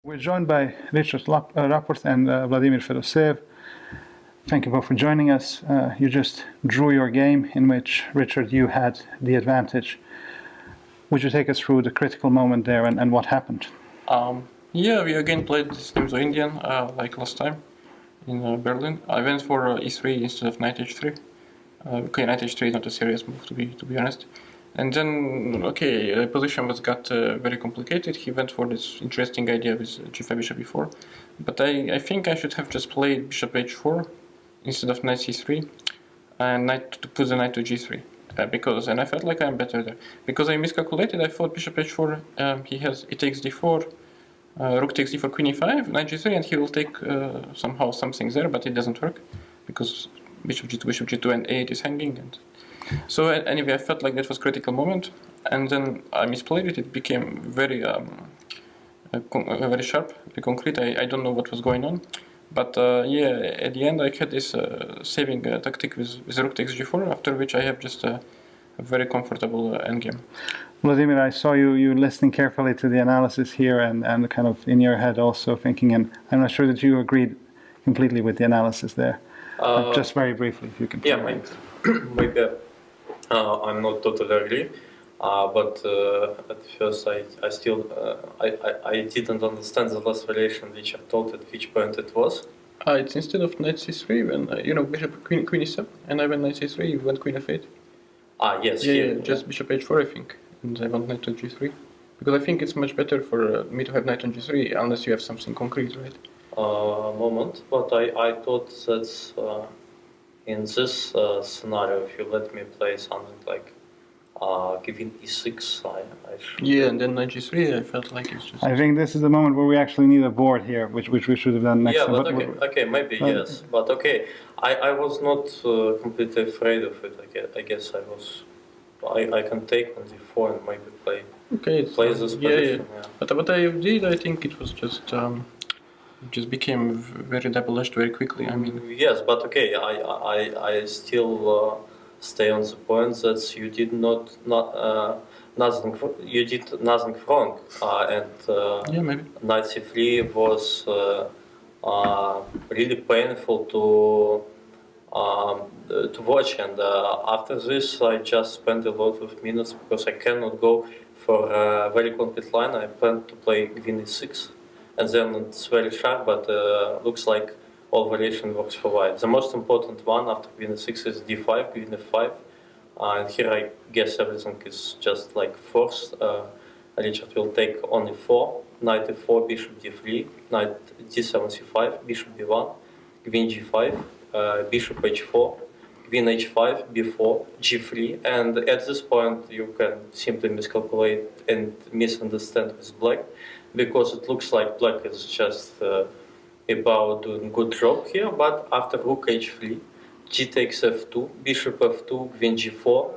We're joined by Rapport and Vladimir Fedoseev. Thank you both for joining us. You just drew your game in which, Richard, you had the advantage. Would you take us through the critical moment there and what happened? Yeah, we again played this game the Indian, like last time in Berlin. I went for e3 instead of knight h3. Okay, knight h3 not a serious move to be honest. And then, okay, position got very complicated. He went for this interesting idea with g5 bishop e4. But I think I should have just played bishop h4 instead of knight c3 and knight to put the knight to g3. And I felt like I'm better there. Because I miscalculated, I thought bishop h4, he takes d4, rook takes d4, queen e5, knight g3, and he will take somehow something there, but it doesn't work because bishop g2, and a8 is hanging. And so anyway, I felt like that was critical moment, and then I misplayed it. It became very very sharp, very concrete. I don't know what was going on, but yeah, at the end I had this saving tactic with rook takes g4, after which I have just a very comfortable endgame. Vladimir, I saw you listening carefully to the analysis here and kind of in your head also thinking, and I'm not sure that you agreed completely with the analysis there. Just very briefly, if you can. Yeah, maybe I'm not totally agree, but at first I still I didn't understand the last variation which I thought at which point it was. It's instead of knight c3 when you know bishop queen e7, and I went knight c3, you went queen f8. Yes. Yeah, just bishop h4 I think, and I want knight to g3 because I think it's much better for me to have knight on g3 unless you have something concrete, right? Moment, but I thought that in this scenario, if you let me play something like giving e6, I should. Yeah, and then knight g3, I felt like it's just. I think this is the moment where we actually need a board here, which we should have done next time. Yeah, but okay, maybe yes, but okay, I was not completely afraid of it. I guess I can take on d4 and maybe play. Okay, play this position. Yeah. But what I did, I think it was just. It just became very double-edged very quickly. I mean, yes, but okay, I still stay on the point that you did you did nothing wrong, and yeah, maybe knight c3 was really painful to watch, and after this I just spent a lot of minutes because I cannot go for a very complete line. I plan to play queen e6. And then it's very sharp, but looks like all variation works for white. The most important one after queen e6 is d5, queen f5. And here I guess everything is just like forced. Richard will take only 4, knight e4, bishop d3, knight d7 c5, bishop b1, queen g5, bishop h4, queen h5, b4, g3. And at this point you can simply miscalculate and misunderstand with black, because it looks like black is just about doing good job here, but after rook h3, g takes f2, bishop f2, queen g4,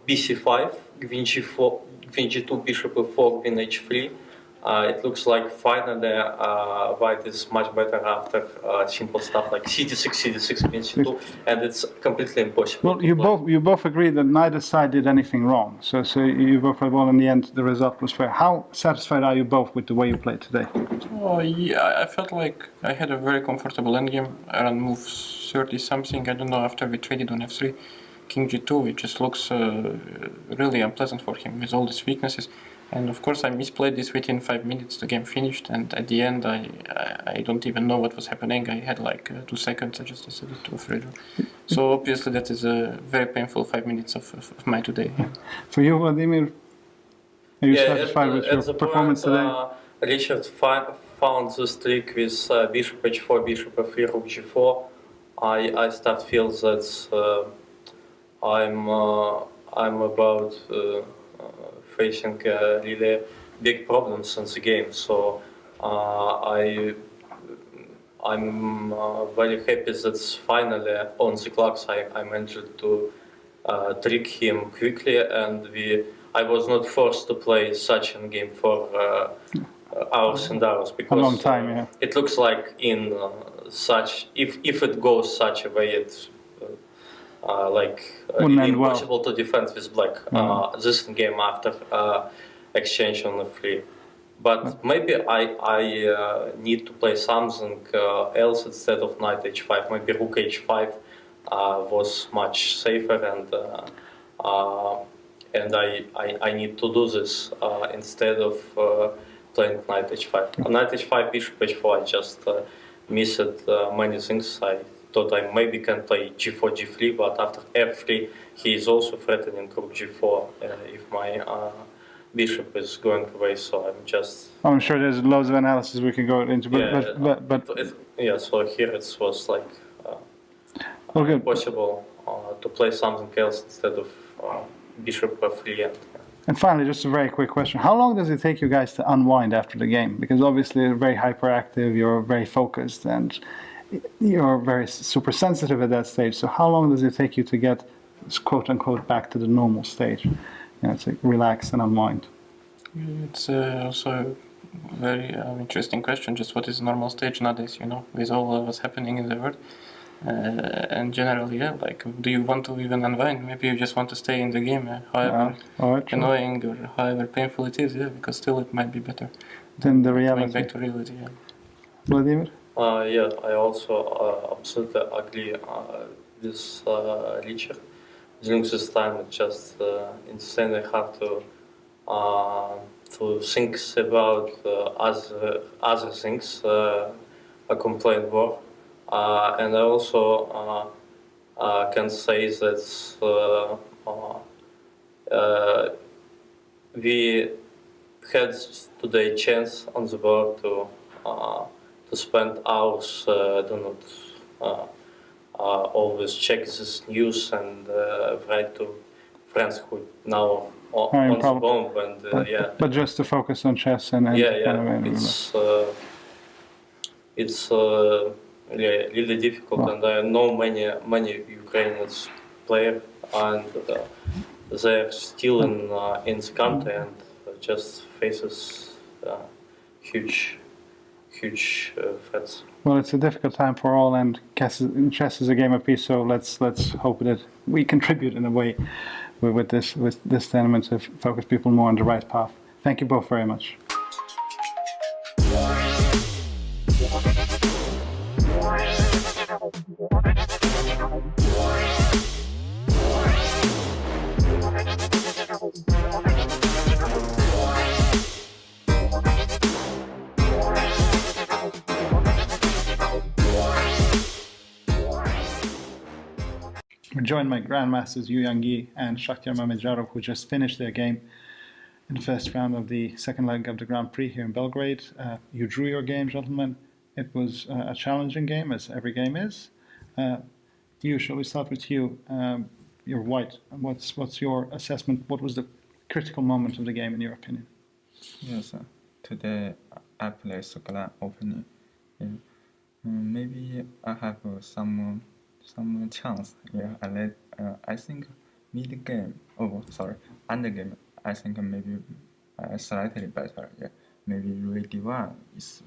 bc5, queen g4, queen g2, bishop f4, queen h3. It looks like finally white is much better after simple stuff like cd6, cd6, queen c2, and it's completely impossible. Well, you both agreed that neither side did anything wrong. So you both said, well, in the end, the result was fair. How satisfied are you both with the way you played today? Oh yeah, I felt like I had a very comfortable endgame around move 30 something. I don't know, after we traded on f3, king g2, it just looks really unpleasant for him with all these weaknesses. And of course I misplayed this within 5 minutes, the game finished, and at the end I don't even know what was happening. I had like 2 seconds, I just decided to withdraw. So obviously that is a very painful 5 minutes of my today. Yeah. For you, Vladimir, are you satisfied with your performance today? Richard found this trick with bishop h4, bishop f3, rook g4. I start feel that I'm about facing really big problems in the game. So I'm very happy that finally on the clocks I managed to trick him quickly, and I was not forced to play such a game for hours and hours, because a long time, yeah. It looks like in such if it goes such a way, it's really impossible to defend with black. This game after exchange on the free. But maybe I need to play something else instead of knight h5. Maybe rook h5 was much safer, and I need to do this instead of playing knight h5. Knight h5, bishop h4. I just missed many things. I thought I maybe can play g4, g3, but after f3, he is also threatening rook g4 if my bishop is going away. So I'm just. I'm sure there's loads of analysis we can go into, but yeah. So here it was like okay. possible to play something else instead of bishop f3. And finally, just a very quick question. How long does it take you guys to unwind after the game? Because obviously you're very hyperactive, you're very focused, and you're very super sensitive at that stage. So how long does it take you to get, quote unquote, back to the normal stage? You know, to relax and unwind. It's also a very interesting question. Just what is the normal stage nowadays, you know, with all what's happening in the world. And generally, yeah, like, do you want to even unwind? Maybe you just want to stay in the game, however annoying or however painful it is, yeah, because still it might be better than the reality. Going back to reality, yeah. Vladimir? Yeah, I also absolutely agree with Richard. During this time, it's just insanely hard to think about other things. I complain more. And I also can say that we had today chance on the board to spend hours. Do not always check this news and write to friends who now on the bomb and But just to focus on chess and it's really difficult, and I know many Ukrainian players, and they're still in the country and just faces huge threats. Well, it's a difficult time for all, and chess is a game of peace. So let's hope that we contribute in a way with this tournament to focus people more on the right path. Thank you both very much. We're joined by grandmasters Evgenij and Mamedyarov, who just finished their game in the first round of the second leg of the Grand Prix here in Belgrade. You drew your game, gentlemen. It was a challenging game, as every game is. Shall we start with you? You're white. What's your assessment? What was the critical moment of the game, in your opinion? Yes, today I played Shankland opening. Yeah. Maybe I have some chance. Yeah, I think mid game. End game. I think maybe slightly better. Yeah, maybe Ray D1 is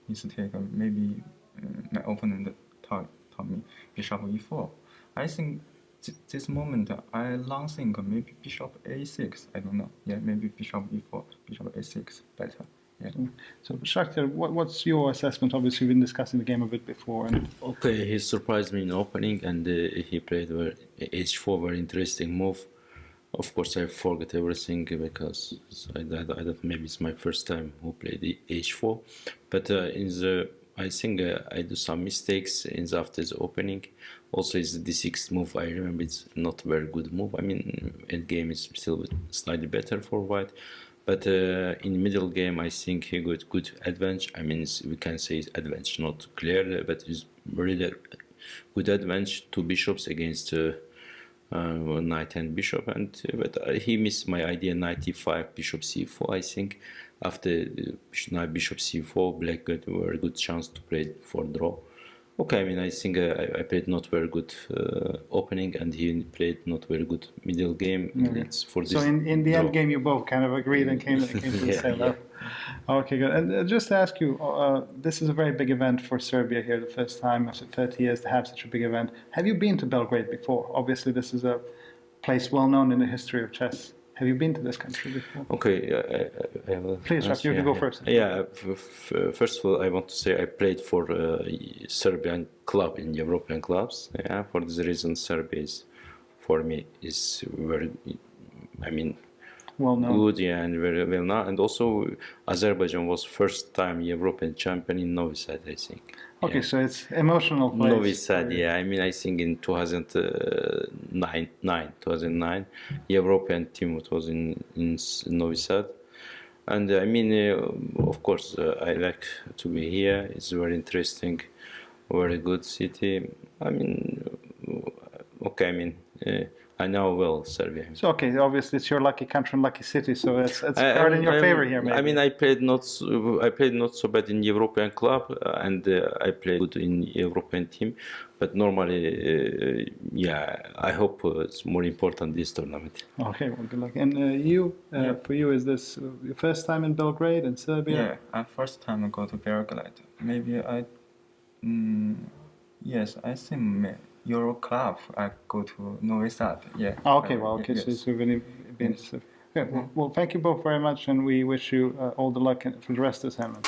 mistake. Maybe my opponent taught me Bishop E4. I think this moment I long think maybe Bishop A6. I don't know. Yeah, maybe Bishop E4, Bishop A6 better. Yeah. So, Shankland, what's your assessment? Obviously, we've been discussing the game a bit before. Okay, he surprised me in opening, and he played H4, very interesting move. Of course, I forgot everything because I don't. Maybe it's my first time who played the H4, but I think I do some mistakes after the opening. Also, it's the D6 move. I remember it's not very good move. I mean, end game is still slightly better for white. But in middle game, I think he got good advantage. I mean, we can say it's advantage, not clear, but it's really good advantage. Two bishops against knight and bishop, but he missed my idea. Knight e5, bishop c4. I think after knight bishop c4, black got a very good chance to play for draw. Okay, I mean, I think I played not very good opening, and he played not very good middle game. It's for this. So in the end game, you both kind of agreed and came to the same level. Okay, good. And just to ask you, this is a very big event for Serbia here, the first time after 30 years to have such a big event. Have you been to Belgrade before? Obviously, this is a place well known in the history of chess. Have you been to this country before? Okay, I have Please, Raf, you can go first. Yeah, first of all, I want to say I played for Serbian club in European clubs. Yeah, for this reason, Serbia is, for me, is very, I mean, Well known. good, yeah, and very well known. And also, Azerbaijan was first time European champion in Novi Sad, I think. Okay, Yeah. so it's emotional place. Novi Sad, yeah. I mean, I think in 2009, European team it was in Novi Sad, and I mean, of course, I like to be here. It's very interesting, very good city. I mean, okay, I mean, I know well Serbia. So okay, obviously it's your lucky country and lucky city, so it's part in your favor here, maybe. I mean, I played not so bad in European club, and I played good in European team. But normally, yeah, I hope it's more important this tournament. Okay, well, good luck. And for you, is this your first time in Belgrade in Serbia? Yeah, first time I go to Belgrade. Maybe yes, I think Euro club. I go to Novi Sad. Yeah. Oh, okay, well, okay, yes. so you've been. Okay, well, thank you both very much, and we wish you all the luck for the rest of the tournament.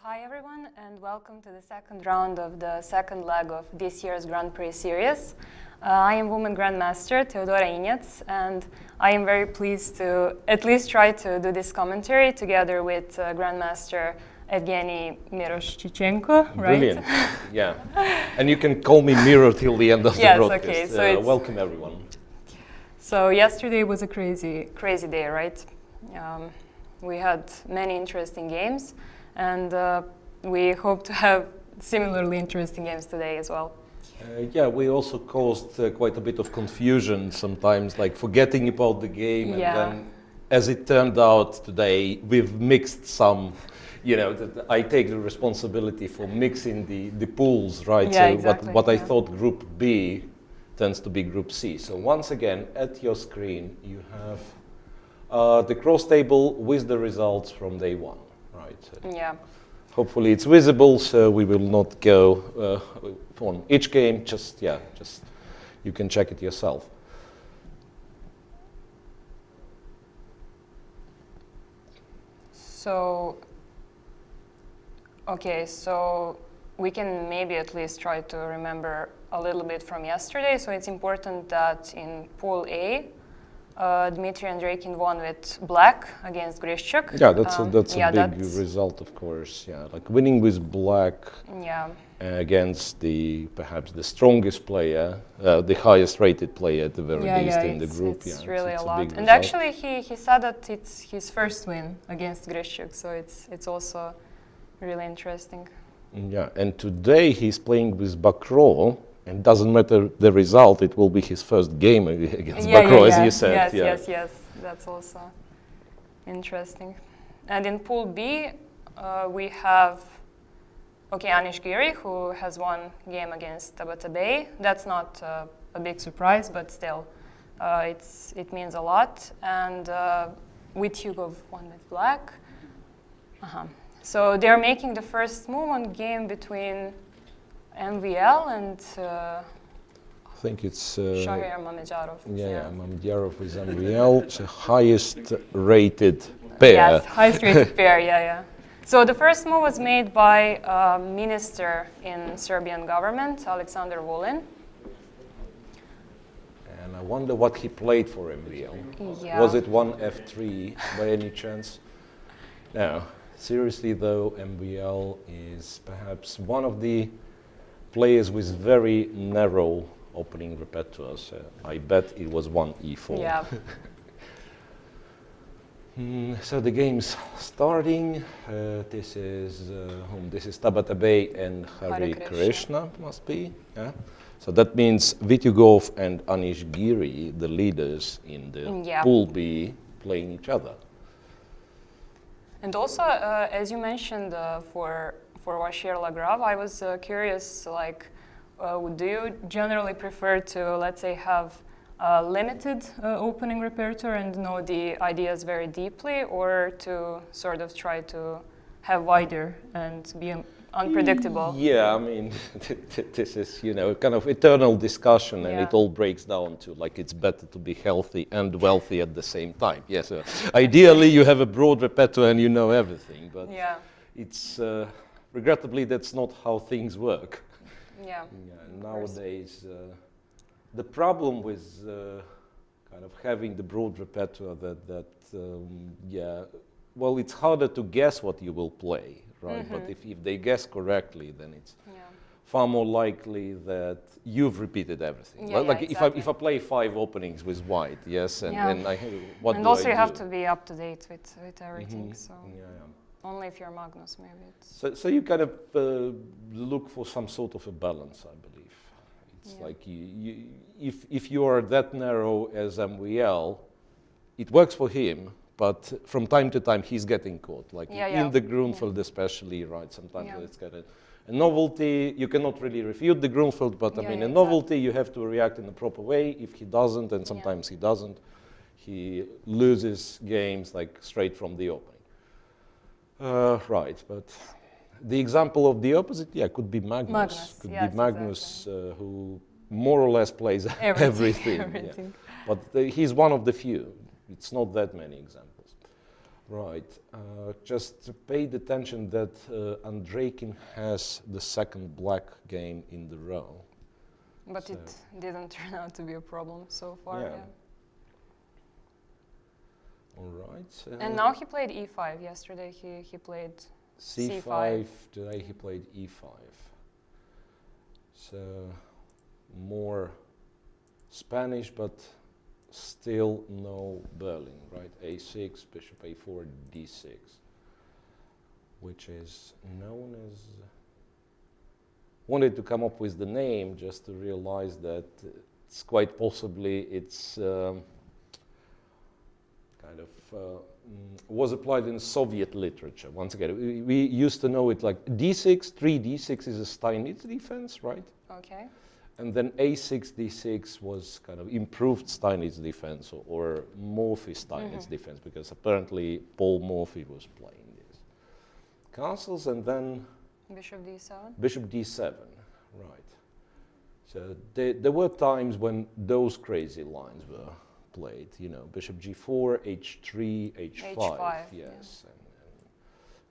Hi everyone, and welcome to the second round of the second leg of this year's Grand Prix series. I am Women Grandmaster Teodora, and I am very pleased to at least try to do this commentary together with Grandmaster Evgenij Miroshnichenko, right? Brilliant, yeah. And you can call me Miro till the end of the broadcast. Okay, so welcome everyone. So yesterday was a crazy day, right? We had many interesting games. And we hope to have similarly interesting games today as well. Yeah, we also caused quite a bit of confusion sometimes, like forgetting about the game. And then, as it turned out today, we've mixed some, I take the responsibility for mixing the pools, right? Yeah, so exactly, what I thought Group B tends to be Group C. So once again, at your screen, you have the cross table with the results from day one. Right. Yeah. Hopefully it's visible, so we will not go on each game. Just you can check it yourself. So, okay, so we can maybe at least try to remember a little bit from yesterday. So it's important that in Pool A, Dmitry Andreikin won with black against Grischuk. Yeah, that's a big result, of course. Yeah, like winning with black against perhaps the strongest player, the highest rated player at the very least in the group. It's really a lot. And actually, he said that it's his first win against Grischuk, so it's also really interesting. Yeah, and today he's playing with Bakro. And doesn't matter the result, it will be his first game against Bakro, as you said. Yes, that's also interesting. And in Pool B, we have, Anish Giri, who has won game against Tabatabai. That's not a big surprise, but still, it means a lot. And Vityugov won with black. So they're making the first move on game between MVL and I think it's Shankland Mamedyarov. Yeah, Mamedyarov is MVL. It's the highest rated pair. Yes, highest rated pair, yeah. So the first move was made by a minister in Serbian government, Alexander Vulin. And I wonder what he played for MVL. Yeah. Was it 1F3 by any chance? No. Seriously though, MVL is perhaps one of the players with very narrow opening repertoire. I bet it was 1E4. Yeah. So the game's starting. This is Tabatabai and Hare Krishna must be. Yeah. So that means Vityugov and Anish Giri, the leaders in the Pool B, playing each other. And also, as you mentioned, for for Vachier-Lagrave. I was curious, like, do you generally prefer to, let's say, have a limited opening repertoire and know the ideas very deeply, or to sort of try to have wider and be unpredictable? Yeah, I mean, this is, you know, kind of eternal discussion, and it all breaks down to, like, it's better to be healthy and wealthy at the same time. Yes, ideally you have a broad repertoire and you know everything, but it's, regrettably, that's not how things work. Yeah. Nowadays, the problem with kind of having the broad repertoire well, it's harder to guess what you will play, right? But if they guess correctly, then it's far more likely that you've repeated everything. Like exactly. if I play 5 openings with white, yes, and what and do also I you have do? to be up to date with everything. So only if you're Magnus, maybe it's. So you kind of look for some sort of a balance, I believe. It's like if you are that narrow as MVL, it works for him. But from time to time, he's getting caught, like in the Grunfeld especially, right? Sometimes it's kind of a novelty. You cannot really refute the Grunfeld, but I mean, a novelty, you have to react in the proper way. If he doesn't, and sometimes he doesn't, he loses games like straight from the opening. Right, but the example of the opposite, could be Magnus. Could be Magnus, who more or less plays everything. Everything. But he's one of the few. It's not that many examples. Right. Just paid attention that Andreikin has the second black game in the row. But it didn't turn out to be a problem so far. Yeah. All right. And now he played e5. Yesterday he played c5. Today he played e5. So more Spanish, but still no Berlin, right? a6, bishop a4, d6, which is known as... Wanted to come up with the name just to realize that it's quite possibly it's kind of was applied in Soviet literature. Once again, we used to know it like d6, 3d6 is a Steinitz defense, right? Okay. And then a6, d6 was kind of improved Steinitz defense or Morphy Steinitz defense, because apparently Paul Morphy was playing this. Castles and then... Bishop d7? Bishop d7, right. So there were times when those crazy lines were played, you know, bishop g4, h3, h5, yes. And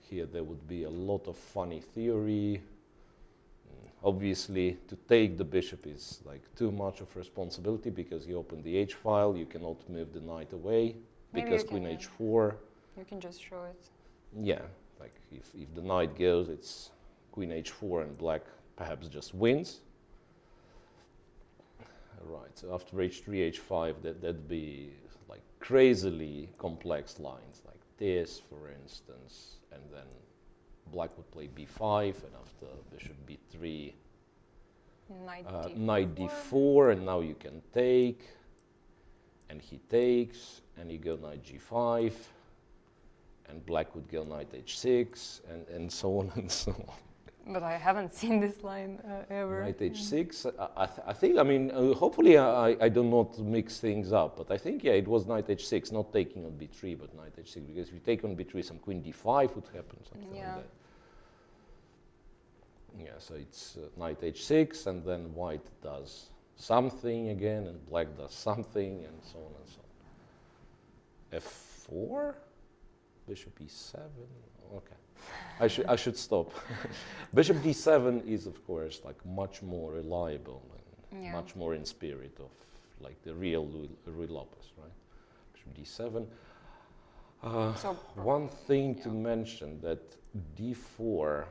here there would be a lot of funny theory. Obviously, to take the bishop is like too much of responsibility, because you open the h file, you cannot move the knight away, because queen h4. You can just show it. Yeah, like if the knight goes, it's queen h4 and black perhaps just wins. Right, so after h3, h5, that'd be like crazily complex lines, like this, for instance, and then black would play b5, and after bishop b3, knight d4, and now you can take, and he takes, and you go knight g5, and black would go knight h6, and so on and so on. But I haven't seen this line ever. Knight h6, I think, I mean, hopefully I do not mix things up, but I think, it was knight h6, not taking on b3, but knight h6, because if you take on b3, some queen d5 would happen, something like that. Yeah, so it's knight h6, and then white does something again, and black does something, and so on and so on. f4, bishop e7, okay. I should stop. Bishop d7 is, of course, like much more reliable and much more in spirit of like the real Louis Lopez, right? Bishop d7. So one thing to mention, that d4.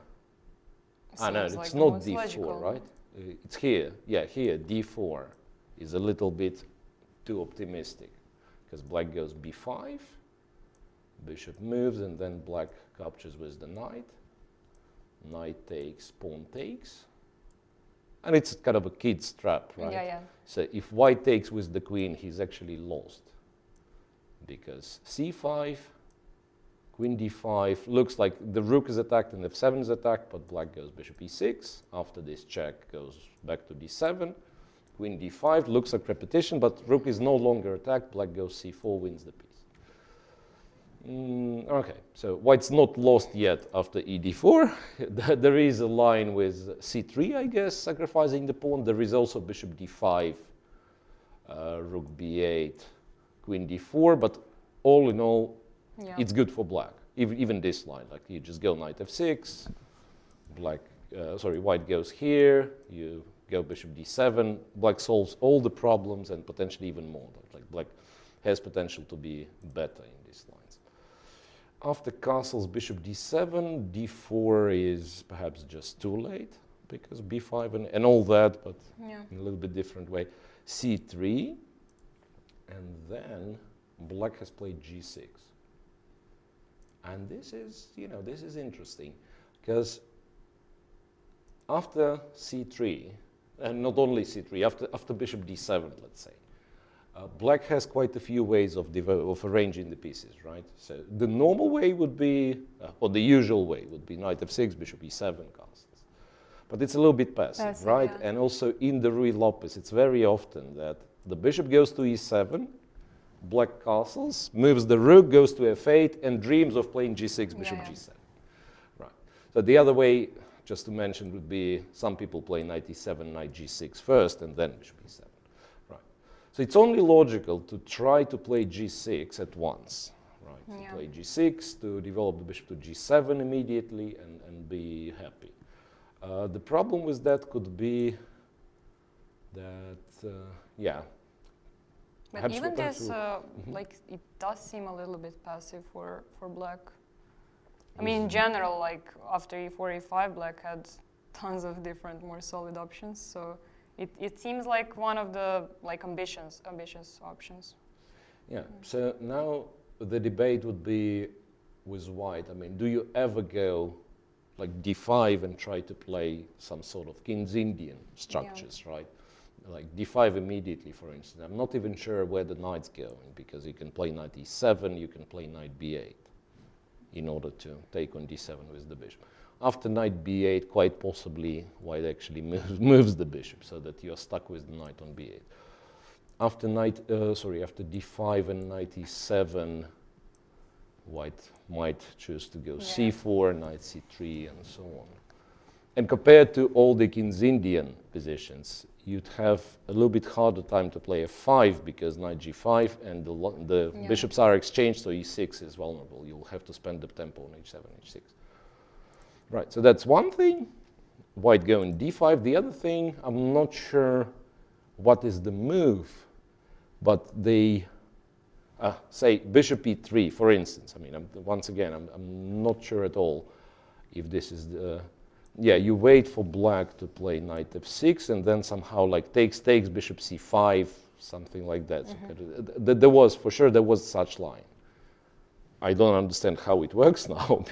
No, it's like not d4, logical, right? It's here. Yeah, here d4 is a little bit too optimistic, because black goes b5. Bishop moves, and then black captures with the knight. Knight takes, pawn takes. And it's kind of a kid's trap, right? Yeah. So if white takes with the queen, he's actually lost. Because c5, Queen d5 looks like the rook is attacked and f7 is attacked, but black goes bishop e6. After this check goes back to d7. Queen d5 looks like repetition, but rook is no longer attacked. Black goes c4, wins the piece. Okay, so white's not lost yet after e d4. There is a line with c3, I guess, sacrificing the pawn. There is also bishop d5, rook b8, queen d4, but all in all, it's good for black. Even this line, like you just go knight f6, white goes here, you go bishop d7, black solves all the problems and potentially even more. Like black has potential to be better in these lines. After castles, bishop d7, d4 is perhaps just too late because b5 and all that, but in a little bit different way. c3, and then black has played g6. And this is, this is interesting because after c3, and not only c3, after bishop d7, let's say, black has quite a few ways of arranging the pieces, right? So the normal way would be, or the usual way would be knight f6, bishop e7 castles. But it's a little bit passive, right? Yeah. And also in the Ruy Lopez, it's very often that the bishop goes to e7, black castles, moves the rook, goes to f8, and dreams of playing g6, bishop g7. Right. So the other way, just to mention, would be some people play knight e7, knight g6 first, and then bishop e7. Right. So it's only logical to try to play g6 at once. Right. Yeah. To play g6, to develop the bishop to g7 immediately, and be happy. The problem with that could be that, But even this, like, it does seem a little bit passive for black. I mean, in general, like, after e4, e5, black had tons of different, more solid options. So it seems like one of the, like, ambitious options. Yeah, so now the debate would be with white. I mean, do you ever go, like, d5 and try to play some sort of King's Indian structures, right? Like d5 immediately, for instance. I'm not even sure where the knight's going, because you can play knight e7, you can play knight b8 in order to take on d7 with the bishop. After knight b8, quite possibly white actually moves the bishop, so that you're stuck with the knight on b8. After after d5 and knight e7, white might choose to go c4, knight c3, and so on. And compared to all the King's Indian positions, you'd have a little bit harder time to play f5 because knight g5 and the bishops are exchanged, so e6 is vulnerable. You'll have to spend the tempo on h7, h6. Right, so that's one thing. White going d5. The other thing, I'm not sure what is the move, but they say bishop e3, for instance. I mean, once again, I'm not sure at all if this is the... you wait for black to play knight f6 and then somehow like takes, bishop c5, something like that. So there was such line. I don't understand how it works now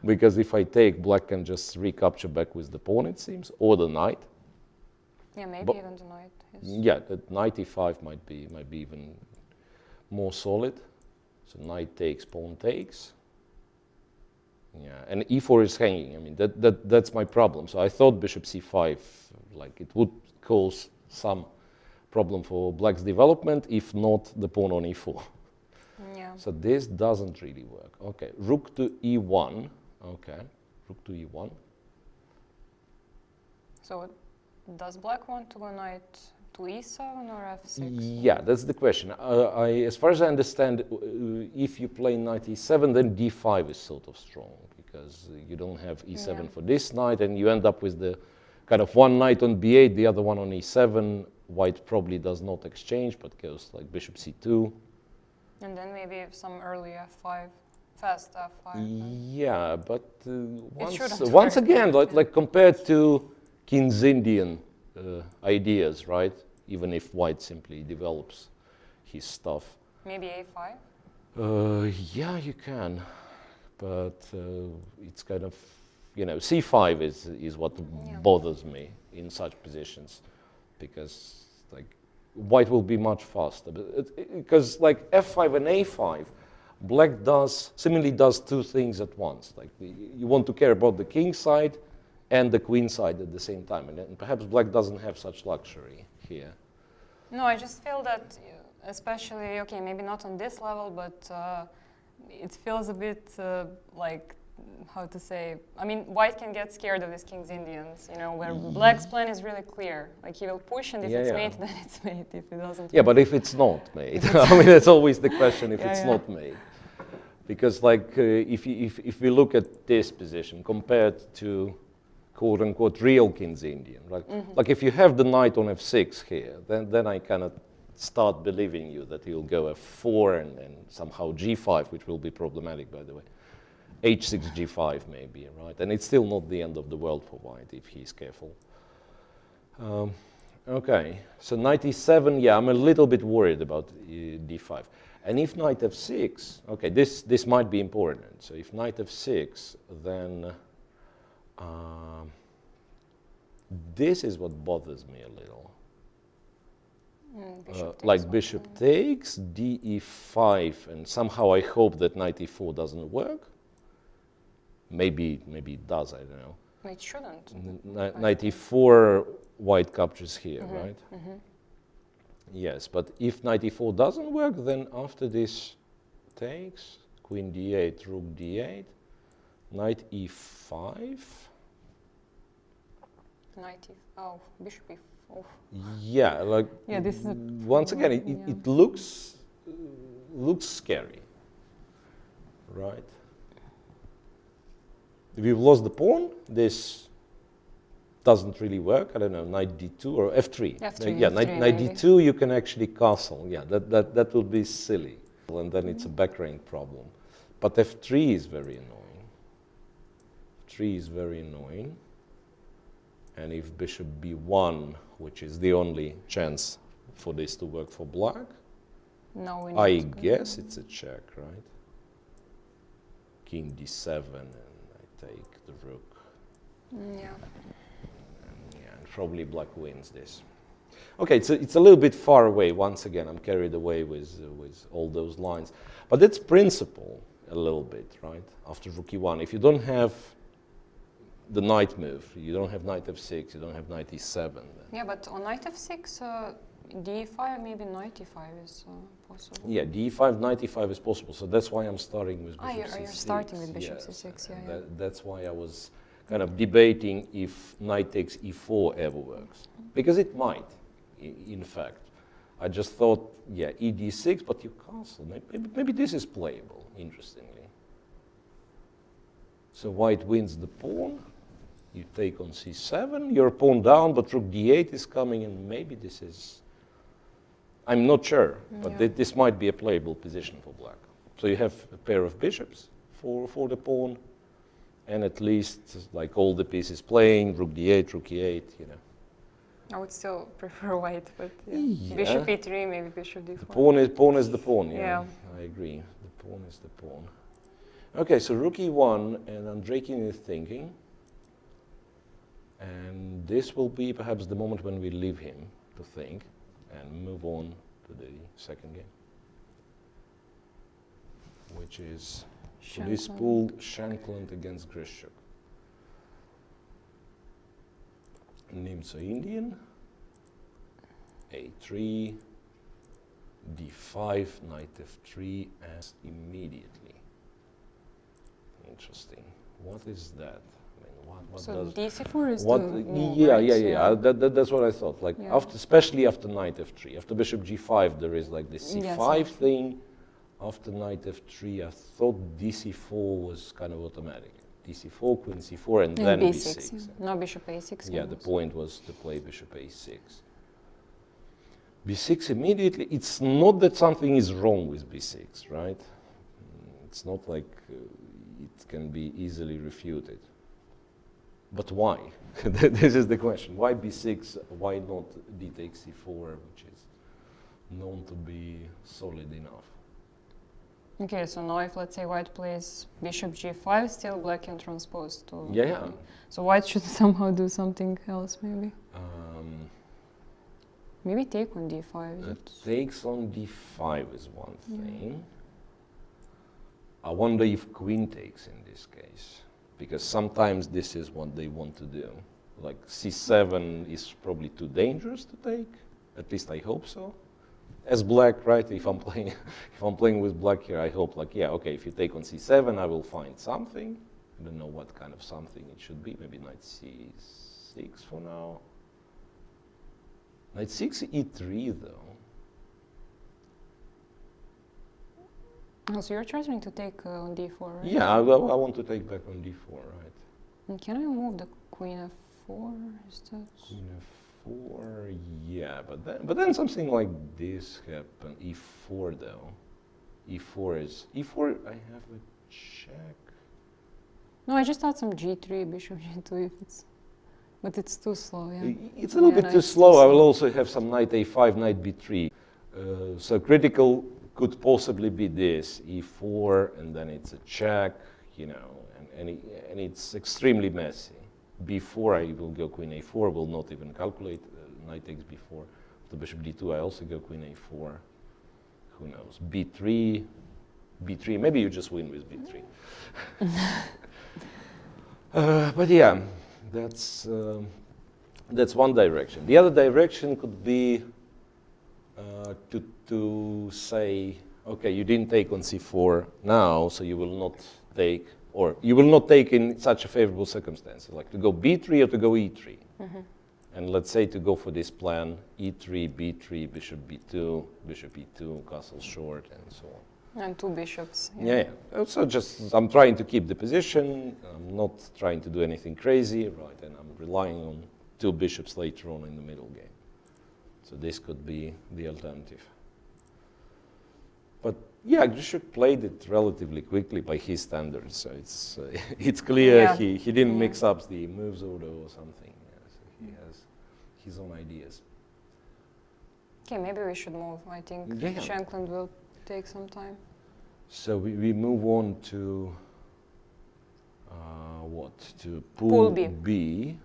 because if I take, black can just recapture back with the pawn, it seems, or the knight. Yeah, maybe even the knight. Yeah, the knight e5 might be even more solid. So knight takes, pawn takes. Yeah, and e4 is hanging. I mean, that's my problem. So I thought bishop c5, like, it would cause some problem for black's development, if not the pawn on e4. Yeah. So this doesn't really work. Okay, rook to e1. Okay, rook to e1. So does black want to go knight to e7 or f6? Yeah, that's the question. As far as I understand, if you play knight e7, then d5 is sort of strong, because you don't have e7 for this knight, and you end up with the kind of one knight on b8, the other one on e7. White probably does not exchange, but goes like bishop c2. And then maybe some early f5, fast f5. Yeah, but once again, like compared to King's Indian ideas, right? Even if white simply develops his stuff. Maybe a5? Yeah, you can. But it's kind of, c5 is what bothers me in such positions, because like white will be much faster. Because like f5 and a5 Black seemingly does two things at once. Like you want to care about the king side and the queen side at the same time, and perhaps black doesn't have such luxury here. No, I just feel that, especially, okay, maybe not on this level, but it feels a bit like, how to say, I mean, white can get scared of his king's Indians, you know, where black's plan is really clear. Like, he will push, and if it's mate, then it's mate. If it doesn't... Yeah, but if it's not mate, I mean, that's always the question, if it's not mate. Because, like, if we look at this position compared to quote-unquote real king's Indian, right? Like, if you have the knight on f6 here, then I cannot start believing you that he'll go f4 and somehow g5, which will be problematic, by the way. h6, g5 maybe, right? And it's still not the end of the world for white if he's careful. Okay, so knight e7, yeah, I'm a little bit worried about d5. And if knight f6, okay, this might be important. So if knight f6, then this is what bothers me a little. Like bishop takes, de5, and somehow I hope that knight e4 doesn't work. Maybe it does, I don't know. It shouldn't. Knight e4, white captures here, right? Yes, but if knight e4 doesn't work, then after this takes, queen d8, rook d8, knight e5. Knight e5, oh, bishop e4. Yeah, like, yeah, this is once again, it looks scary, right? We've lost the pawn. This doesn't really work. I don't know, knight d2 or f3. F3 yeah, F3 knight d2 you can actually castle. Yeah, that would be silly. And then it's a back rank problem. But f3 is very annoying. 3 is very annoying. And if bishop b1, which is the only chance for this to work for black, no, I guess it's a check, right? King d7, and I take the rook. Yeah. And probably black wins this. Okay, it's a little bit far away. Once again, I'm carried away with all those lines. But it's principle a little bit, right? After rook e1, if you don't have the knight move, you don't have knight f6, you don't have knight e7. Then. Yeah, but on knight f6, d5, maybe knight e5 is possible. Yeah, d5, knight e5 is possible. So that's why I'm starting with bishop c6. You're starting with bishop c6, yeah. That's why I was kind of debating if knight takes e4 ever works. Because it might, in fact. I just thought, yeah, ed6, but you castle. Maybe this is playable, interestingly. So white wins the pawn. You take on c7, your pawn down, but rook d8 is coming, and maybe this is... I'm not sure, but this might be a playable position for black. So you have a pair of bishops for the pawn, and at least like all the pieces playing, rook d8, rook e8, you know. I would still prefer white, but bishop e3, maybe bishop d4. The pawn is the pawn, yeah. I agree, the pawn is the pawn. Okay, so rook e1, and Andreikin is thinking. And this will be perhaps the moment when we leave him to think and move on to the second game, which is for this pool, Shankland against Grischuk. Nimzo Indian, a3, d5, knight f3, and immediately. Interesting. What is that? What so does d4 is what, the move, yeah, right? yeah. That's what I thought. Like especially after knight f3, after bishop g5, there is like this c5 thing. After knight f3, I thought dc4 was kind of automatic. dc4, queen c4, and then b6. Yeah. No, bishop a6. Yeah, the point was to play bishop a6. b6 immediately. It's not that something is wrong with b6, right? It's not like it can be easily refuted. But why? This is the question. Why b6? Why not d takes c4, which is known to be solid enough? Okay, so now if let's say white plays bishop g5, still black can transpose to... Yeah. So white should somehow do something else, maybe? Maybe take on d5. Takes on d5 is one thing. I wonder if queen takes in this case, because sometimes this is what they want to do. Like c7 is probably too dangerous to take. At least I hope so. As black, right? If I'm playing with black here, I hope like, yeah, okay, if you take on c7, I will find something. I don't know what kind of something it should be. Maybe knight c6 for now. Knight 6 e3 though. Oh, so you're trying to take on d4, right? Yeah, I want to take back on d4, right? And can I move the queen f4? Is that... Queen f4, yeah, but then something like this happened. e4 though. e4. I have a check. No, I just thought some g3, bishop g2 if it's... But it's too slow, yeah. It's a little bit too slow. I will also have some knight a5, knight b3. So critical could possibly be this, e4, and then it's a check, you know, and it's extremely messy. b4, I will go queen a4, will not even calculate, knight takes b4. The bishop d2, I also go queen a4. Who knows? b3, maybe you just win with b3. But yeah, that's one direction. The other direction could be to say, okay, you didn't take on c4 now, so you will not take, or you will not take in such a favorable circumstances, like to go b3 or to go e3. Mm-hmm. And let's say to go for this plan, e3, b3, bishop b2, bishop e2, castle short, and so on. And two bishops. Yeah. So just, I'm trying to keep the position, I'm not trying to do anything crazy, right, and I'm relying on two bishops later on in the middle game. So this could be the alternative. But yeah, Grischuk played it relatively quickly by his standards, so it's clear he didn't mix up the moves order or something. Yeah, so he has his own ideas. Okay, maybe we should move. I think Shankland will take some time. So we move on to what? To Pool B,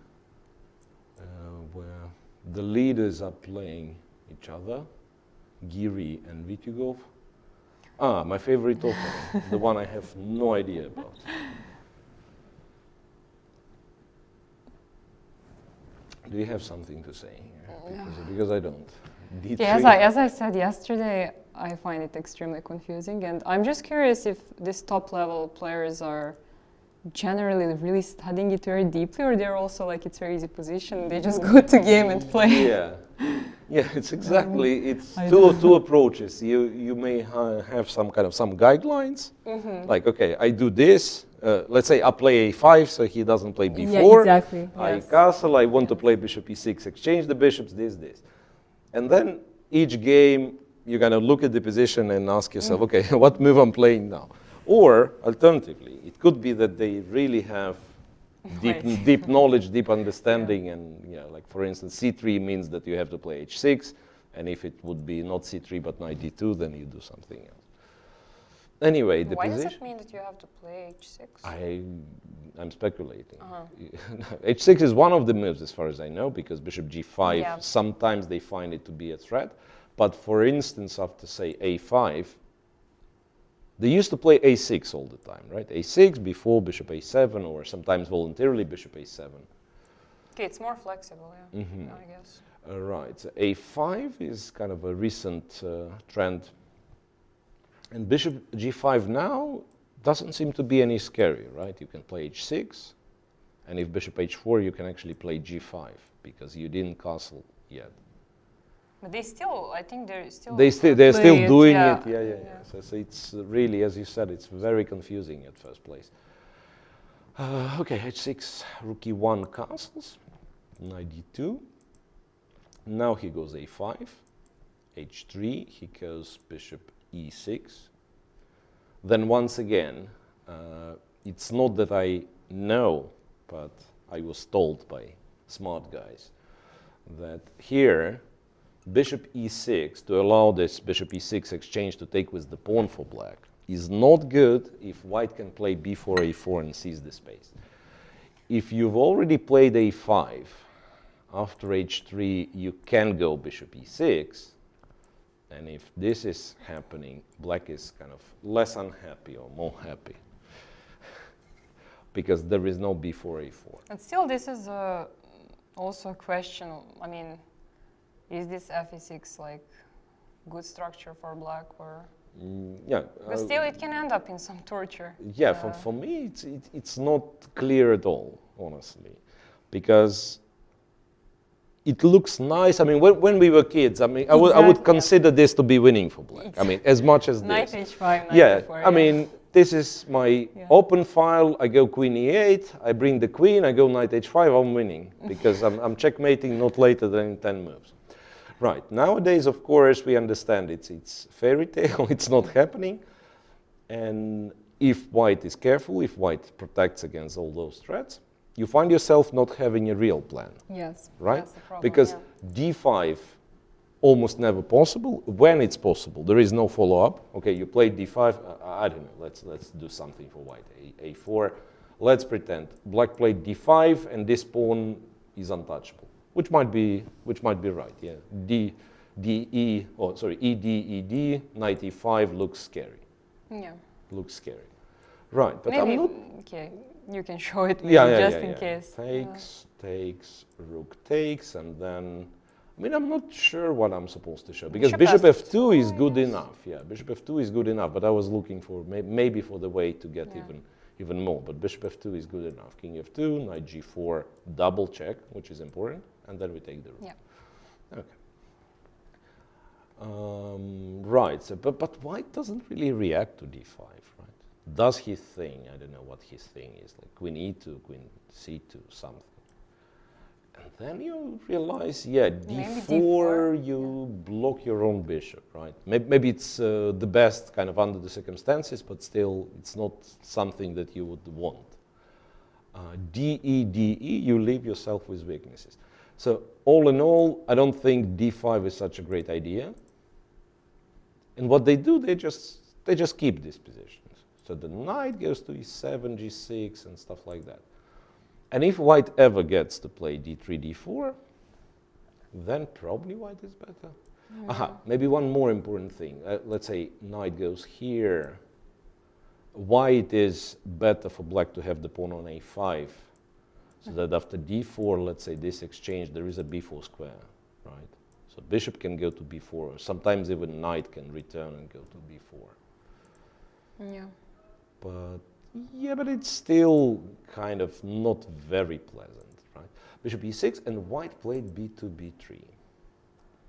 where the leaders are playing each other, Giri and Vityugov. My favorite opponent, the one I have no idea about. Do you have something to say here? Because I don't. Yeah, as I said yesterday, I find it extremely confusing, and I'm just curious if these top-level players are generally really studying it very deeply, or they're also like, it's very easy position, they just go to game and play. Yeah, it's exactly, it's two approaches. You may have some guidelines, like, okay, I do this, let's say I play a5, so he doesn't play b4. Yeah, exactly. I castle, I want to play bishop e6, exchange the bishops, this. And then each game, you're going to look at the position and ask yourself, okay, what move I'm playing now? Or, alternatively, it could be that they really have deep knowledge, deep understanding, and like for instance, c3 means that you have to play h6, and if it would be not c3 but knight d2, then you do something else. Anyway, the position. Why does it mean that you have to play h6? I'm speculating. h6 is one of the moves, as far as I know, because bishop g5, sometimes they find it to be a threat. But for instance, after say a5, they used to play a6 all the time, right? a6 before bishop a7, or sometimes voluntarily bishop a7. Okay, it's more flexible, I guess. Right, so a5 is kind of a recent trend. And bishop g5 now doesn't seem to be any scary, right? You can play h6, and if bishop h4, you can actually play g5, because you didn't castle yet. But they still, I think they're still... They're still doing it, yeah. So it's really, as you said, it's very confusing at first place. Okay, h6, rook e1 castles, knight d2. Now he goes a5, h3, he goes bishop e6. Then once again, it's not that I know, but I was told by smart guys that here, bishop e6, to allow this bishop e6 exchange to take with the pawn for black, is not good if white can play b4, a4 and seize the space. If you've already played a5, after h3 you can go bishop e6, And if this is happening, black is kind of less unhappy or more happy. Because there is no b4, a4. And still, this is also a question. I mean, is this fe6 like good structure for black, or? Yeah. But still, it can end up in some torture. Yeah, for me, it's not clear at all, honestly, because it looks nice. I mean, when we were kids, I mean, I would consider this to be winning for black. I mean, as much as Knight this. h5, knight Yeah, e4, I mean, this is my open file. I go queen e8. I bring the queen. I go knight h5. I'm winning because I'm checkmating not later than in 10 moves. Right. Nowadays, of course, we understand it's fairy tale. It's not happening. And if white is careful, if white protects against all those threats, you find yourself not having a real plan. Yes. Right? That's the problem, Because d5 almost never possible. When it's possible, there is no follow-up. Okay, you played d5. I don't know. Let's do something for white. A4. Let's pretend black played d5, and this pawn is untouchable, which might be right. Yeah, e d, e d, knight e5 looks scary. Yeah. Looks scary. Right, but Maybe, I'm not. okay, you can show it maybe Yeah, just in case. Takes, rook takes, and then. I mean, I'm not sure what I'm supposed to show because Bishop bishop f2 is good enough. Yeah, bishop f2 is good enough, but I was looking for maybe for the way to get even more. But bishop f2 is good enough. King f2, knight g4, double check, which is important, and then we take the rook. Yeah. Okay. Right. So, but white doesn't really react to d5, right? Does his thing? I don't know what his thing is. Like queen e2, queen c2, something. And then you realize, yeah, d4, you block your own bishop, right? Maybe it's the best kind of under the circumstances, but still it's not something that you would want. de, you leave yourself with weaknesses. So all in all, I don't think d5 is such a great idea. And what they do, they just keep these positions. So the knight goes to e7, g6, and stuff like that. And if white ever gets to play d3, d4, then probably white is better. Aha, maybe one more important thing. Let's say knight goes here. Why it is better for black to have the pawn on a5, so that after d4, let's say this exchange, there is a b4 square, right? So bishop can go to b4, or sometimes even knight can return and go to b4. Yeah. But it's still kind of not very pleasant, right? Bishop e6, and white played b2, b3.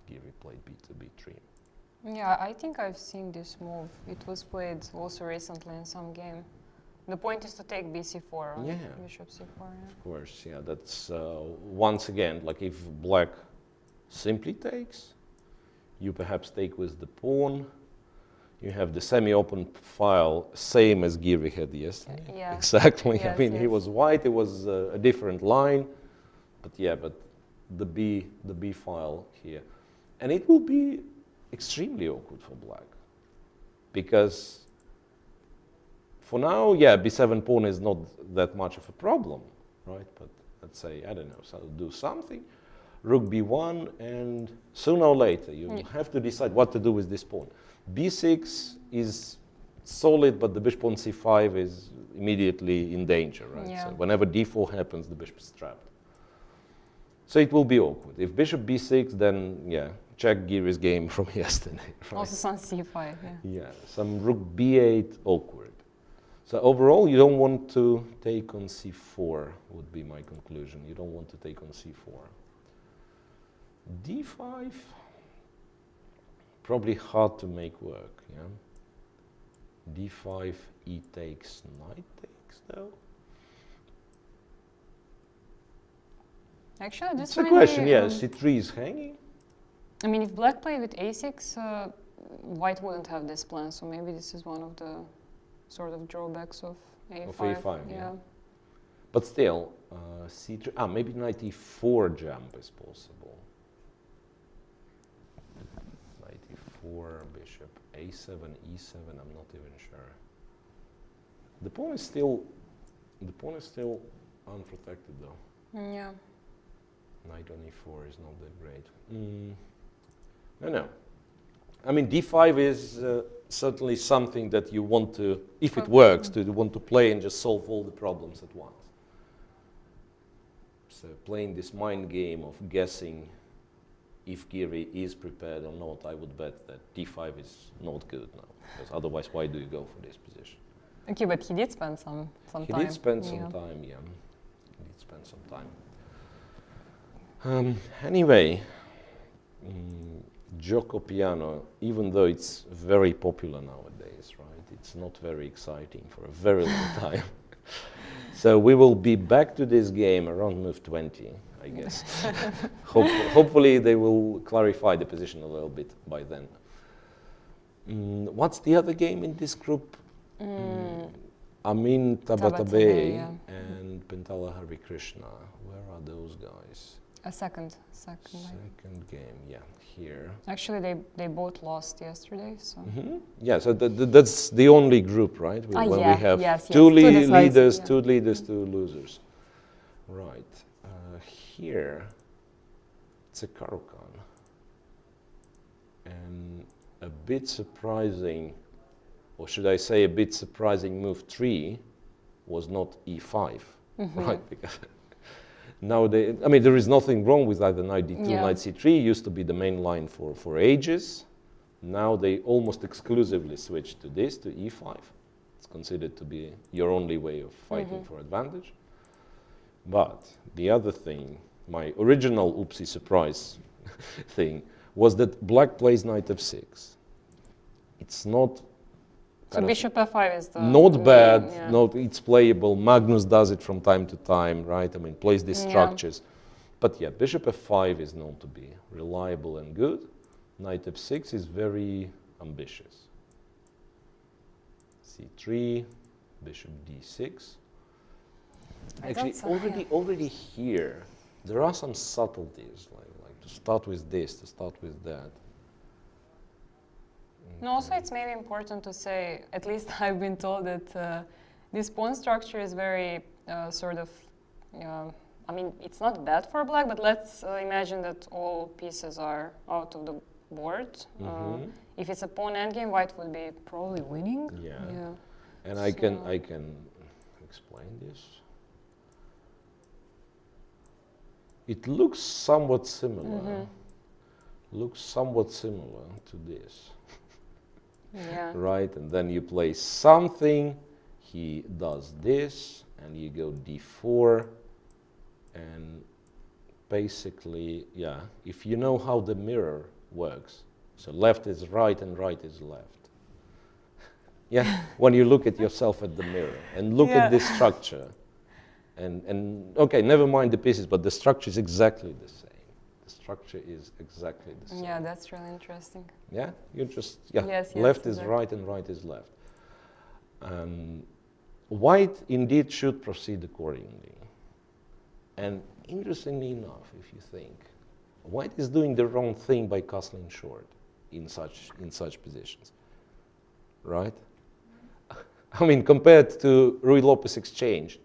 Giri played b2, b3. Yeah, I think I've seen this move. It was played also recently in some game. The point is to take bc4 on bishop c4. Yeah. Of course, yeah. That's once again, like if black simply takes, you perhaps take with the pawn. You have the semi-open file, same as Giri had yesterday. Yeah. Exactly. Yes, I mean, he was white. It was a different line, but the B file here, and it will be extremely awkward for black, because for now, b7 pawn is not that much of a problem, right? But let's say, I don't know, so do something, rook b1, and sooner or later you have to decide what to do with this pawn. b6 is solid, but the bishop on c5 is immediately in danger, right? Yeah. So whenever d4 happens, the bishop is trapped. So it will be awkward. If bishop b6, then check Giri's game from yesterday. Right? Also some c5, Some rook b8, awkward. So overall, you don't want to take on c4, would be my conclusion. You don't want to take on c4. d5, probably hard to make work, d5, e takes, knight takes, though. Actually, this It's a might question, be, c3 is hanging. I mean, if black played with a6, white wouldn't have this plan, so maybe this is one of the sort of drawbacks of a5. Of a5, But still, c3, maybe knight e4 jump is possible. Knight e4, bishop a7, e7, I'm not even sure. The pawn is still unprotected though. Yeah. Knight on e4 is not that great. No. I mean, d5 is certainly something that you want to, if it works, to want to play and just solve all the problems at once. So playing this mind game of guessing if Giri is prepared or not, I would bet that d5 is not good now, because otherwise why do you go for this position? Okay, but he did spend some time. He did spend some time, yeah. He did spend some time. Anyway, Gioco Piano, even though it's very popular nowadays, right? It's not very exciting for a very long time. So we will be back to this game around move 20, I guess. Hopefully they will clarify the position a little bit by then. What's the other game in this group? Amin Tabatabai yeah. and Pentala Hari Krishna. Where are those guys? A second Game, yeah, here. Actually, they both lost yesterday, so. Yeah, so that's the only group, right? When yeah, we have yes, two yes. leaders, Yeah. two leaders, two losers. Right. Here, it's a Karukan. And a bit surprising, or should I say a bit surprising move 3 was not e5, right? Because now there is nothing wrong with either knight d2, knight c3, used to be the main line for ages. Now they almost exclusively switched to this, to e5. It's considered to be your only way of fighting for advantage. But the other thing, my original oopsie surprise thing, was that black plays knight f6. It's not So bishop f5 is the not bad, yeah. not, it's playable. Magnus does it from time to time, right? I mean, plays these structures. But yeah, bishop f5 is known to be reliable and good. Knight f6 is very ambitious. c3, bishop d6. Actually, already here, there are some subtleties, like to start with this, to start with that. No, also it's maybe important to say, at least I've been told that this pawn structure is very sort of, I mean, it's not bad for black, but let's imagine that all pieces are out of the board. If it's a pawn endgame, white would be probably winning. Yeah. And I can explain this. It looks somewhat similar. Looks somewhat similar to this. Yeah. Right, and then you play something, he does this, and you go d4, and basically, yeah, if you know how the mirror works, so left is right and right is left. Yeah, when you look at yourself at the mirror and look at this structure, and okay, never mind the pieces, but the structure is exactly the same. Structure is exactly the same. Yeah, that's really interesting. Yeah, you just, yes, left is exactly. right and right is left. White indeed should proceed accordingly. And interestingly enough, if you think, white is doing the wrong thing by castling short in such positions, right? I mean, compared to Ruy Lopez exchange,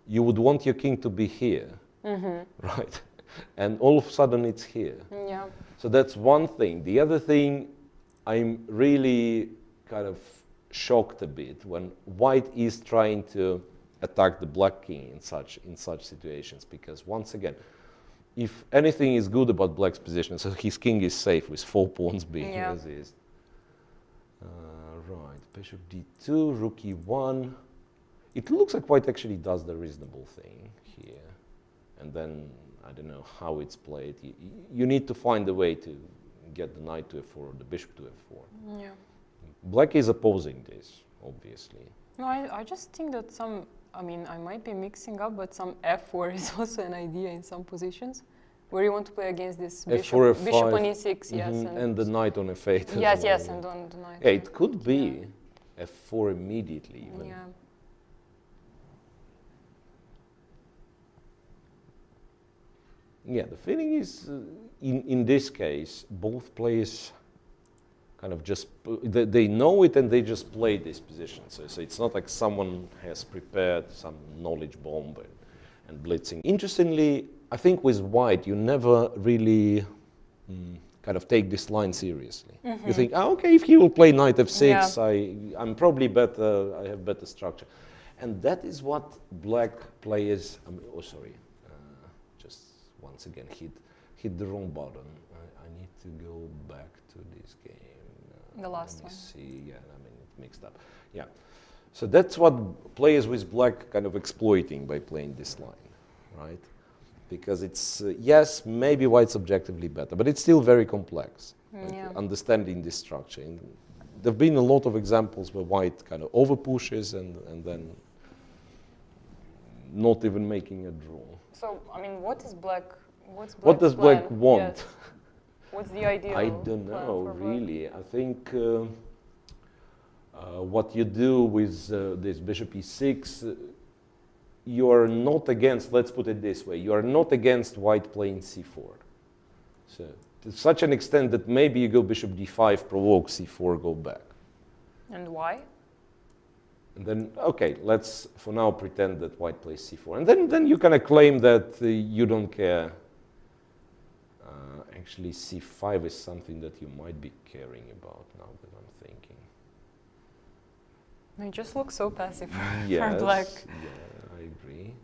you would want your king to be here, right? And all of a sudden it's here. Yeah. So that's one thing. The other thing, I'm really kind of shocked a bit when white is trying to attack the black king in such situations, because once again, if anything is good about black's position, so his king is safe with 4 pawns being as is. Right, bishop d2, rook e1. It looks like white actually does the reasonable thing here, and then I don't know how it's played. You need to find a way to get the knight to f4 or the bishop to f4. Yeah. Black is opposing this, obviously. No, I just think that I mean, I might be mixing up, but some f4 is also an idea in some positions where you want to play against this bishop, f4, f5, bishop on e6, yes. And the knight on f8. Yes, and on the knight. Yeah, it could be f4 immediately even. Yeah. Yeah, the feeling is, in this case, both players kind of just, they know it and they just play this position. So it's not like someone has prepared some knowledge bomb and blitzing. Interestingly, I think with white, you never really kind of take this line seriously. You think, okay, if he will play knight f6, I'm probably better, I have better structure. And that is what black players, just once again hit the wrong button. I need to go back to this game. The last one. See, yeah, I mean, it mixed up. Yeah. So that's what players with black kind of exploiting by playing this line, right? Because it's, yes, maybe white's objectively better, but it's still very complex, understanding this structure. And there have been a lot of examples where white kind of over-pushes and then not even making a draw. So, I mean, what does black want? Yes. What's the ideal I don't know, plan for really. I think what you do with this bishop e6, you're not against, let's put it this way, you are not against white playing c4. So, to such an extent that maybe you go bishop d5, provoke c4, go back. And why? And then, okay, let's for now pretend that white plays c4. And then you kind of claim that you don't care. Actually, c5 is something that you might be caring about now that I'm thinking. It just looks so passive Yes, for black. Yeah, I agree.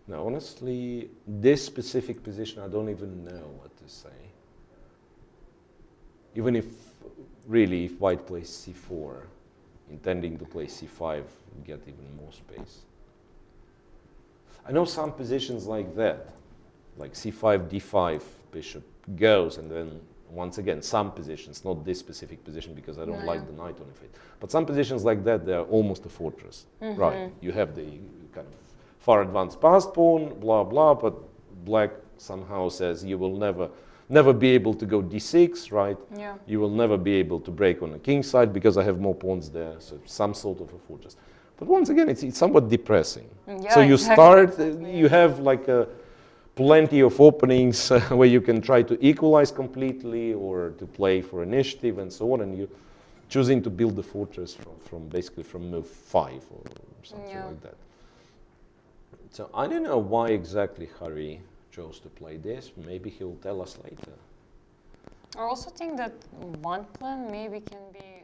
Now, honestly, this specific position, I don't even know what to say. Even if, really, if white plays c4, intending to play c5, get even more space. I know some positions like that, like c5, d5, bishop goes, and then once again, some positions, not this specific position because I don't like the knight on f8, but some positions like that, they're almost a fortress, right? You have the kind of far advanced passed pawn, blah, blah, but black somehow says you will never be able to go d6, right? Yeah. You will never be able to break on the king side because I have more pawns there, so some sort of a fortress. But once again, it's somewhat depressing. Yeah, so you exactly. start, you have like plenty of openings where you can try to equalize completely or to play for initiative and so on, and you choosing to build the fortress from basically from move 5 or something like that. So I don't know why exactly Harry chose to play this. Maybe he'll tell us later. I also think that one plan maybe can be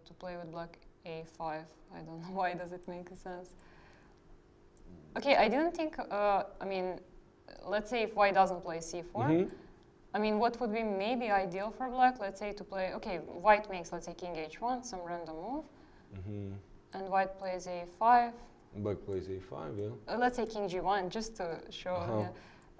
to play with black a5. I don't know why does it make sense. Okay, I didn't think, I mean, let's say if white doesn't play c4, I mean, what would be maybe ideal for black? Let's say to play, okay, white makes, let's say, king h1, some random move, and white plays a5. Black plays a5, yeah. Let's say king g1, just to show.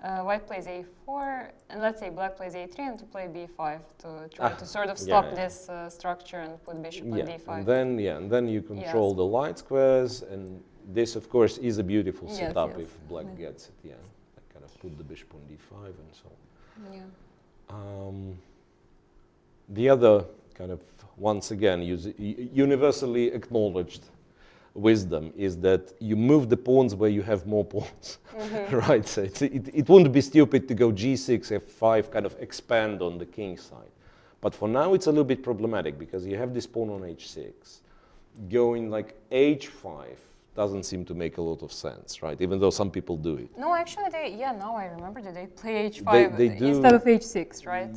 White plays a4, and let's say black plays a3, and to play b5 to try to sort of stop this structure and put bishop on d5. And then you control the light squares, and this, of course, is a beautiful setup if black gets it. Like kind of put the bishop on d5 and so on. The other kind of, once again, universally acknowledged wisdom is that you move the pawns where you have more pawns, right? So it wouldn't be stupid to go g6, f5, kind of expand on the king side. But for now, it's a little bit problematic because you have this pawn on h6. Going like h5 doesn't seem to make a lot of sense, right? Even though some people do it. No, actually, now I remember that they play h5 they do, instead of h6, right?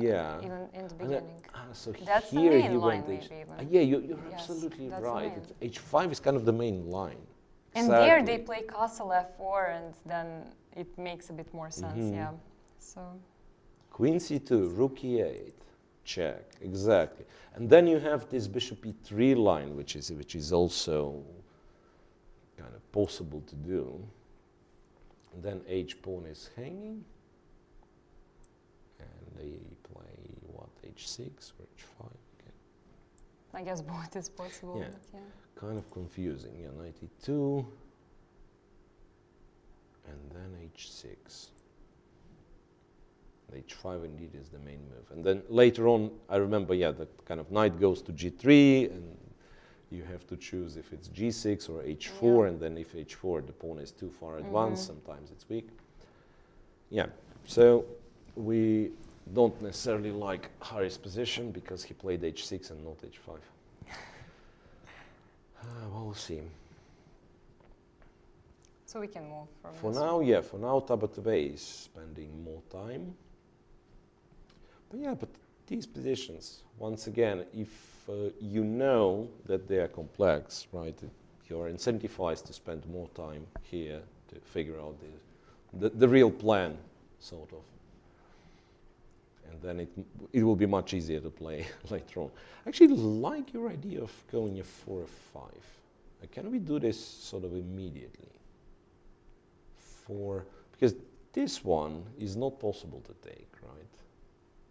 Yeah. Even in the beginning. So that's the here main line, maybe even. You're absolutely right. H5 is kind of the main line. And there they play castle f4, and then it makes a bit more sense, So. Queen c2, rook e8, check, exactly. And then you have this bishop e3 line, which is also kind of possible to do. And then h pawn is hanging, and they play what, h6 or h5? Okay. I guess both is possible. Yeah, but kind of confusing. Yeah, knight e2, and then h6. h5 indeed is the main move. And then later on, I remember, the kind of knight goes to g3, and you have to choose if it's g6 or h4, and then if h4, the pawn is too far advanced, sometimes it's weak. Yeah, so we don't necessarily like Harry's position because he played h6 and not h5. We'll see. So we can move from For now, for now Tabatabai is spending more time. Yeah, but these positions, once again, if you know that they are complex, right, you're incentivized to spend more time here to figure out the real plan, sort of. And then it will be much easier to play later on. I actually like your idea of going a 4 or 5. Can we do this sort of immediately? Because this one is not possible to take, right?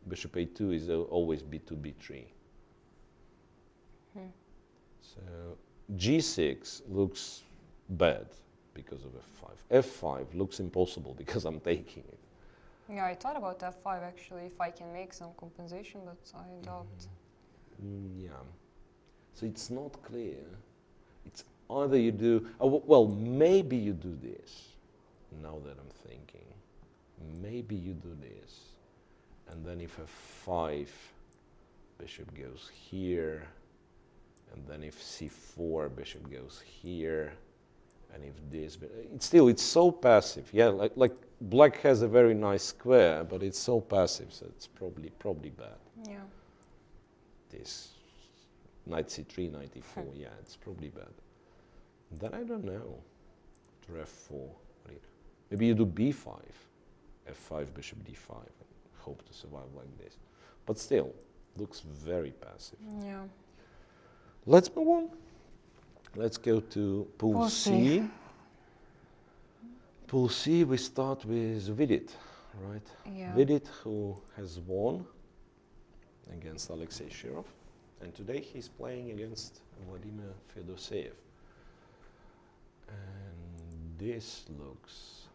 Bishop a2 is always b2, b3. So g6 looks bad because of f5. f5 looks impossible because I'm taking it. Yeah, I thought about f5 actually, if I can make some compensation, but I doubt. Yeah. So it's not clear. It's either you do, well, maybe you do this, now that I'm thinking. Maybe you do this. And then if f5, bishop goes here, and then if c4, bishop goes here, and if this, but it's so passive. Yeah, like black has a very nice square, but it's so passive, so it's probably bad. Yeah. This knight c3, knight e4, yeah, it's probably bad. Then I don't know. To f4, maybe you do b5, f5, bishop d5, and hope to survive like this. But still, looks very passive. Yeah. Let's move on. Let's go to pool C. Pool C, we start with Vidit, right? Yeah. Vidit, who has won against Alexei Shirov, and today he's playing against Vladimir Fedoseev. And this looks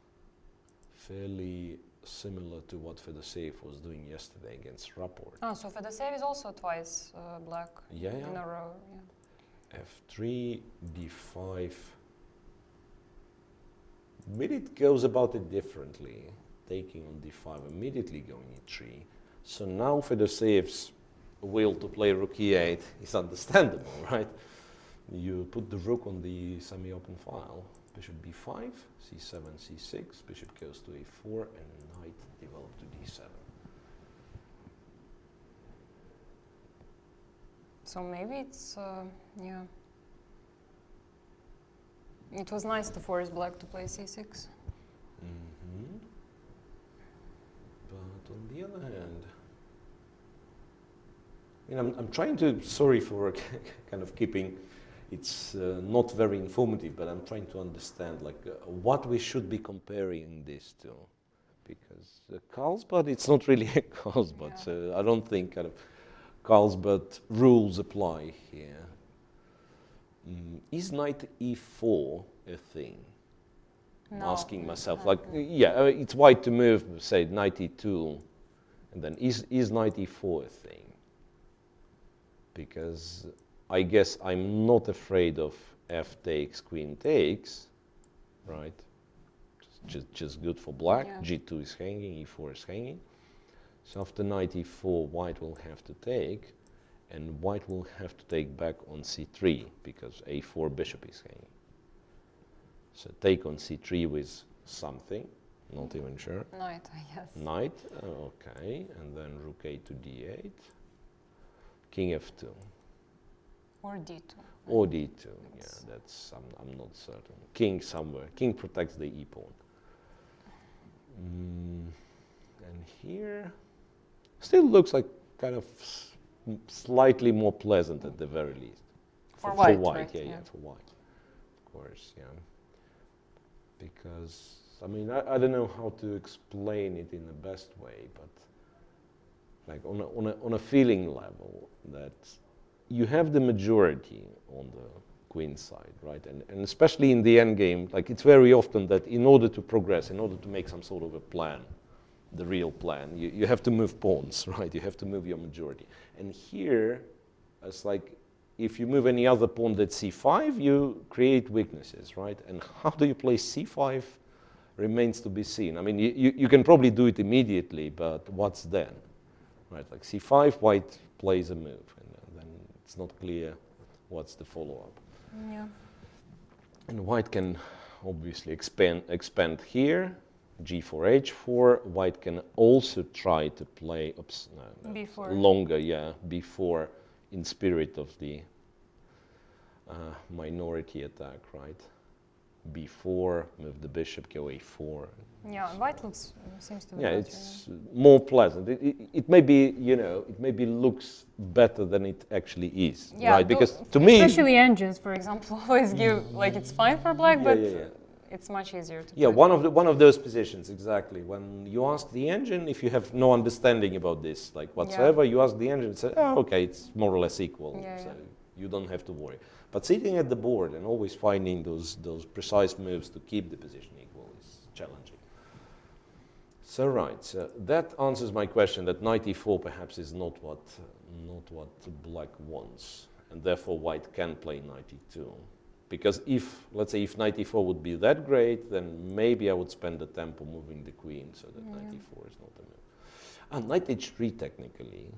fairly similar to what Fedoseev was doing yesterday against Rapport. Oh, so Fedoseev is also twice black Yeah, yeah. in a row. Yeah. f3, d5. Vidit goes about it differently, taking on d5, immediately going e3. So now Fedoseev's will to play rook e8 is understandable, right? You put the rook on the semi-open file, bishop b5, c7, c6, bishop goes to a4, and knight developed to d7. So maybe it's, yeah. It was nice to force black to play c6. But on the other hand, I'm trying to, sorry for kind of keeping, it's not very informative, but I'm trying to understand what we should be comparing this to. Because Carlsbad, it's not really a Carlsbad, Yeah. so I don't think kind of Carlsbad rules apply here. Is knight e4 a thing? I'm No. asking myself, it's white to move, say knight e2, and then is knight e4 a thing? Because I guess I'm not afraid of f takes, queen takes, right? Just good for black. Yeah. g2 is hanging, e4 is hanging. So after knight e4, white will have to take, and white will have to take back on c3 because a4 bishop is hanging. So take on c3 with something, not even sure. Knight, I guess. Knight, okay, and then rook a to d8, king f2. Or d2. Or d2, yeah, that's, I'm not certain. King somewhere, king protects the e pawn. And here, still looks like kind of slightly more pleasant at the very least. For white, right? Yeah, for white, of course, yeah. Because, I mean, I don't know how to explain it in the best way, but like on a feeling level that you have the majority on the queen side, right? And especially in the end game, like it's very often that in order to progress, in order to make some sort of a plan, the real plan, you have to move pawns, right? You have to move your majority. And here, it's like if you move any other pawn that's c5, you create weaknesses, right? And how do you play c5 remains to be seen. I mean, you can probably do it immediately, but what's then? Right, like c5, white plays a move, and then it's not clear what's the follow-up. Yeah. And white can obviously expand here, g4, h4. White can also try to play Before. longer, yeah, before, in spirit of the minority attack, right? B4, move the bishop, go a4. Yeah, white seems to be Yeah, better, it's more pleasant. It may be, you know, it maybe looks better than it actually is, yeah, right? Because to me, especially engines, for example, always give like it's fine for black, but it's much easier to. Yeah, one of those positions exactly. When you ask the engine, if you have no understanding about this, like whatsoever, you ask the engine, it says, "Oh, okay, it's more or less equal." So you don't have to worry. But sitting at the board and always finding those precise moves to keep the position equal is challenging. So right, so that answers my question that knight e4 perhaps is not what black wants, and therefore white can play knight e2. Because if, let's say, if knight e4 would be that great, then maybe I would spend the tempo moving the queen so that knight e4 is not a move. And knight h3 technically,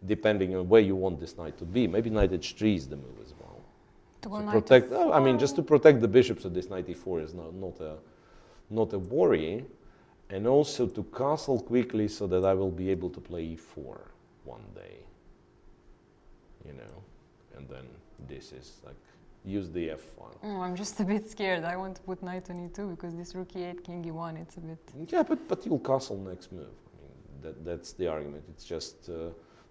depending on where you want this knight to be, maybe knight h3 is the move as well. To protect, I mean, just to protect the bishop, so this knight e4 is not a worry, and also to castle quickly so that I will be able to play e4 one day, you know, and then this is like, use the f file. Oh, I'm just a bit scared. I want to put knight on e2 because this rook e8, king e1, it's a bit... Yeah, but you'll castle next move. I mean, that's the argument. It's just,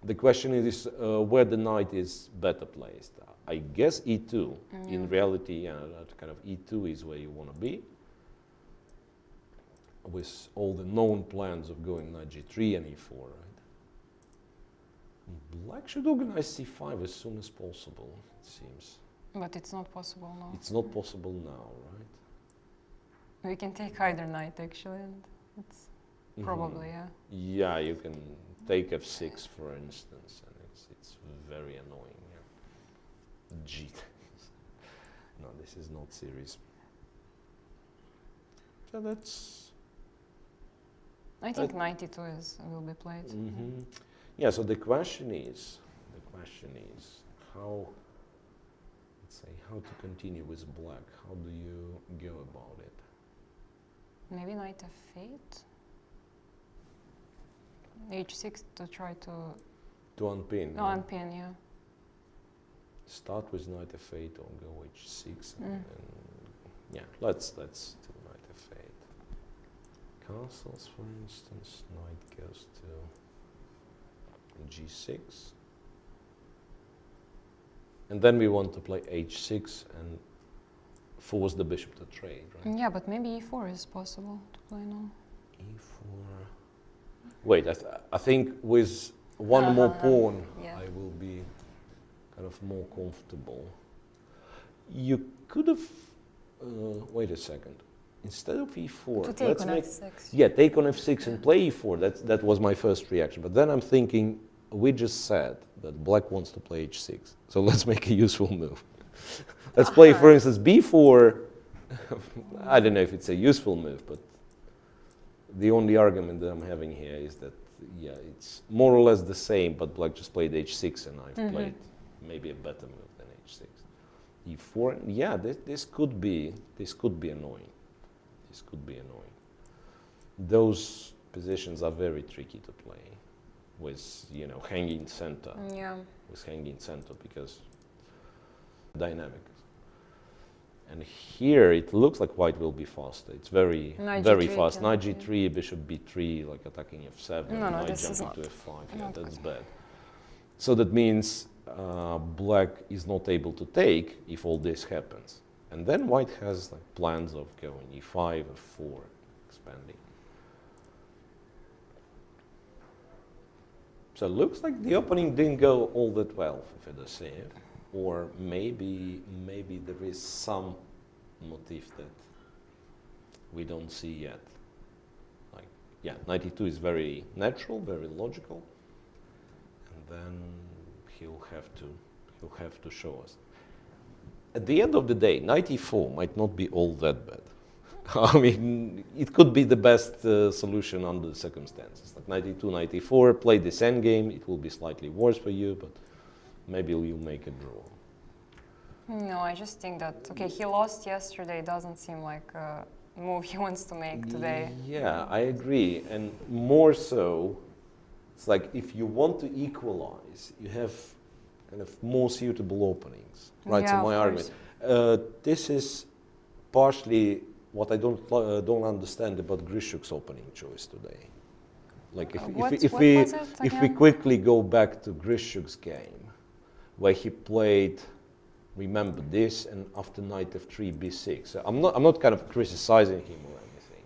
the question is where the knight is better placed. I guess e2. In reality, yeah, that kind of e2 is where you want to be, with all the known plans of going knight g3 and e4, right? Black should organize c5 as soon as possible, it seems. But it's not possible now. It's not possible now, right? We can take either knight, actually, and it's probably, yeah. Yeah, you can take f6, for instance, and it's very annoying. Yeah. G. No, this is not serious. So that's... I think knight e2 will be played. Yeah, so the question is how, let's say, how to continue with black. How do you go about it? Maybe knight f8? h6 to try to... To unpin. No, unpin, yeah. Start with knight f8 or go h6 and yeah, let's do knight f8. Castles, for instance, knight goes to g6, and then we want to play h6 and force the bishop to trade, right? Yeah, but maybe e4 is possible to play now. e4. Wait, I think with one more pawn, I will be kind of more comfortable. You could have. Wait a second. Instead of e4, to take on f6. Yeah, take on f6 and play e4. That was my first reaction. But then I'm thinking, we just said that black wants to play h6. So let's make a useful move. Let's play, for instance, b4. I don't know if it's a useful move, but the only argument that I'm having here is that, yeah, it's more or less the same, but black just played h6 and I've played maybe a better move than h6. e4, yeah, this could be annoying. This could be annoying. Those positions are very tricky to play with, you know, hanging center. Yeah. With hanging center because dynamic. And here it looks like white will be faster. It's very fast. Knight g3, bishop b3, like attacking f7. No, knight this is jumping not. to f5. Yeah, that's bad. So that means black is not able to take if all this happens. And then white has like plans of going e5, f4, expanding. So it looks like the opening didn't go all that well for Fedoseev. Or maybe there is some motif that we don't see yet. Like, yeah, knight e2 is very natural, very logical, and then he'll have to show us. At the end of the day, knight e4 might not be all that bad. I mean, it could be the best solution under the circumstances. Like knight e2, knight e4, play this endgame. It will be slightly worse for you, but maybe you'll make a draw. No, I just think that, okay, he lost yesterday. Doesn't seem like move he wants to make today. Yeah, I agree. And more so, it's like if you want to equalize, you have kind of more suitable openings, right? Yeah, so my of argument. This is partially what I don't understand about Grischuk's opening choice today. Like if we quickly go back to Grischuk's game, where he played, remember this, and after knight f3 b6. So I'm not kind of criticizing him or anything,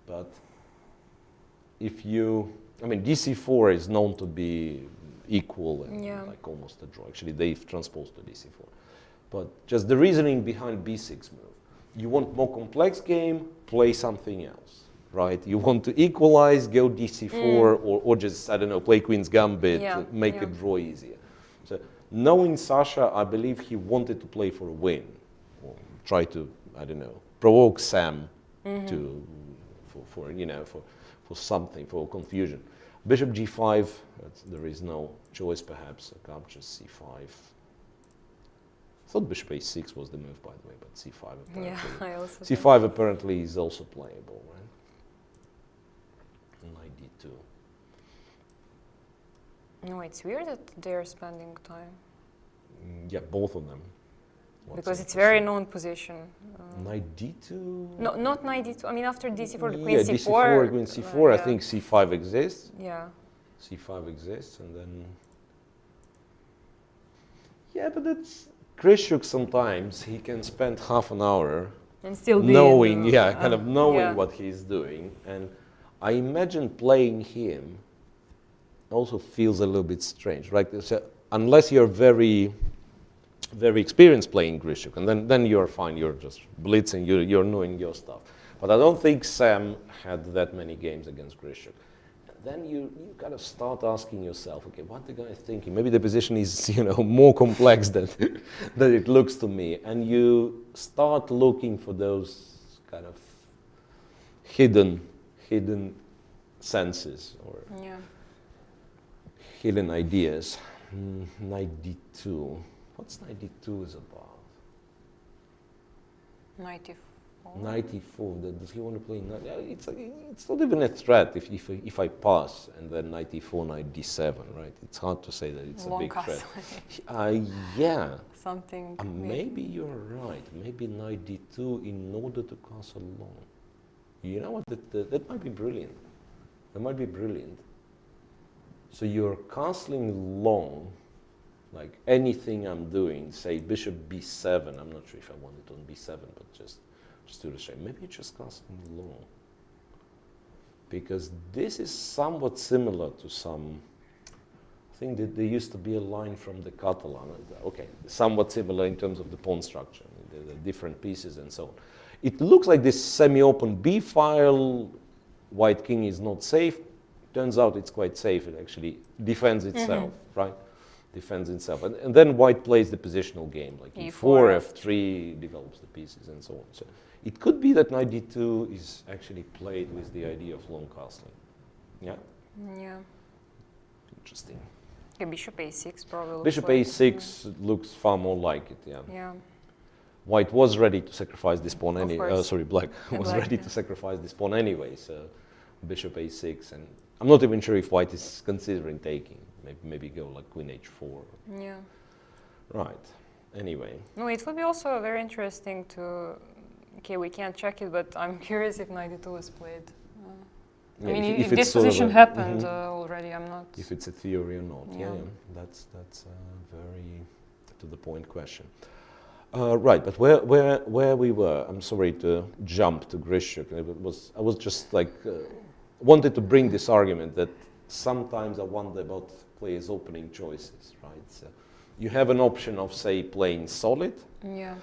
but if you, I mean, dc4 is known to be equal and like almost a draw. Actually, they've transposed to dc4. But just the reasoning behind b6 move. You want more complex game, play something else, right? You want to equalize, go dc4, or just, I don't know, play queen's gambit, make a draw easier. So knowing Sasha, I believe he wanted to play for a win, or try to, I don't know, provoke Sam to, for something, for confusion. Bishop g5, there is no choice perhaps, so captures c5. I thought bishop a6 was the move, by the way, but c5 apparently. Yeah, I also c5 apparently is also playable, right? And knight d2. No, it's weird that they're spending time. Yeah, both of them. Because it's very known position. Knight d2? No, not knight d2. I mean, after dc4, the queen yeah, c4. dc4, queen c4. I think c5 exists. Yeah. c5 exists, and then... Yeah, but that's... Grischuk sometimes, he can spend half an hour and still knowing, kind of knowing what he's doing. And I imagine playing him also feels a little bit strange, right? So unless you're very, very experienced playing Grischuk, and then you're fine, you're just blitzing, you're knowing your stuff. But I don't think Sam had that many games against Grischuk. Then you kind of start asking yourself, okay, what the guy is thinking? Maybe the position is, more complex than it looks to me. And you start looking for those kind of hidden senses or hidden ideas. Knight d2. What's knight d2 is about? Knight e4. Knight e4. Does he want to play knight? It's not even a threat if I pass and then knight e4, knight d7, right? It's hard to say that it's a big threat. Yeah. Something. Maybe you're right. Maybe knight d2 in order to castle long. You know what? That might be brilliant. That might be brilliant. So you're castling long, like anything I'm doing, say bishop b7. I'm not sure if I want it on b7, but just to illustrate. Maybe you're just casting long. Because this is somewhat similar to some, I think that there used to be a line from the Catalan. Okay, somewhat similar in terms of the pawn structure, the different pieces and so on. It looks like this semi-open B file, white king is not safe. Turns out it's quite safe. It actually defends itself, right? Defends itself. And then white plays the positional game, like e4, f3, develops the pieces and so on. So it could be that knight d2 is actually played with the idea of long castling. Yeah? Yeah. Interesting. Yeah, bishop a6 probably. Bishop a6 looks far more like it, yeah. Yeah. White was ready to sacrifice this pawn anyway. Sorry, black was ready to sacrifice this pawn anyway. So bishop a6, and I'm not even sure if white is considering taking. Maybe go like queen h4. Yeah. Right. Anyway. No, it would be also very interesting to. Okay, we can't check it, but I'm curious if knight d2 is played. Yeah, I mean, if this sort of position happened already, I'm not. If it's a theory or not. Yeah. That's a very to the point question. Right, but where we were, I'm sorry to jump to Grischuk. I was just like wanted to bring this argument that sometimes I wonder about players' opening choices, right? So you have an option of, say, playing solid. Yeah.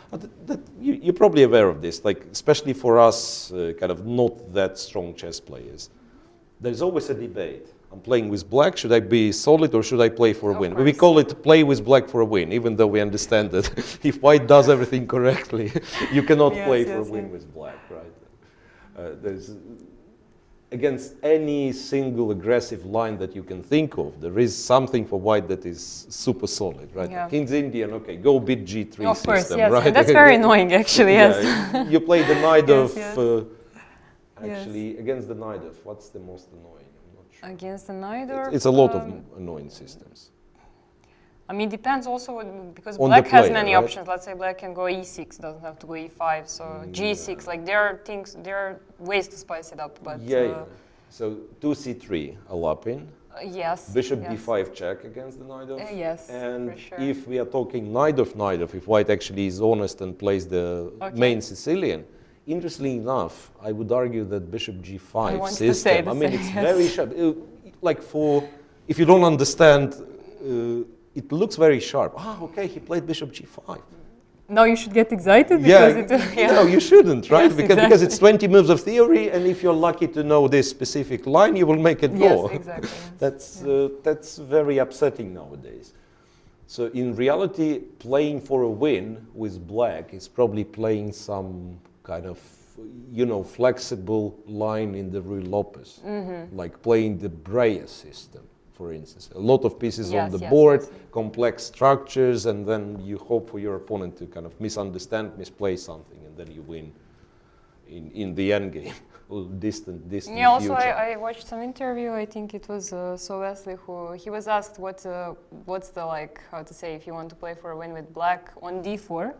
You're probably aware of this, like especially for us, kind of not that strong chess players. There's always a debate. I'm playing with black. Should I be solid or should I play for a win? We call it play with black for a win, even though we understand that if white does everything correctly, you cannot play for a win with black, right? There's against any single aggressive line that you can think of, there is something for white that is super solid, right? Yeah. King's Indian, okay, go bit G3 of course, system, yes. right? And that's very annoying, actually, yes. You play the knight of actually, against the Najdov, what's the most annoying? I'm not sure. Against the Najdov? It's a lot of annoying systems. I mean, depends also because On black the has player, many right? options. Let's say black can go e6, doesn't have to go e5. So g6, like there are things, there are ways to spice it up. But So 2c3 a lapin. Yes. Bishop yes. d5 check against the Najdov. Yes, And for sure. if we are talking Najdov, if white actually is honest and plays the main Sicilian, interestingly enough, I would argue that Bishop g5 system. I mean, it's very sharp. Like if you don't understand, it looks very sharp. Ah, okay, he played Bishop g5. Now you should get excited because No, you shouldn't, right? Yes, because it's 20 moves of theory, and if you're lucky to know this specific line, you will make it go. Yes, exactly. That's very upsetting nowadays. So in reality, playing for a win with black is probably playing some kind of, flexible line in the Ruy Lopez, like playing the Breyer system, for instance. A lot of pieces on the board, complex structures, and then you hope for your opponent to kind of misunderstand, misplay something, and then you win in the end game, distant Yeah, also future. I watched some interview, I think it was Wesley, who he was asked what's the, like, how to say, if you want to play for a win with black on d4,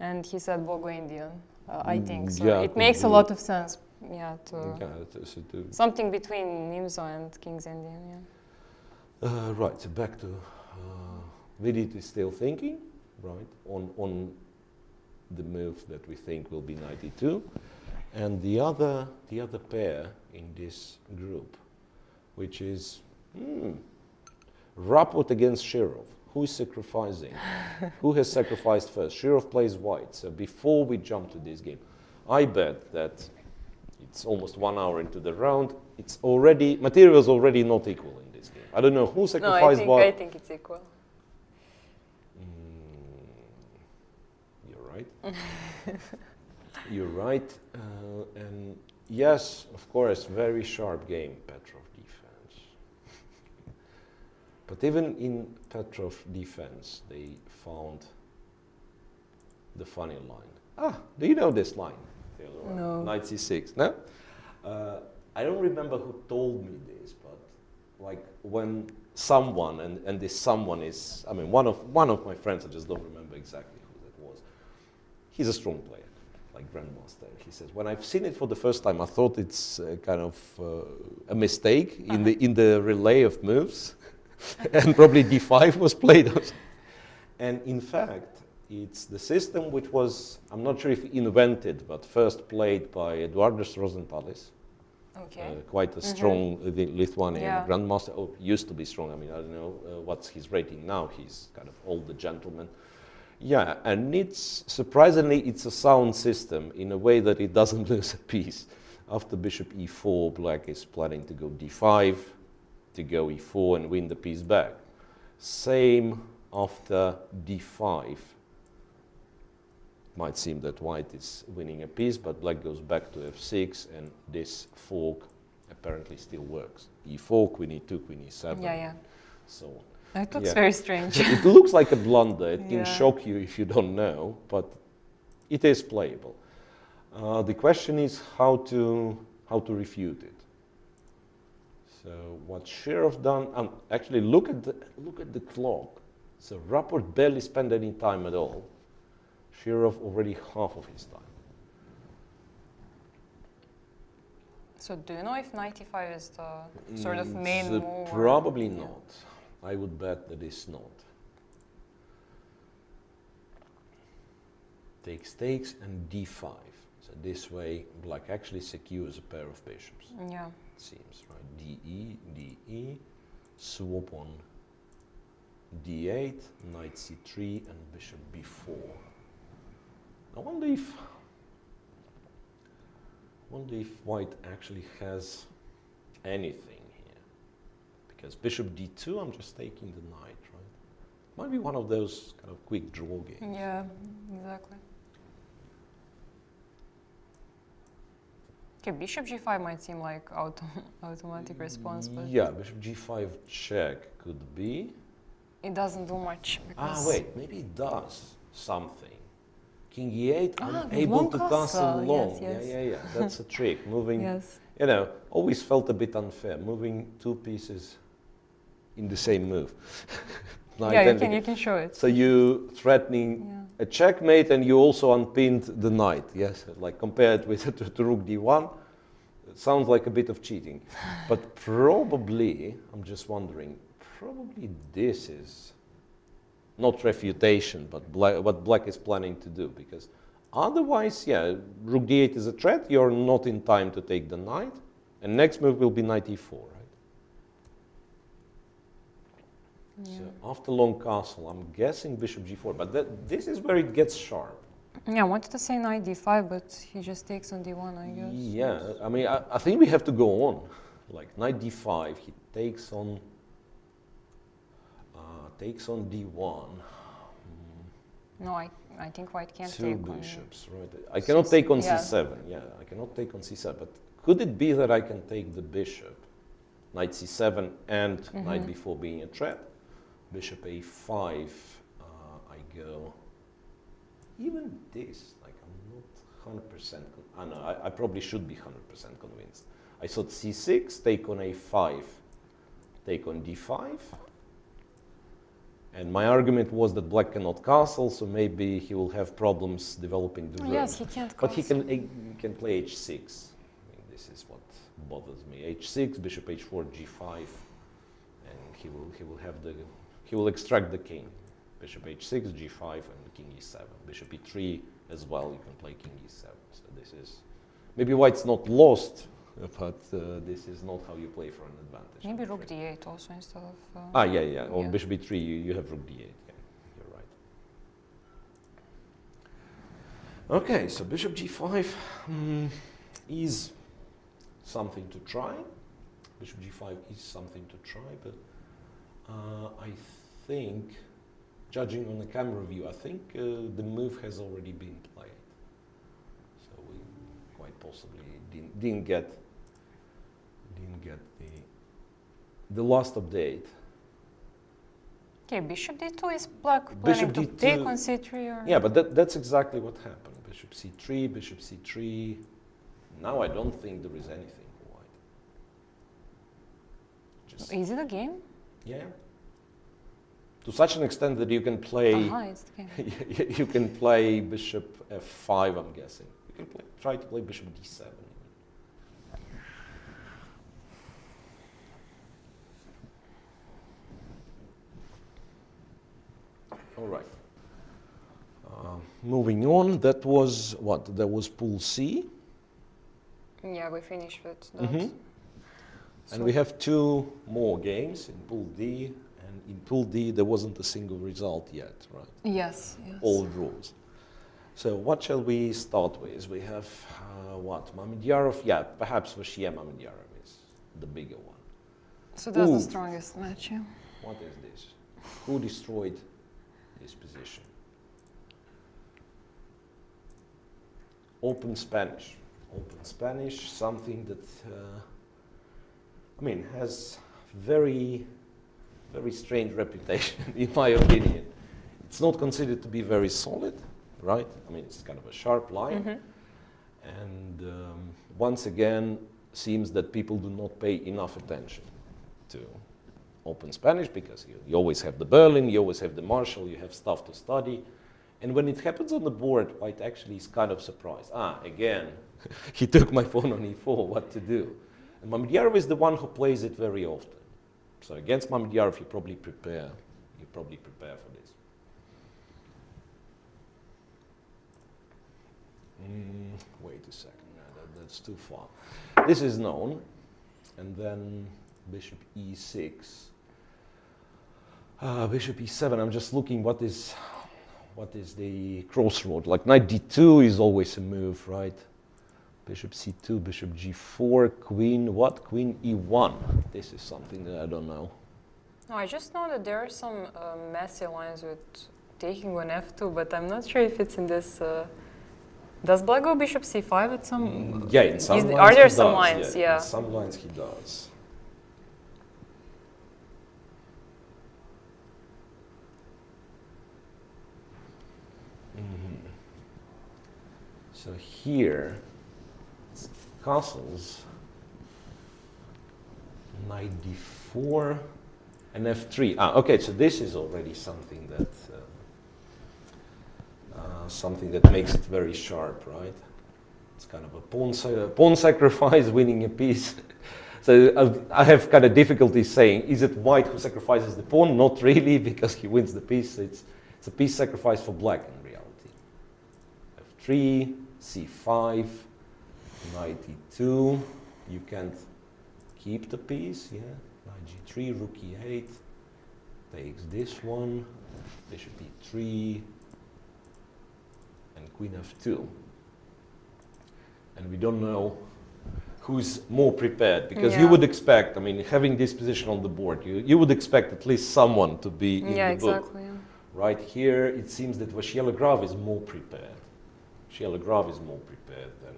and he said Bogo Indian, I think. So it makes a lot of sense, something between Nimzo and King's Indian, Right, so back to Vidit is still thinking, right, on the move that we think will be knight e2, and the other pair in this group, which is Rapport against Shirov. Who is sacrificing? Who has sacrificed first? Shirov plays white. So before we jump to this game, I bet that it's almost 1 hour into the round. It's already material's already not equal in this game. I don't know who sacrificed what. I think it's equal. You're right. You're right. And yes, of course, very sharp game, Petrov defense. But even in Petrov defense, they found the funny line. Do you know this line, Teodora? No. Knight c6, no? I don't remember who told me this, but like when someone, and this someone is, I mean, one of my friends, I just don't remember exactly who that was. He's a strong player, like grandmaster. He says, when I've seen it for the first time, I thought it's kind of a mistake in the relay of moves, and probably d5 was played. And in fact, it's the system which was, I'm not sure if invented, but first played by Eduardas Rosentalis. Okay. Quite a strong Lithuanian grandmaster. Oh, used to be strong. I mean, I don't know what's his rating now. He's kind of older gentleman. Yeah, and it's surprisingly, it's a sound system in a way that it doesn't lose a piece. After bishop e4, black is planning to go d5, to go e4 and win the piece back. Same after d5. Might seem that white is winning a piece, but black goes back to f6, and this fork apparently still works. e4, queen e2, queen e7, so on. It looks very strange. It looks like a blunder. It can shock you if you don't know, but it is playable. The question is how to refute it. So what Shirov done? Actually, look at the clock. So Rapport barely spent any time at all. Shirov already half of his time. So do you know if 95 is the sort of main move? Probably not. I would bet that it's not. Takes and d5. So this way, black actually secures a pair of bishops. Yeah. It seems, right? DE, swap on d8, knight c3, and bishop b4. I wonder if white actually has anything here. Because bishop d2, I'm just taking the knight, right? Might be one of those kind of quick draw games. Yeah, exactly. Okay, bishop g5 might seem like automatic response, but yeah, bishop g5 check could be. It doesn't do much because Wait, maybe it does something. King e8, Ah, unable long to castle, castle long. yes, yes. Yeah. That's a trick. Moving, Yes. you know, always felt a bit unfair. Moving 2 pieces in the same move. Yeah, you can show it. So you threatening a checkmate, and you also unpinned the knight. Yes, like compared with to rook d1, it sounds like a bit of cheating. But probably, I'm just wondering, probably this is not refutation, but what black is planning to do, because otherwise, yeah, rook d8 is a threat. You're not in time to take the knight, and next move will be knight e4, right? Yeah. So after long castle, I'm guessing bishop g4, but this is where it gets sharp. Yeah, I wanted to say knight d5, but he just takes on d1, I guess. Yeah, I mean, I think we have to go on. Like knight d5, he takes on d1. No, I think white can't Two take on... bishops, right? I cannot take on yeah. c7. Yeah, I cannot take on c7. But could it be that I can take the bishop, knight c7, and knight b4 being a threat? Bishop a5, I go. Even this, like I'm not 100%. I know I probably should be 100% convinced. I thought c6, take on a5, take on d5. And my argument was that black cannot castle, so maybe he will have problems developing the rook. Yes, he can't castle. But he can play h6. I mean, this is what bothers me. h6, bishop h4, g5, and he will extract the king. Bishop h6, g5, and king e7. Bishop e3 as well. You can play king e7. So this is maybe white's not lost, but this is not how you play for an advantage. Maybe rook d8 also instead of... yeah. On bishop e3, you have rook d8. Yeah, you're right. Okay, so bishop g5 is something to try. Bishop g5 is something to try, but I think, judging on the camera view, I think the move has already been played. So we quite possibly didn't get the last update. Okay, bishop d2 is black planning to take on c3 or... Yeah, but that's exactly what happened. Bishop c3, bishop c3. Now I don't think there is anything for white. Just Is it a game? yeah. To such an extent that you can play It's the game. you can play bishop f5, I'm guessing. You can try to play bishop d7. All right. Moving on, that was what? That was pool C. Yeah, we finished with that. And we have 2 more games in pool D. And in pool D, there wasn't a single result yet, right? Yes. All draws. So what shall we start with? We have what? Mamedyarov? Yeah, perhaps Vachier-Mamedyarov is the bigger one. So that's the strongest match, yeah. What is this? Who destroyed this position? Open Spanish. Open Spanish, something that, I mean, has very strange reputation, in my opinion. It's not considered to be very solid, right? I mean, it's kind of a sharp line. And once again, seems that people do not pay enough attention to Open Spanish, because you always have the Berlin, you always have the Marshall, you have stuff to study. And when it happens on the board, white actually is kind of surprised. Again, he took my pawn on e4, what to do? And Mamedyarov is the one who plays it very often. So against Mamedyarov, you probably prepare for this. Wait a second, that's too far. This is known, and then bishop e6. Bishop e7, I'm just looking what is the crossroad. Like knight d2 is always a move, right? Bishop c2, bishop g4, queen, what? Queen e1. This is something that I don't know. No, I just know that there are some messy lines with taking on f2, but I'm not sure if it's in this... does black go bishop c5 at some... yeah, in some lines are there he some does, lines? Yeah. In some lines he does. So here, it's castles, knight d4 and f3. Ah, okay, so this is already something that makes it very sharp, right? It's kind of a pawn sacrifice, winning a piece. So I have kind of difficulty saying, is it white who sacrifices the pawn? Not really, because he wins the piece. It's a piece sacrifice for black in reality. f3, c5, knight e2. You can't keep the piece, yeah. Knight g3, rook e8, takes this one, bishop e3, and queen f2. And we don't know who's more prepared, because you would expect, I mean, having this position on the board, you would expect at least someone to be in the book. Yeah. Right here, it seems that Vachier-Lagrave is more prepared. Vachier-Lagrave is more prepared than,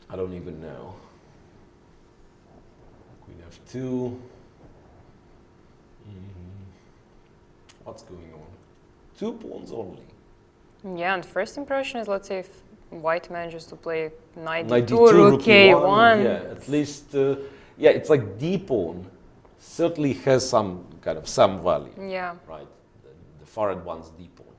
I don't even know. Queen f2. What's going on? 2 pawns only. Yeah, and first impression is, let's say, if white manages to play knight Knight d2, rook a1. Yeah, at least, yeah, it's like d pawn certainly has some kind of some value. Yeah. Right, the forward one's d pawn,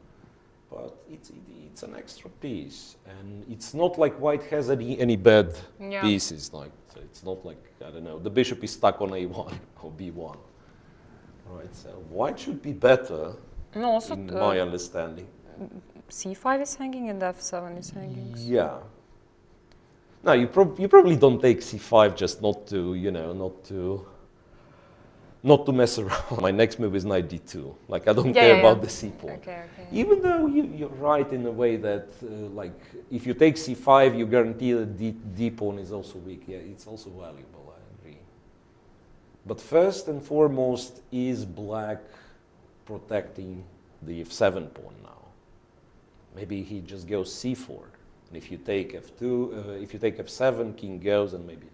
but it's an extra piece, and it's not like white has any bad pieces. Like, so it's not like, I don't know, the bishop is stuck on a1 or b1. Right, so white should be better. No, also in my understanding. c5 is hanging and f7 is hanging. Yeah. No, you probably don't take c5 just not to, you know, not to mess around. My next move is knight d2. Like, I don't care about the c pawn. Okay. Even though you're right in a way that, like, if you take c5, you guarantee that d pawn is also weak. Yeah, it's also valuable, I agree. But first and foremost is black protecting the f7 pawn now. Maybe he just goes c4. And if you take f2, if you take f7, king goes, and maybe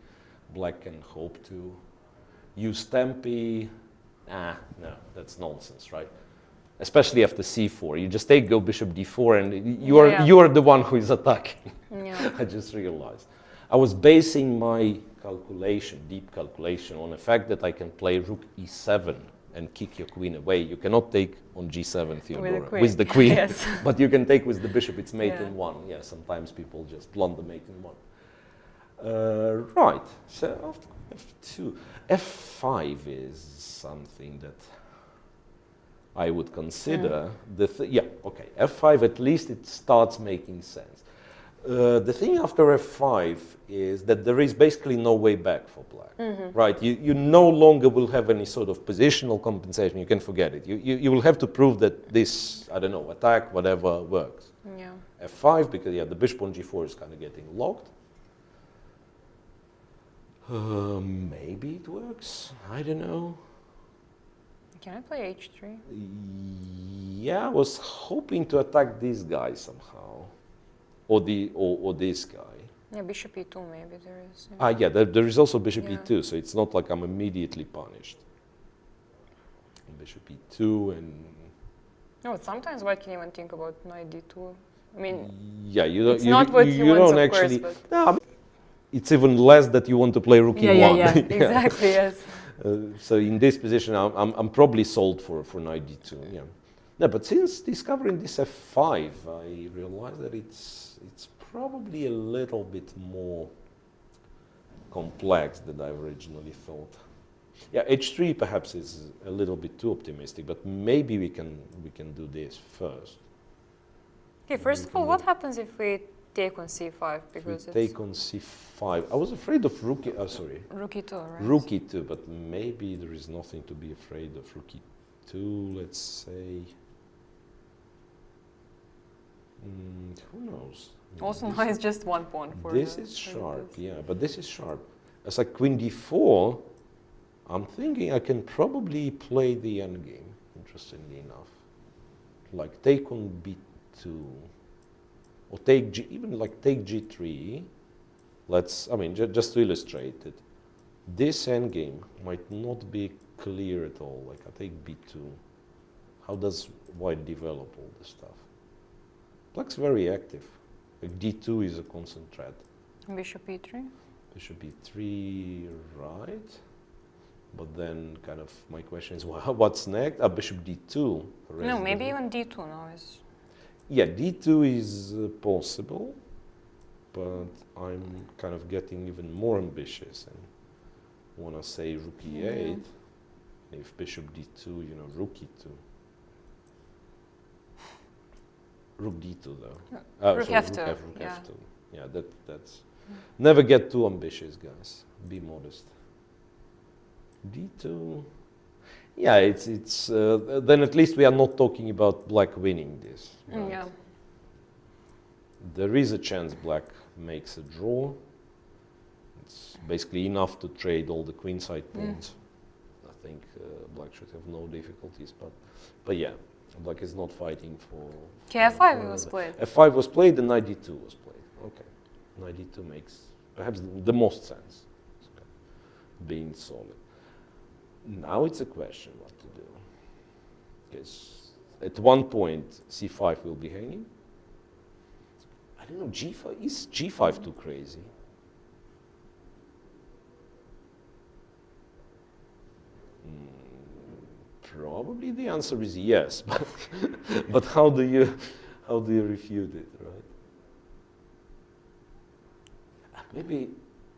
black can hope to use tempi. No, that's nonsense, right? Especially after c4. You just go bishop d4, and you are the one who is attacking. Yeah. I just realized. I was basing my calculation, deep calculation, on the fact that I can play rook e7 and kick your queen away. You cannot take on g7, Teodora, with the queen. Yes. But you can take with the bishop, it's mate in one. Yeah, sometimes people just blunder mate in one. Right, so after f2, f5 is something that I would consider. F5, at least it starts making sense. The thing after f5 is that there is basically no way back for black. Right? You no longer will have any sort of positional compensation. You can forget it. You will have to prove that this, I don't know, attack, whatever, works. Yeah. f5, because the bishop on g4 is kind of getting locked. Maybe it works. I don't know. Can I play h3? Yeah, I was hoping to attack this guy somehow, or this guy. Yeah, bishop e2 maybe there is. Yeah. There is also bishop e2, so it's not like I'm immediately punished. Bishop e2 and. No, but sometimes white can even think about knight d2. I mean, yeah, you don't. It's not what he wants, don't of course, actually. but No, I mean, it's even less that you want to play rook e1. Yeah, exactly, yes. So in this position, I'm probably sold for knight d2. Yeah. No, but since discovering this f5, I realized that it's probably a little bit more complex than I originally thought. Yeah, h3 perhaps is a little bit too optimistic, but maybe we can do this first. Okay, first of all, what happens if we take on c5? Because we take on c5. I was afraid of rook. Sorry. Rook e2, right? Rook e2, but maybe there is nothing to be afraid of. Rook e2, let's say. Who knows? Also, now it's just one pawn for this is sharp, yeah, but this is sharp. As like queen d4, I'm thinking I can probably play the endgame, interestingly enough. Like take on b2, or take even like take g3. I mean, just to illustrate it, this endgame might not be clear at all. Like I take b2. How does white develop all this stuff? Black's very active. Like d2 is a constant threat. Bishop e3. Bishop e3, right? But then, kind of, my question is, what's next? Bishop d2. No, maybe even d2 now is. Yeah, d2 is possible, but I'm kind of getting even more ambitious and want to say rook e8. If bishop d2, you know, rook e2. Rook d2 though. Rook sorry, f2. Rook f2. Yeah, that's. Never get too ambitious, guys. Be modest. d2. Yeah, it's then at least we are not talking about black winning this. Right? Yeah. There is a chance black makes a draw. It's basically enough to trade all the queenside pawns. I think black should have no difficulties, but yeah, black is not fighting for. f5 was played. f5 was played, and knight d2 was played. Okay, knight d2 makes perhaps the most sense, okay. Being solid. Now it's a question what to do, because at one point c5 will be hanging. I don't know, g5 is g5 too crazy? Probably the answer is yes, but how do you refute it, right? Maybe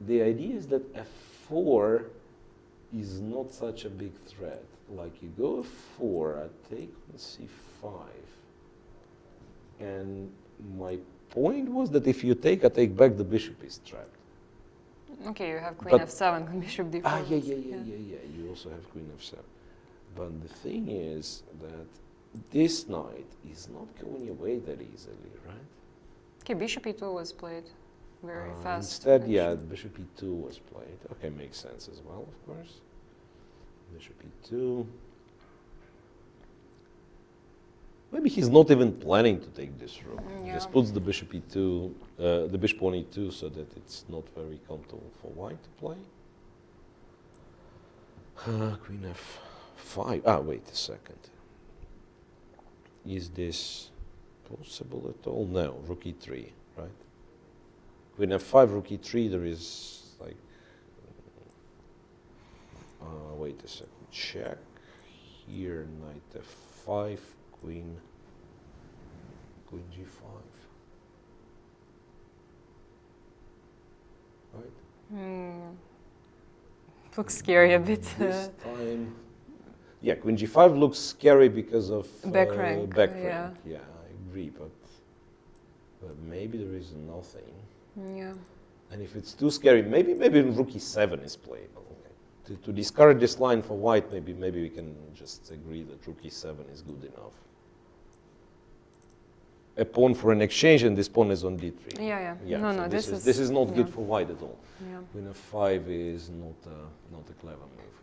the idea is that f4 is not such a big threat. Like you go f4, I take on c5, and my point was that if you take, I take back, the bishop is trapped. Okay, you have queen f7 and bishop d4. Yeah. You also have queen f7. But the thing is that this knight is not going away that easily, right? Okay, bishop e2 was played very fast. Instead, yeah, bishop e2 was played. Okay, makes sense as well, of course. Bishop e2. Maybe he's not even planning to take this rook. Yeah. Just puts the bishop e2, the bishop on e2, so that it's not very comfortable for white to play. Queen f5. Wait a second. Is this possible at all? No, rook e3, right? Queen f5, rook e3, there is like, wait a second, check. Here, knight f5, queen g5. Right? Looks scary a bit. This time, yeah, queen g5 looks scary because of back rank. Yeah, I agree, but maybe there is nothing. Yeah. And if it's too scary, maybe rook e7 is playable. Okay. To discourage this line for white, maybe we can just agree that rook e7 is good enough. A pawn for an exchange, and this pawn is on d3. Yeah. No, so this is not good for white at all. Yeah. Queen f5 is not a clever move.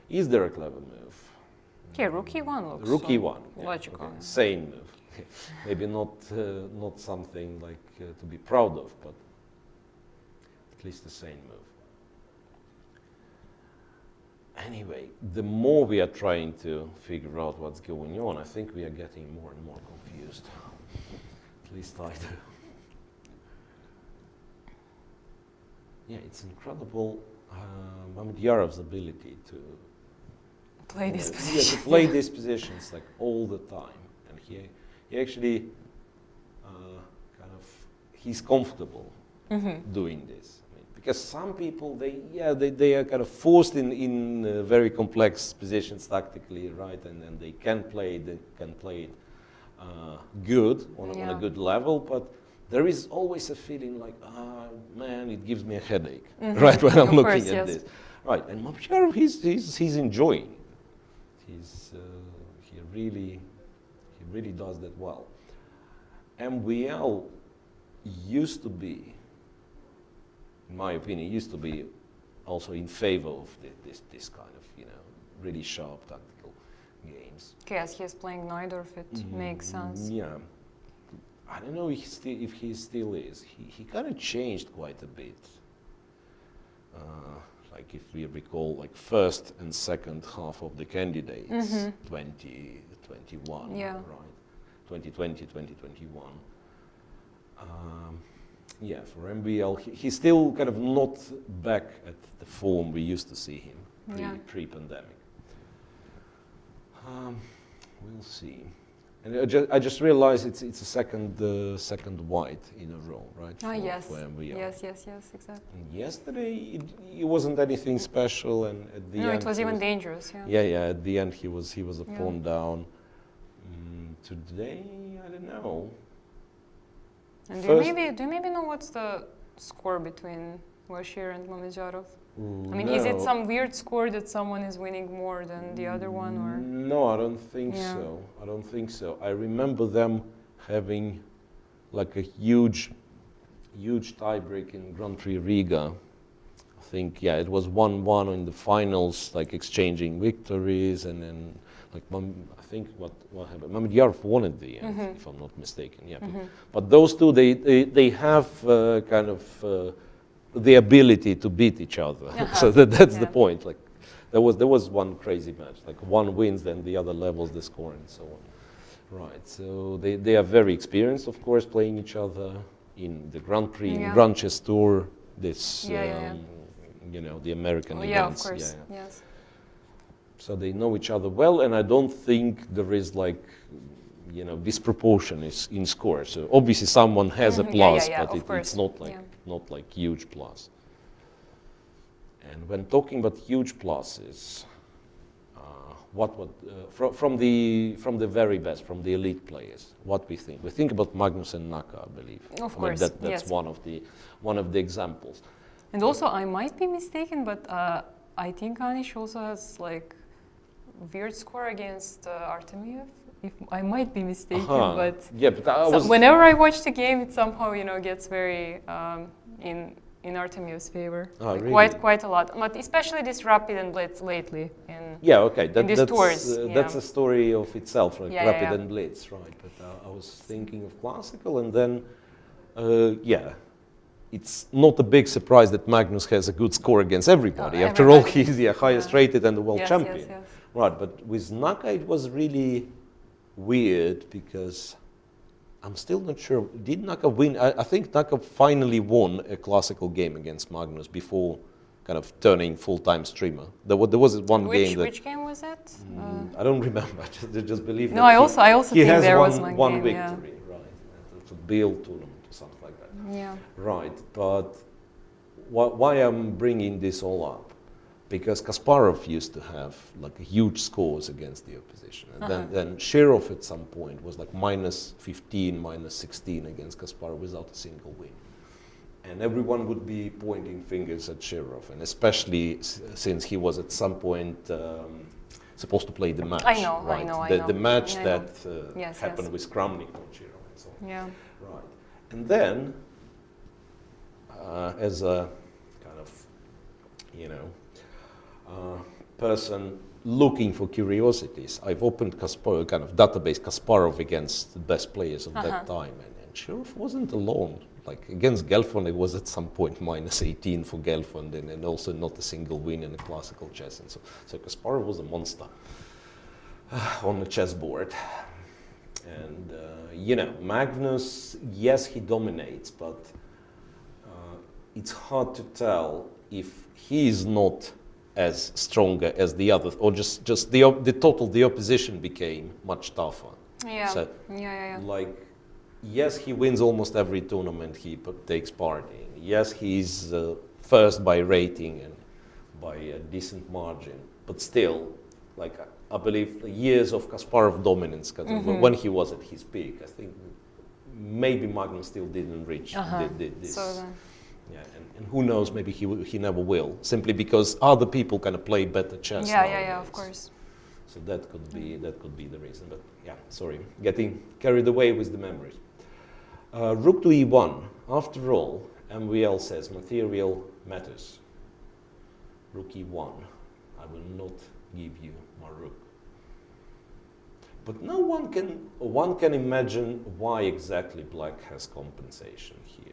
Is there a clever move? Okay, rook e1 looks rook e1, logical. Okay. Same move. Maybe not something like to be proud of, but at least the same move. Anyway, the more we are trying to figure out what's going on, I think we are getting more and more confused. At least I do. Yeah, it's incredible Mamedyarov's ability to play this position. Yeah, to play these positions like all the time, and he actually he's comfortable doing this. I mean, because some people they are kind of forced in very complex positions tactically, right? And they can play it good on a good level, but there is always a feeling like, man, it gives me a headache, right, when I'm looking at this. Right, and Mamedyarov, he's enjoying it. He really does that well. MVL used to be, in my opinion, also in favor of this kind of, really sharp tactical games. Okay, as he's playing neither, if it makes sense. Yeah. I don't know if he still is. He kind of changed quite a bit. Like if we recall, like first and second half of the candidates, 2021, right? 2020, 2021. Yeah, for MBL, he's still kind of not back at the form we used to see him pre-pandemic. We'll see. And I just realized it's a second white in a row, right? Yes. For MBL. Yes, exactly. And yesterday it wasn't anything special, and at the end it was even dangerous. Yeah. At the end he was a pawn down. Today, I don't know. And do you maybe know what's the score between Vachier and Mamedyarov? I mean, is it some weird score that someone is winning more than the other one, or? No, I don't think so. I don't think so. I remember them having like a huge tiebreak in Grand Prix Riga. I think, it was 1-1 in the finals, like exchanging victories, and then like I think what happened. Mamedyarov won at the end, if I'm not mistaken. Yeah, but those two they have kind of the ability to beat each other. So that's the point. Like there was one crazy match. Like one wins, then the other levels the score and so on. Right. So they are very experienced, of course, playing each other in the Grand Prix, in Grand Chess Tour. This you know, the American events. Yeah, of course. Yes. So they know each other well, and I don't think there is like, you know, disproportion is in score. So obviously someone has a plus, but it's not like huge plus. And when talking about huge pluses, from the very best, from the elite players, what we think about Magnus and Naka, I believe. Of course, that's one of the examples. And also, I might be mistaken, but I think Anish also has like weird score against Artemiev. If I might be mistaken, but whenever I watch the game, it somehow gets very in Artemiev's favor, really? quite a lot. But especially this Rapid and Blitz lately in that's tours. That's a story of itself, like Rapid and Blitz, right? But I was thinking of classical, and then it's not a big surprise that Magnus has a good score against everybody. After all, he's the highest rated and the world champion. Yes. Right, but with Naka it was really weird because I'm still not sure. Did Naka win? I think Naka finally won a classical game against Magnus before kind of turning full-time streamer. There was one game that... Which game was it? I don't remember. Just believe. No, I also think there was one game, victory, right? It's a Bill tournament or something like that. Yeah. Right, but why I'm bringing this all up? Because Kasparov used to have like huge scores against the opposition, and then Shirov at some point was like -15, -16 against Kasparov without a single win, and everyone would be pointing fingers at Shirov, and especially since he was at some point supposed to play the match. I know. The match that happened with Kramnik on Shirov and so on. Yeah. Right, and then as a kind of, person looking for curiosities, I've opened kind of database Kasparov against the best players of that time, and Shirov wasn't alone. Like against Gelfand, it was at some point -18 for Gelfand, and also not a single win in the classical chess, and so Kasparov was a monster on the chessboard. And Magnus, yes, he dominates, but it's hard to tell if he is not as stronger as the others, or just the opposition became much tougher. Yeah. So, like, yes, he wins almost every tournament he takes part in. Yes, he's first by rating and by a decent margin, but still, like, I believe years of Kasparov dominance, when he was at his peak, I think maybe Magnus still didn't reach this. And who knows, maybe he never will, simply because other people kind of play better chess. Yeah, of course. So that could be the reason. But sorry, getting carried away with the memories. Rook to e1. After all, MVL says material matters. Rook e1. I will not give you my rook. But no one can imagine why exactly Black has compensation here.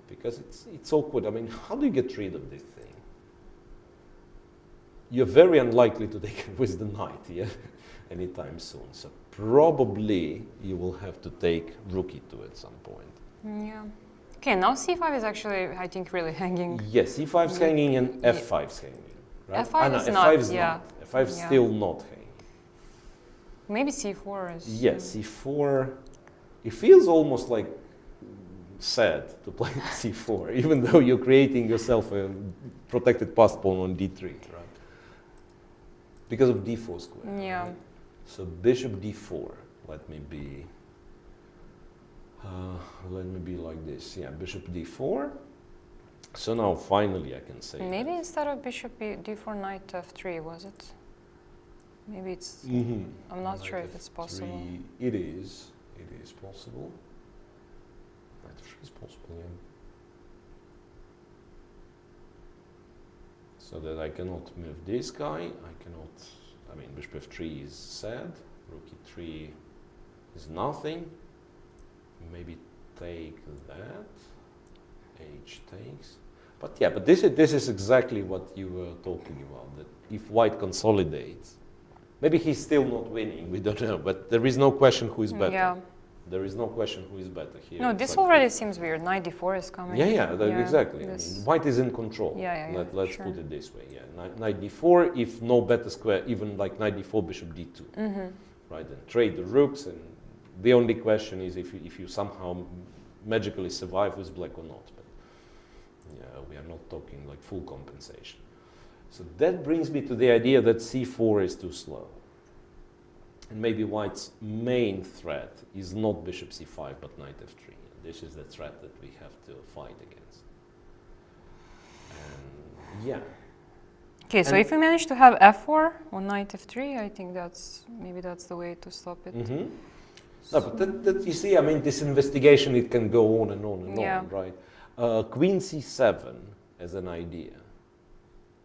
Because it's awkward. I mean, how do you get rid of this thing? You're very unlikely to take it with the knight, anytime soon. So probably you will have to take rook e2 at some point. Yeah. Okay, now c5 is actually, I think, really hanging. Yes, c5 is hanging and f5 is hanging. Right? F5 is F5 not, is yeah. not. F5 is Yeah. still not hanging. Maybe c4 is... Yes, c4, it feels almost like sad to play c4, even though you're creating yourself a protected pass pawn on d3, right? Because of d4 square. Yeah. Right? So bishop d4, let me be like this. Yeah, bishop d4. So now finally I can say Maybe instead of bishop d4, knight f3, was it? Maybe it's... I'm not sure if it's possible. It is possible. Knight f3 is possible, yeah. So that I cannot move this guy, I mean bishop f3 is sad, rook e3 is nothing. Maybe take that, h takes. But yeah, but this is exactly what you were talking about, that if white consolidates, maybe he's still not winning, we don't know, but there is no question who is better. Yeah. There is no question who is better here. No, It's this like already seems weird. Knight d4 is coming. yeah, exactly. I This... mean, white is in control. Yeah, Let's sure. put it this way. Yeah, knight d4. If no better square, even like knight d4, bishop d2, right? And trade the rooks. And the only question is if you somehow magically survive with black or not. But yeah, we are not talking like full compensation. So that brings me to the idea that c4 is too slow. And maybe white's main threat is not bishop c5, but knight f3. This is the threat that we have to fight against. And yeah. Okay, so if we manage to have f4 on knight f3, I think maybe that's the way to stop it. No, but that you see, I mean, this investigation, it can go on and on and on, right? Queen c7 as an idea.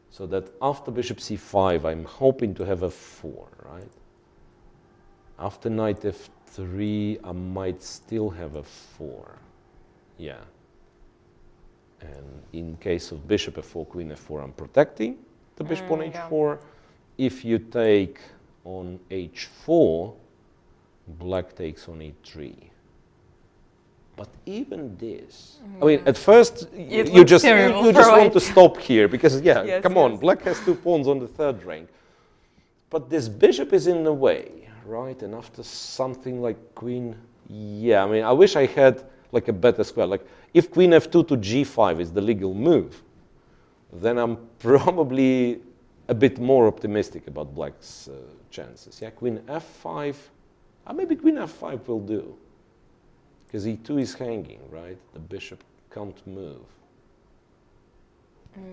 So that after bishop c5, I'm hoping to have f4, right? After knight f3, I might still have a 4. Yeah. And in case of bishop f4, queen f4, I'm protecting the bishop on h4. If you take on h4, black takes on e3. But even this, I mean, at first you just want to stop here because come on, black has 2 pawns on the third rank. But this bishop is in the way. Right, and after something like queen, I mean, I wish I had like a better square. Like if queen f2 to g5 is the legal move, then I'm probably a bit more optimistic about black's chances. Yeah, queen f5, maybe queen f5 will do, because e2 is hanging, right? The bishop can't move.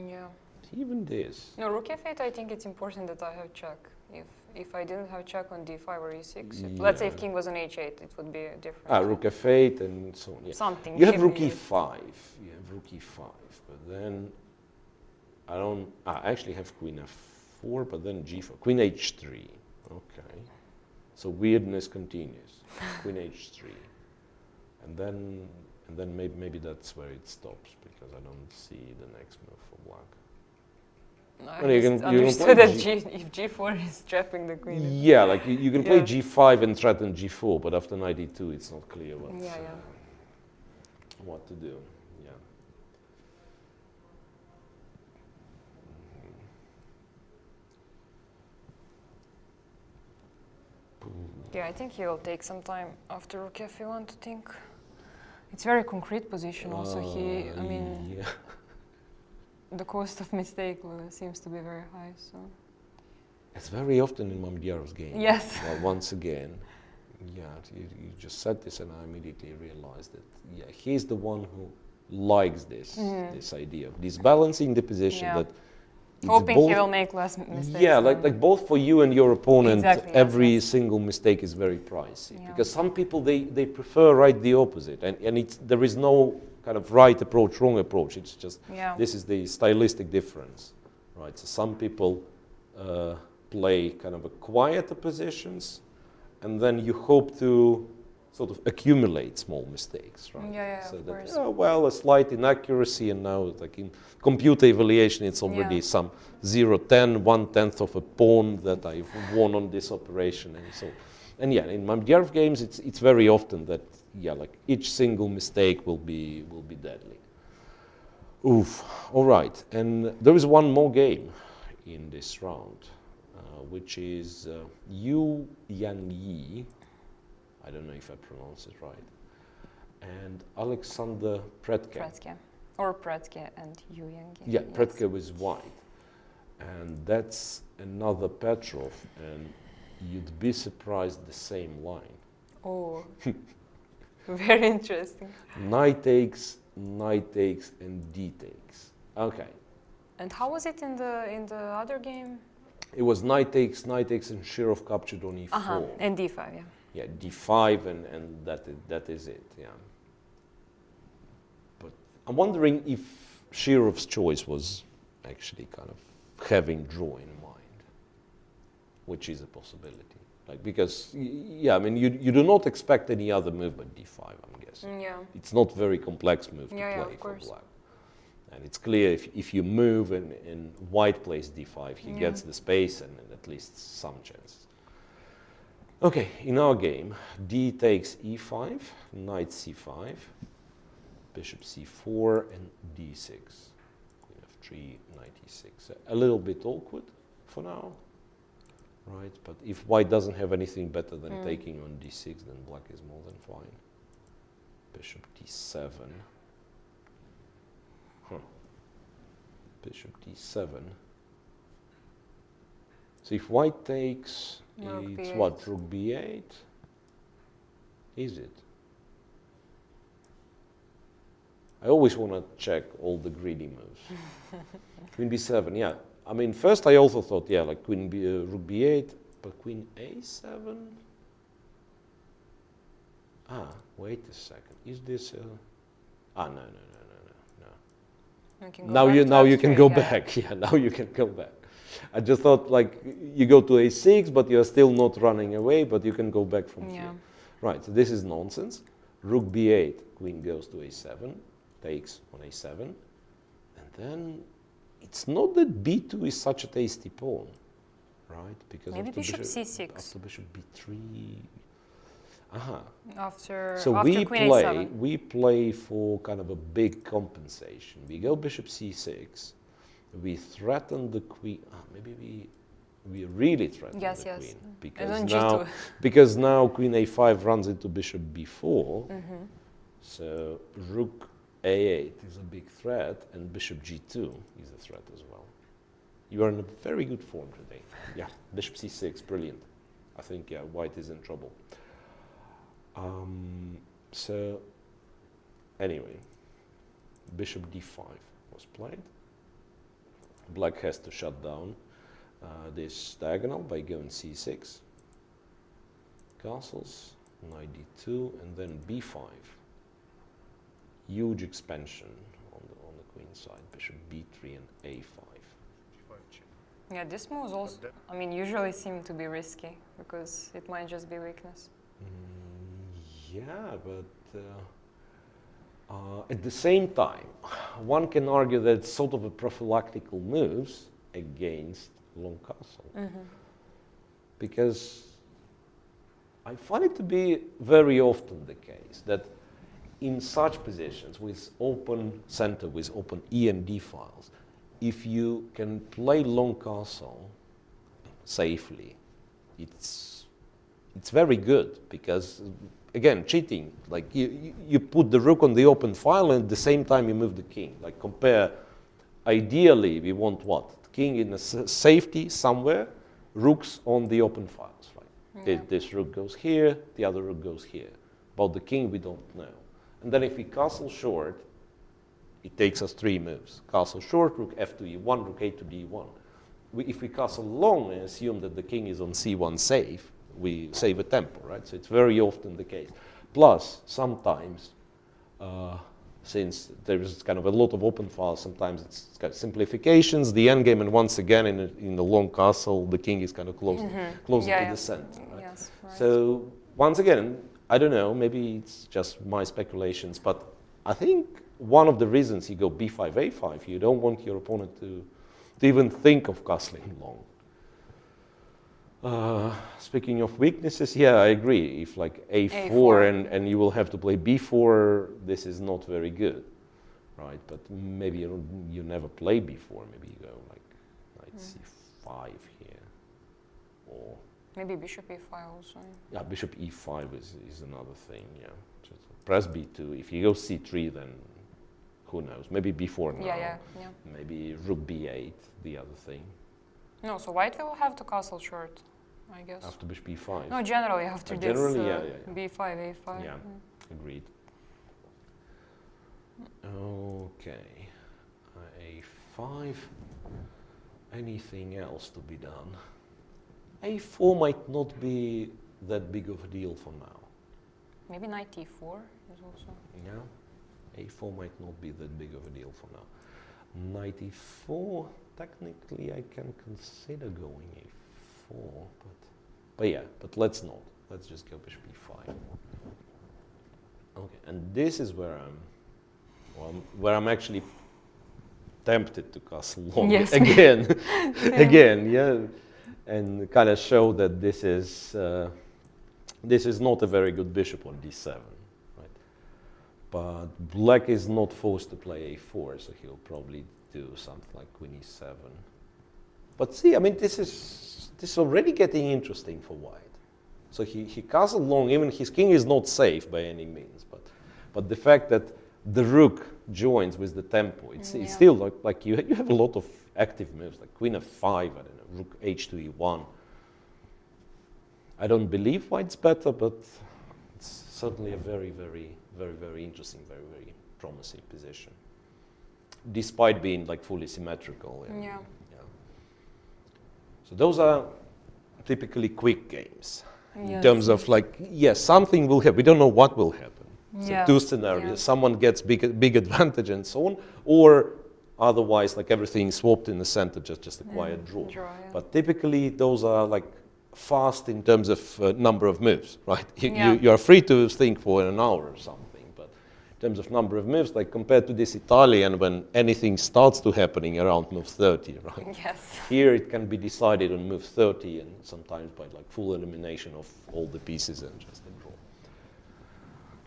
Yeah. Even this. No, rook f8, I think it's important that I have check. If I didn't have check on d5 or e6, let's say if king was on h8, it would be different. Rook f8 and so on. Yeah. Something. You have rook e5. You have rook e5, but then I actually have queen f4, but then g4, queen h3. Okay, so weirdness continues. Queen h3, and then maybe that's where it stops because I don't see the next move for black. I understood that if g4 is trapping the queen. Yeah, like you can play g5 and threaten g4, but after knight e2, it's not clear what to do. Yeah, I think he will take some time after rook f1 to think. It's very concrete position also. I mean, the cost of mistake seems to be very high. So it's very often in Mamedyarov's game. Yes. Well, once again, you just said this, and I immediately realized that he's the one who likes this this idea of disbalancing the position. That hoping he will make less mistakes. Yeah, like both for you and your opponent, every single mistake is very pricey. Because some people they prefer right the opposite, and there is no kind of right approach, wrong approach. It's just this is the stylistic difference, right? So some people play kind of a quieter positions, and then you hope to sort of accumulate small mistakes, right? So that, a slight inaccuracy, and now like in computer evaluation, it's already some 0.10, 1/10 of a pawn that I've won on this operation, and so. And in Mamedyarov games, it's very often that yeah, like each single mistake will be deadly. Oof. All right, and there is one more game in this round, which is Evgenij. I don't know if I pronounce it right. And Alexander Pretke. Pretke. Or Pretke and Evgenij. Yeah, yes. Pretke was white. And that's another Petrov, and you'd be surprised the same line. Oh, very interesting. Knight takes, and D takes. Okay. And how was it in the other game? It was knight takes, and Shirov captured on E4. And D5, yeah. Yeah, D5, and that is it, yeah. But I'm wondering if Shirov's choice was actually kind of having draw in mind, which is a possibility. Like, because, yeah, I mean, you do not expect any other move but D5, I'm guessing. Yeah. It's not a very complex move to play for black. And it's clear if you move and white plays D5, he gets the space and at least some chances. Okay, in our game, D takes E5, knight C5, bishop C4, and D6. Queen F3, knight E6. A little bit awkward for now, right? But if white doesn't have anything better than taking on D6, then black is more than fine. Bishop D7. Bishop D7. So if white takes, it's what, rook B8? Is it? I always want to check all the greedy moves. Queen B7, yeah. I mean, first I also thought, yeah, like queen rook B8, but queen A7? Ah, wait a second. Is this no. Now you can go back. Yeah, now you can go back. I just thought, like, you go to A6, but you're still not running away, but you can go back from here. Right, so this is nonsense. Rook B8, queen goes to A7, takes on A7, and then it's not that B2 is such a tasty pawn, right? Because maybe bishop C6. After bishop B3. After queen A7. We play for kind of a big compensation. We go bishop C6. We threaten the queen. Maybe we really threaten the queen because now queen A5 runs into bishop B4. So rook A8 is a big threat, and bishop G2 is a threat as well. You are in a very good form today. Yeah, bishop C6, brilliant. I think, yeah, white is in trouble. So anyway, bishop D5 was played. Black has to shut down this diagonal by going C6. Castles, knight D2, and then B5. Huge expansion on the queen side. Bishop B3 and A5. Yeah, this move also, I mean, usually seem to be risky because it might just be weakness. Yeah, but at the same time, one can argue that it's sort of a prophylactical moves against long castle. Because I find it to be very often the case that in such positions with open center, with open E and D files, if you can play long castle safely, it's very good because, again, cheating, like you put the rook on the open file and at the same time you move the king. Like compare, ideally we want what? King in a safety somewhere, rooks on the open files, right? Yeah. This rook goes here, the other rook goes here. About the king we don't know. And then if we castle short, it takes us 3 moves. Castle short, rook f to e1, rook a to d1. If we castle long and assume that the king is on c1 safe, we save a tempo, right? So it's very often the case. Plus, sometimes, since there is kind of a lot of open files, sometimes it's kind of simplifications, the endgame, and once again in the long castle, the king is kind of closer to the center. Right? Yes, right. So once again, I don't know, maybe it's just my speculations, but I think one of the reasons you go b5, a5, you don't want your opponent to even think of castling long. Speaking of weaknesses, yeah, I agree. If like A4, A4. And you will have to play B4, this is not very good, right? But maybe you never play B4. Maybe you go like knight C5 here, or maybe bishop e5 also. yeah, bishop E5 is another thing. Yeah, just press B2. If you go C3, then who knows? Maybe B4 now. Yeah. Maybe rook B8, the other thing. No, so white will have to castle short, I guess. After bishop B5. No, generally after this. Generally, yeah. B5, A5. Yeah, agreed. Okay, A5. Anything else to be done? A4 might not be that big of a deal for now. Maybe knight e4 is also. Yeah, A4 might not be that big of a deal for now. Knight E4, technically I can consider going A4, but yeah, but let's not. Let's just go bishop E5. Okay, and this is where I'm actually tempted to castle long again, again, yeah, and kind of show that this is not a very good bishop on D7, right? But black is not forced to play A4, so he'll probably do something like Queen E7. But see, I mean, this is already getting interesting for white. So he castled long. Even his king is not safe by any means, but the fact that the rook joins with the tempo, it's still like you have a lot of active moves, like Queen F5, I don't know, Rook H2 E1. I don't believe white's better, but it's certainly a very, very, very, very interesting, very, very promising position, despite being like fully symmetrical. Yeah. So those are typically quick games in Yes. terms of like, yes, something will happen. We don't know what will happen. So Yeah. two scenarios: Yeah. someone gets big advantage and so on, or otherwise like everything swapped in the center, just a quiet draw. Yeah. But typically those are like fast in terms of number of moves, right? Yeah. You are free to think for an hour or something, but in terms of number of moves, like compared to this Italian, when anything starts to happening around move 30, right? Yes. Here it can be decided on move 30 and sometimes by like full elimination of all the pieces and just a draw.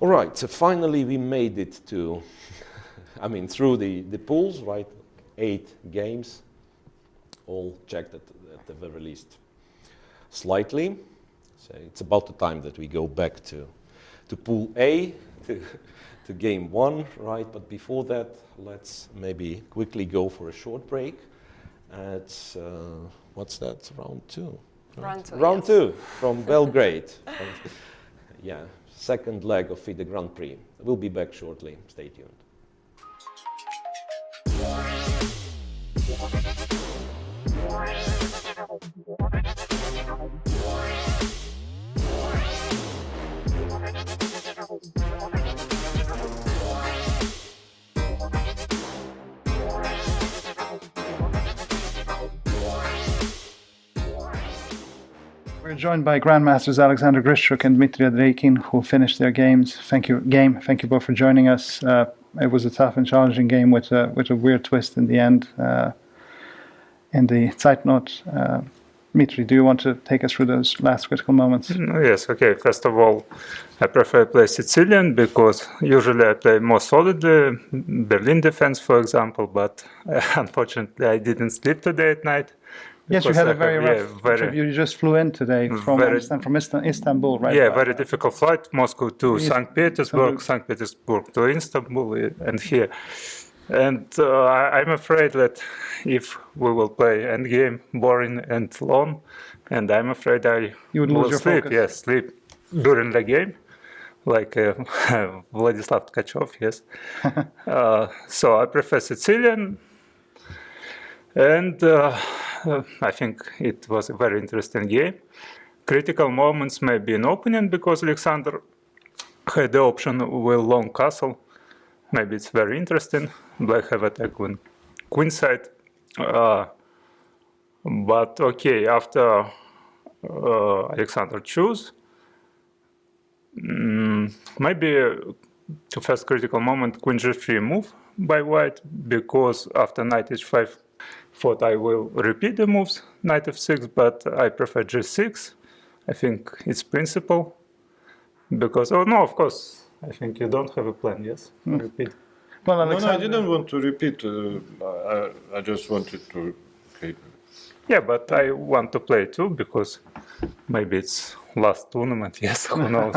All right, so finally we made it to, I mean, through the pools, right? 8 games, all checked at the very least slightly. So it's about the time that we go back to pool A, to game 1, right? But before that, let's maybe quickly go for a short break at, what's that, round 2? Round 2, Round yes. 2 from Belgrade. Yeah, second leg of FIDE Grand Prix. We'll be back shortly. Stay tuned. We're joined by Grandmasters Alexander Grischuk and Dmitry Adreikin, who finished their games. Thank you both for joining us. It was a tough and challenging game with a weird twist in the end. In the Zeitnot, Dmitry, do you want to take us through those last critical moments? Yes, okay. First of all, I prefer to play Sicilian because usually I play more solidly, Berlin defense, for example, but unfortunately I didn't sleep today at night. Yes, you had a very rough trip. You just flew in today from Istanbul, right? Yeah, very difficult flight, Moscow to St. Petersburg, St. Petersburg to Istanbul, and here. And I'm afraid that if we will play endgame, boring and long, and I'm afraid you would lose will your sleep. focus. Yes, sleep during the game, like Vladislav Tkachov. Yes. So I prefer Sicilian, and I think it was a very interesting game. Critical moments may be in opening because Alexander had the option with long castle. Maybe it's very interesting. Black have attack with queenside. But okay, after Alexander choose, maybe to first critical moment, queen g3 move by white, because after knight h5 thought I will repeat the moves, knight f6, but I prefer g6. I think it's principle. Because, oh no, of course, I think you don't have a plan, yes? Repeat. Well, No, I didn't want to repeat. I just wanted to... Okay. Yeah, but I want to play too, because maybe it's last tournament, yes, who knows.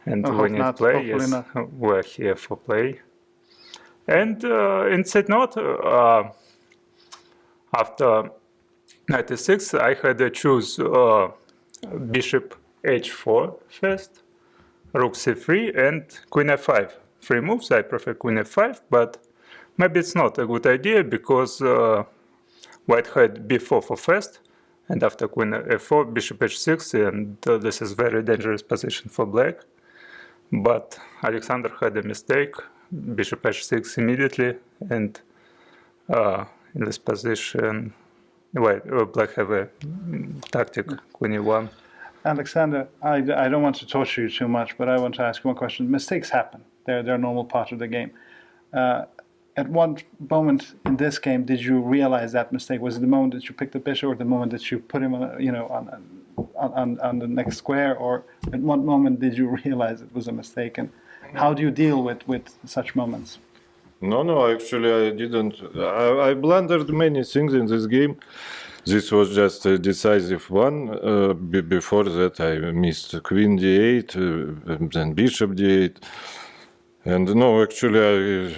And we need play, yes, we're here for play. And in set note, after knight e6, I had to choose bishop h4 first, rook c3, and queen f5. 3 moves, I prefer queen f5, but maybe it's not a good idea, because white had b4 for first, and after queen f4, bishop h6, and this is very dangerous position for black. But Alexander had a mistake, bishop h6 immediately, and in this position, black have a tactic, queen e1. Alexander, I don't want to torture you too much, but I want to ask you one question. Mistakes happen. They're a normal part of the game. At what moment in this game did you realize that mistake? Was it the moment that you picked the bishop, or the moment that you put him on the next square, or at what moment did you realize it was a mistake? And how do you deal with such moments? No, actually I didn't. I blundered many things in this game. This was just a decisive one. Before that I missed queen d8, then bishop d8. And no, actually,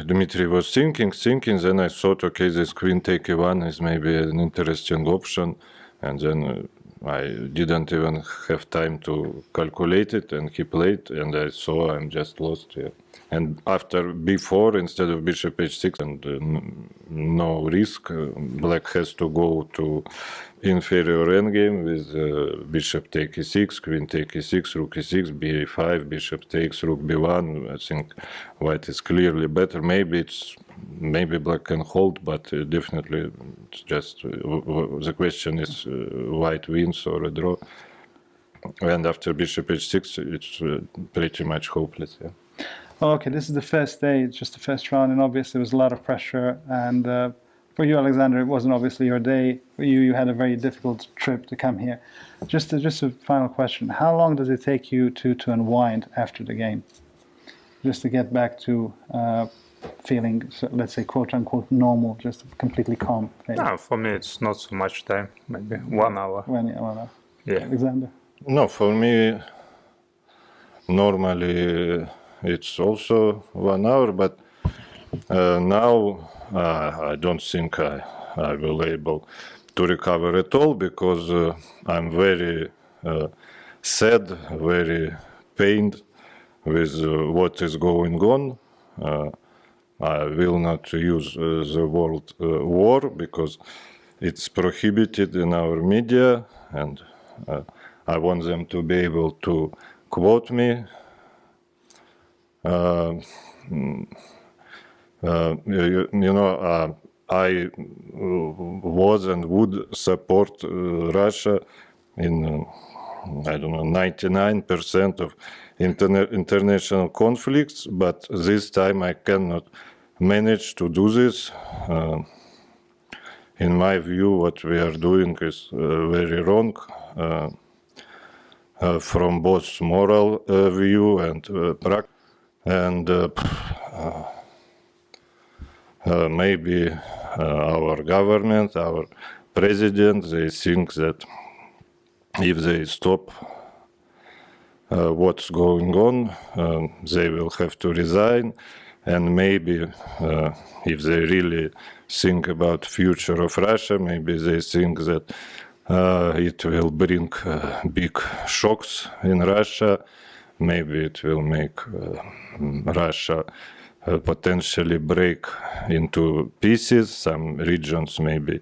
Dmitry was thinking, then I thought, okay, this queen take e1 is maybe an interesting option, and then I didn't even have time to calculate it, and he played, and I saw I'm just lost here. And after b4, instead of bishop h6, and no risk, black has to go to inferior endgame with bishop take e6, queen take e6, rook e6, ba5, bishop takes, rook b1. I think white is clearly better. Maybe black can hold, but definitely it's just the question is white wins or a draw. And after bishop h6, it's pretty much hopeless. Yeah. Well, okay, this is the first day, it's just the first round, and obviously there was a lot of pressure. And for you, Alexander, it wasn't obviously your day. For you had a very difficult trip to come here. Just a final question: how long does it take you to unwind after the game, just to get back to feeling, let's say, quote unquote normal, just completely calm? No, for me it's not so much time. Maybe 1 hour. 1 hour. Yeah. Alexander? No, for me normally it's also 1 hour, but now I don't think I will able to recover at all, because I'm very sad, very pained with what is going on. I will not use the word war, because it's prohibited in our media, and I want them to be able to quote me. I was and would support Russia in, I don't know, 99% of international conflicts, but this time I cannot manage to do this. In my view, what we are doing is very wrong from both moral view and practice. And maybe our government, our president, they think that if they stop what's going on, they will have to resign. And maybe if they really think about future of Russia, maybe they think that it will bring big shocks in Russia. Maybe it will make Russia potentially break into pieces. Some regions maybe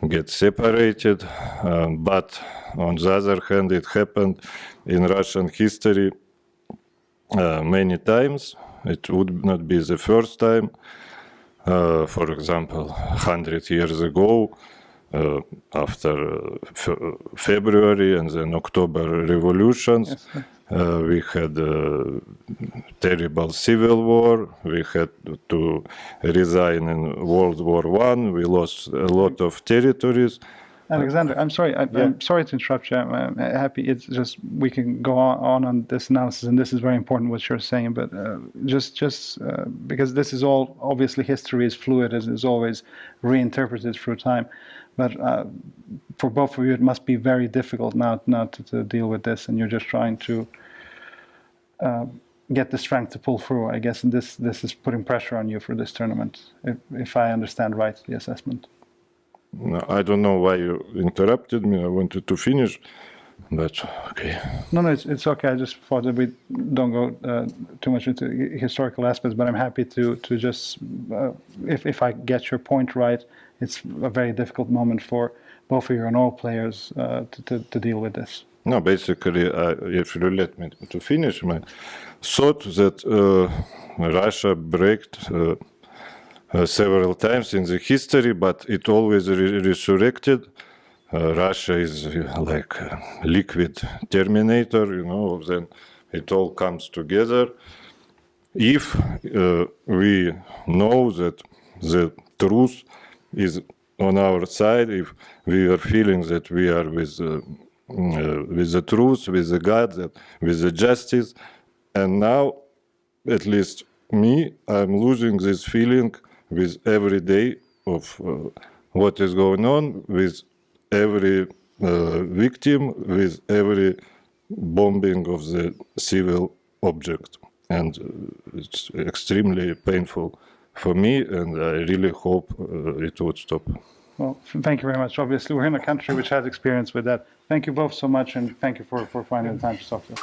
get separated. But on the other hand, it happened in Russian history many times. It would not be the first time. For example, 100 years ago, after February and then October revolutions, We had a terrible civil war. We had to resign in World War One. We lost a lot of territories. Alexander, I'm sorry. I'm sorry to interrupt you. I'm happy. It's just we can go on this analysis, and this is very important what you're saying. But just because this is all obviously history is fluid, as is always reinterpreted through time. But for both of you, it must be very difficult now to deal with this, and you're just trying to get the strength to pull through, I guess. And this is putting pressure on you for this tournament, if I understand right the assessment. No, I don't know why you interrupted me. I wanted to finish, but okay. No, it's okay. I just thought that we don't go too much into historical aspects, but I'm happy to just, if I get your point right, it's a very difficult moment for both of you and all players to deal with this. No, basically, if you let me to finish, I thought that Russia braked several times in the history, but it always resurrected. Russia is like a liquid terminator, then it all comes together. If we know that the truth is on our side, if we are feeling that we are with the truth, with the God, with the justice, and now, at least me, I'm losing this feeling with every day of what is going on, with every victim, with every bombing of the civil object. And it's extremely painful for me, and I really hope it would stop. Well, thank you very much. Obviously, we're in a country which has experience with that. Thank you both so much, and thank you for finding the time to talk to us.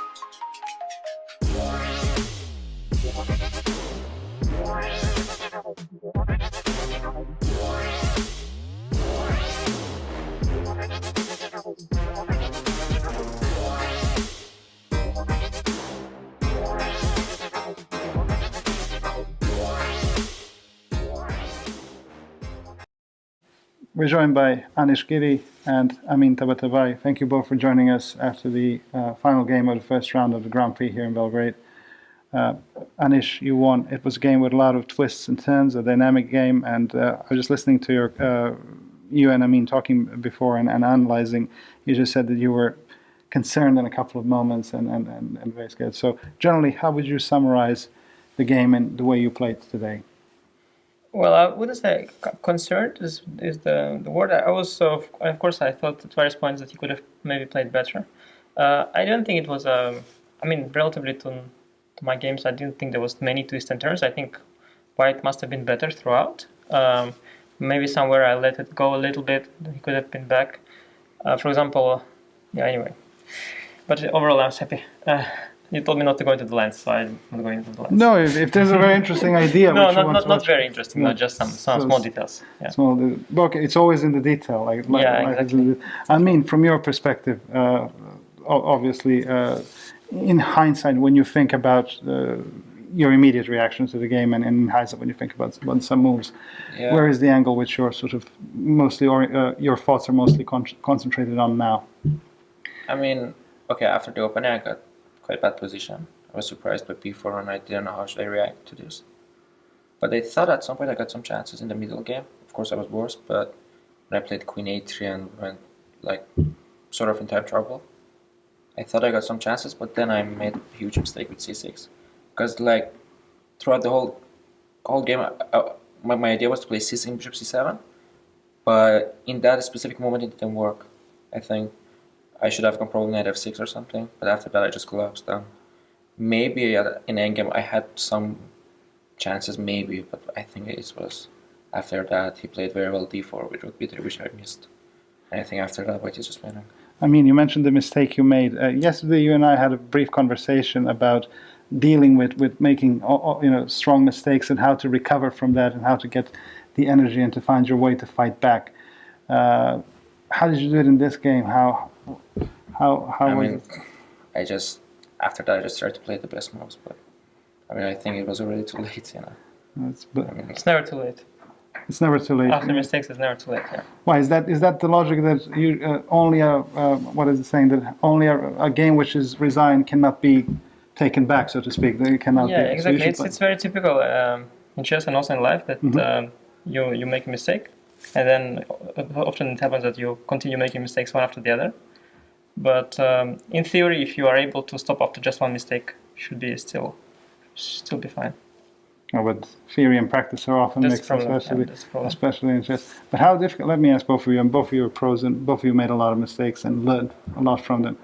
We're joined by Giri and Amin Tabatabai. Thank you both for joining us after the final game of the first round of the Grand Prix here in Belgrade. Anish, you won. It was a game with a lot of twists and turns, a dynamic game, and I was just listening to you and Amin talking before and analyzing. You just said that you were concerned in a couple of moments and very scared. So generally, how would you summarize the game and the way you played today? Well, I wouldn't say concerned is the word. I was, of course, I thought at various points that he could have maybe played better. I don't think it was, relatively to my games, I didn't think there was many twists and turns. I think White must have been better throughout. Maybe somewhere I let it go a little bit. He could have been back. For example, anyway. But overall, I was happy. You told me not to go into the lens, so I'm not going into the lens. No, if there's a very interesting idea. No, not very interesting. No, just some small details. Yeah. Okay, it's always in the detail. Exactly. I mean, from your perspective, obviously, in hindsight, when you think about your immediate reaction to the game, and in hindsight, when you think about some moves, where is the angle which you're sort of mostly, or your thoughts are mostly concentrated on now? I mean, okay, after the opening, I got quite bad position. I was surprised by p4 and I didn't know how should I react to this. But I thought at some point I got some chances in the middle game. Of course I was worse, but when I played queen a3 and went like sort of in time trouble, I thought I got some chances, but then I made a huge mistake with c6. Because like throughout the whole game, my idea was to play c6, bishop c7, but in that specific moment it didn't work. I think I should have gone probably knight f6 or something, but after that I just collapsed down. Maybe in endgame I had some chances, maybe, but I think it was after that he played very well d4 with rook b3, which I missed. And I think after that White is just winning. I mean, you mentioned the mistake you made. Yesterday you and I had a brief conversation about dealing with making strong mistakes and how to recover from that and how to get the energy and to find your way to fight back. How did you do it in this game? How was it? I just, after that I just tried to play the best moves, but I mean I think it was already too late, It's never too late. It's never too late. After mistakes, it's never too late. Yeah. Why is that? Is that the logic that you only a what is it saying that only a game which is resigned cannot be taken back, so to speak? That it cannot. Yeah, be, exactly. So It's very typical in chess and also in life that you make a mistake, and then often it happens that you continue making mistakes one after the other. But in theory, if you are able to stop after just one mistake, should be still be fine. Oh, but theory and practice are often That's mixed, especially in chess. Mm-hmm. But how difficult? Let me ask both of you, and both of you are pros, and both of you made a lot of mistakes and learned a lot from them.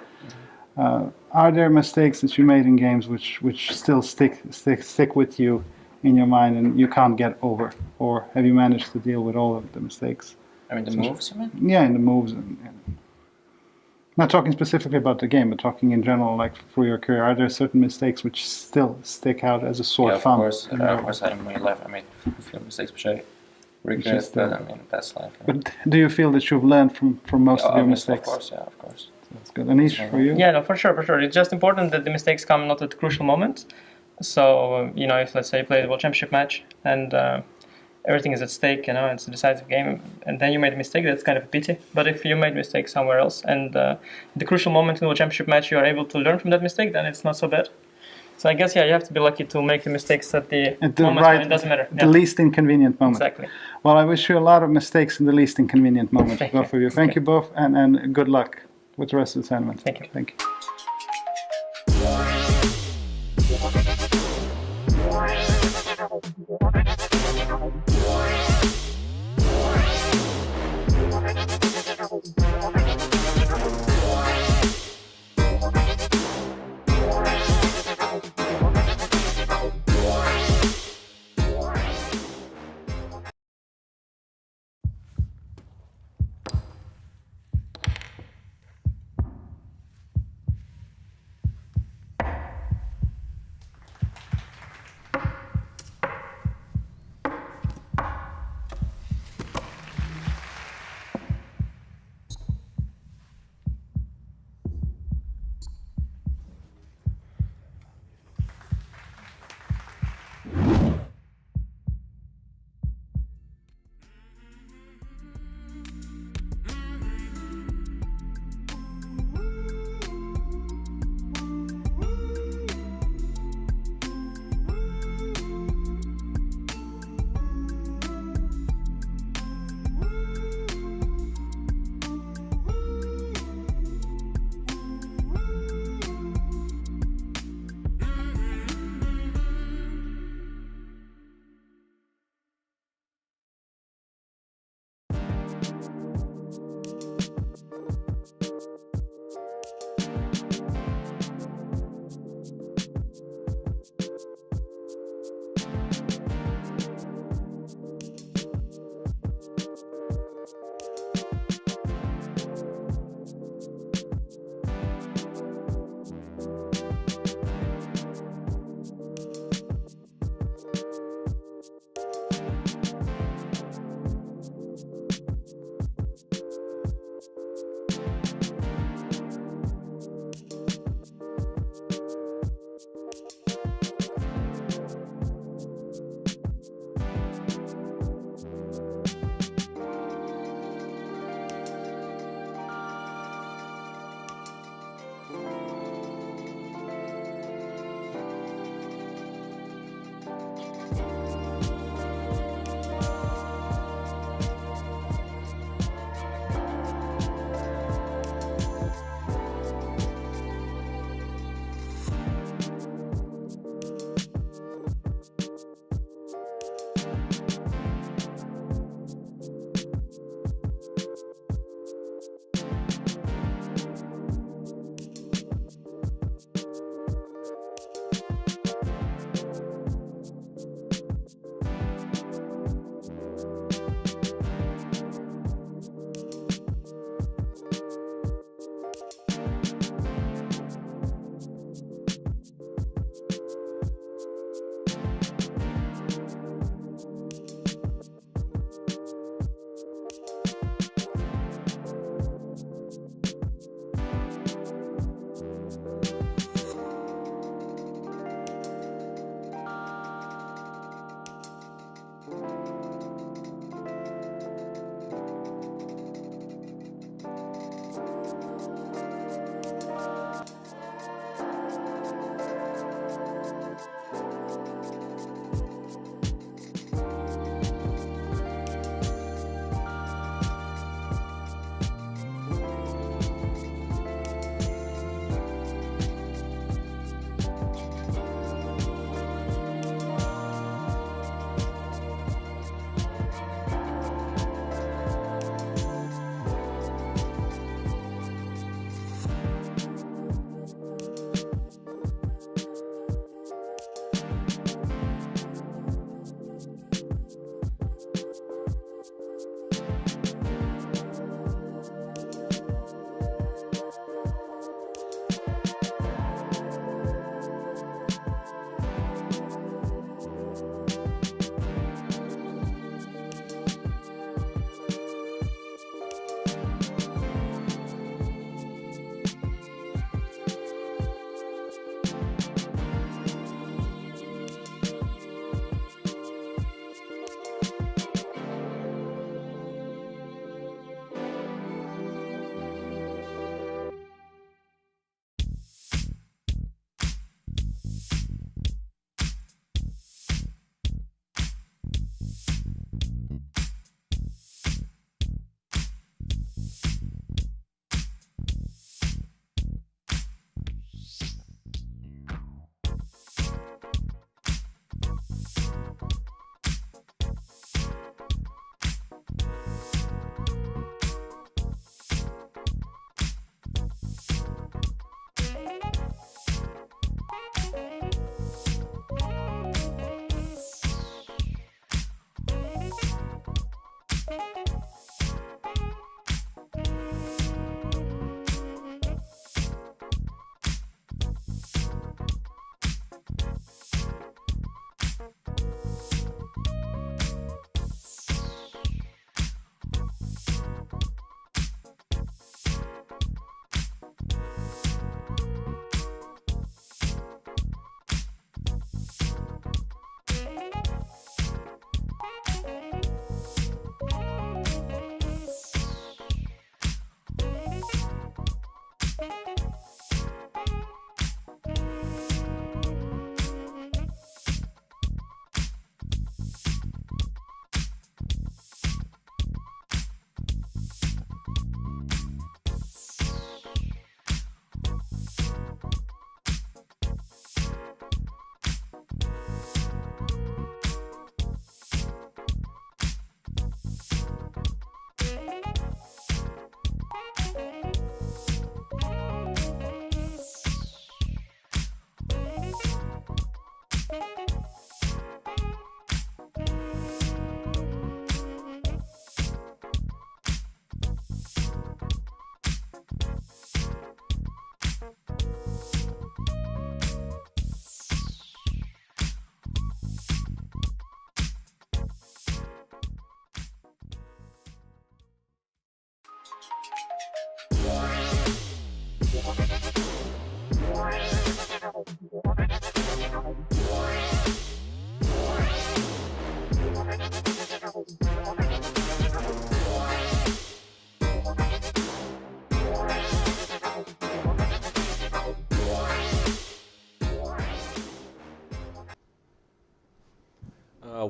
Are there mistakes that you made in games which still stick with you in your mind and you can't get over, or have you managed to deal with all of the mistakes? I mean, the moves, you mean? Yeah, in the moves. Not talking specifically about the game, but talking in general, like for your career. Are there certain mistakes which still stick out as a sore thumb? Of course, in my life I made a few mistakes which I regret, but I mean, that's life. But do you feel that you've learned from most of your mistakes? Of course. That's good. Anish, for you? Yeah, no, for sure. It's just important that the mistakes come not at crucial moments. So, if let's say you play the World Championship match and everything is at stake, it's a decisive game, and then you made a mistake, that's kind of a pity. But if you made a mistake somewhere else, and the crucial moment in the World Championship match you are able to learn from that mistake, then it's not so bad. So I guess, you have to be lucky to make the mistakes at the moment when it doesn't matter. The least inconvenient moment. Exactly. Well, I wish you a lot of mistakes in the least inconvenient moment, both of you. Thank you both, and good luck with the rest of the tournament. Thank you. Thank you.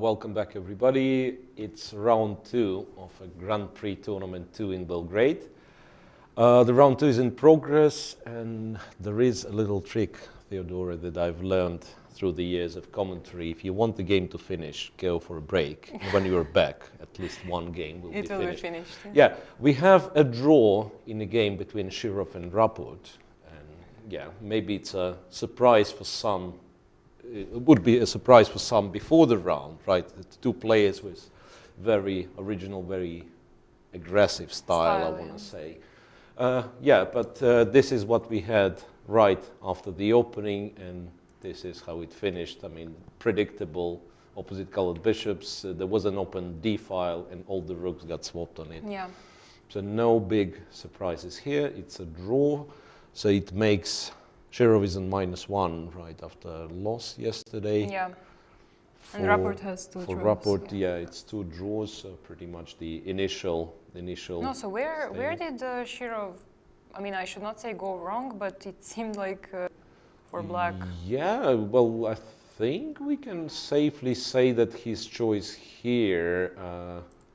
welcome back everybody. It's round 2 of a Grand Prix Tournament 2 in Belgrade. The round 2 is in progress, and there is a little trick, Teodora, that I've learned through the years of commentary. If you want the game to finish, go for a break. When you're back, at least one game will be finished. It will be finished. Yeah, we have a draw in a game between Shirov and Rapport. And yeah, maybe it's a surprise for some. It would be a surprise for some before the round, right? The two players with very original, very aggressive style, I want to say. Yeah, but this is what we had right after the opening, and this is how it finished. I mean, predictable, opposite colored bishops. There was an open D file, and all the rooks got swapped on it. Yeah. So no big surprises here. It's a draw, so it makes Shirov is on -1 right after a loss yesterday. Yeah. And Rapport has 2 draws. For Rapport, yeah, it's 2 draws, so pretty much the initial. No, so where did Shirov? I mean, I should not say go wrong, but it seemed like for black. Yeah, well, I think we can safely say that his choice here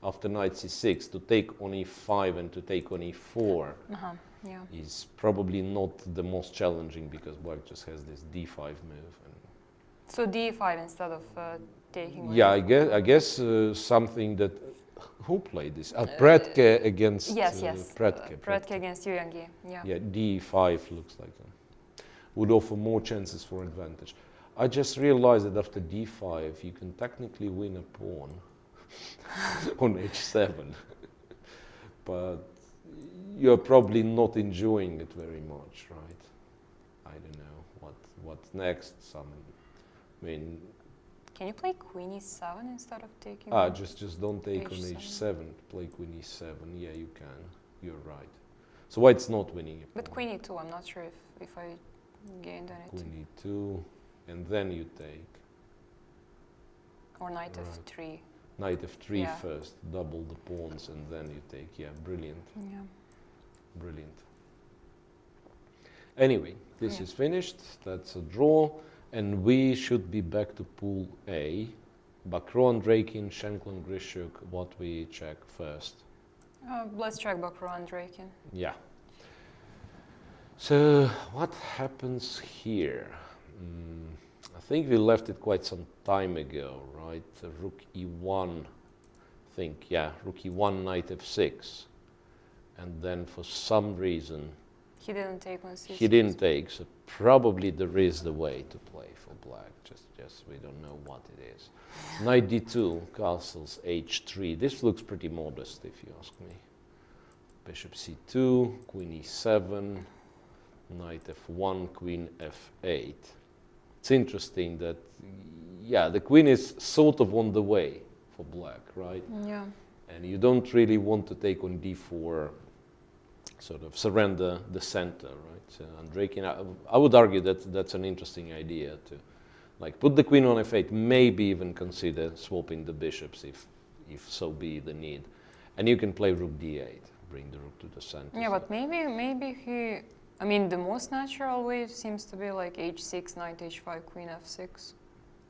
after knight c6 to take on e5 and to take on e4 yeah. is probably not the most challenging, because black just has this d5 move. And so d5 instead of taking. Yeah, I guess something that. Who played this? Pretke against. Yes. Pretke against Evgenij. Yeah. Yeah, d5 looks like would offer more chances for advantage. I just realized that after d5 you can technically win a pawn on h7, but you're probably not enjoying it very much, right? I don't know what's next. I mean. Can you play queen e7 instead of taking? Just don't take h7. on h7. Play queen e7. Yeah, you can. You're right. So white's not winning. But queen e2, I'm not sure if I gained anything. Queen e2, and then you take. Or knight f3. Knight f3 Yeah. first, double the pawns, and then you take. Yeah, brilliant. Yeah. Brilliant. Anyway, this is finished. That's a draw. And we should be back to Pool A. Bakro and Drakin, Shankland, Grischuk. What we check first? Let's check Bakro and Drakin. Yeah. So what happens here? I think we left it quite some time ago, right? Rook e1. I think, yeah, Rook e1, Knight f6, and then for some reason. He didn't take on c6. He didn't take, so probably there is the way to play for black. Just we don't know what it is. Knight d2, castles h3. This looks pretty modest, if you ask me. Bishop c2, queen e7, knight f1, queen f8. It's interesting that, yeah, the queen is sort of on the way for black, right? Yeah. And you don't really want to take on d4. Sort of surrender the center, right? So, and Drakin, I would argue that that's an interesting idea to, like, put the queen on f8, maybe even consider swapping the bishops if so be the need, and you can play rook d8, bring the rook to the center. Yeah, but maybe he. I mean, the most natural way seems to be like h6, knight h5, queen f6,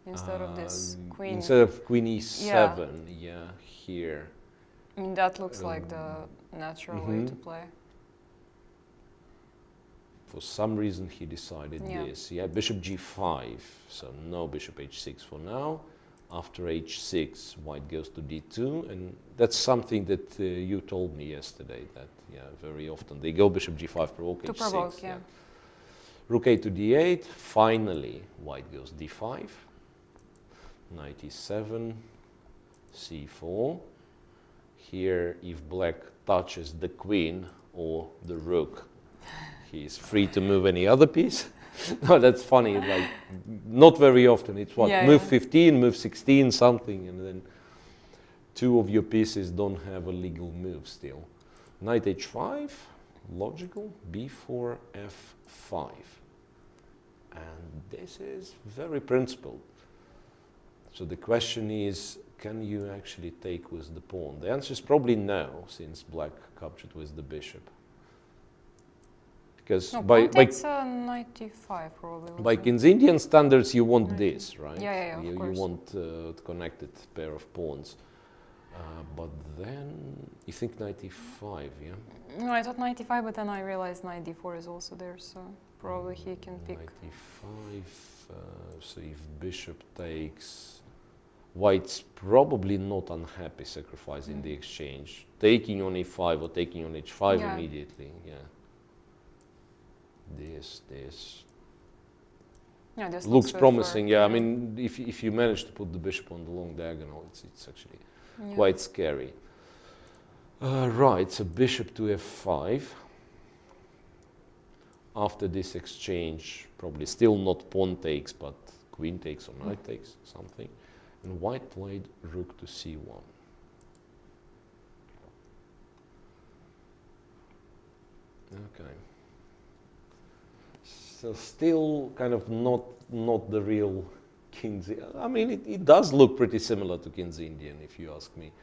instead of this queen. Instead of queen e7, yeah, here. I mean, that looks like the natural way to play. For some reason he decided this. Yeah, bishop g5, so no bishop h6 for now. After h6, white goes to d2, and that's something that you told me yesterday, that, yeah, very often they go bishop g5, provoke to h6. Provoke, yeah. Rook a to d8, finally white goes d5, knight e7, c4. Here, if black touches the queen or the rook, he's free to move any other piece. No, that's funny. Like, not very often. It's what, move 15, move 16, something, and then 2 of your pieces don't have a legal move still. Knight h5, logical. b4, f5, and this is very principled. So the question is, can you actually take with the pawn? The answer is probably no, since black captured with the bishop. because No, by takes 95 probably. by King's Indian standards, you want this, right? Yeah, of you course. want connected pair of pawns. But then you think 95, yeah? No, I thought 95, but then I realized 94 is also there, so probably he can pick. 95. So if bishop takes, white's probably not unhappy sacrificing the exchange, taking on e5 or taking on h5 immediately. Yeah. This. Yeah, this looks good promising. for, Yeah, I mean, if you manage to put the bishop on the long diagonal, it's actually quite scary. Right, so bishop to f5. After this exchange, probably still not pawn takes, but queen takes or knight takes, something. And white played rook to c1. Okay. So still kind of not the real King's. I mean, it does look pretty similar to King's Indian, if you ask me.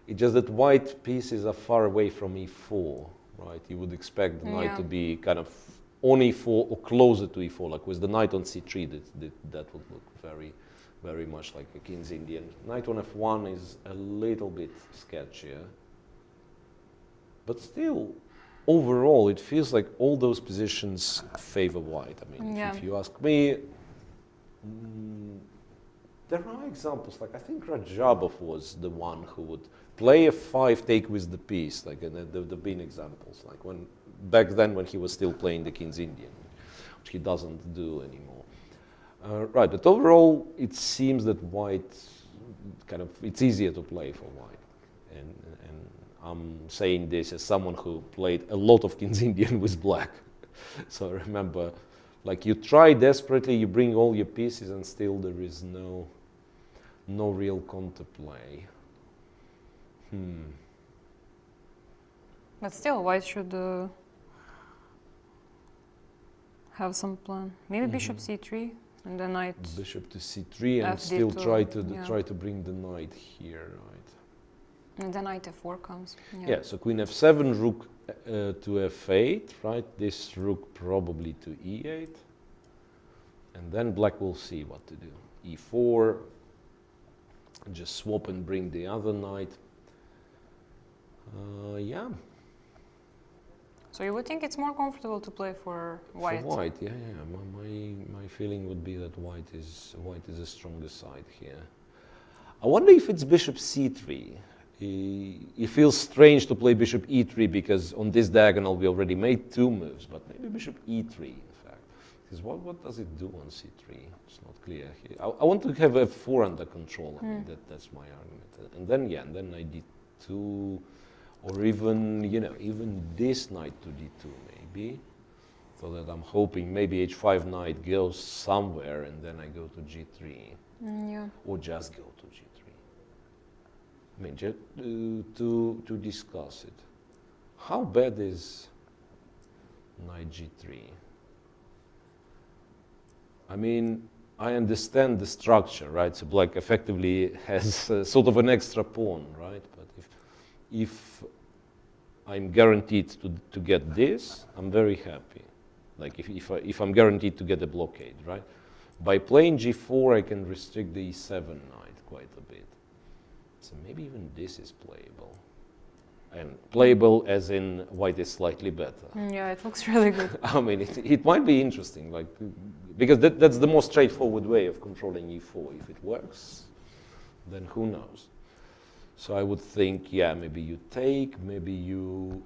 It's just that white pieces are far away from e4, right? You would expect the knight to be kind of on e4 or closer to e4, like with the knight on c3, that would look very, very much like a King's Indian. Knight on f1 is a little bit sketchier. But still, overall, it feels like all those positions favor white. I mean, if you ask me, there are examples, like I think Rajabov was the one who would play f5, take with the piece, like there have been examples, like back then when he was still playing the King's Indian, which he doesn't do anymore. Right, but overall, it seems that white, it's easier to play for white. And I'm saying this as someone who played a lot of King's Indian with black. So I remember, like you try desperately, you bring all your pieces and still there is no real counterplay. But still, white should have some plan. Maybe bishop c3 and then knight. Bishop to c3 and still try to bring the knight here, right? And then knight f4 comes. Yeah, so queen f7, rook to f8, right? This rook probably to e8. And then black will see what to do. e4, just swap and bring the other knight. Yeah. So you would think it's more comfortable to play for white? For white, yeah. My feeling would be that white is a stronger side here. I wonder if it's bishop c3. It feels strange to play bishop e3 because on this diagonal we already made two moves, but maybe bishop e3 in fact. Because what does it do on c3? It's not clear here. I want to have f4 under control. I mean, that's my argument. And then knight d2, or even this knight to d2 maybe. So that I'm hoping maybe h5 knight goes somewhere and then I go to g3. Or just go to g3. I mean, just to discuss it. How bad is knight g3? I mean, I understand the structure, right? So black effectively has sort of an extra pawn, right? But if I'm guaranteed to get this, I'm very happy. Like if I'm guaranteed to get a blockade, right? By playing g4, I can restrict the e7 knight quite a bit. So maybe even this is playable. And playable as in white is slightly better. Yeah, it looks really good. I mean, it might be interesting, like because that's the most straightforward way of controlling e4. If it works, then who knows? So I would think, yeah, maybe you take, maybe you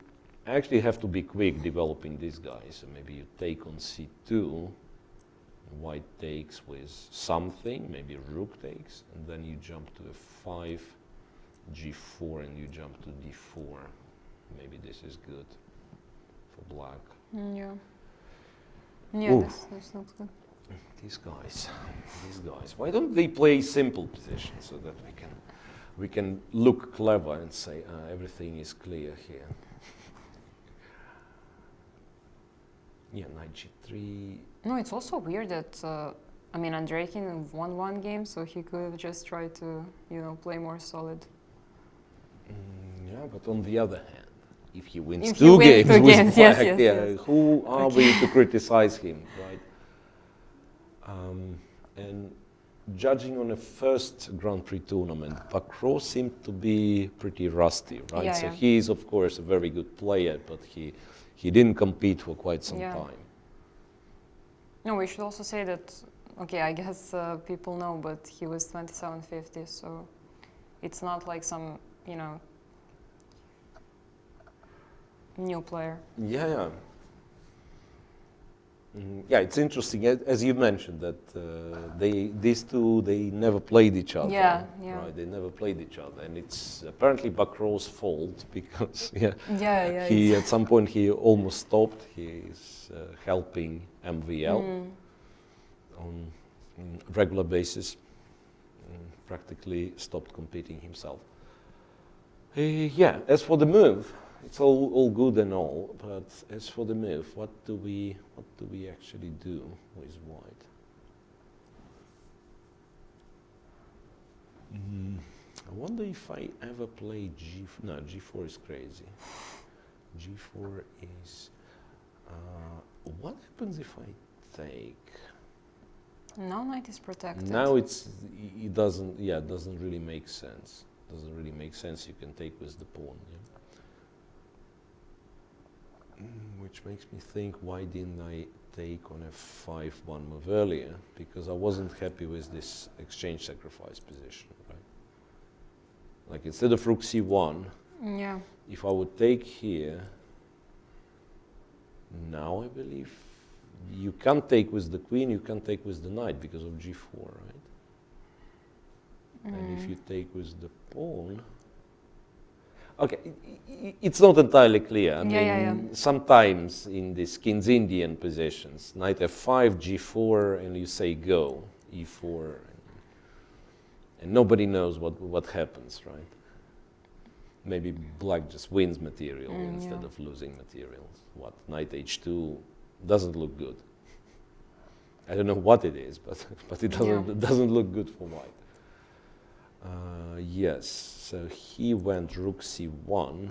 actually have to be quick developing this guy. So maybe you take on c2, white takes with something, maybe rook takes, and then you jump to f5, g4, and you jump to d4. Maybe this is good for black. Yeah, this looks good. These guys. Why don't they play simple positions so that we can look clever and say everything is clear here? Yeah, knight g3. No, it's also weird that I mean, Andreikin won one game, so he could have just tried to, play more solid. Yeah, but on the other hand, if he wins If he two wins games two with games, black, yes, yes. who are we to criticize him, right? And judging on a first Grand Prix tournament, Vachier seemed to be pretty rusty, right? Yeah, So yeah. he is, of course, a very good player, but he didn't compete for quite some time. No, we should also say that, okay, I guess people know, but he was 2750, so it's not like some, you know, new player. Yeah, yeah. Yeah, it's interesting, as you mentioned, that these two, they never played each other. Yeah, yeah. Right, they never played each other, and it's apparently Vachier's fault because Yeah, he at some point he almost stopped. He's helping MVL on regular basis, and practically stopped competing himself. Yeah, as for the move, it's all good and all, but as for the move, what do we actually do with white? I wonder if I ever play G4. No, G4 is crazy. G4 is. What happens if I take? Now knight is protected. Now it doesn't really make sense. Doesn't really make sense. You can take with the pawn. Yeah? Which makes me think, why didn't I take on a 5-1 move earlier? Because I wasn't happy with this exchange sacrifice position, right? Like instead of rook c1, yeah. if I would take here, now I believe you can't take with the queen, you can't take with the knight because of g4, right? And if you take with the pawn, okay, it's not entirely clear. I mean, sometimes in these King's Indian positions, knight f5, g4, and you say go, e4, and nobody knows what happens, right? Maybe black just wins material instead of losing materials. What, knight h2 doesn't look good. I don't know what it is, but it doesn't look good for white. Yes, so he went rook c1,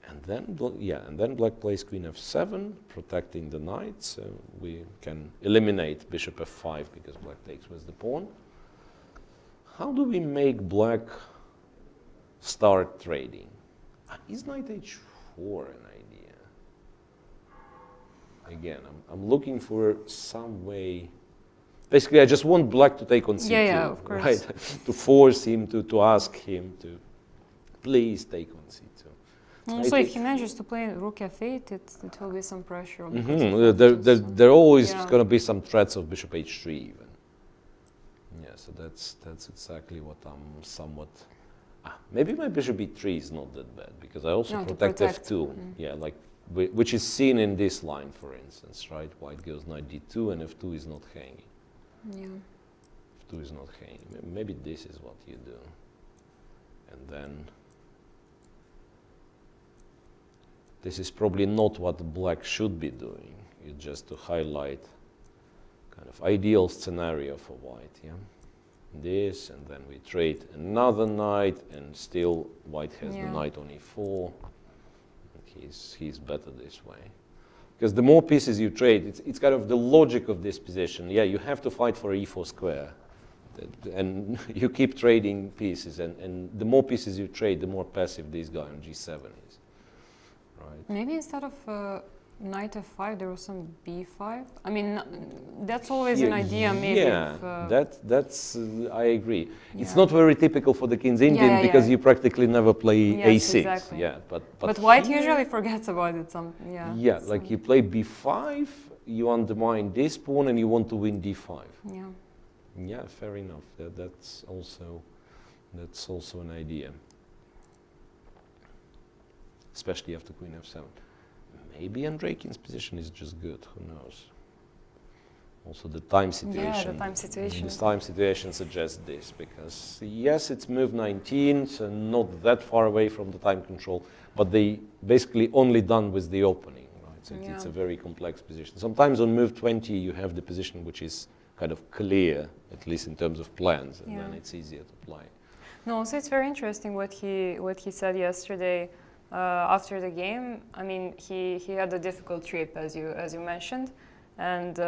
and then black plays queen f7, protecting the knight, so we can eliminate bishop f5 because black takes with the pawn. How do we make black start trading? Is knight h4 an idea? Again, I'm looking for some way. Basically, I just want black to take on c2, yeah, of course. right? To force him to ask him to please take on c2. Also, if he manages to play rook f8, it will be some pressure on There are always going to be some threats of bishop h3 even. Yeah, so that's exactly what I'm somewhat. Maybe my bishop e3 is not that bad because I also protect f2. Yeah, like which is seen in this line, for instance, right? White goes knight d2 and f2 is not hanging. Yeah. F2 is not hanging. Maybe this is what you do. And then this is probably not what black should be doing. It's just to highlight kind of ideal scenario for white, yeah? This, and then we trade another knight, and still white has the knight on e4. He's better this way. Because the more pieces you trade, it's kind of the logic of this position. Yeah, you have to fight for e4 square. And you keep trading pieces, and the more pieces you trade, the more passive this guy on g7 is. Right? Maybe instead of knight f5, there was some b5. I mean, that's always an idea, maybe. Yeah, that's I agree. It's not very typical for the King's Indian because you practically never play a6. Exactly. Yeah, but white usually forgets about it. Yeah, like you play b5, you undermine this pawn, and you want to win d5. Yeah. Yeah, fair enough. That's also an idea, especially after queen f7. Maybe Andreikin's position is just good, who knows. Also the time situation. Yeah, the time situation. The time situation suggests this, because yes, it's move 19, so not that far away from the time control, but they basically only done with the opening, right? So it's a very complex position. Sometimes on move 20 you have the position which is kind of clear, at least in terms of plans, and then it's easier to play. No, also it's very interesting what he said yesterday. after the game, I mean, he had a difficult trip, as you mentioned, and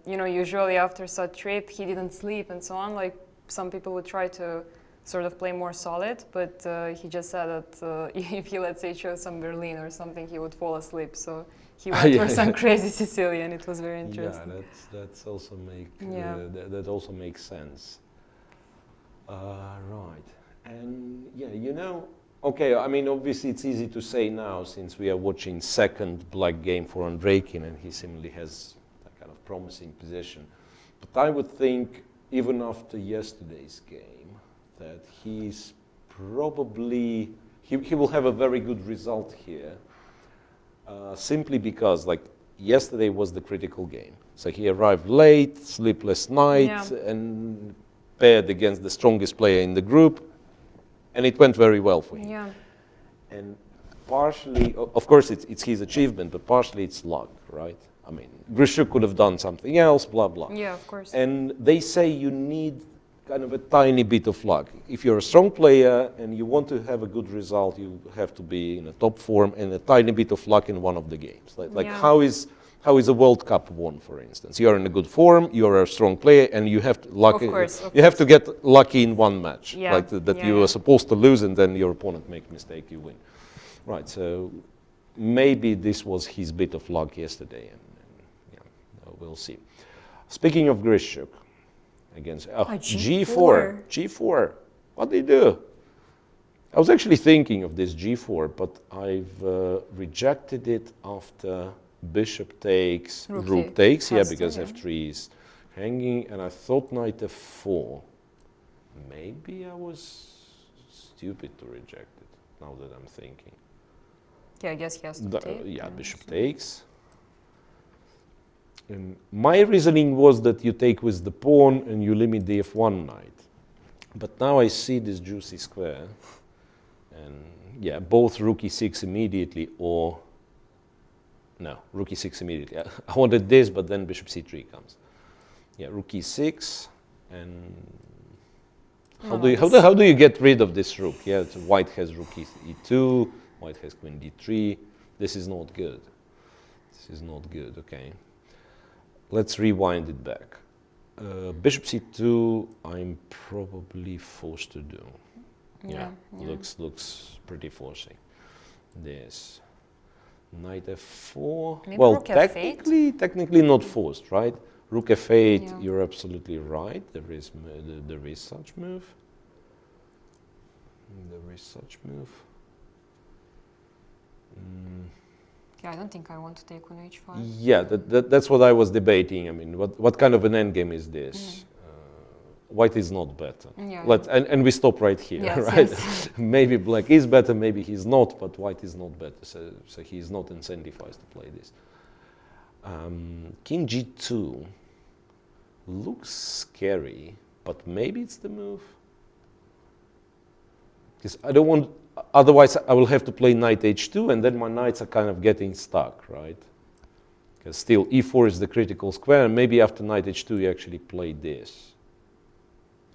you know, usually after such trip, he didn't sleep and so on. Like some people would try to sort of play more solid, but he just said that if he, let's say, chose some Berlin or something, he would fall asleep. So he went for some crazy Sicilian. It was very interesting. Yeah, that's also that also makes sense. Right, and yeah, you know, okay. I mean, obviously, it's easy to say now since we are watching second black game for Andreikin, and he seemingly has that kind of promising position. But I would think, even after yesterday's game, that he's probably he will have a very good result here. Simply because, like, yesterday was the critical game. So he arrived late, sleepless night, and paired against the strongest player in the group, and it went very well for him. Yeah. And partially, of course, it's his achievement, but partially it's luck, right? I mean, Grischuk could have done something else, blah, blah. Yeah, of course. And they say you need kind of a tiny bit of luck. If you're a strong player and you want to have a good result, you have to be in a top form and a tiny bit of luck in one of the games. Like how is a World Cup won, for instance? You're in a good form, you're a strong player, and you have to you have to get lucky in one match, like that you are supposed to lose, and then your opponent makes a mistake, you win. Right. So maybe this was his bit of luck yesterday, and we'll see. Speaking of Grischuk. Against G4. What did he do? I was actually thinking of this G4, but I've rejected it after Bishop takes, Rook takes, because F3 is hanging, and I thought Knight F4. Maybe I was stupid to reject it, now that I'm thinking. Yeah, I guess he has to take. Yeah, Bishop takes. And my reasoning was that you take with the pawn and you limit the F1 knight. But now I see this juicy square. And yeah, both Rook E6 immediately or... No, Rook E6 immediately. I wanted this, but then Bishop C3 comes. Yeah, Rook E6 and... How do you get rid of this rook? Yeah, white has Rook E2, white has Queen D3. This is not good. This is not good, okay. Let's rewind it back. Bishop C2, I'm probably forced to do. Looks pretty forcing. This. Knight F4. Maybe well, Rook F8? technically not forced, right? Rook F8, you're absolutely right. There is such move. There is such move. Yeah, I don't think I want to take on H5. Yeah, that's what I was debating. I mean, what kind of an endgame is this? White is not better. And we stop right here, right? Yes. Maybe black is better, maybe he's not, but white is not better. So he's not incentivized to play this. King G2 looks scary, but maybe it's the move. Because I don't want... Otherwise, I will have to play knight h2, and then my knights are kind of getting stuck, right? Because still, e4 is the critical square, and maybe after knight h2, you actually play this.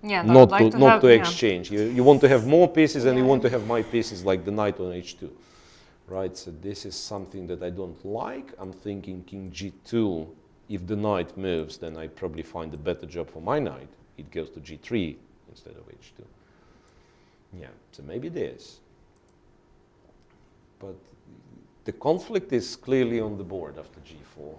Yeah, not to exchange. You want to have more pieces, and you want to have my pieces like the knight on h2, right? So this is something that I don't like. I'm thinking king g2. If the knight moves, then I probably find a better job for my knight. It goes to g3 instead of h2. Yeah, so maybe this. But the conflict is clearly on the board after g4.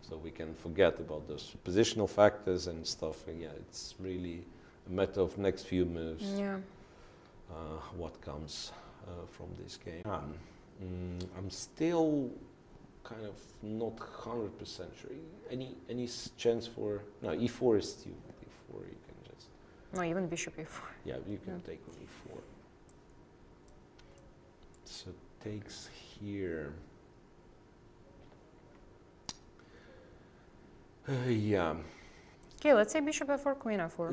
So we can forget about those positional factors and stuff. Yeah, it's really a matter of next few moves. Yeah. What comes from this game. I'm still kind of not 100% sure. Any chance for... No, e4 is stupid. e4 you can just... No, even bishop e4. Yeah, you can take on e4. So takes here. Yeah. Okay, let's say bishop f4, queen f4.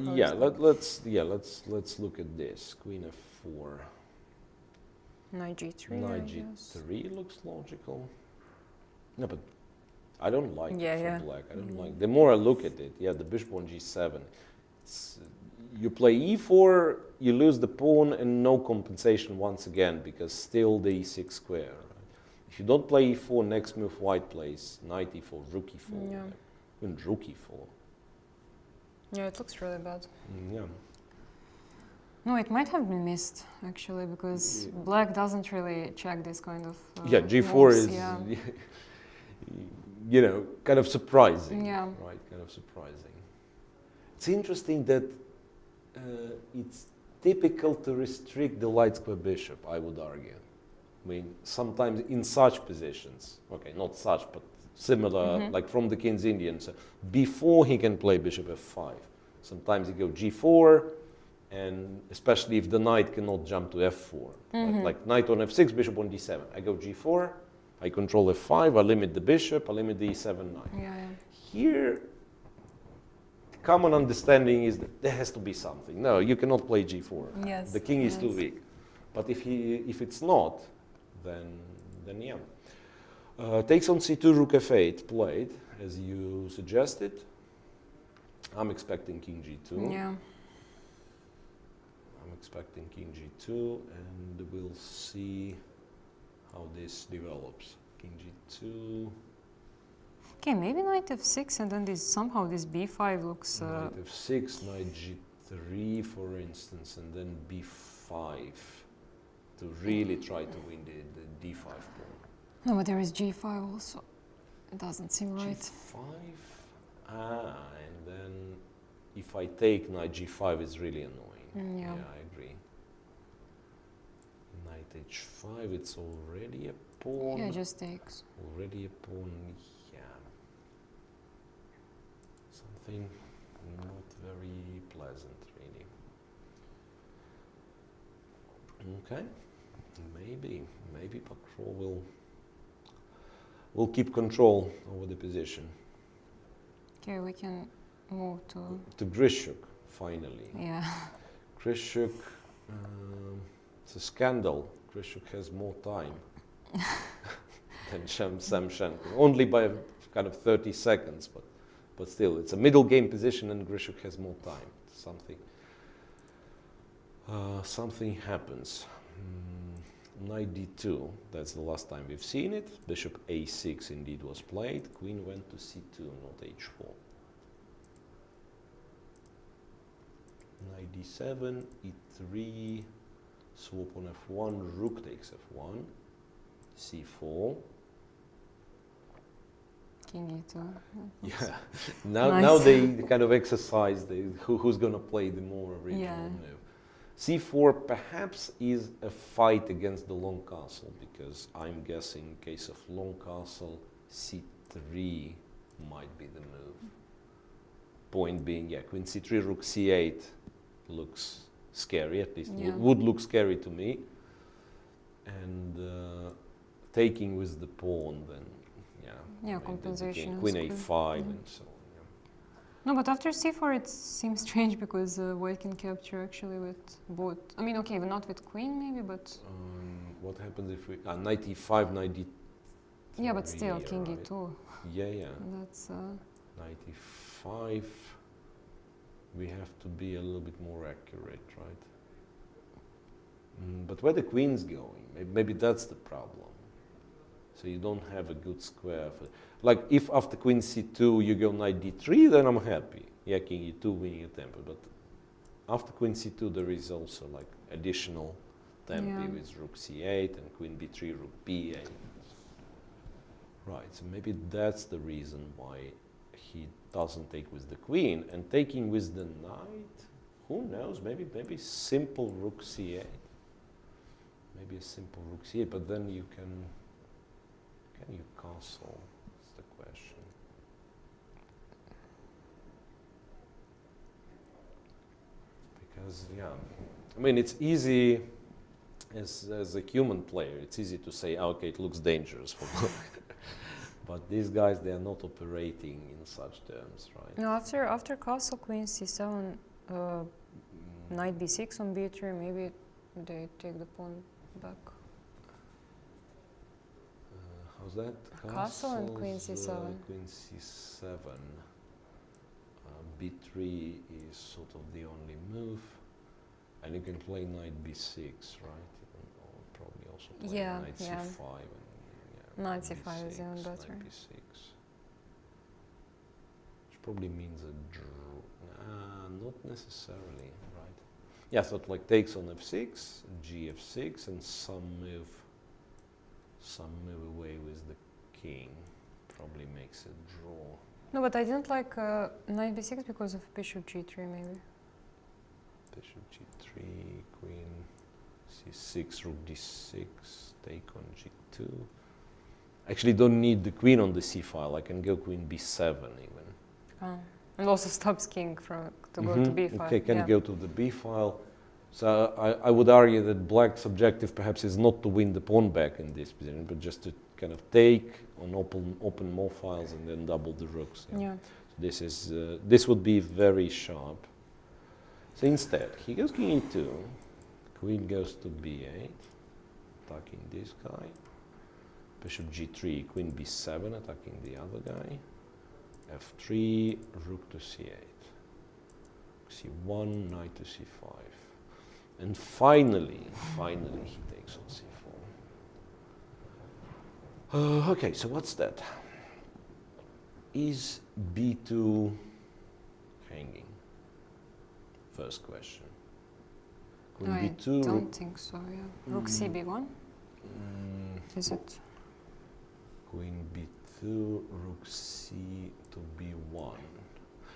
Let's look at this. Queen f4. Knight g3. Knight g3 looks logical. No, but I don't like it for black. I don't like. The more I look at it, the bishop on g7. You play e4. you lose the pawn and no compensation once again, because still the e6 square. Right? If you don't play e4, next move white plays knight e4, rook e4, Yeah. even rook e4. Yeah, it looks really bad. Yeah. No, it might have been missed, actually, because black doesn't really check this kind of Yeah, g4 moves, is, yeah. you know, kind of surprising. Yeah. Right, kind of surprising. It's interesting that it's typical to restrict the light square bishop, I would argue. I mean, sometimes in such positions, okay, not such, but similar, like from the King's Indian, so before he can play bishop f5. Sometimes he go g4, and especially if the knight cannot jump to f4. Like knight on f6, bishop on d7. I go g4, I control f5, I limit the bishop, I limit the e7 knight. Yeah, yeah. Here, the common understanding is that there has to be something. No, you cannot play g4. Yes, The king is yes. too weak. But if it's not, then yeah. Takes on c2, rook f8, played, as you suggested. I'm expecting king g2. Yeah. I'm expecting king g2, and we'll see how this develops. King g2. Okay, maybe knight f6, and then somehow this b5 looks. Knight f6, knight g3, for instance, and then b5 to really try to win the d5 pawn. No, but there is g5 also. It doesn't seem right. g5. And then if I take knight g5, it's really annoying. Yeah. I agree. Knight h5, it's already a pawn. Yeah, it just takes. Already a pawn, yeah. Something not very pleasant, really. Okay, maybe Patrol will keep control over the position. Okay, we can move to Grischuk, finally. Yeah. Grischuk, it's a scandal. Grischuk has more time than Shankland, only by kind of 30 seconds, but still, it's a middle game position, and Grischuk has more time. Something happens. Knight d2, that's the last time we've seen it. Bishop a6 indeed was played. Queen went to c2, not h4. Knight d7, e3, swap on f1, rook takes f1, c4. King e2. Yeah, now Nice. they kind of exercise who's going to play the more original Yeah. move. c4 perhaps is a fight against the long castle, because I'm guessing in case of long castle, c3 might be the move. Point being, yeah, queen c3, rook c8 looks scary, at least Yeah. would look scary to me. And taking with the pawn, then, yeah. Yeah, maybe compensation is Queen good. a5 and so on. No, but after c4 it seems strange, because white can capture actually with both. I mean, okay, but not with queen maybe, but What happens if we knight e5, knight d3? yeah, but still king right? e2. Yeah. That's Knight e5. We have to be a little bit more accurate, right? But where the queen's going, maybe that's the problem. So you don't have a good square. Like if after queen c2 you go knight d3, then I'm happy. Yeah, king e2 winning a tempo. But after queen c2 there is also like additional tempi Yeah. with rook c8 and queen b3, rook b8. Right, so maybe that's the reason why he doesn't take with the queen, and taking with the knight, who knows, maybe simple rook c8. Maybe a simple rook c8, but then you can you castle? That's the question. Because, yeah, I mean, it's easy, as a human player, it's easy to say, okay, it looks dangerous for black. But these guys, they are not operating in such terms, right? no, after castle, queen c7, knight b6 on b3, maybe they take the pawn back. How's that? Castle and queen Castles, c7. Queen c7. b3 is sort of the only move. And you can play knight b6, right? Or probably also play Yeah, knight yeah. c5. And, Knight c5 is even better. Knight b6. Which probably means a draw. Not necessarily, right? Yeah, so it like takes on f6, gf6, and some move away with the king. Probably makes a draw. No, but I didn't like knight b6 because of bishop g3 maybe. Bishop g3, queen c6, rook d6, take on g2. Actually, don't need the queen on the c file. I can go queen b7 even. Oh. And also stops king to go to b5. Okay, can yeah. go to the b file. So I would argue that black's objective perhaps is not to win the pawn back in this position, but just to kind of take on open more files and then double the rooks. Yeah. So this would be very sharp. So instead, he goes king e2, queen goes to b8, attacking this guy. Bishop g3, queen b7, attacking the other guy. f3, rook to c8. c1, knight to c5. And finally he takes on c4. Okay, so what's that? Is b2 hanging? First question. Queen I b2, don't think so, yeah. Rook cb1? Is it? Queen b2, rook c to b1.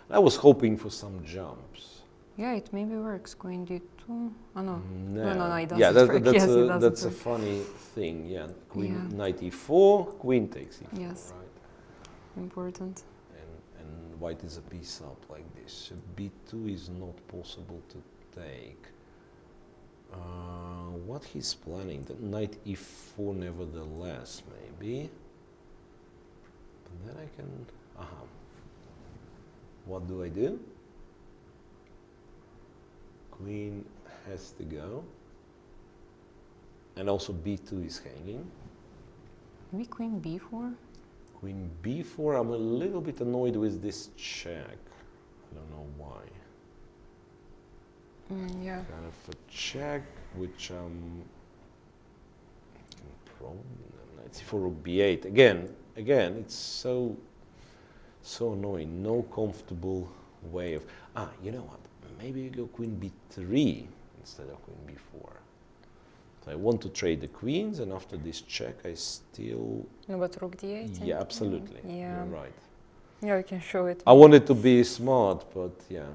I was hoping for some jumps. Yeah, it maybe works. Queen d2. Oh no. No, No, it doesn't yeah, work. that's, Yes, it doesn't that's a work. funny thing. Yeah, queen Yeah. knight e4, queen takes e4. Yes. Right? Important. And white is a piece up like this. So b2 is not possible to take. What he's planning? The knight e4 nevertheless, maybe. But then I can. What do I do? Queen has to go. And also b2 is hanging. Maybe queen b4? Queen b4, I'm a little bit annoyed with this check. I don't know why. Yeah. Kind of a check, which probably knight c4 rook b8. Again, it's so annoying. No comfortable way of. You know what? Maybe you go queen b3 instead of queen b4. So I want to trade the queens, and after this check, I still. No, but rook d8. Yeah, absolutely. Yeah. You're right. Yeah, we can show it. I wanted to be smart, but yeah,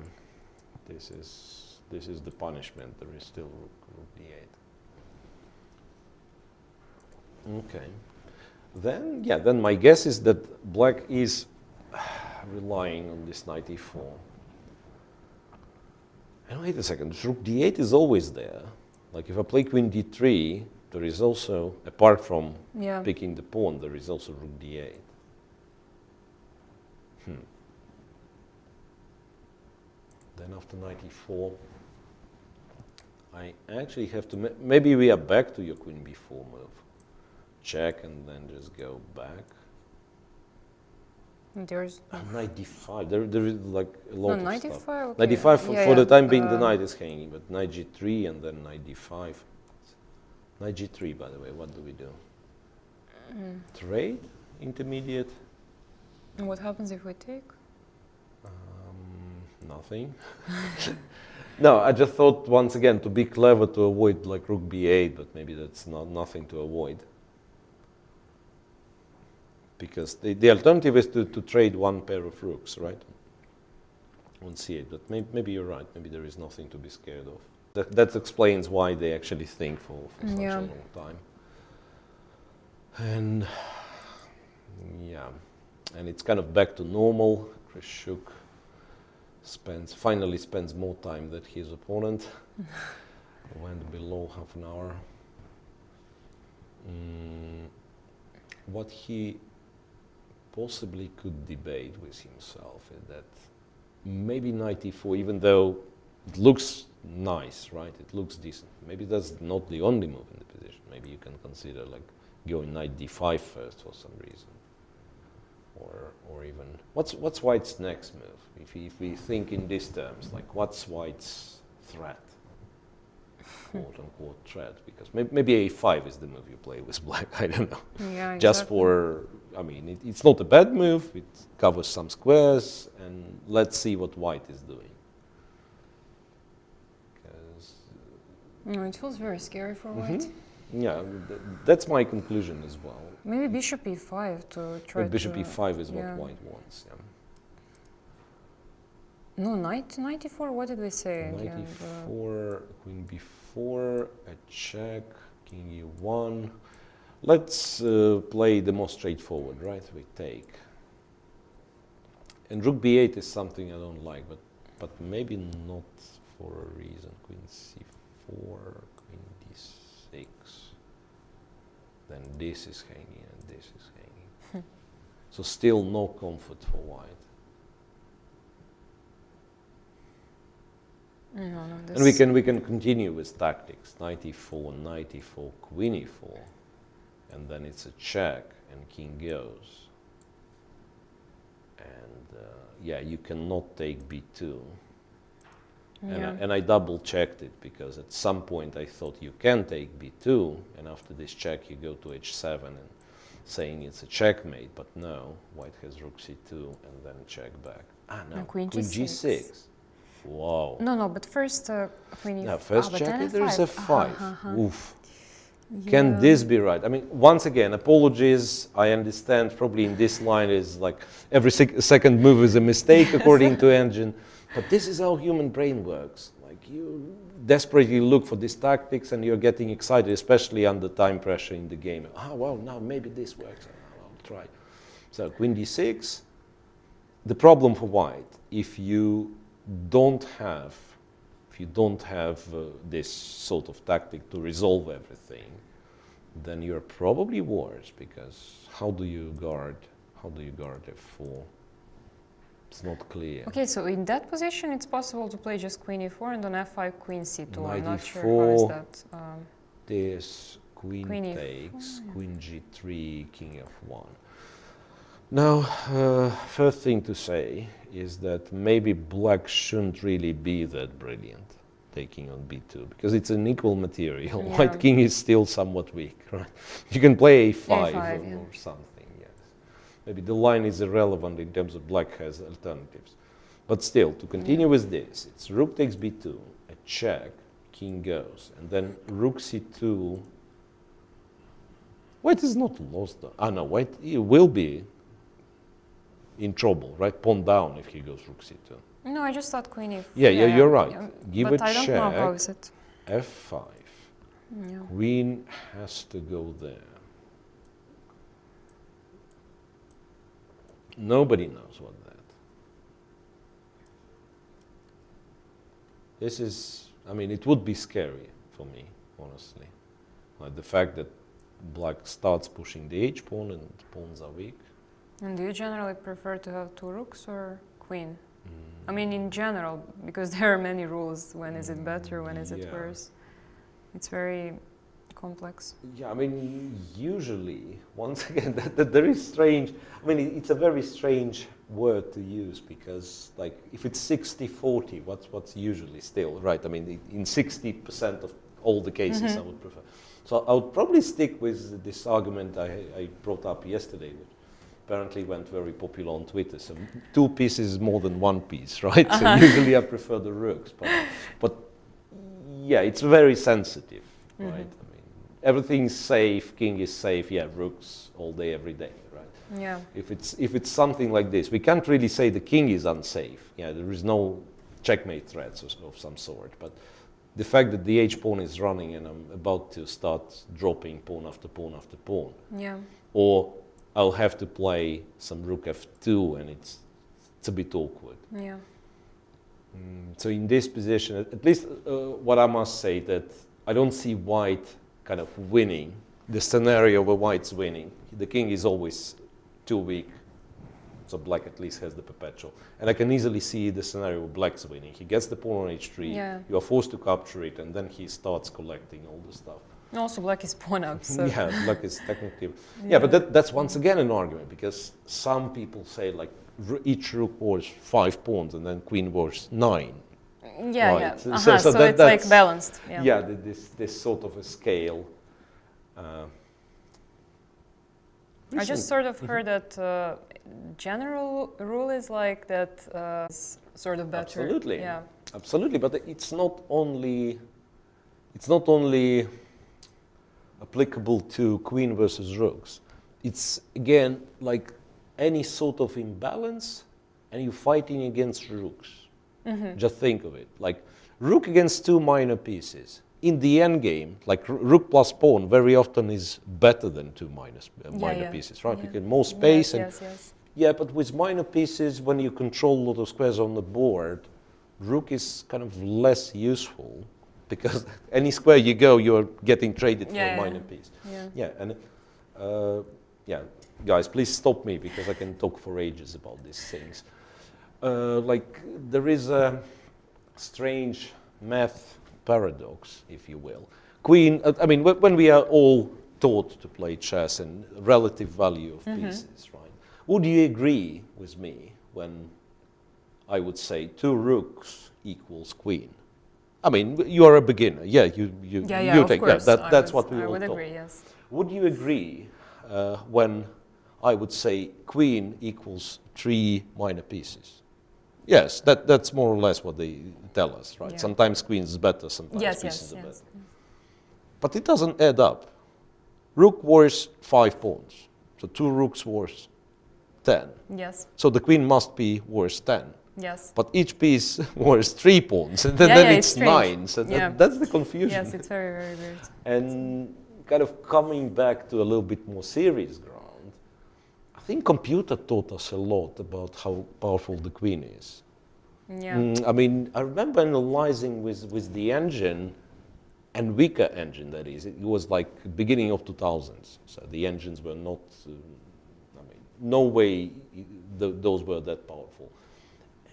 this is the punishment. There is still rook d8. Okay. Then my guess is that black is relying on this knight e4. And wait a second, rook d8 is always there. Like if I play queen d3, there is also, apart from picking the pawn, there is also rook d8. Then after knight e4, I actually have to, maybe we are back to your queen b4 move. Check and then just go back. There's Knight d5, there is like a lot of knight stuff. d5, okay. Knight d5 for the time being the knight is hanging, but knight g3 and then knight d5. Knight g3, by the way, what do we do? Trade? Intermediate? And what happens if we take? Nothing. No, I just thought once again to be clever to avoid like rook b8, but maybe that's nothing to avoid. Because the alternative is to trade one pair of rooks, right? On c8, but maybe you're right. Maybe there is nothing to be scared of. That explains why they actually think for such a long time. And yeah, and it's kind of back to normal. Grischuk finally spends more time than his opponent. Went below half an hour. What he possibly could debate with himself is that maybe knight e4, even though it looks nice, right? It looks decent. Maybe that's not the only move in the position. Maybe you can consider like going knight d5 first for some reason, or even what's White's next move? If we think in these terms, like what's White's threat? quote-unquote threat, because maybe a5 is the move you play with black. I don't know. Yeah, Just exactly. for, I mean, it's not a bad move. It covers some squares, and let's see what white is doing. No, it feels very scary for white. Yeah, that's my conclusion as well. Maybe bishop e5 to try But bishop to... e5 is what yeah. white wants. Yeah. No, knight 94, what did we say? Knight again? e4, queen b4, a check, king e1. Let's play the most straightforward, right? We take. And rook b8 is something I don't like, but maybe not for a reason. Queen c4, queen d6. Then this is hanging and this is hanging. So still no comfort for white. No, And we can continue with tactics. Knight e4, knight e4, queen e4, and then it's a check and king goes. And yeah, you cannot take b2. Yeah. And I double checked it because at some point I thought you can take b2, and after this check you go to h7 and saying it's a checkmate, but no, white has rook c2 and then check back. Ah no, And queen g6. Wow. No, but first queen e5. Yeah, first check it, there's a 5. Oof. Yeah. Can this be right? I mean, once again, apologies. I understand probably in this line is like every second move is a mistake according to engine. But this is how human brain works. Like you desperately look for these tactics and you're getting excited, especially under time pressure in the game. Oh, well, now maybe this works. I'll try. So queen d6. The problem for white, if you don't have this sort of tactic to resolve everything, then you're probably worse, because how do you guard f4? It's not clear. Okay, so in that position it's possible to play just queen e4 and on f5 queen c2. Knight I'm not e4, sure how is that. This queen Queen takes, e4, queen g3, king f1. Now, first thing to say is that maybe black shouldn't really be that brilliant taking on b2, because it's an equal material. Yeah. White king is still somewhat weak, right? You can play a5 or something, yes. Maybe the line is irrelevant in terms of black has alternatives. But still, to continue with this, it's rook takes b2, a check, king goes, and then rook c2. White is not lost though. Ah no, white will be in trouble, right? Pawn down if he goes rook c2. No, I just thought queen e4. Yeah, you're right. Give but a I don't check. know how is it. f5. Yeah. Queen has to go there. Nobody knows what that. This is, I mean, it would be scary for me, honestly. Like the fact that black starts pushing the h-pawn and the pawns are weak. And do you generally prefer to have two rooks or queen? I mean, in general, because there are many rules. When is it better? When is it worse? It's very complex. Yeah, I mean, usually, once again, that there is strange. I mean, it's a very strange word to use, because, like, if it's 60-40, what's usually still right? I mean, in 60% of all the cases, I would prefer. So I would probably stick with this argument I brought up yesterday, which apparently went very popular on Twitter. So two pieces is more than one piece, right? So usually I prefer the rooks, but yeah, it's very sensitive, right? I mean, everything's safe, king is safe, yeah, rooks all day, every day, right? Yeah. If it's something like this, we can't really say the king is unsafe. Yeah, there is no checkmate threats of some sort, but the fact that the h-pawn is running and I'm about to start dropping pawn after pawn after pawn, Yeah. or I'll have to play some rook f2 and it's a bit awkward. Yeah. So in this position, at least what I must say, that I don't see white kind of winning, the scenario where white's winning. The king is always too weak, so black at least has the perpetual. And I can easily see the scenario where black's winning. He gets the pawn on h3, Yeah. you are forced to capture it, and then he starts collecting all the stuff. And also, black is pawn up. So. Yeah, black is technically. Yeah, but that's once again an argument, because some people say like each rook wars 5 pawns and then queen wars 9. Yeah, right? yeah. So it's like that's balanced. Yeah. Yeah, this sort of a scale. I just sort of heard that general rule is like that sort of better. Absolutely. Yeah. Absolutely, but it's not only applicable to queen versus rooks. It's again like any sort of imbalance, and you're fighting against rooks. Just think of it like rook against two minor pieces. In the end game, like rook plus pawn very often is better than two minor pieces, right? You get more space. Yes. Yeah, but with minor pieces, when you control a lot of squares on the board, rook is kind of less useful because any square you go, you're getting traded for a minor piece. Yeah, and guys, please stop me because I can talk for ages about these things. Like there is a strange math paradox, if you will. Queen, I mean, when we are all taught to play chess and relative value of pieces, right? Would you agree with me when I would say two rooks equals queen? I mean, you are a beginner. Yeah, you take that's what we all would thought. agree, yes. Would you agree when I would say queen equals three minor pieces? Yes, that's more or less what they tell us, right? Yeah. Sometimes queen is better, sometimes pieces are yes. better. But it doesn't add up. Rook worth 5 pawns, so two rooks worth 10. Yes. So the queen must be worth 10. Yes. But each piece worth 3 pawns, and then it's 9. So that's the confusion. Yes, it's very, very weird. And kind of coming back to a little bit more serious ground, I think computer taught us a lot about how powerful the queen is. Yeah. I mean, I remember analyzing with the engine, and weaker engine that is. It was like beginning of 2000s. So the engines were not, no way those were that powerful.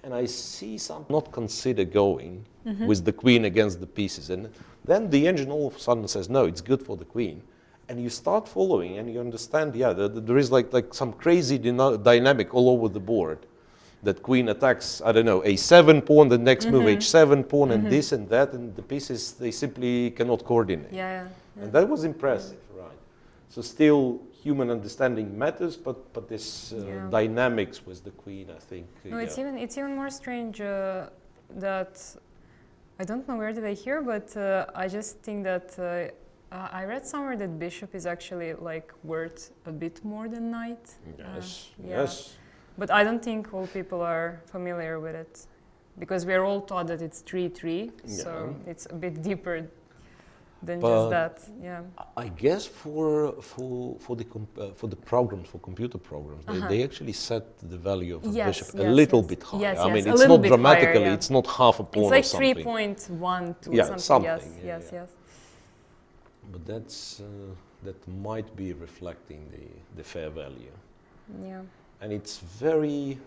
And I see some not consider going with the queen against the pieces. And then the engine all of a sudden says, no, it's good for the queen. And you start following and you understand, there is like some crazy dynamic all over the board. That queen attacks, I don't know, a7 pawn, the next move h7 pawn, and this and that, and the pieces, they simply cannot coordinate. Yeah. And that was impressive, right? So still, human understanding matters, but this dynamics with the queen, I think. No, it's even more strange that I don't know where did I hear, but I just think that I read somewhere that bishop is actually like worth a bit more than knight. Yes. But I don't think all people are familiar with it, because we are all taught that it's 3-3, so it's a bit deeper than just that. Yeah. I guess for the programs, for computer programs, they actually set the value of a bishop a little bit higher. I mean, it's not dramatically. It's not half a pawn or something. It's like 3.12 something. Yes. But that might be reflecting the fair value. Yeah. And it's very,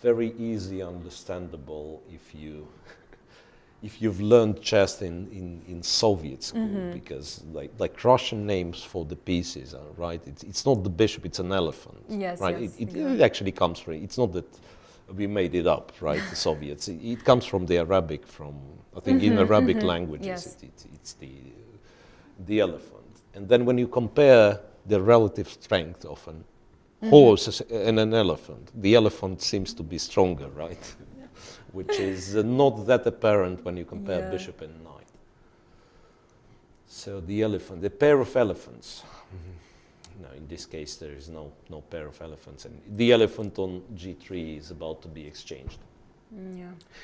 very easy understandable if you've learned chess in Soviet school, because like Russian names for the pieces are right. It's not the bishop; it's an elephant. Yes, right. Yes, it actually comes from. It's not that we made it up, right? The Soviets. It comes from the Arabic. I think in Arabic languages, it's the elephant. And then when you compare the relative strength of an horse and an elephant. The elephant seems to be stronger, right? Which is not that apparent when you compare bishop and knight. So the elephant, the pair of elephants. No, in this case there is no pair of elephants, and the elephant on g3 is about to be exchanged.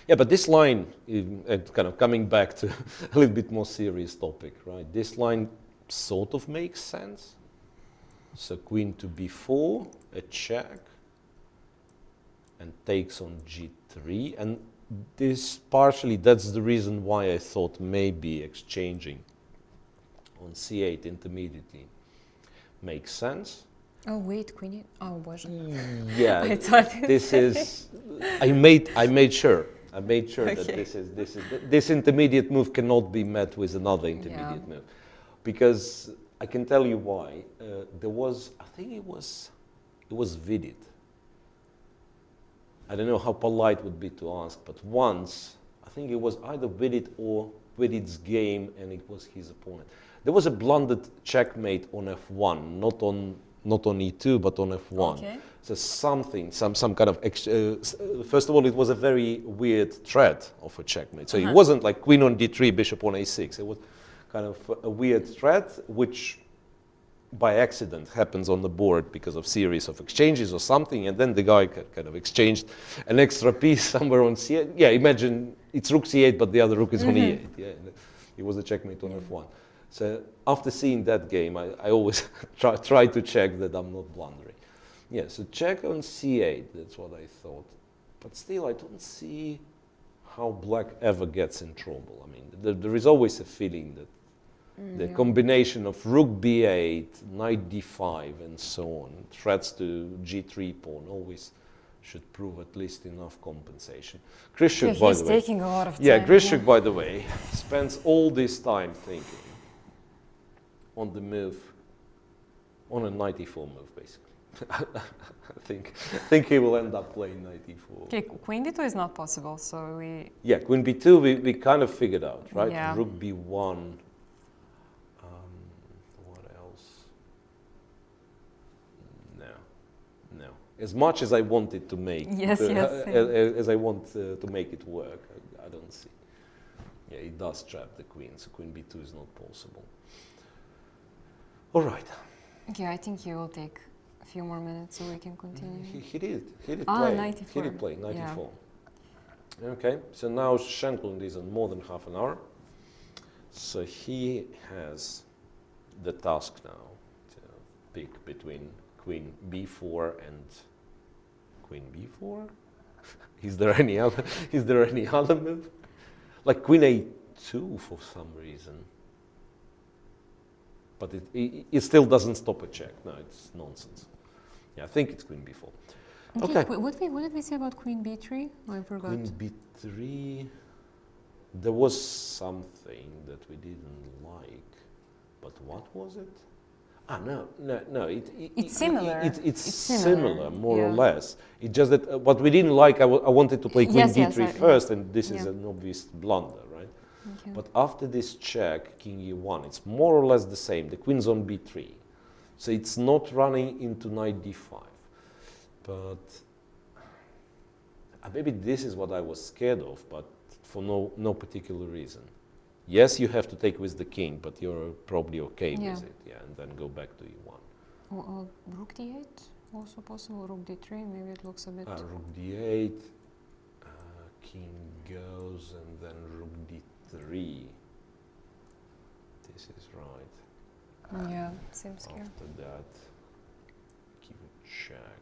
Yeah, but this line, kind of coming back to a little bit more serious topic, right? This line sort of makes sense. So queen to b4, a check, and takes on g3. And this partially, that's the reason why I thought maybe exchanging on c8 intermediately makes sense. Oh wait, queen. Oh, боже. Yeah, I thought this is. I made sure Okay. that this intermediate move cannot be met with another intermediate move, because I can tell you why. There was, I think it was Vidit, I don't know how polite would be to ask, but once, I think it was either Vidit or Vidit's game, and it was his opponent. There was a blundered checkmate on f1, not on e2, but on f1. Okay. So something, some kind of, first of all, it was a very weird threat of a checkmate. So it wasn't like queen on d3, bishop on a6. It was kind of a weird threat, which by accident happens on the board because of series of exchanges or something, and then the guy kind of exchanged an extra piece somewhere on c8. Yeah, imagine it's rook c8, but the other rook is on e8. Yeah, it was a checkmate on f1. So after seeing that game, I always try to check that I'm not blundering. Yeah, so check on c8, that's what I thought. But still, I don't see how black ever gets in trouble. I mean, there is always a feeling that the combination of rook b8, knight d5, and so on, threats to g3 pawn always should prove at least enough compensation. Grischuk, by the way, taking a lot of time. Yeah, Grischuk, by the way, spends all this time thinking on the move, on a knight e4 move, basically. I think he will end up playing knight e4. Okay, queen d2 is not possible, so we... Yeah, queen b2 we kind of figured out, right? Yeah. Rook b1. What else? No. As much as I wanted to make, as I want to make it work, I don't see. Yeah, it does trap the queen, so queen b2 is not possible. All right. Okay, I think he will take a few more minutes so we can continue. He did play. Knight e4. He did play knight e4. Okay, so now Shankland is on more than half an hour. So he has the task now to pick between queen b4 and queen b4. Is there any other move? Like queen a2 for some reason. But it still doesn't stop a check. No, it's nonsense. Yeah, I think it's queen b4. Okay. What did we say about queen b3? I forgot. Queen b3. There was something that we didn't like, but what was it? No. It's similar. It's similar, more or less. It's just that what we didn't like, I wanted to play queen d3 first, and this is an obvious blunder, right? Okay. But after this check, king e1, it's more or less the same. The queen's on b3. So it's not running into knight d5. But maybe this is what I was scared of, but for no particular reason. Yes, you have to take with the king, but you're probably okay with it. Yeah, and then go back to e1. Rook d8 also possible. Rook d3, maybe it looks a bit... Rook d8, king goes, and then rook d3. This is right. Yeah, seems clear. After that, give a check.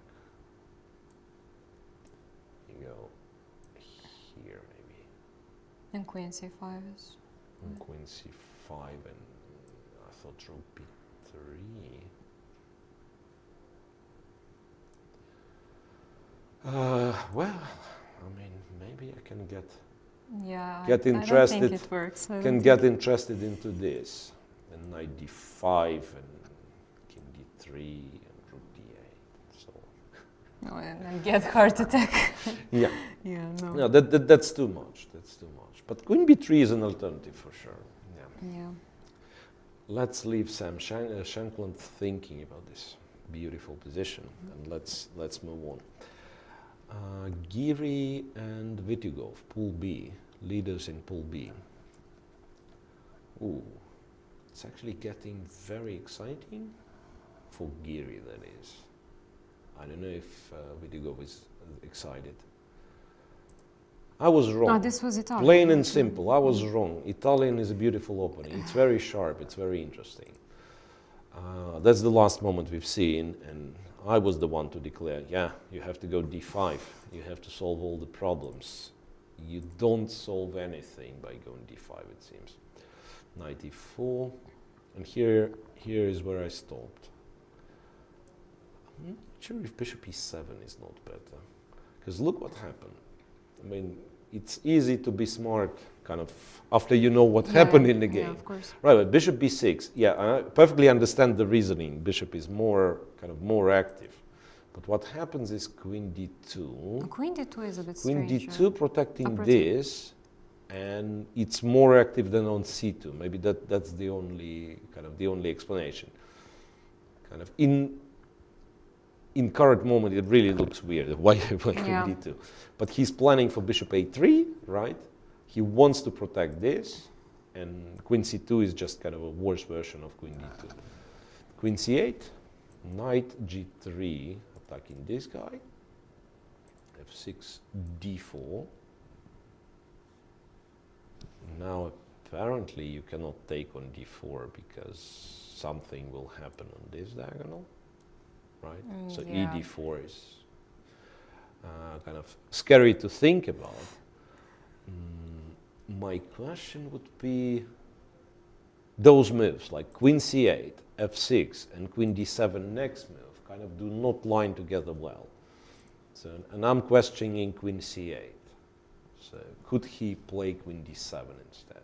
You go here, maybe. And queen c5 is... And queen c5, and I thought rook b3. Well, I mean, maybe I can get interested. I don't think it works. Get interested into this, and knight d5, and king d3, and rook d8. So. No, and get heart attack. Yeah. Yeah. No. No, that's too much. That's too much. But queen b3 is an alternative for sure. Yeah. Let's leave Sam Shankland thinking about this beautiful position, and let's move on. Giri and Vitigov, Pool B, leaders in Pool B. Ooh, it's actually getting very exciting for Giri, that is. I don't know if Vitigov is excited. I was wrong. This was Italian. Plain and simple, I was wrong. Italian is a beautiful opening. It's very sharp, it's very interesting. That's the last moment we've seen, and I was the one to declare, yeah, you have to go d5. You have to solve all the problems. You don't solve anything by going d5, it seems. Knight e4, and here is where I stopped. I'm not sure if bishop e7 is not better, because look what happened. I mean, it's easy to be smart, kind of, after you know what happened in the game. Yeah, of course. Right, but bishop b6, yeah, I perfectly understand the reasoning. Bishop is more active. But what happens is queen d2. Queen d2 is a bit Queen strange. d2 protecting this, and it's more active than on c2. Maybe that's the only explanation. Kind of in current moment, it really looks weird. Why queen d2? But he's planning for bishop a3, right? He wants to protect this, and queen c2 is just kind of a worse version of queen d2. Queen c8, knight g3, attacking this guy. f6, d4. Now apparently you cannot take on d4 because something will happen on this diagonal, right? So ed4 is kind of scary to think about. My question would be those moves like queen c8, f6, and queen d7 next move kind of do not line together well. So, and I'm questioning queen c8. So could he play queen d7 instead?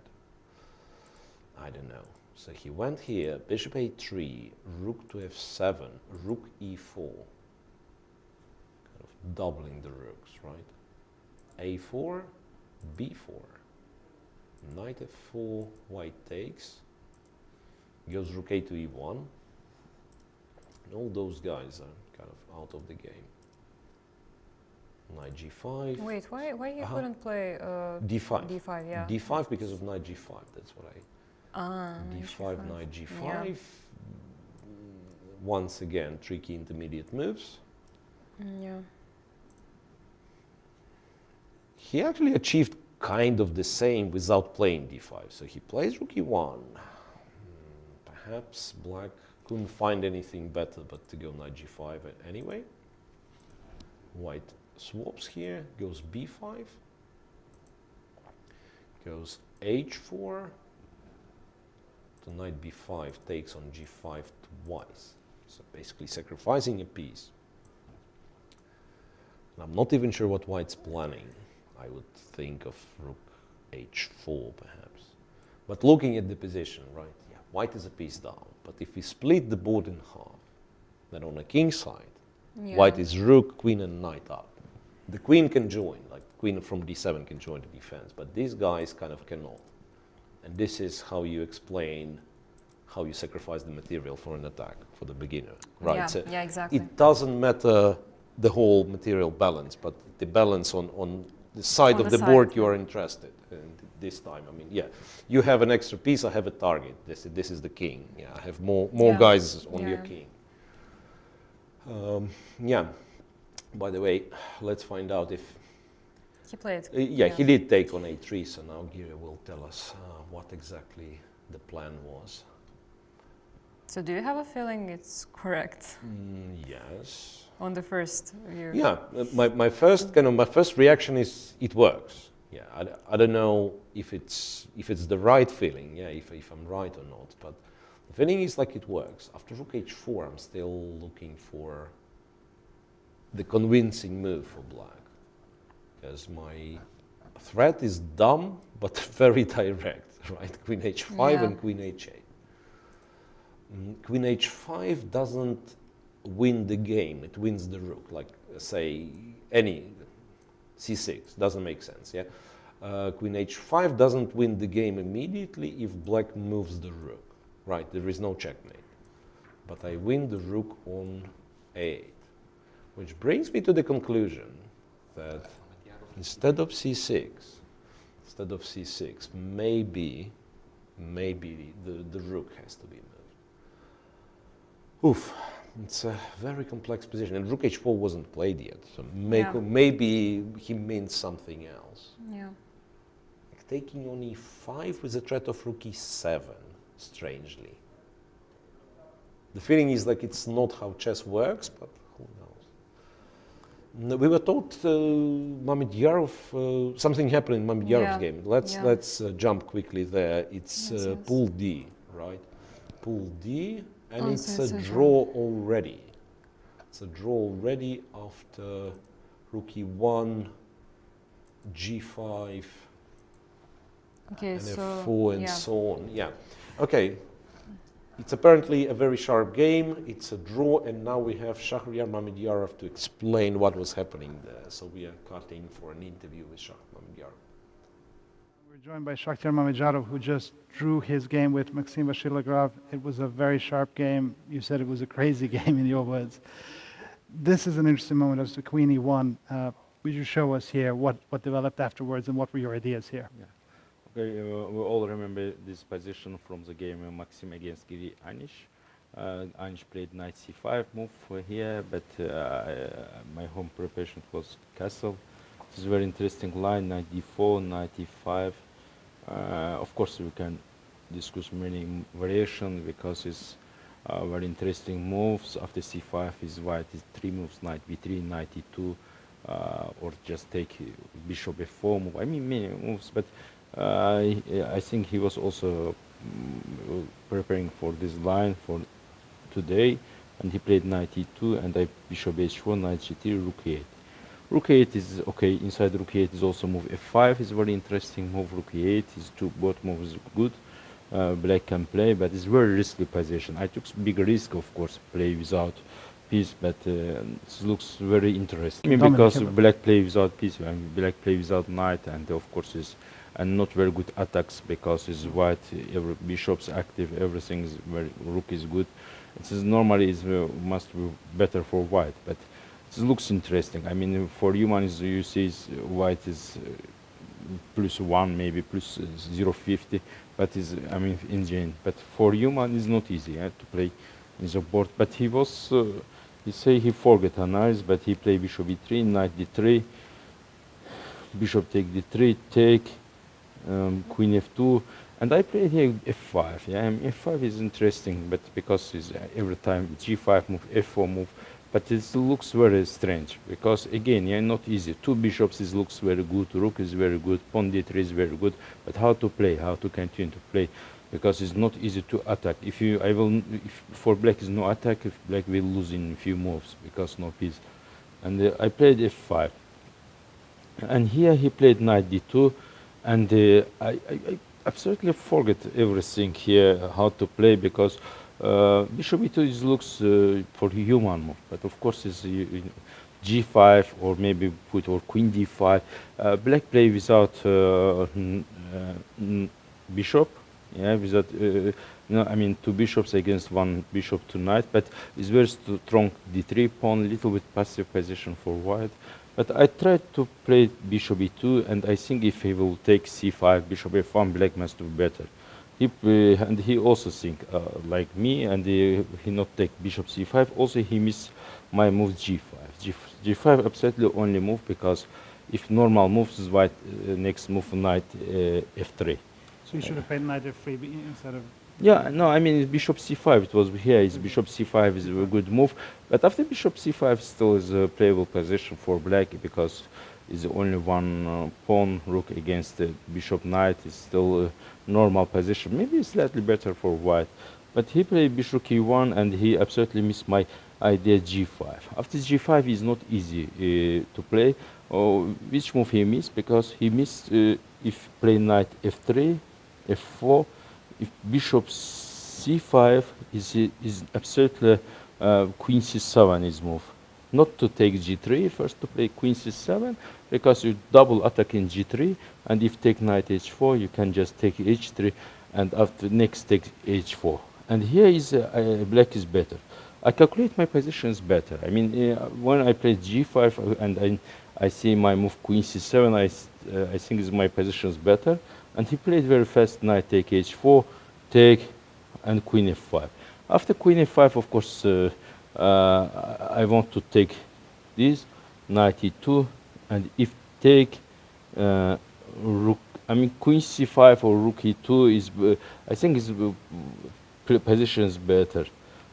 I don't know. So he went here, bishop a3, rook to f7, rook e4. Kind of doubling the rooks, right? a4, b4. Knight f4, white takes. Goes rook a to e1. And all those guys are kind of out of the game. Knight g5. Wait, why you couldn't play d5? d5, yeah. d5 because of knight g5. That's what I. d5, knight g5. Yeah. Once again, tricky intermediate moves. Yeah. He actually achieved kind of the same without playing d5. So he plays rook e1. Perhaps black couldn't find anything better but to go knight g5 anyway. White swaps here, goes b5, goes h4, to knight b5 takes on g5 twice. So basically sacrificing a piece. And I'm not even sure what white's planning. I would think of rook h4 perhaps. But looking at the position, right, yeah, white is a piece down. But if we split the board in half, then on a king side, white is rook, queen and knight up. The queen can join, like queen from d7 can join the defense, but these guys kind of cannot. And this is how you explain how you sacrifice the material for an attack for the beginner, right? Yeah, so yeah, exactly. It doesn't matter the whole material balance, but the balance on the side of the board you are interested in this time. I mean, yeah, you have an extra piece, I have a target. This is the king. Yeah, I have more guys on your king. Yeah. By the way, let's find out if he played. Yeah, he did take on a3. So now Giri will tell us what exactly the plan was. So do you have a feeling it's correct? Yes. On the first view. Yeah, my first reaction is it works. Yeah, I don't know if it's the right feeling. Yeah, if I'm right or not, but the feeling is like it works. After rook h4, I'm still looking for the convincing move for black, because my threat is dumb but very direct, right? Queen h5 and queen h8. Queen h5 doesn't win the game, it wins the rook, like say any c6, doesn't make sense, yeah? Queen h5 doesn't win the game immediately if black moves the rook, right? There is no checkmate. But I win the rook on a8, which brings me to the conclusion that instead of c6, maybe the rook has to be moved. Oof, it's a very complex position, and rook h4 wasn't played yet, so maybe he means something else. Yeah. Taking on e5 with the threat of rook e7, strangely. The feeling is like it's not how chess works, but who knows? We were taught Mamedyarov, something happened in Mamedyarov's game. Let's jump quickly there. It's pool D, right? Pool D. And it's a draw already. It's a draw already after rook e1, g5, and f4 and so on. Yeah. Okay. It's apparently a very sharp game. It's a draw, and now we have Shahryar Mamedyarov to explain what was happening there. So we are cutting for an interview with Shahryar Mamedyarov. We're joined by Shankland Mamedyarov, who just drew his game with Maxime Vachier-Lagrave. It was a very sharp game. You said it was a crazy game in your words. This is an interesting moment as to Queen E1. Would you show us here what developed afterwards and what were your ideas here? Yeah. Okay, we all remember this position from the game Maxime against Giri Anish. Anish played knight c5 move here, but my home preparation was castle. This is a very interesting line, knight d4, knight e5. Of course, we can discuss many variations because it's very interesting moves. After c5 is white is 3 moves, knight b3, knight e2, or just take bishop f4 move. I mean many moves, but I think he was also preparing for this line for today, and he played knight e2 and bishop h4, knight g3, rook e8. Rook e8 is okay. Inside rook e8 is also move f5. Is very interesting move. Rook e8 is both moves good. Black can play, but it's very risky position. I took big risk, of course, play without piece, but it looks very interesting. I mean, because black play without piece, and black play without knight, and of course is and not very good attacks because it's white. Every bishop's active, everything is very rook is good. It is normally is must be better for white, but it looks interesting. I mean, for humans, you see white is +1, maybe plus 0.50, but is I mean engine. But for human, it's not easy to play in the board. But he was, he say he forget analyze, but he play bishop e3, knight d3, bishop take d3, take queen f2, and I played here f5. Yeah, I mean, f5 is interesting, but because it's every time g5 move, f4 move. But it looks very strange because again, yeah, not easy. 2 bishops is looks very good. Rook is very good. Pawn d3 is very good. But how to play? How to continue to play? Because it's not easy to attack. If for black is no attack, if black will lose in a few moves because no piece. And I played f5. And here he played knight d2, and I absolutely forget everything here how to play because. Bishop e2 looks for human move, but of course it's g5 or maybe put or queen d5. Black play without bishop, yeah, without no, I mean 2 bishops against 1 bishop to knight, but it's very strong d3 pawn, little bit passive position for white. But I tried to play bishop e2, and I think if he will take c5, bishop f1, black must do better. And he also think like me, and he not take bishop c5. Also, he missed my move g5. G5 absolutely only move because if normal moves is white, next move knight f3. So you should have played knight f3 instead of. Yeah, no, I mean bishop c5. It was here. Is bishop c5 is a good move, but after bishop c5 still is a playable position for black because is only one pawn rook against the bishop knight is still a normal position. Maybe it's slightly better for white, but he played bishop e1 and he absolutely missed my idea g5. After g5 is not easy to play. Which move he missed? Because he missed if play knight f3, f4. If bishop c5 is absolutely queen c7 is move. Not to take g3, first to play queen c7, because you double attack in g3, and if take knight h4, you can just take h3, and after next take h4. And here is black is better. I calculate my positions better. I mean, when I play g5 and I see my move queen c7, I think is my position is better. And he played very fast knight take h4, take, and queen f5. After queen f5, of course, I want to take this knight e2, and if take rook, I mean queen c5 or rook e2 is I think is position is better,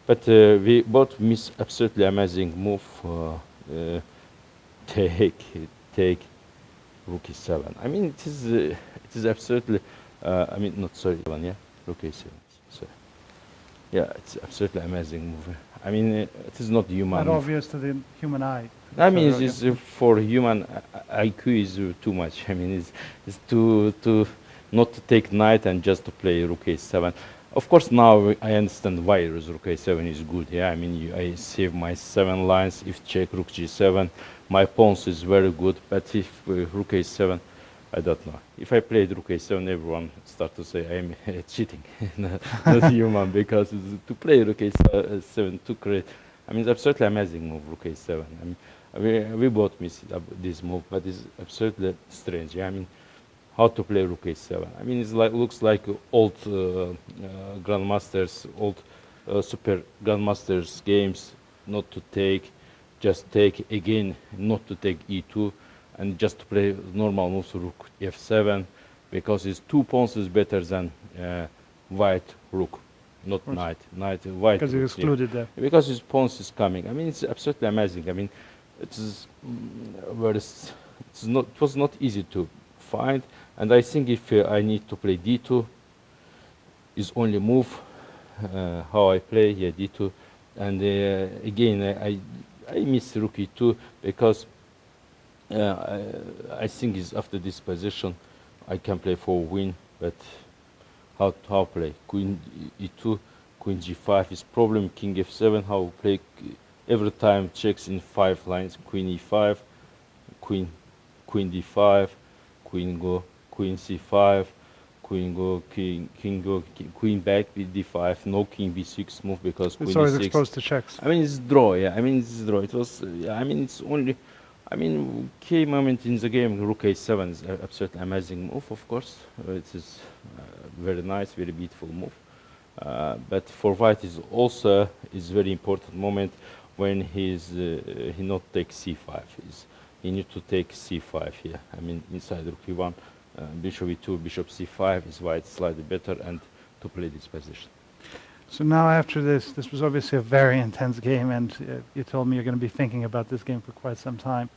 but we both miss absolutely amazing move. Take rook e7. I mean it is absolutely I mean not sorry yeah rook e7. So yeah, it's absolutely amazing move. I mean, it is not human. Not obvious to the human eye. I mean, it's for human IQ is too much. I mean, it's to not to take knight and just to play rook a7. Of course, now I understand why rook a7 is good. Yeah, I mean, I save my 7 lines. If check rook g7, my pawns is very good. But if rook a7, I don't know. If I played rook a7, everyone start to say I'm cheating, not human, because to play rook a7 to create. I mean, it's absolutely amazing move, rook a7. I mean, we both miss this move, but it's absolutely strange. Yeah, I mean, how to play rook a7. I mean, it's like looks like old grandmasters, old super grandmasters games. Not to take, just take again. Not to take e2, and just to play normal moves rook f7, because his 2 pawns is better than white rook, not knight. Knight white. Because you excluded that. Because his pawns is coming. I mean, it's absolutely amazing. I mean, it is it was not easy to find. And I think if I need to play d2, is only move how I play here d2, and again I miss rook e2 because I think is after this position I can play for win, but how play queen e2, queen g5 is problem, king f7, how play every time checks in 5 lines, queen e5, queen d5, queen go queen c5, queen go king go queen back with d5, no king b6 move because queen it's always e6. Exposed to checks. I mean, it's draw. Yeah, I mean, it's draw. It was. Yeah, I mean, it's only. I mean, key moment in the game. Rook a7 is absolutely amazing move. Of course, it is very nice, very beautiful move. But for white is also is very important moment when he not take c5. He need to take c5 here. I mean, inside rook e1, bishop e2, bishop c5 is white slightly better, and to play this position. So now after this was obviously a very intense game, and you told me you're going to be thinking about this game for quite some time.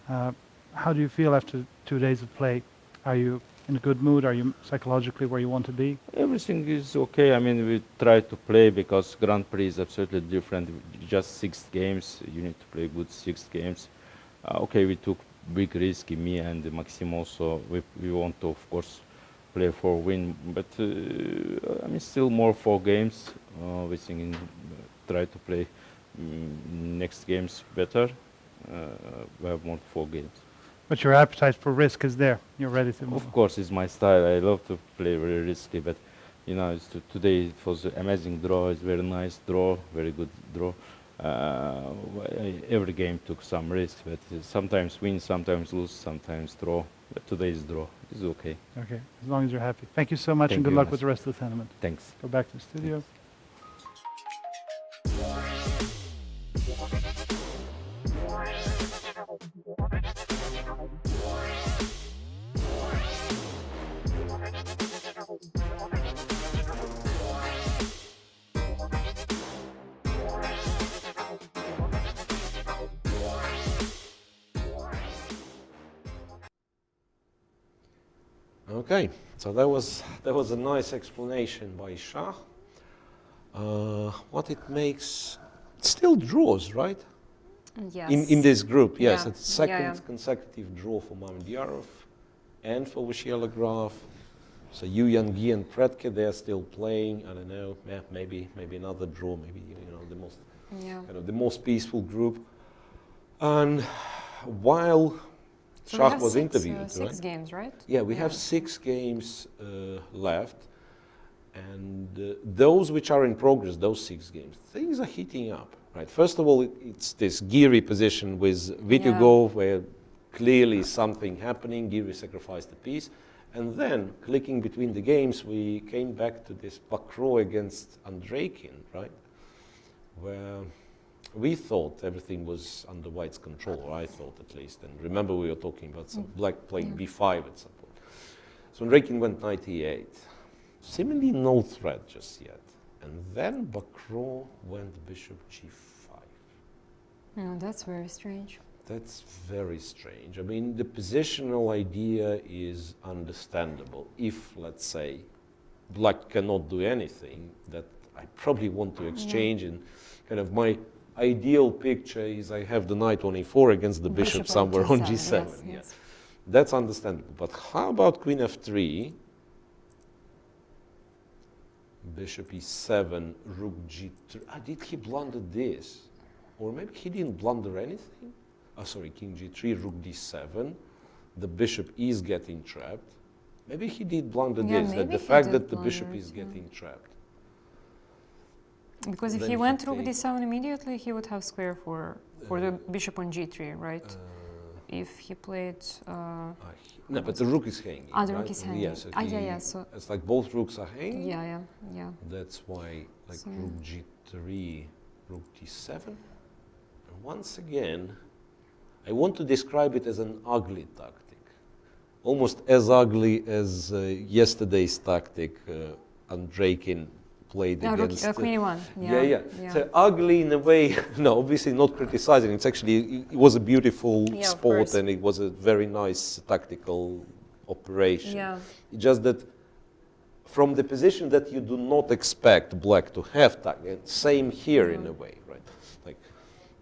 How do you feel after 2 days of play? Are you in a good mood? Are you psychologically where you want to be? Everything is okay. I mean, we try to play because Grand Prix is absolutely different. Just 6 games. You need to play good 6 games. Okay, we took big risk, me and Maxim also. We want to, of course, play for win, but I mean, still more 4 games. We think try to play next games better. We have more 4 games. But your appetite for risk is there. You're ready to move. Of course, it's my style. I love to play very risky, but you know, today it was an amazing draw. It's very nice draw, very good draw. Every game took some risks, but sometimes win, sometimes lose, sometimes draw. But today's draw is okay. Okay, as long as you're happy. Thank you so much, Thank and good you, luck Mas. with the rest of the tournament. Thanks. Go back to the studio. Okay, so that was a nice explanation by Shah. What it makes, still draws, right? Yes. In this group, yes. Yeah. It's second consecutive draw for Mamedyarov and for Vachier-Lagrave. So Yu Yangi and Predke, they're still playing. I don't know, maybe another draw, maybe the most peaceful group. And while So Shah was interviewed, right? 6 games, right? Yeah, we have 6 games left, and those which are in progress, those 6 games, things are heating up, right? First of all, it's this Giri position with Vidit, where clearly something happening. Giri sacrificed the piece, and then clicking between the games, we came back to this Vachier against Andreikin, right? Where we thought everything was under white's control, or I thought at least. And remember, we were talking about some black playing b5 at some point. So Andreikin went knight e8. Seemingly no threat just yet. And then Vachier went bishop g5. Oh, that's very strange. That's very strange. I mean, the positional idea is understandable. If, let's say, black cannot do anything, that I probably want to exchange, and kind of my ideal picture is I have the knight on e4 against the bishop somewhere on g7. Yes. That's understandable. But how about queen f3? Bishop e7, rook g3. Did he blunder this? Or maybe he didn't blunder anything? Oh, sorry, king g3, rook d7. The bishop is getting trapped. Maybe he did blunder this, that the fact that the bishop is getting trapped. Because if he went rook d7 immediately, he would have square for the bishop on g3, right? If he played... no, but the rook is hanging. The rook is hanging. Yes, So it's like both rooks are hanging. Yeah. That's why, like so, rook g3, rook d7. And once again, I want to describe it as an ugly tactic. Almost as ugly as yesterday's tactic Andreikin played against... Queen e1. Yeah. So ugly in a way, no, obviously not criticizing. It's actually, it was a beautiful sport and it was a very nice tactical operation. Yeah. Just that from the position that you do not expect black to have, same here in a way, right? Like,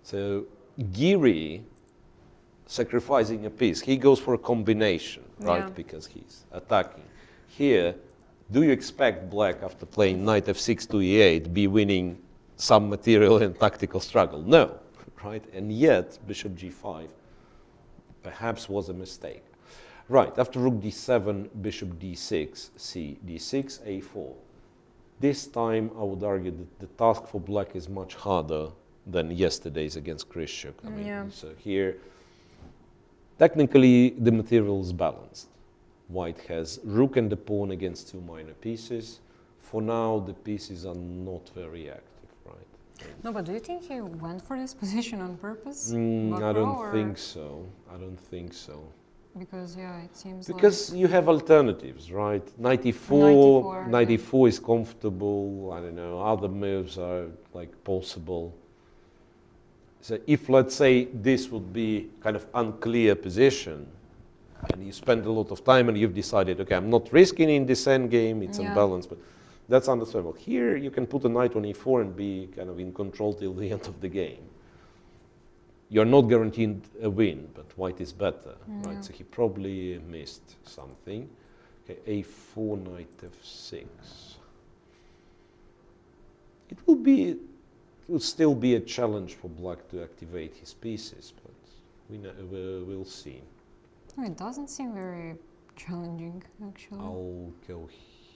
so Giri, sacrificing a piece, he goes for a combination, right? Because he's attacking. Here, do you expect black, after playing knight f6 to e8, be winning some material and tactical struggle? No, right? And yet, bishop g5 perhaps was a mistake. Right, after rook d7, bishop d6, c, d6, a4. This time, I would argue that the task for black is much harder than yesterday's against Grischuk. I mean, so here, technically, the material is balanced. White has rook and the pawn against two minor pieces. For now, the pieces are not very active, right? No, but do you think he went for this position on purpose? I don't think so. I don't think so. Because, it seems because you have alternatives, right? Knight e4 is comfortable. I don't know, other moves are like possible. So if, let's say, this would be kind of unclear position, and you spend a lot of time and you've decided, okay, I'm not risking in this endgame, it's unbalanced, but that's understandable. Here, you can put a knight on e4 and be kind of in control till the end of the game. You're not guaranteed a win, but white is better, right? So he probably missed something. Okay, a4, knight f6. It will still be a challenge for black to activate his pieces, but we'll see. Oh, it doesn't seem very challenging, actually. I'll go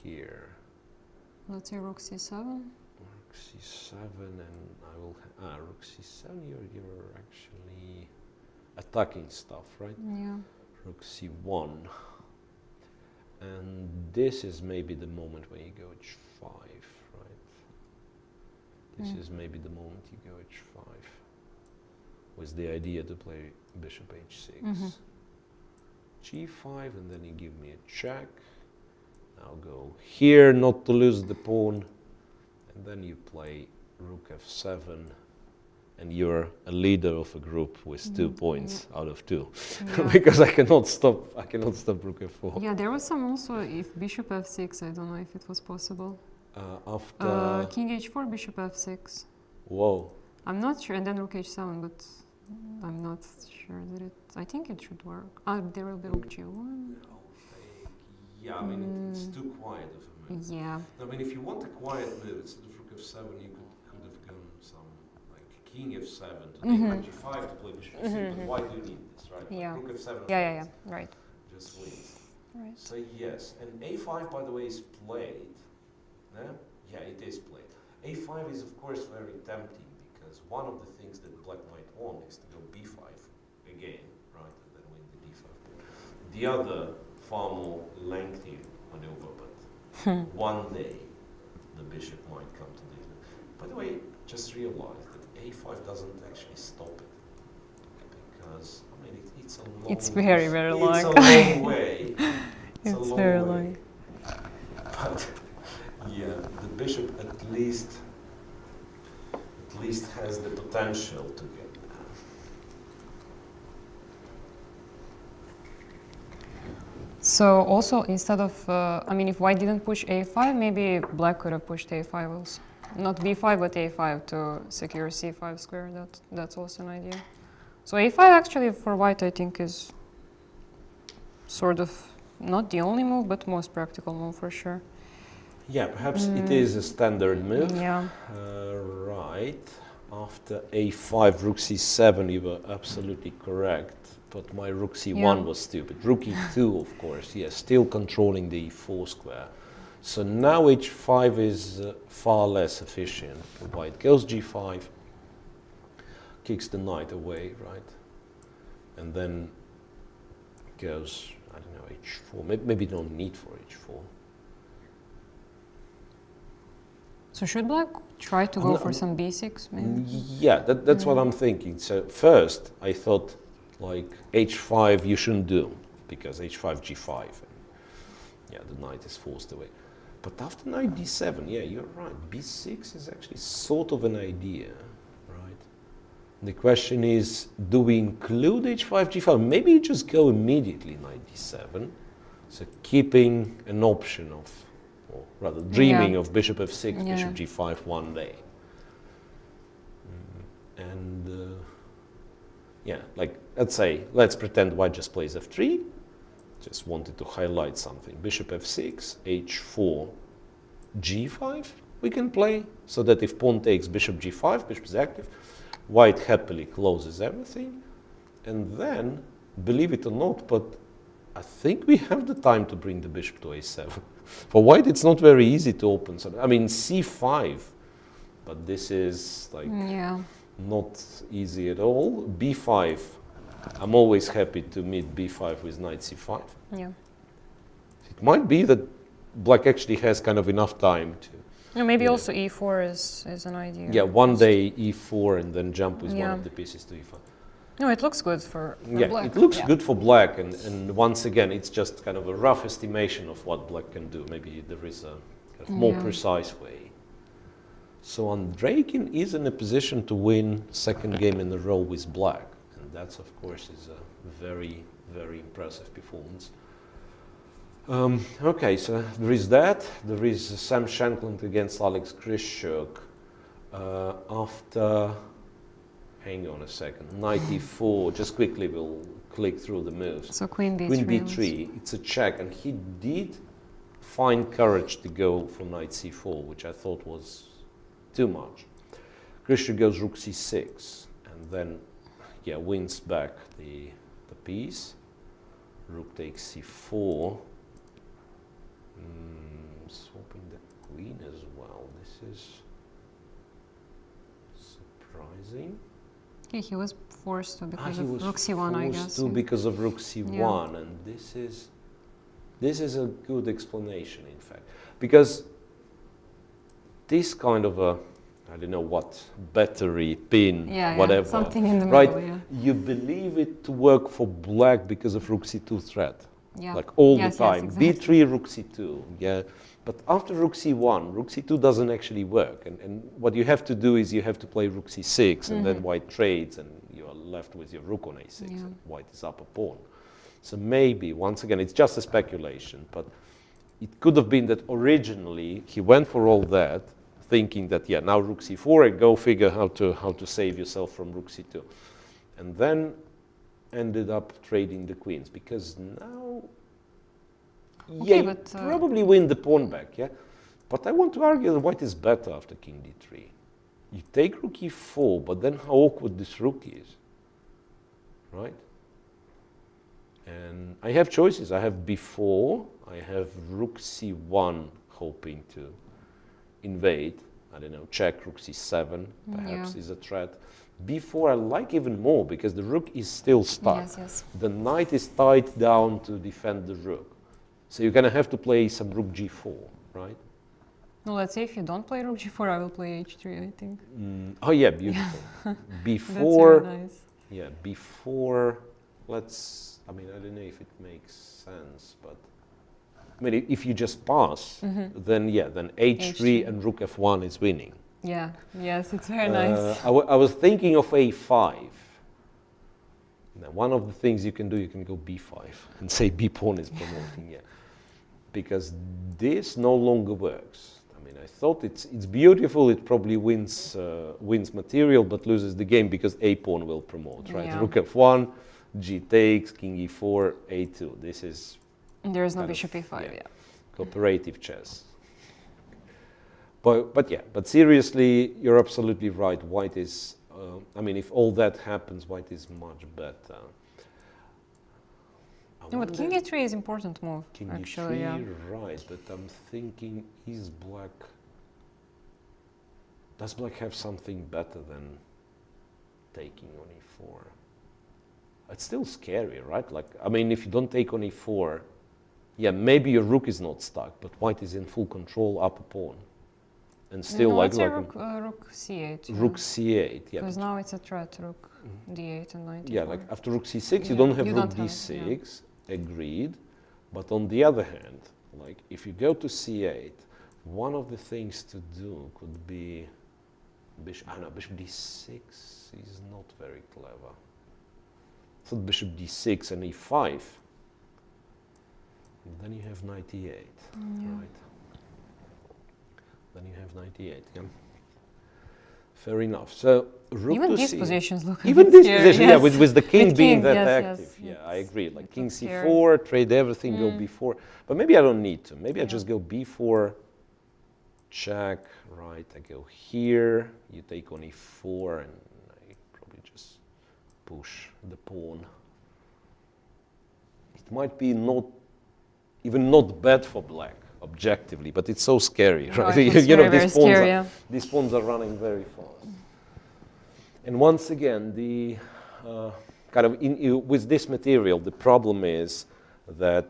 here. Let's say rook c7. Rook c7, and I will... rook c7, you're actually attacking stuff, right? Yeah. Rook c1. And this is maybe the moment when you go h5, right? This is maybe the moment you go h5. With the idea to play bishop h6. g5, and then you give me a check. I'll go here not to lose the pawn, and then you play rook f7, and you're a leader of a group with 2 points out of 2, because I cannot stop rook f4. Yeah, there was some also if bishop f6. I don't know if it was possible. After king h4, bishop f6. Whoa. I'm not sure, and then rook h7, but I'm not sure that it. I think it should work. There will be rook g1. Yeah, I mean it's too quiet of a move. Yeah. I mean, if you want a quiet move, instead of rook f7, you could have gone some like king f7 to take knight g5 to play bishop f6. But why do you need this, right? Yeah. Rook f7. Yeah. Right. Just wins. Right. So yes, and a5, by the way, is played. No? Yeah, it is played. a5 is of course very tempting because one of the things that black might want is to go b5 again, right, and then win the d5. The other far more lengthy maneuver, but one day the bishop might come to this. By the way, just realize that a5 doesn't actually stop it because I mean it's a long. It's very long. It's a long way. It's very long. But yeah, the bishop at least has the potential to get. So also instead of, I mean, if white didn't push a5, maybe black could have pushed a5 also. Not b5, but a5 to secure c5 square. That's also an idea. So a5 actually for white, I think, is sort of not the only move, but most practical move for sure. Yeah, perhaps it is a standard move. Yeah. Right. After a5, rook c7, you were absolutely correct. But my rook c1 was stupid. Rook e2, of course, yes, still controlling the e4 square. So now h5 is far less efficient. White goes g5, kicks the knight away, right? And then goes, I don't know, h4. Maybe no need for h4. So should Black try to go for some b6, maybe? Yeah, that's what I'm thinking. So first, I thought, like, h5 you shouldn't do, because h5, g5. And, yeah, the knight is forced away. But after knight d7, yeah, you're right. b6 is actually sort of an idea, right? The question is, do we include h5, g5? Maybe you just go immediately knight d7. So keeping an option of, or rather dreaming of bishop f6, bishop g5 one day. And yeah, like, let's pretend white just plays f3. Just wanted to highlight something. Bishop f6, h4, g5 we can play, so that if pawn takes bishop g5, bishop is active, white happily closes everything. And then, believe it or not, but I think we have the time to bring the bishop to a7. For white, it's not very easy to open. So, I mean, c5, but this is like not easy at all. b5, I'm always happy to meet b5 with knight c5. Yeah. It might be that Black actually has kind of enough time to... Yeah, maybe also e4 is an idea. Yeah, one day e4 and then jump with one of the pieces to e5. No, it looks good for yeah, Black. It looks good for Black, and once again, it's just kind of a rough estimation of what Black can do. Maybe there is a kind of more precise way. So Andreikin is in a position to win second game in a row with Black, and that's, of course, is a very, very impressive performance. Okay, so there is that. There is Sam Shankland against Alex Grischuk. After, hang on a second, knight e4, just quickly we'll click through the moves. So queen b3. Queen b3, it's a check, and he did find courage to go for knight c4, which I thought was too much. Grischuk goes rook c6, and then, yeah, wins back the piece. Rook takes c4. Swapping the queen as well. This is surprising. Yeah, he was forced to because of rook c1, I guess. Because of rook c1, and this is a good explanation, in fact, because this kind of a, I don't know what, battery, pin, whatever, something in the middle, right? You believe it to work for Black because of rook c2 threat. Yeah. Like all the time. Yes, exactly. b3, rook c2, yeah. But after rook c1, rook c2 doesn't actually work. And what you have to do is you have to play rook c6, and then white trades, and you are left with your rook on a6, and white is up a pawn. So maybe, once again, it's just a speculation, but it could have been that originally he went for all that, thinking that, yeah, now rook c4, and go figure how to save yourself from rook c2. And then ended up trading the queens, because now, you probably win the pawn back, yeah? But I want to argue that white is better after king d3. You take rook e4, but then how awkward this rook is, right? And I have choices. I have b4, I have rook c1, hoping to invade. I don't know, check rook c7, perhaps is a threat. b4 I like even more, because the rook is still stuck. The knight is tied down to defend the rook. So you're going to have to play some rook g4, right? No, let's say if you don't play rook g4, I will play h3, I think. Oh yeah, beautiful. b4, that's very nice. Yeah, b4, let's, I mean, I don't know if it makes sense, but I mean, if you just pass, then yeah, then h3 and rook f1 is winning. Yeah, yes, it's very nice. I was thinking of a5. Now, one of the things you can do, you can go b5 and say b pawn is promoting, yeah. Because this no longer works. I mean, I thought it's beautiful, it probably wins material, but loses the game because a pawn will promote, right? Yeah. Rook f1, g takes, king e4, a2. This is... There is no bishop e5, yeah. Cooperative chess. But seriously, you're absolutely right. White is, I mean, if all that happens, white is much better. No, but king e3 is important move, King actually, e3, right, but I'm thinking, is black, does black have something better than taking on e4? It's still scary, right? Like, I mean, if you don't take on e4, yeah, maybe your rook is not stuck, but white is in full control upper pawn. And still no, like, it's a rook c8. Rook c8, yeah. Because now it's a threat, rook d8 and knight yeah, e4. like after rook c6, you don't have rook d6, agreed. But on the other hand, like if you go to c8, one of the things to do could be bishop, no, bishop d6 is not very clever. So bishop d6 and e5. And then you have knight e8, right? Then you have knight e8, yeah. Fair enough. So rook even to these c8. positions look Even this position, yeah, with the king with being king, that yes, active. yes, Yeah, I agree. Like king scary. c4, trade everything, go b4. But maybe I don't need to. Maybe I just go b4, check, right? I go here, you take on e4, and I probably just push the pawn. It might be not bad for black, objectively, but it's so scary, right? You know, these pawns are running very fast. And once again, the kind of with this material, the problem is that,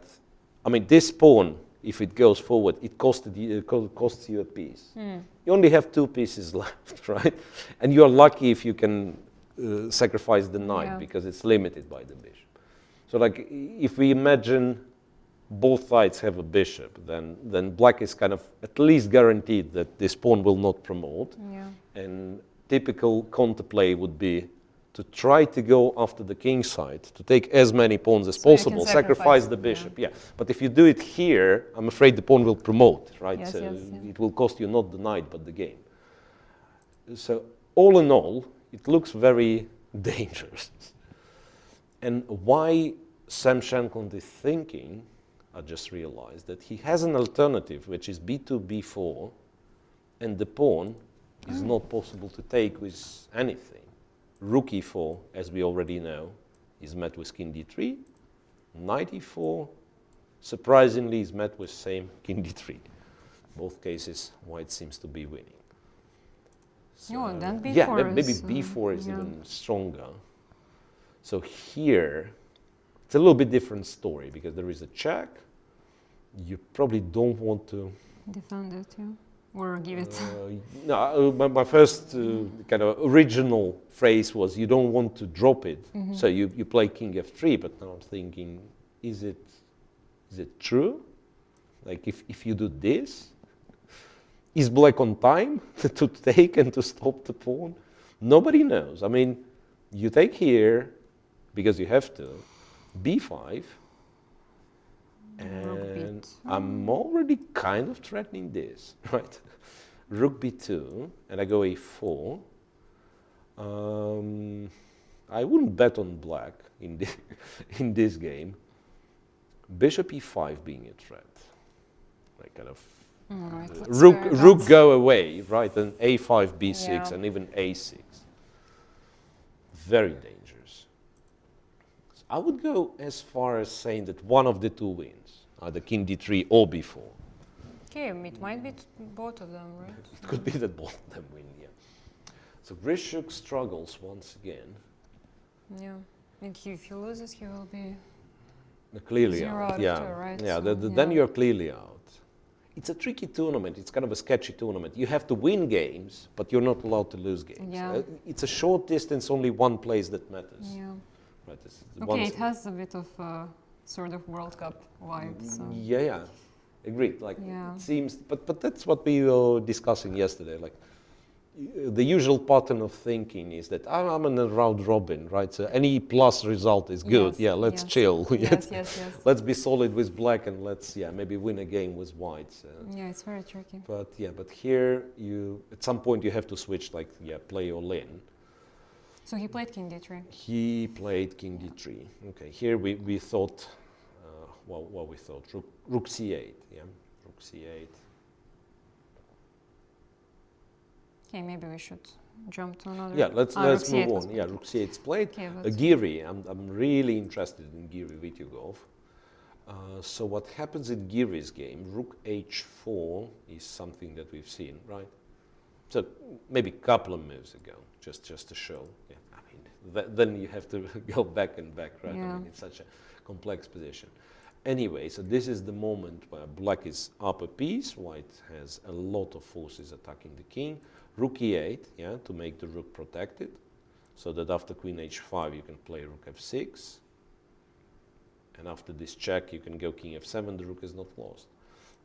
I mean, this pawn, if it goes forward, it costs you a piece. You only have 2 pieces left, right? And you're lucky if you can sacrifice the knight because it's limited by the bishop. So, like, if we imagine both sides have a bishop, then black is kind of at least guaranteed that this pawn will not promote. And typical counterplay would be to try to go after the king side, to take as many pawns as possible, sacrifice the bishop. Yeah. But if you do it here, I'm afraid the pawn will promote, right? Yes, so it will cost you not the knight, but the game. So all in all, it looks very dangerous. And why Sam Shankland is thinking, I just realized, that he has an alternative, which is b2, b4, and the pawn is not possible to take with anything. Rook e4, as we already know, is met with king d3. Knight e4, surprisingly, is met with same king d3. Both cases, white seems to be winning. So, and then b4 yeah, maybe b4 is even stronger. So here, it's a little bit different story because there is a check. You probably don't want to defend it, or give it. No, my first kind of original phrase was you don't want to drop it, so you play king f3. But now I'm thinking, is it true? Like if you do this, is black on time to take and to stop the pawn? Nobody knows. I mean, you take here because you have to, b5, and I'm already kind of threatening this, right? Rook b2, and I go a4. I wouldn't bet on black in this game. Bishop e5 being a threat, like kind of rook go away, right? And a5, b6, and even a6. Very dangerous. So I would go as far as saying that one of the 2 wins, either king d3 or b4. Okay, it might be both of them, right? It could be that both of them win, yeah. So Grischuk struggles once again. Yeah, and if he loses, he will be clearly out. Yeah, right? Yeah. Then you're clearly out. It's a tricky tournament. It's kind of a sketchy tournament. You have to win games, but you're not allowed to lose games. Yeah. It's a short distance, only one place that matters. Yeah. Right. Okay, it has a bit of sort of World Cup vibe. So. Yeah. Agreed. Like it seems, but that's what we were discussing yesterday. Like the usual pattern of thinking is that I'm in a round robin, right? So any plus result is good. Let's chill. Yes. Let's be solid with black and let's maybe win a game with white. Yeah, it's very tricky. But here you at some point you have to switch, like play all in. So he played king d3. He played king d3. Okay, here we thought. What we thought, rook c8, rook c8. Okay, maybe we should jump to another. Yeah, let's Rook move C8 was on. Yeah, played. Rook C8's played. Okay, but Giri, I'm really interested in Giri Vityugov. So what happens in Giri's game, Rook H4 is something that we've seen, right? So maybe a couple of moves ago, just to show. Yeah, I mean, then you have to go back and back, right? Yeah. I mean, it's such a complex position. Anyway, so this is the moment where black is up a piece, white has a lot of forces attacking the king. Rook E8, yeah, to make the rook protected, so that after queen H5 you can play rook F6. And after this check you can go king F7, the rook is not lost.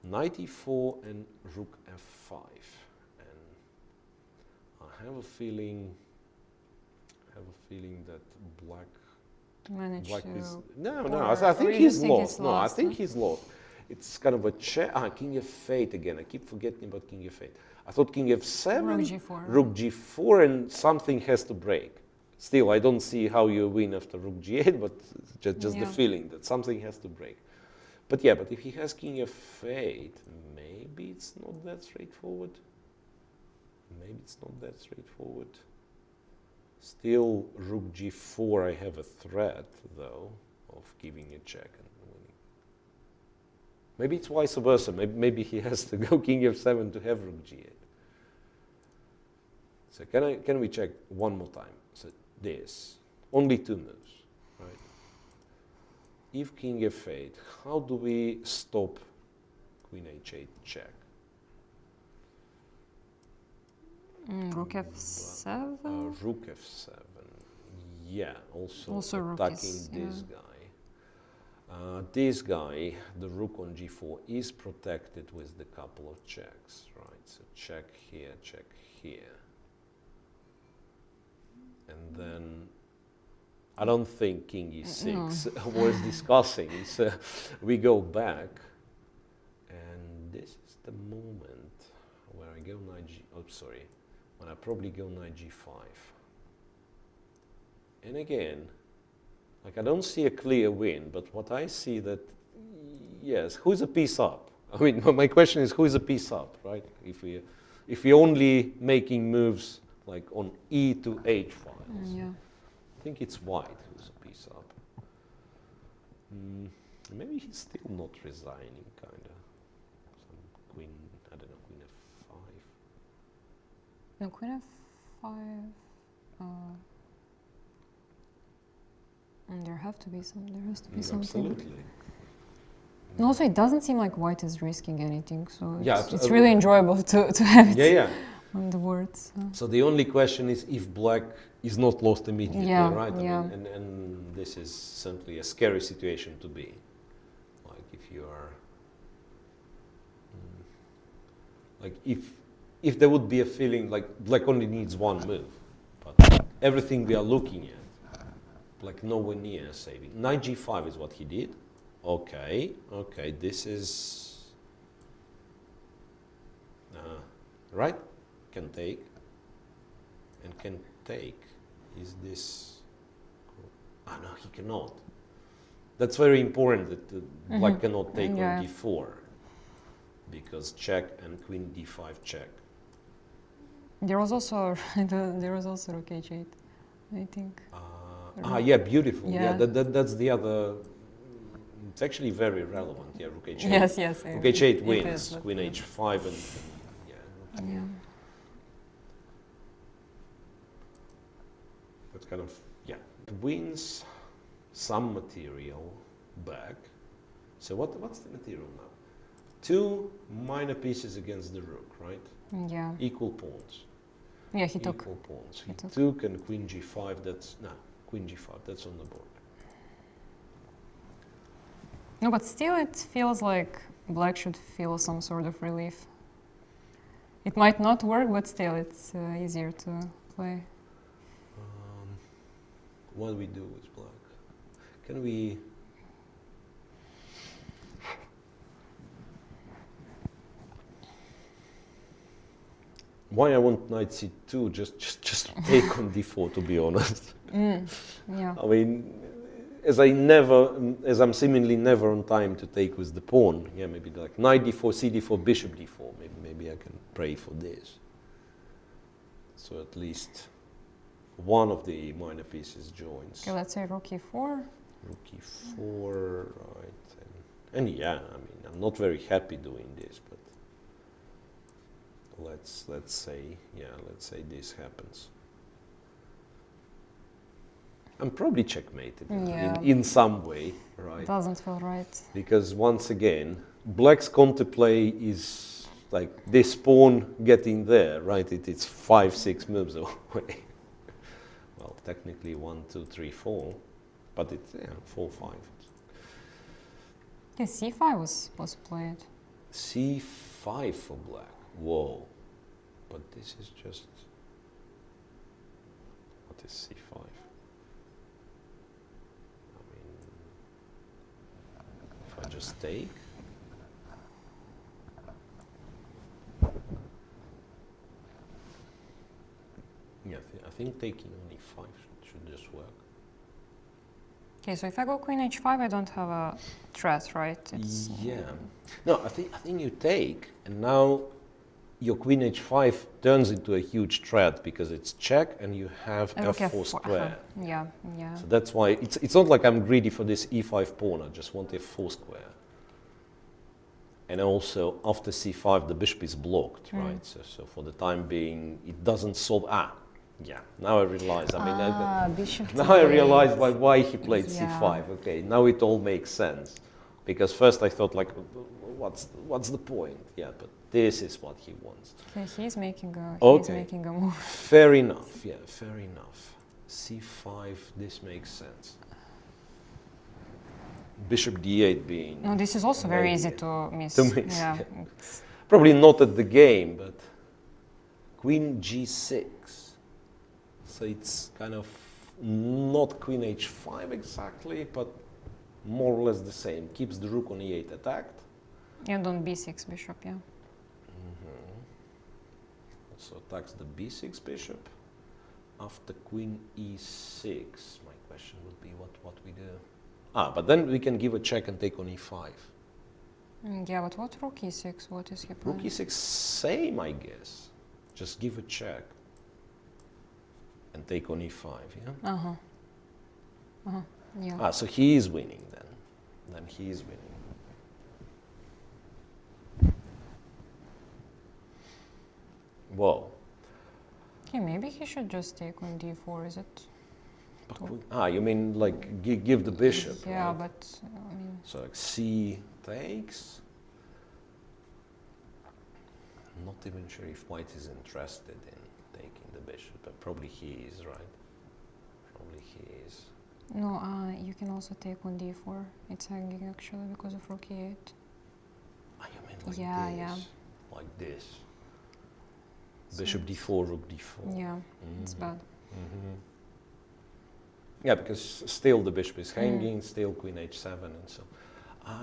Knight E4 and rook F5. And I have a feeling that black is I think he's lost. No, I think he's lost. It's kind of a check. King F8 again. I keep forgetting about king F8. I thought king F7, rook G4, and something has to break. Still, I don't see how you win after rook G8, but just the feeling that something has to break. But yeah, but if he has king F8, maybe it's not that straightforward. Still, rook G4, I have a threat, though, of giving a check and winning. Maybe it's vice versa. Maybe he has to go king F7 to have rook G8. So can we check one more time? So this, only two moves, right? If king F8, how do we stop queen H8 check? Rook F7? Rook F7, yeah, also attacking this guy. This guy, the rook on G4, is protected with the couple of checks, right? So check here, and then I don't think king E6 was discussing. So we go back, and this is the moment where I go knight G. Oh, sorry. When I probably go knight G5. And again, like I don't see a clear win, but what I see that, yes, who's a piece up? I mean, my question is, who's a piece up, right? If we're only making moves like on E to H files, I think it's white who's a piece up. Maybe he's still not resigning, kind of. Some queen, I don't know, queen F5. No, queen F5. And there has to be something. Absolutely. And also, it doesn't seem like white is risking anything, so yeah, it's really enjoyable to have it on the board. So the only question is if black is not lost immediately, right? Yeah. I mean, and this is simply a scary situation to be. Like if you are, like if there would be a feeling like black only needs one move, but everything we are looking at, black nowhere near saving. Knight G5 is what he did. Okay, this is right. Can take and can take. Is this? No, he cannot. That's very important that black cannot take on D4 because check and queen D5 check. There was also rook H8, I think. Yeah, beautiful. Yeah, that's the other. It's actually very relevant. Yeah, rook H8. Yes. Rook H8 wins. Queen H5 and yeah. That's kind of wins some material back. So what's the material now? 2 minor pieces against the rook, right? Yeah. Equal pawns. Yeah, he took. Equal pawns. He took and queen G5. Queen G5. That's on the board. No, but still it feels like black should feel some sort of relief. It might not work, but still it's easier to play. What do we do with black? Can we... Why I want knight c2 just to take on d4, to be honest. Yeah. I mean, as I'm seemingly never on time to take with the pawn. Yeah, maybe like knight d4, c d4, bishop d4. Maybe I can pray for this. So at least one of the minor pieces joins. Okay, let's say rook e4. Rook e4, right. And yeah, I mean, I'm not very happy doing this, but let's say this happens. I'm probably checkmated in some way, right? Doesn't feel right. Because once again, black's counterplay is like this pawn getting there, right? It's 5-6 moves away. Well, technically 1, 2, 3, 4, but it's 4, 5. Yeah, c5 was played. c5 for black. Whoa! But this is just. What is c5? I mean, if I just take. Yeah, I think taking on e5 should just work. Okay, so if I go queen h5, I don't have a threat, right? Yeah. No, I think you take, and now your queen h5 turns into a huge threat because it's check, and you have f4 square. Yeah, yeah. So that's why it's not like I'm greedy for this e5 pawn. I just want f4 square. And also after c5, the bishop is blocked, right? So for the time being, it doesn't solve. Yeah, now I realize. I mean, bishop now I realize why he played c5. Okay, now it all makes sense. Because first I thought, like, what's the point? Yeah, but this is what he wants. Okay, he's making a move. Fair enough. Yeah, fair enough. c5. This makes sense. Bishop d8 being. No, this is also very easy to miss. Yeah. Probably not at the game, but queen g6. So it's kind of not queen h5 exactly, but more or less the same. Keeps the rook on e8 attacked. And on b6 bishop, yeah. Also attacks the b6 bishop. After queen e6, my question would be what we do. But then we can give a check and take on e5. Yeah, but what rook e6? What is he playing? Rook e6, same, I guess. Just give a check. And take on e5, yeah? Yeah. So he is winning then. Then he is winning. Whoa. Okay, maybe he should just take on d4, is it? You mean like give the bishop, yeah, right? but I mean... So like c takes. I'm not even sure if white is interested in taking the bishop, but probably he is, right? Probably he is. No, you can also take on d4. It's hanging actually because of rook e8. You mean like this? Yeah. Like this. Bishop d4, rook d4. Yeah, it's bad. Yeah, because still the bishop is hanging, still queen h7 and so.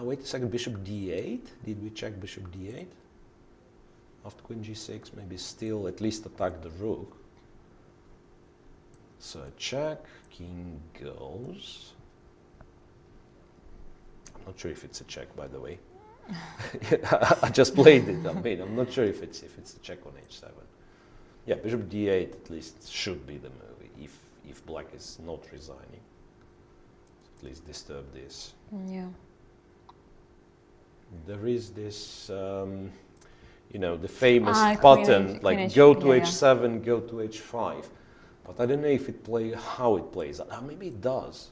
Wait a second, bishop d8? Did we check bishop d8? After queen g6, maybe still at least attack the rook. So check, king goes. I'm not sure if it's a check, by the way. I just played it. I mean, I'm not sure if it's a check on h7. Yeah, bishop d8 at least should be the move if black is not resigning. At least disturb this. Yeah. There is this, the famous Queen pattern, like H, go to h7, go to h5. But I don't know if how it plays. Maybe it does.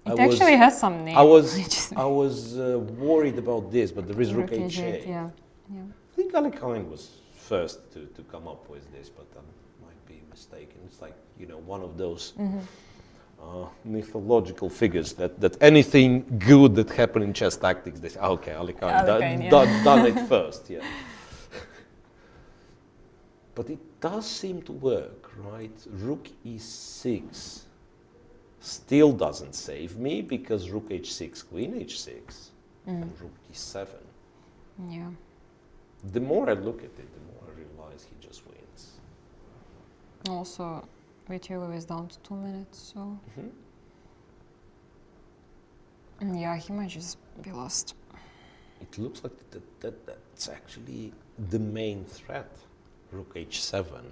It actually has some name. I was worried about this, but there is rook h8. Yeah. I think Alekhine was first to come up with this, but I might be mistaken. It's like, one of those mythological figures that anything good that happened in chess tactics, they say, okay, Alekhine done it first, yeah. But it does seem to work, right? Rook e6 still doesn't save me because rook h6, queen h6, and rook d7. Yeah. The more I look at it, the more I realize he just wins. Also, Vachier-Lagrave is down to 2 minutes, so... Yeah, he might just be lost. It looks like that's actually the main threat. Rook h7,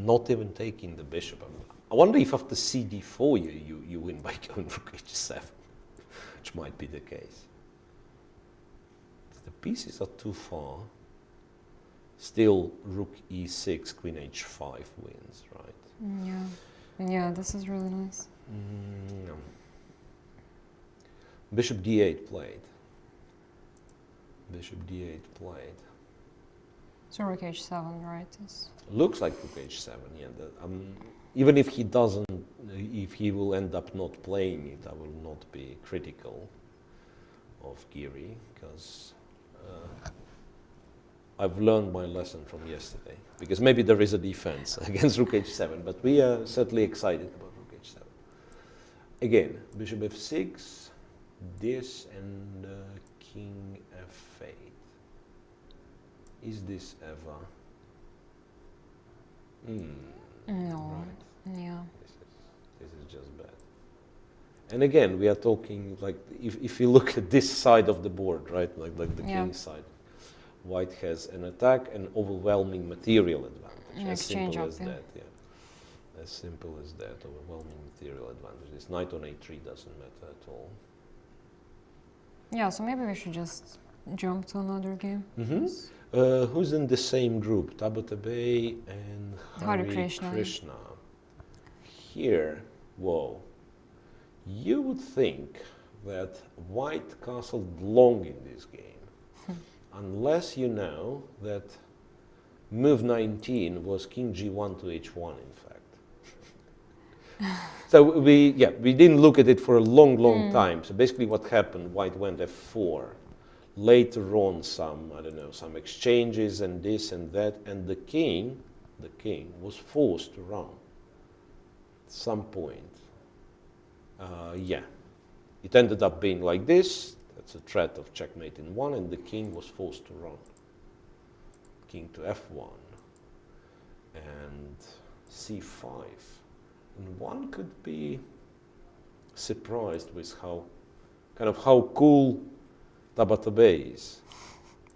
not even taking the bishop. I wonder if after CD4 you win by going rook h7, which might be the case. The pieces are too far. Still, rook e6, queen h5 wins, right? Yeah, this is really nice. No. Bishop d8 played. Bishop d8 played. So rook h7, right? Looks like rook h7, yeah. Even if he doesn't, if he will end up not playing it, I will not be critical of Giri, because I've learned my lesson from yesterday. Because maybe there is a defense against rook h7, but we are certainly excited about rook h7. Again, bishop f6, this, and king f8. Is this ever? No. Right. Yeah. This is just bad. And again, we are talking like if you look at this side of the board, right, like the king side, white has an attack and overwhelming material advantage. As simple as that, yeah. As simple as that, overwhelming material advantage. This knight on a3 doesn't matter at all. Yeah, so maybe we should just jump to another game. Who's in the same group? Tabatabai and Hare Krishna. Here, whoa. You would think that white castled long in this game, unless you know that move 19 was king g1 to h1, in fact. So we didn't look at it for a long time. So basically what happened, white went f4. Later on some exchanges and this and that, and the king was forced to run at some point. It ended up being like this. That's a threat of checkmate in 1, and the king was forced to run. King to f1 and c5. And one could be surprised with how cool Tabatabai is.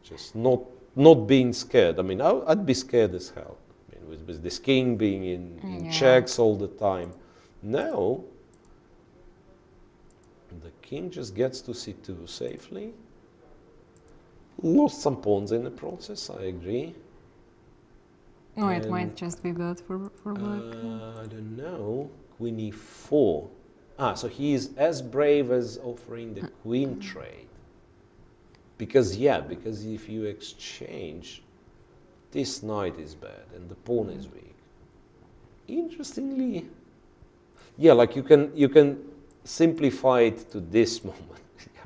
Just not being scared. I mean, I'd be scared as hell. I mean, with this king being in checks all the time. Now, the king just gets to c2 safely. Lost some pawns in the process, I agree. No, it might just be bad for black. I don't know. Queen e4. So he is as brave as offering the queen trade. Because if you exchange, this knight is bad and the pawn is weak. Interestingly, like you can simplify it to this moment,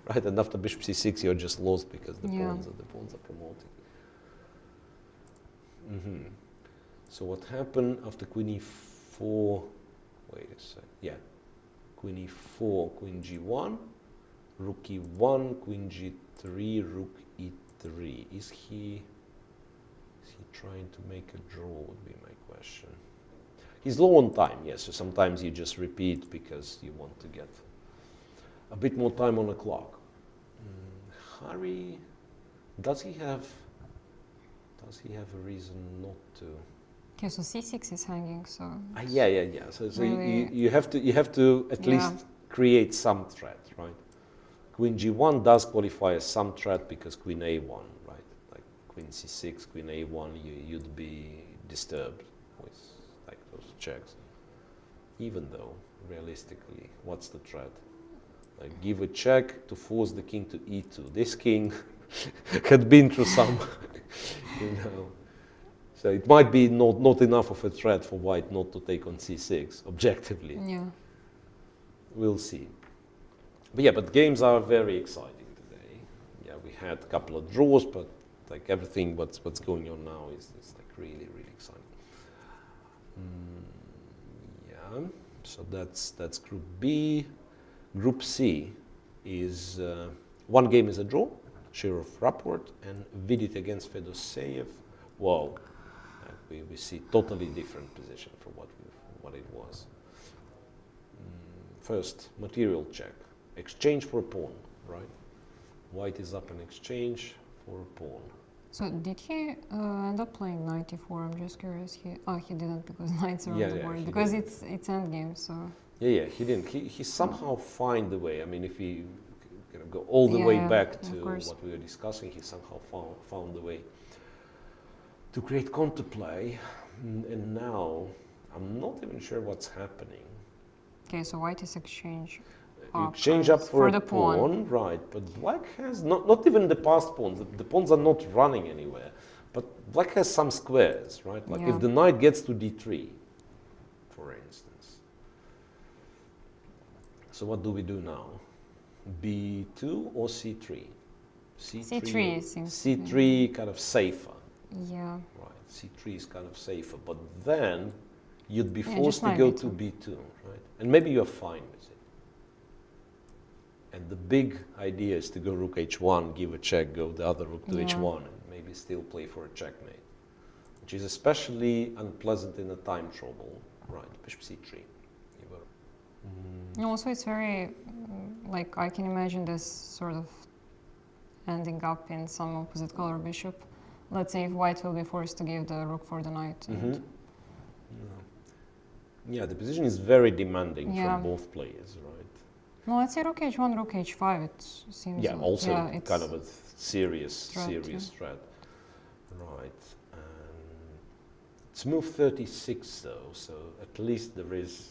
right? And after bishop c6, you're just lost because the pawns are promoting. So what happened after queen e4? Wait a sec. Queen e4, queen g1, rook e1, queen g3, rook e3. Is he trying to make a draw? Would be my question. He's low on time, yes. So sometimes you just repeat because you want to get a bit more time on the clock. Harry, does he have a reason not to? Okay, so c6 is hanging, so. So really you have to at least create some threat, right? Queen g1 does qualify as some threat because queen a1, right? Like queen c6, queen a1, you'd be disturbed with like those checks. Even though, realistically, what's the threat? Like give a check to force the king to e2. This king had been through some, So it might be not enough of a threat for white not to take on c6, objectively. Yeah. We'll see. But games are very exciting today. Yeah, we had a couple of draws, but like everything what's going on now is like really, really exciting. So that's Group B. Group C is one game is a draw, share of Rapport, and Vidit against Fedoseev. Wow, we see totally different position from what it was. First, material check. Exchange for a pawn, right? White is up in exchange for a pawn. So did he end up playing knight e4? I'm just curious. He didn't because knights are on the board because it's endgame. So yeah, he didn't. He somehow find the way. I mean, if we go all the way back to what we were discussing, he somehow found the way to create counterplay, and now I'm not even sure what's happening. Okay, so white is exchange. Exchange up for the pawn, right? But black has not even the passed pawns. The pawns are not running anywhere. But black has some squares, right? Like if the knight gets to d3, for instance. So what do we do now? b2 or c3? C3 seems C3 kind of safer. Yeah. Right. C3 is kind of safer, but then you'd be forced to go to b2, right? And maybe you're fine with it. And the big idea is to go rook h1, give a check, go the other rook to h1, and maybe still play for a checkmate, which is especially unpleasant in a time trouble, right? Bishop c3. Also, it's very, like, I can imagine this sort of ending up in some opposite color bishop. Let's say if white will be forced to give the rook for the knight. Yeah, the position is very demanding from both players, right? No, let's say rook h1, rook h5, it seems... Yeah, also it's kind of a serious threat. Right. It's move 36 though, so at least there is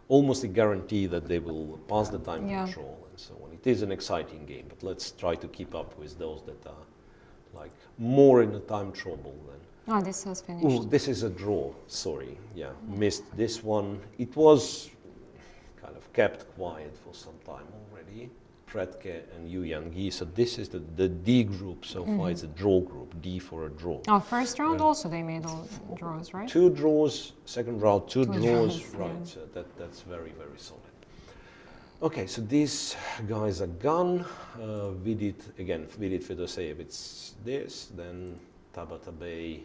almost a guarantee that they will pass the time control and so on. It is an exciting game, but let's try to keep up with those that are like more in the time trouble than... Oh, this has finished. Oh, this is a draw, sorry. Yeah, missed this one. It was kind of kept quiet for some time already. Predke and Evgenij. So this is the D group so far. It's a draw group, D for a draw. Oh, first round also they made all draws, right? 2 draws, second round, two draws, right. So that's very, very solid. Okay, so these guys are gone. Vidit, again, Vidit Fedoseev, it's this. Then Tabatabai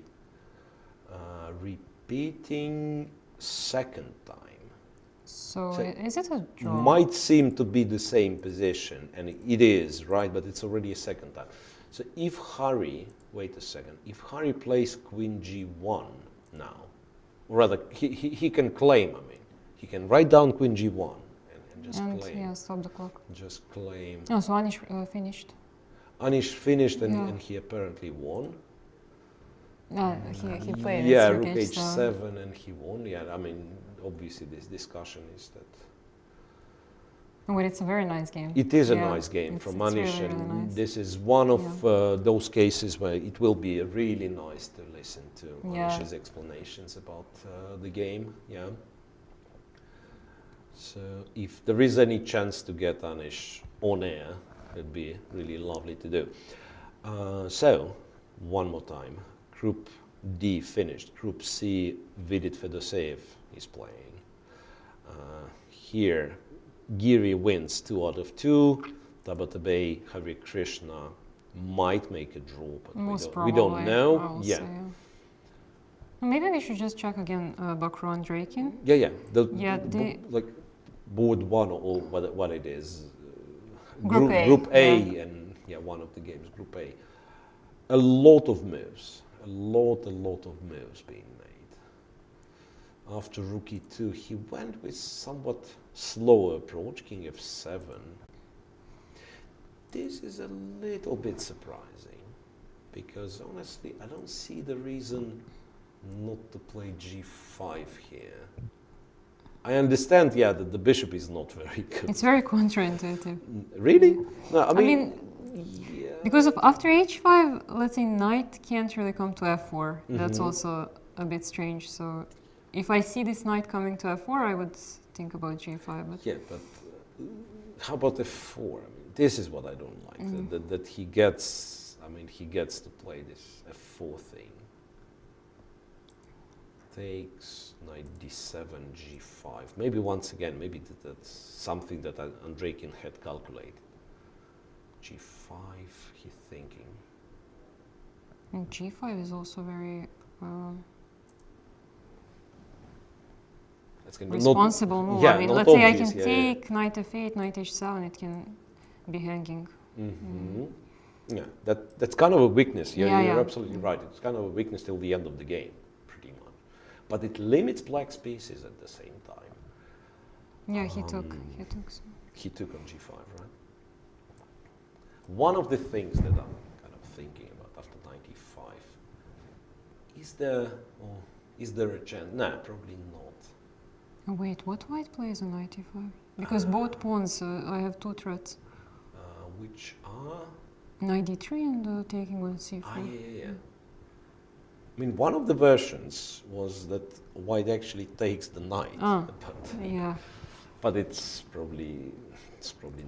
repeating second time. So is it a draw? Might seem to be the same position, and it is, right? But it's already a second time. So if Harry, wait a second, if Harry plays Queen G1 now, or rather, he can claim, I mean, he can write down Queen G1 and just claim. Yeah, stop the clock. Just claim. Oh, so Anish finished. Anish finished, and he apparently won. He played. Yeah, rook h7, and he won. Yeah, I mean, obviously this discussion is that... But it's a very nice game. It is a nice game from Anish, really, and really nice. this is one of those cases where it will be really nice to listen to Anish's explanations about the game. Yeah. So if there is any chance to get Anish on air, it'd be really lovely to do. So one more time. Group D finished. Group C, Vidit Fedoseev is playing. Here, Giri wins 2 out of 2. Tabatabai, Hare Krishna might make a draw, but we don't know. Yeah. Maybe we should just check again Bakru and Drakin. Yeah. Like board 1 or what it is. Group A, and one of the games, Group A. A lot of moves. A lot of moves being made. After rook e2, he went with somewhat slower approach, king f7. This is a little bit surprising, because honestly, I don't see the reason not to play g5 here. I understand, that the bishop is not very good. It's very counterintuitive. Really? No, I mean because of after h5, let's say knight can't really come to f4. That's also a bit strange. So if I see this knight coming to f4, I would think about g5. But but how about f4? I mean, this is what I don't like. That he gets. I mean, he gets to play this f4 thing. Takes knight d7, g5. Maybe once again, maybe that's something that Andreikin had calculated. g5, he's thinking. And g5 is also very responsible move. Yeah, I mean, let's say I can take knight f8, knight h7, it can be hanging. Yeah, that's kind of a weakness. Yeah, Yeah, you're yeah. absolutely right. It's kind of a weakness till the end of the game, pretty much. But it limits black's pieces at the same time. Yeah, he took. He took on g5, right? One of the things that I'm kind of thinking about after 95 is there a chance? No, probably not. Oh, wait, what white plays on 95? Because both pawns, I have two threats. Which are? Knight d3 and taking on c4. Yeah. I mean, one of the versions was that white actually takes the knight, Yeah. but it's probably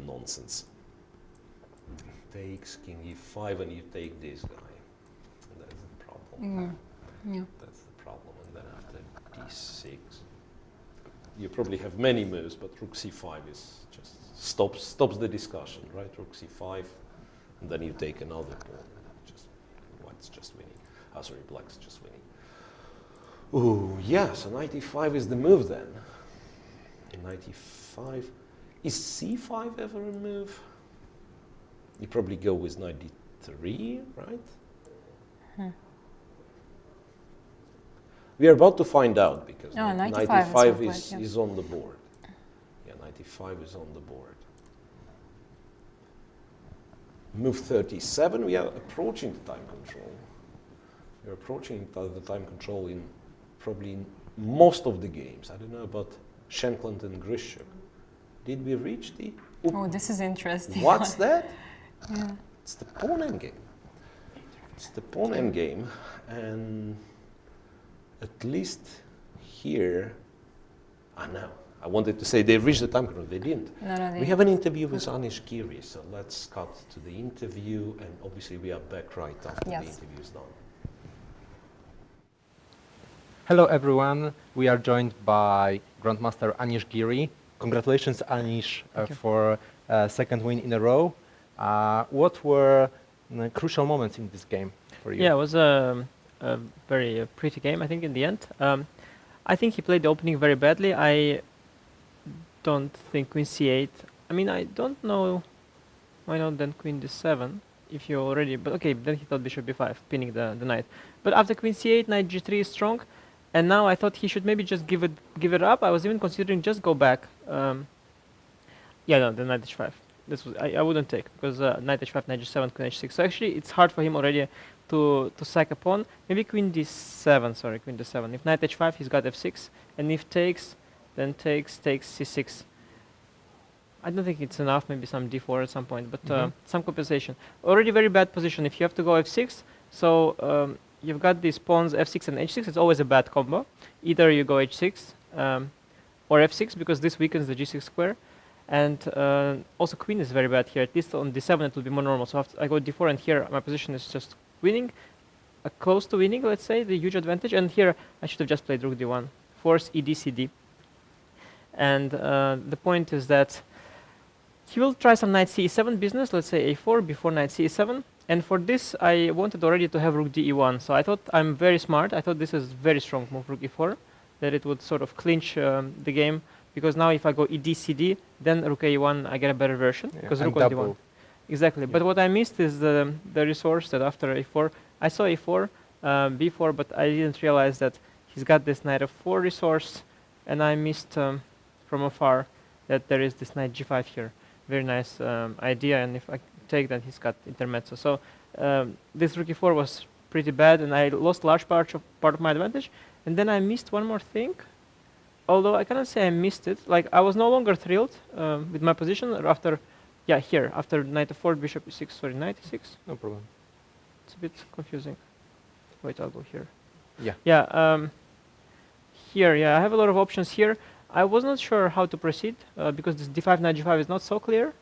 nonsense. Takes king e5 and you take this guy. And that's the problem. Yeah. That's the problem. And then after d6, you probably have many moves, but rook c5 is just stops the discussion, right? Rook c5, and then you take another pawn. White's just winning. Black's just winning. Oh, yeah, so knight e5 is the move then. Knight e5. Is c5 ever a move? You probably go with knight d3, right? We are about to find out because knight e5 is on the board. Yeah, knight e5 is on the board. Move 37, we are approaching the time control. We're approaching the time control in probably most of the games. I don't know about Shankland and Grischuk. Did we reach the... Oh, this is interesting. What's that? Yeah. It's the pawn endgame. It's the pawn endgame, and at least here, no. I wanted to say they reached the time control. They didn't. No, we have an interview with Giri, so let's cut to the interview, and obviously we are back right after the interview is done. Hello everyone, we are joined by Grandmaster Giri. Congratulations Anish for second win in a row. What were the crucial moments in this game for you? Yeah, it was a very pretty game, I think, in the end. I think he played the opening very badly. I don't think queen c8. I mean, I don't know why not then queen d7 if you already... But okay, then he thought bishop b5, pinning the knight. But after queen c8, knight g3 is strong. And now I thought he should maybe just give it up. I was even considering just go back. Yeah, no, the knight h5. This was I wouldn't take because knight h5, knight g7, queen h6. So actually, it's hard for him already to sack a pawn. Maybe queen d7. Sorry, queen d7. If knight h5, he's got f6, and if takes, then takes c6. I don't think it's enough. Maybe some d4 at some point, but some compensation. Already very bad position. If you have to go f6, so. You've got these pawns f6 and h6. It's always a bad combo. Either you go h6 or f6 because this weakens the g6 square. And also queen is very bad here. At least on d7 it will be more normal. So after I go d4 and here my position is just winning. Close to winning, let's say, the huge advantage. And here I should have just played rook d1. Force ed cd. And the point is that he will try some knight c7 business. Let's say a4 before knight c7. And for this, I wanted already to have rook d1. So I thought I'm very smart. I thought this is very strong move, rook e4, that it would sort of clinch the game. Because now if I go ed cd, then rook a1, I get a better version. Because rook on d1. Exactly. Yeah. But what I missed is the resource that after a4, I saw a4, b4, but I didn't realize that he's got this knight f4 resource. And I missed from afar that there is this knight g5 here. Very nice idea. And if I take, then he's got intermezzo. So this rook e4 was pretty bad, and I lost large part of my advantage. And then I missed one more thing, although I cannot say I missed it. Like I was no longer thrilled with my position after, after knight f4, bishop e6. Sorry, knight e6. No problem. It's a bit confusing. Wait, I'll go here. Yeah. Yeah. Here, I have a lot of options here. I was not sure how to proceed because this d5, knight g5 is not so clear.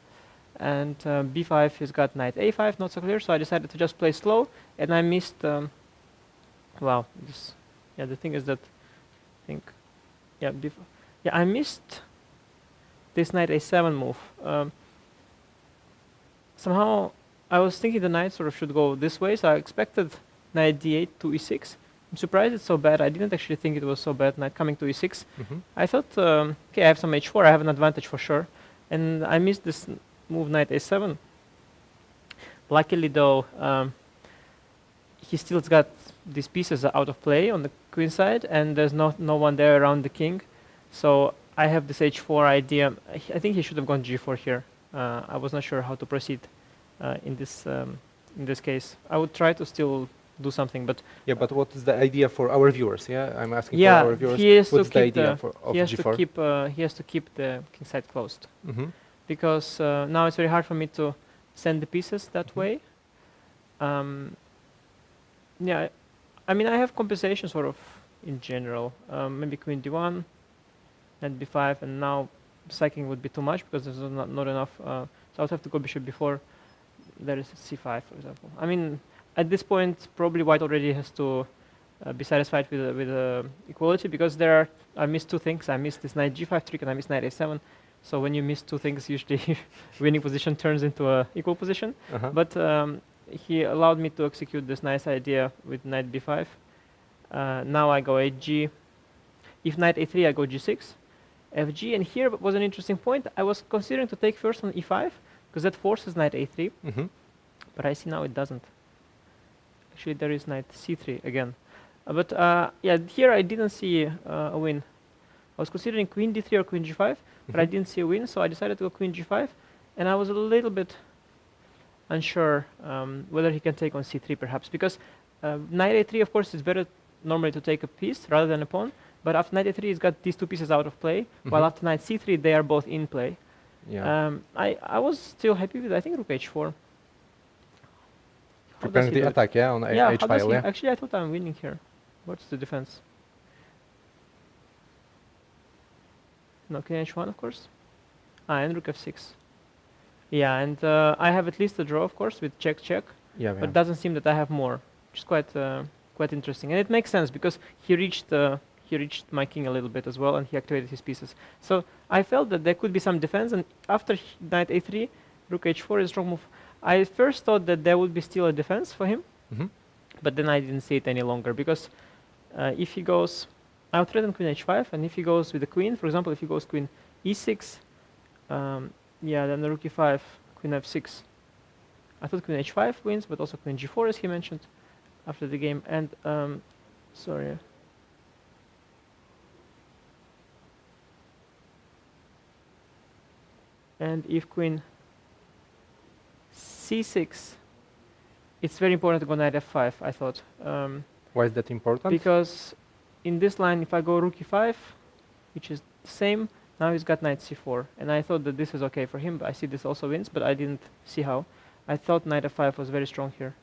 And b5 has got knight a5, not so clear, so I decided to just play slow, and I missed, the thing is that, I missed this knight a7 move. Somehow, I was thinking the knight sort of should go this way, so I expected knight d8 to e6. I'm surprised it's so bad. I didn't actually think it was so bad, knight coming to e6. I thought, I have some h4, I have an advantage for sure, and I missed this move knight a7. Luckily, though, he still's got these pieces out of play on the queen side, and there's no one there around the king. So I have this h4 idea. I think he should have gone g4 here. I was not sure how to proceed in this case. I would try to still do something, but yeah. But what is the idea for our viewers? Yeah, I'm asking yeah, for our viewers. He has What's to the keep idea of he has g4? He has to keep the king side closed, because now it's very hard for me to send the pieces that way. Yeah, I mean I have compensation sort of in general. Maybe queen d1, and b5, and now cycling would be too much because there's not enough. So I would have to go bishop before there is c5, for example. I mean, at this point, probably white already has to be satisfied with equality, because I missed two things. I missed this knight g5 trick and I missed knight a7. So when you miss two things, usually winning position turns into a equal position. But he allowed me to execute this nice idea with knight b5. Now I go hg. If knight a3, I go g6, fg, and here was an interesting point. I was considering to take first on e5 because that forces knight a3, but I see now it doesn't. Actually, there is knight c3 again. But yeah, here I didn't see a win. I was considering queen d3 or queen g5, but I didn't see a win, so I decided to go queen g5, and I was a little bit unsure whether he can take on c3 perhaps, because knight a3, of course, is better normally to take a piece rather than a pawn, but after knight a3 he's got these two pieces out of play, while after knight c3 they are both in play. Yeah. I was still happy with, I think, rook h4. Preparing the attack, yeah, on h file, yeah. Actually, I thought I'm winning here. What's the defense? No, king h1, of course. And rook f6. Yeah, and I have at least a draw, of course, with check, check. Yeah, but it doesn't seem that I have more, which is quite interesting. And it makes sense because he reached my king a little bit as well, and he activated his pieces. So I felt that there could be some defense, and after knight a3, rook h4 is a strong move. I first thought that there would be still a defense for him, but then I didn't see it any longer, because if he goes, I would threaten queen h5, and if he goes with the queen, for example, if he goes queen e6, yeah, then the rook e5, queen f6. I thought queen h5 wins, but also queen g4, as he mentioned after the game. And sorry. And if queen c6, it's very important to go knight f5, I thought. Why is that important? Because in this line, if I go rook e5, which is the same, now he's got knight c4. And I thought that this is okay for him, but I see this also wins, but I didn't see how. I thought knight f5 was very strong here.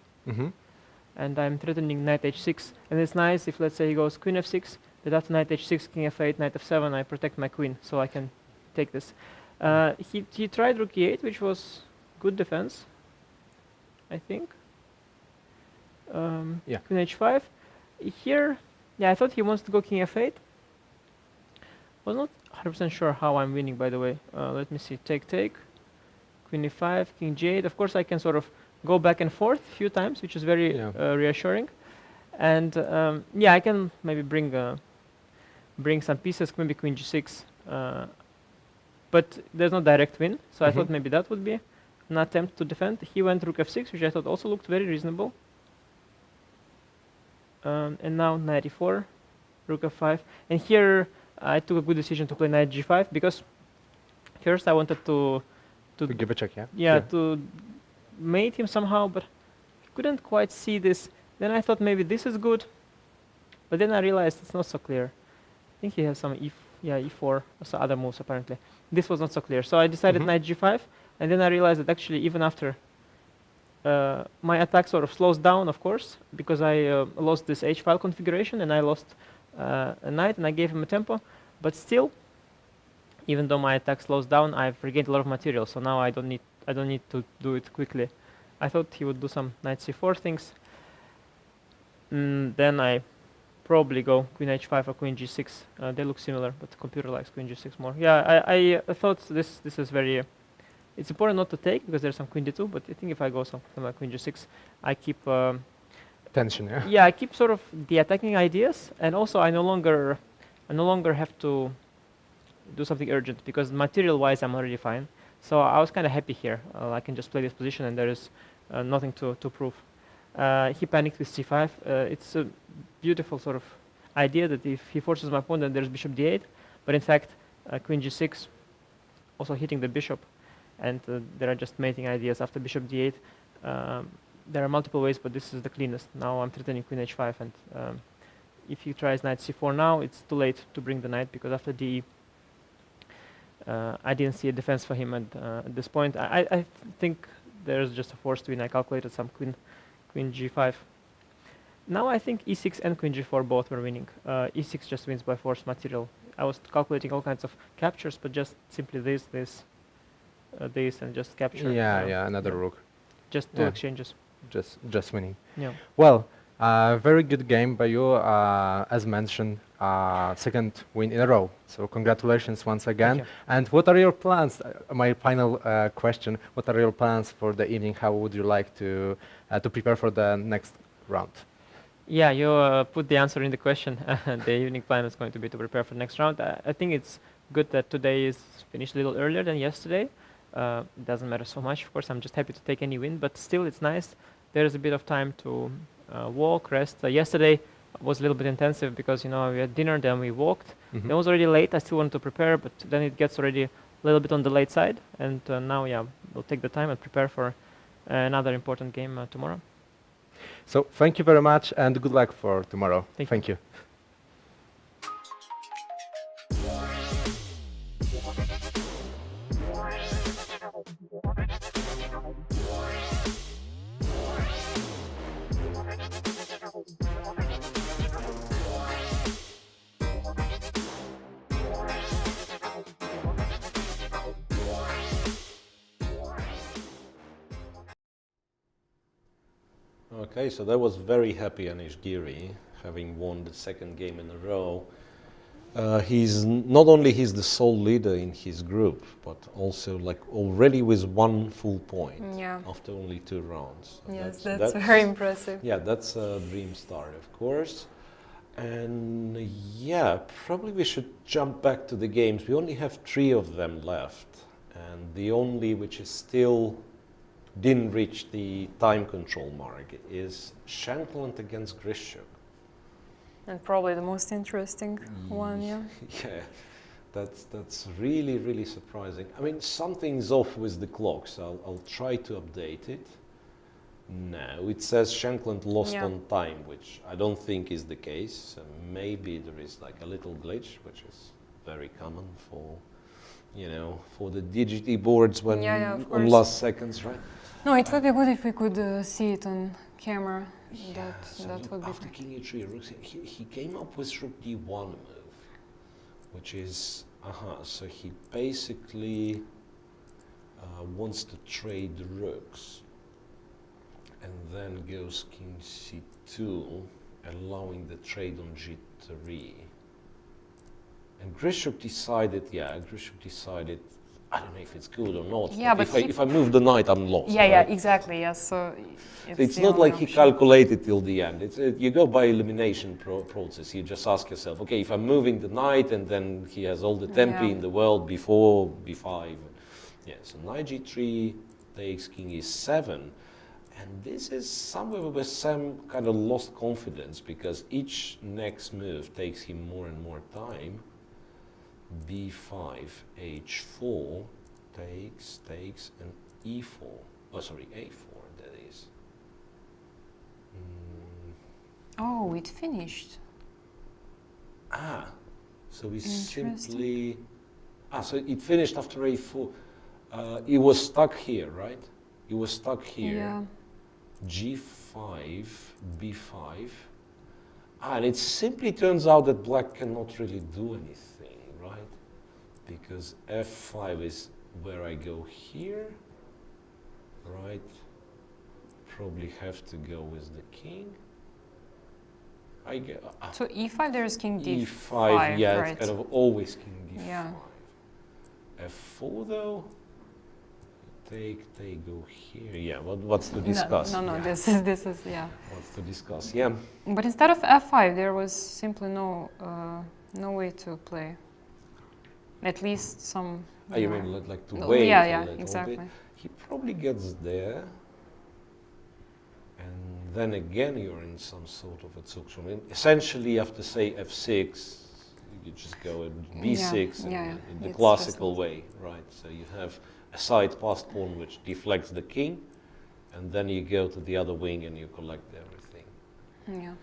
And I'm threatening knight h6. And it's nice if, let's say, he goes queen f6, that after knight h6, king f8, knight f7, I protect my queen, so I can take this. He tried rook e8, which was good defense, I think. Yeah. Queen h5. Here, yeah, I thought he wants to go king f8. Was not 100% sure how I'm winning, by the way. Let me see. Take, take. Queen e5, king g8. Of course, I can sort of go back and forth a few times, which is very reassuring. And yeah, I can maybe bring some pieces, maybe queen g6. But there's no direct win, so I thought maybe that would be an attempt to defend. He went rook f6, which I thought also looked very reasonable. And now knight e4, rook f5. And here I took a good decision to play knight g5, because first I wanted to give a check, yeah? Yeah, to mate him somehow, but I couldn't quite see this. Then I thought maybe this is good, but then I realized it's not so clear. I think he has some e4 or some other moves apparently. This was not so clear, so I decided knight g5, and then I realized that actually even after my attack sort of slows down, of course, because I lost this h-file configuration and I lost a knight and I gave him a tempo, but still, even though my attack slows down, I've regained a lot of material, so now I don't need to do it quickly. I thought he would do some knight c4 things. Then I probably go queen h5 or queen g6. They look similar, but the computer likes queen g6 more. Yeah, I thought this is very. It's important not to take because there's some queen d2, but I think if I go something like queen g6, I keep tension. Yeah. Yeah, I keep sort of the attacking ideas, and also I no longer have to do something urgent because material-wise I'm already fine. So I was kind of happy here. I can just play this position, and there is nothing to prove. He panicked with c5. It's a beautiful sort of idea that if he forces my pawn, then there's bishop d8. But in fact, queen g6, also hitting the bishop, and there are just mating ideas after bishop d8. There are multiple ways, but this is the cleanest. Now I'm threatening queen h5, and if he tries knight c4 now, it's too late to bring the knight, because after d I didn't see a defense for him at this point. I think there's just a forced win. I calculated some queen g5. Now I think e6 and queen g4 both were winning. e6 just wins by forced material. I was calculating all kinds of captures, but just simply this, and just capture. Yeah, another rook. Just two exchanges. Just winning. Yeah. Well, very good game by you. As mentioned, second win in a row. So congratulations once again. And what are your plans? My final question: what are your plans for the evening? How would you like to prepare for the next round? Yeah, you put the answer in the question. The evening plan is going to be to prepare for the next round. I think it's good that today is finished a little earlier than yesterday. It doesn't matter so much, of course. I'm just happy to take any win, but still it's nice. There's a bit of time to walk, rest. Yesterday was a little bit intensive because, we had dinner, then we walked. It was already late. I still wanted to prepare, but then it gets already a little bit on the late side. And now, we'll take the time and prepare for another important game tomorrow. So thank you very much, and good luck for tomorrow. Thank you. Okay, so that was very happy Anish Giri, having won the second game in a row. He's not only the sole leader in his group, but also already with 1 full point after only 2 rounds. So yes, that's very impressive. Yeah, that's a dream start, of course. And probably we should jump back to the games. We only have 3 of them left, and the only which is still didn't reach the time control mark is Shankland against Grischuk. And probably the most interesting one, Yeah, that's really, really surprising. I mean, something's off with the clock, so I'll try to update it. No, it says Shankland lost on time, which I don't think is the case. Maybe there is a little glitch, which is very common for, for the DGT boards when on last seconds, right? No, it would be good if we could see it on camera. So that would be after king e3, he came up with rook d1 move, which is so he basically wants to trade the rooks, and then goes king c2, allowing the trade on g3. And Grischuk decided, I don't know if it's good or not. Yeah, but if I move the knight, I'm lost. Yeah, right? exactly. Yes, so it's not like he calculated till the end. You go by elimination process. You just ask yourself, okay, if I'm moving the knight, and then he has all the tempi in the world before b5. Yeah, so knight g3 takes king e7, and this is somewhere where Sam kind of lost confidence, because each next move takes him more and more time. b5, h4, takes, and e4. Oh, sorry, a4, that is. Oh, it finished. So we simply... so it finished after a4. It was stuck here, right? It was stuck here. Yeah. g5, b5. And it simply turns out that black cannot really do anything, right? Because f5 is where I go here, right? Probably have to go with the king. I get, so e5, there's king d5. e5, yeah, right. it's kind of always king d5. Yeah. f4 though, they go here. Yeah, what's to discuss? No, this is yeah. What's to discuss? Yeah. But instead of f5, there was simply no way to play. At least some. You mean like to wait? Yeah, exactly. He probably gets there. And then again, you're in some sort of a Zugzwang. Essentially, after say f6, you just go at b6 in the classical way, right? So you have a side passed pawn which deflects the king, and then you go to the other wing and you collect everything. Yeah.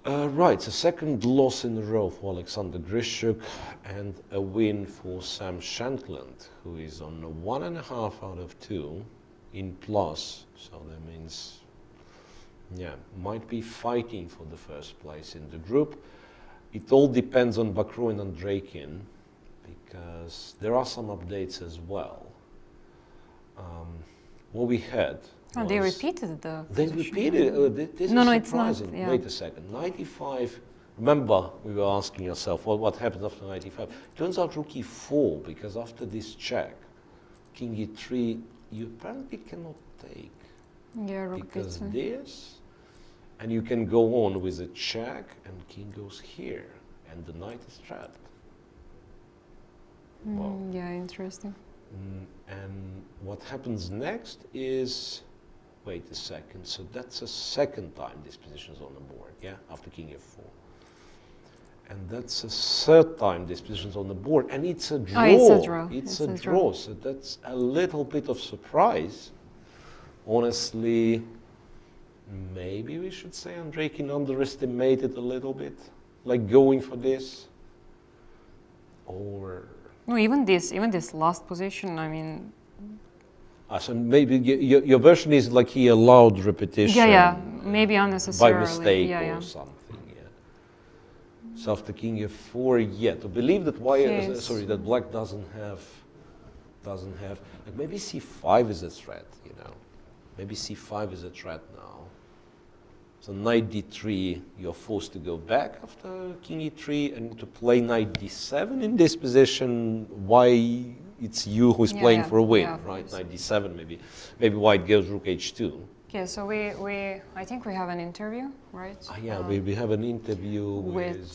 Right, so second loss in a row for Alexander Grischuk and a win for Sam Shankland, who is on a 1.5 out of 2 in plus. So that means, yeah, might be fighting for the first place in the group. It all depends on Bakruin and Drakin, because there are some updates as well. What we had. Oh, they repeated the. They repeated. This no, is surprising. It's not. Yeah. Wait a second. 95. Remember, we were asking yourself what happened after 95. Turns out rook e4, because after this check, king e3, you apparently cannot take. Yeah, rook because b2. this, and you can go on with a check, and king goes here, and the knight is trapped. Wow. Yeah, interesting. And what happens next is, wait a second, so that's a second time this position is on the board, yeah, after king f4. And that's a third time this position is on the board, and it's a draw. Oh, it's a draw. It's a draw, so that's a little bit of surprise. Honestly, maybe we should say Andreikin underestimated a little bit, like going for this, or... No, even this last position, I mean... So maybe your version is like he allowed repetition. Yeah, maybe unnecessarily. By mistake or something, yeah. So after king f4, to believe that that black doesn't have, like maybe c5 is a threat, you know. Maybe c5 is a threat now. So knight d3, you're forced to go back after king e3, and to play knight d7 in this position, why it's you who's playing for a win, right? Knight d7, maybe white goes rook h2. Okay, so I think we have an interview, right? We have an interview with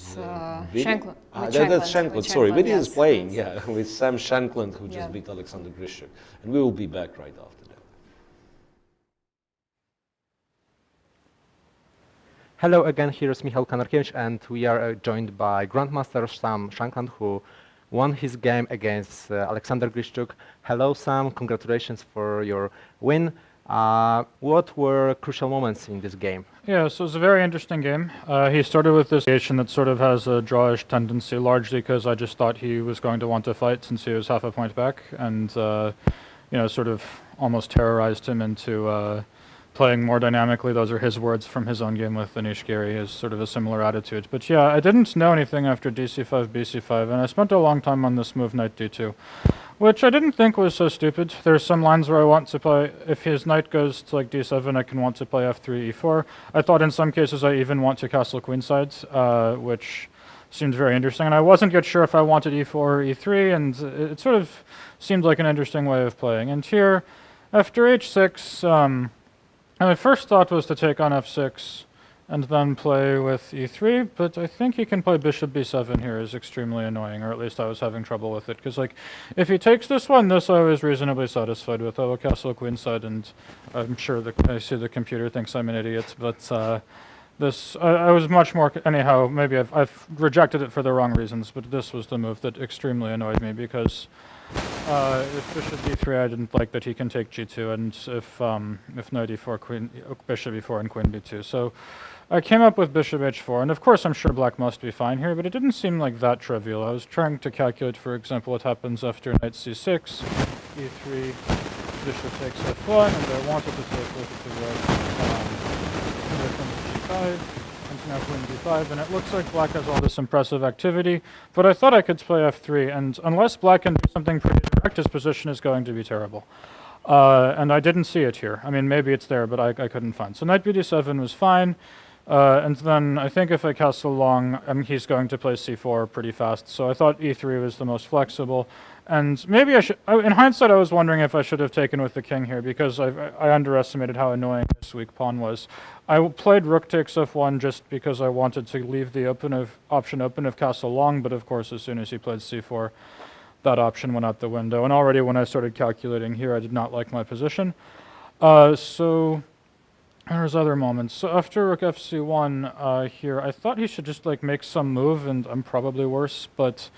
Shankland. That's Shankland, sorry. Vidit is playing, with Sam Shankland, who just beat Alexander Grischuk. And we will be back right after that. Hello again, here is Michał Kanarkiewicz, and we are joined by Grandmaster Sam Shankland, who won his game against Alexander Grischuk. Hello Sam, congratulations for your win. What were crucial moments in this game? Yeah, so it's a very interesting game. He started with this variation that sort of has a drawish tendency, largely because I just thought he was going to want to fight since he was half a point back, and sort of almost terrorized him into playing more dynamically. Those are his words from his own game with Anish Giri, is sort of a similar attitude. But yeah, I didn't know anything after dc5, bc5, and I spent a long time on this move knight d2, which I didn't think was so stupid. There's some lines where I want to play, if his knight goes to like d7, I can want to play f3, e4. I thought in some cases I even want to castle queenside, which seemed very interesting. And I wasn't yet sure if I wanted e4 or e3, and it sort of seemed like an interesting way of playing. And here, after h6, my first thought was to take on f6 and then play with e3, but I think he can play bishop b7 here is extremely annoying, or at least I was having trouble with it, because like, if he takes this one, this I was reasonably satisfied with. I will castle queenside, and I'm sure I see the computer thinks I'm an idiot, but this, I was much more, anyhow, maybe I've rejected it for the wrong reasons, but this was the move that extremely annoyed me, because if bishop d3, I didn't like that he can take g2, and if knight e4, bishop e4 and queen b2. So I came up with bishop h4, and of course I'm sure black must be fine here, but it didn't seem like that trivial. I was trying to calculate, for example, what happens after knight c6, e3, bishop takes f1, and I wanted to take with the right, g5, and now queen d5, and it looks like black has all this impressive activity, but I thought I could play f3, and unless black can do something pretty direct, his position is going to be terrible. And I didn't see it here. I mean, maybe it's there, but I couldn't find. So knight bd7 was fine, and then I think if I castle long, he's going to play c4 pretty fast, so I thought e3 was the most flexible. And maybe I should, in hindsight, I was wondering if I should have taken with the king here, because I underestimated how annoying this weak pawn was. I played rook takes f1 just because I wanted to leave the option open of castle long, but of course as soon as he played c4, that option went out the window. And already when I started calculating here, I did not like my position. So There's other moments. So after rook fc1 here, I thought he should just like make some move, and I'm probably worse, but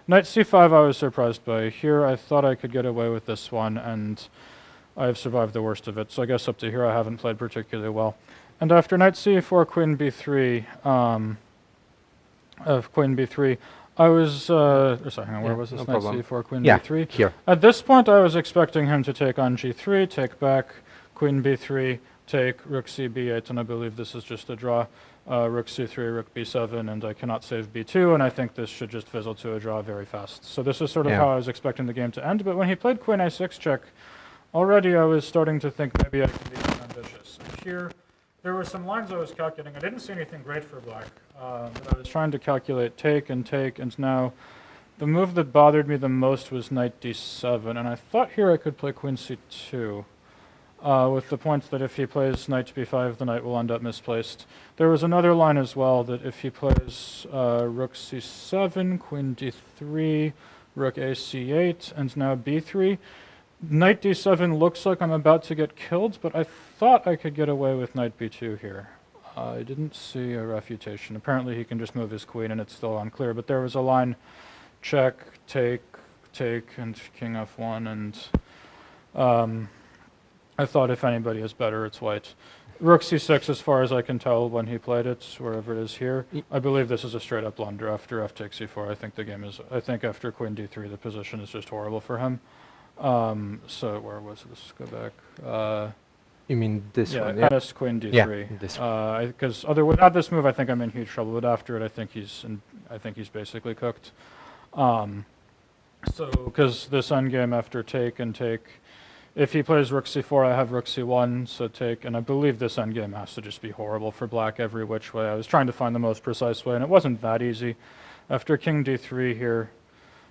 knight c5 I was surprised by. Here I thought I could get away with this one, and I've survived the worst of it. So I guess up to here I haven't played particularly well. And after knight c4, queen b3, queen b3, I was, sorry, hang on, where was this? Knight c4, queen b3? Here. At this point I was expecting him to take on g3, take back, queen b3, take rook c b8, and I believe this is just a draw. Rook c3, rook b7, and I cannot save b2, and I think this should just fizzle to a draw very fast. So this is sort of how I was expecting the game to end, but when he played queen a6 check, already I was starting to think maybe I can be more ambitious. And here, there were some lines I was calculating. I didn't see anything great for black, but I was trying to calculate take, and now the move that bothered me the most was knight d7, and I thought here I could play queen c2. With the point that if he plays knight b5, the knight will end up misplaced. There was another line as well that if he plays rook c7, queen d3, rook a c8, and now b3, knight d7 looks like I'm about to get killed, but I thought I could get away with knight b2 here. I didn't see a refutation. Apparently he can just move his queen and it's still unclear, but there was a line check, take, and king f1, and I thought if anybody is better, it's white. Rook c6, as far as I can tell when he played it, wherever it is here. I believe this is a straight up blunder after f takes c4. I think the game is, I think after queen d3, the position is just horrible for him. So where was this? Go back. You mean this one? Yeah, queen d3. Yeah, this one. Because without this move, I think I'm in huge trouble. But after it, I think he's basically cooked. So because this endgame after take and take, if he plays rook c4, I have rook c1, so take, and I believe this endgame has to just be horrible for black every which way. I was trying to find the most precise way, and it wasn't that easy. After king d3 here,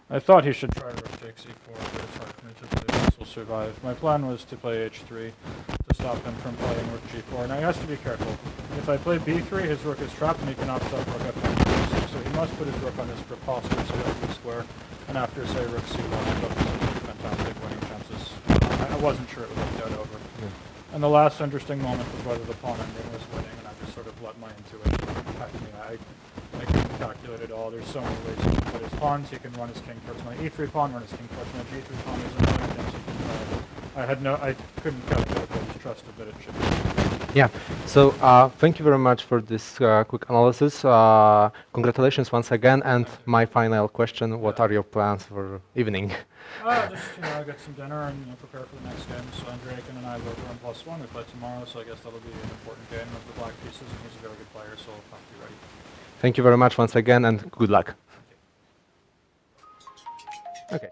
I thought he should try rook takes e4, but it's hard for me to believe this will survive. My plan was to play h3 to stop him from playing rook g4. Now he has to be careful. If I play b3, his rook is trapped and he cannot stop rook f1, so he must put his rook on his preposterous f2 square. And after, say, rook c1, I thought this would be fantastic winning chances. I wasn't sure it would be dead over. And the last interesting moment was whether the pawn ending was winning, and I just sort of let my intuition affect me. I couldn't calculate it all. There's so many ways he can put his pawns. He can run his king towards my e3 pawn, run his king towards my g3 pawn. There's a million things he can try. I couldn't calculate, but I just trusted that it should be. Yeah, so thank you very much for this quick analysis. Congratulations once again, and my final question, what are your plans for evening? Just get some dinner and prepare for the next game. So Andrei and I will run +1. We play tomorrow, so I guess that'll be an important game of the black pieces, and he's a very good player, so I'll have to be ready. Thank you very much once again, and good luck. Okay.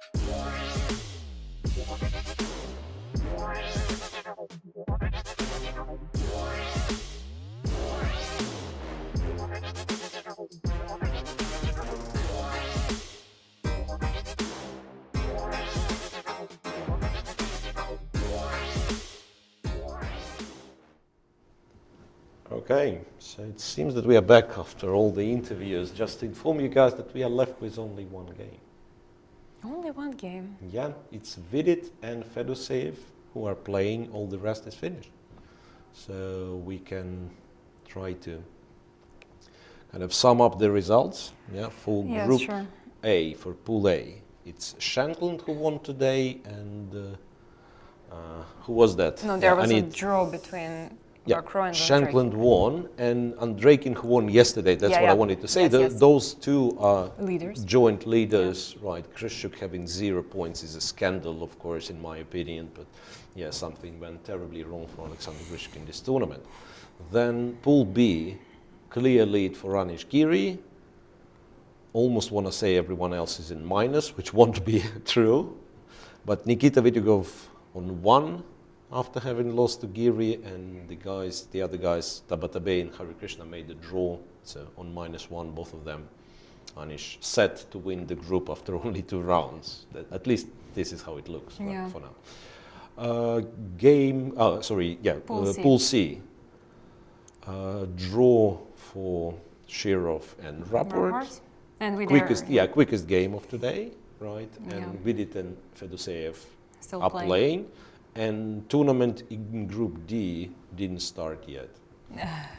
Okay, so it seems that we are back after all the interviews. Just to inform you guys that we are left with only one game. Only one game? Yeah, it's Vidit and Fedoseev who are playing, all the rest is finished. So we can try to kind of sum up the results. Yeah, for Group A, for Pool A. It's Shankland who won today, and who was that? No, there was a draw between Shankland won, and Andreikin who won yesterday. That's what I wanted to say. Those two are joint leaders, right? Grischuk having 0 points is a scandal, of course, in my opinion. But yeah, something went terribly wrong for Alexander Grischuk in this tournament. Then Pool B, clear lead for Giri. Almost want to say everyone else is in minus, which won't be true. But Nikita Vityugov on 1. After having lost to Giri, and the other guys, Tabatabe and Hari Krishna, made the draw, so on -1, both of them. Anish set to win the group after only 2 rounds. At least this is how it looks for now. Pool C. Draw for Shirov and Rapport. And quickest game of today, right? And Vidit and Fedoseev are playing. and tournament in Group D didn't start yet.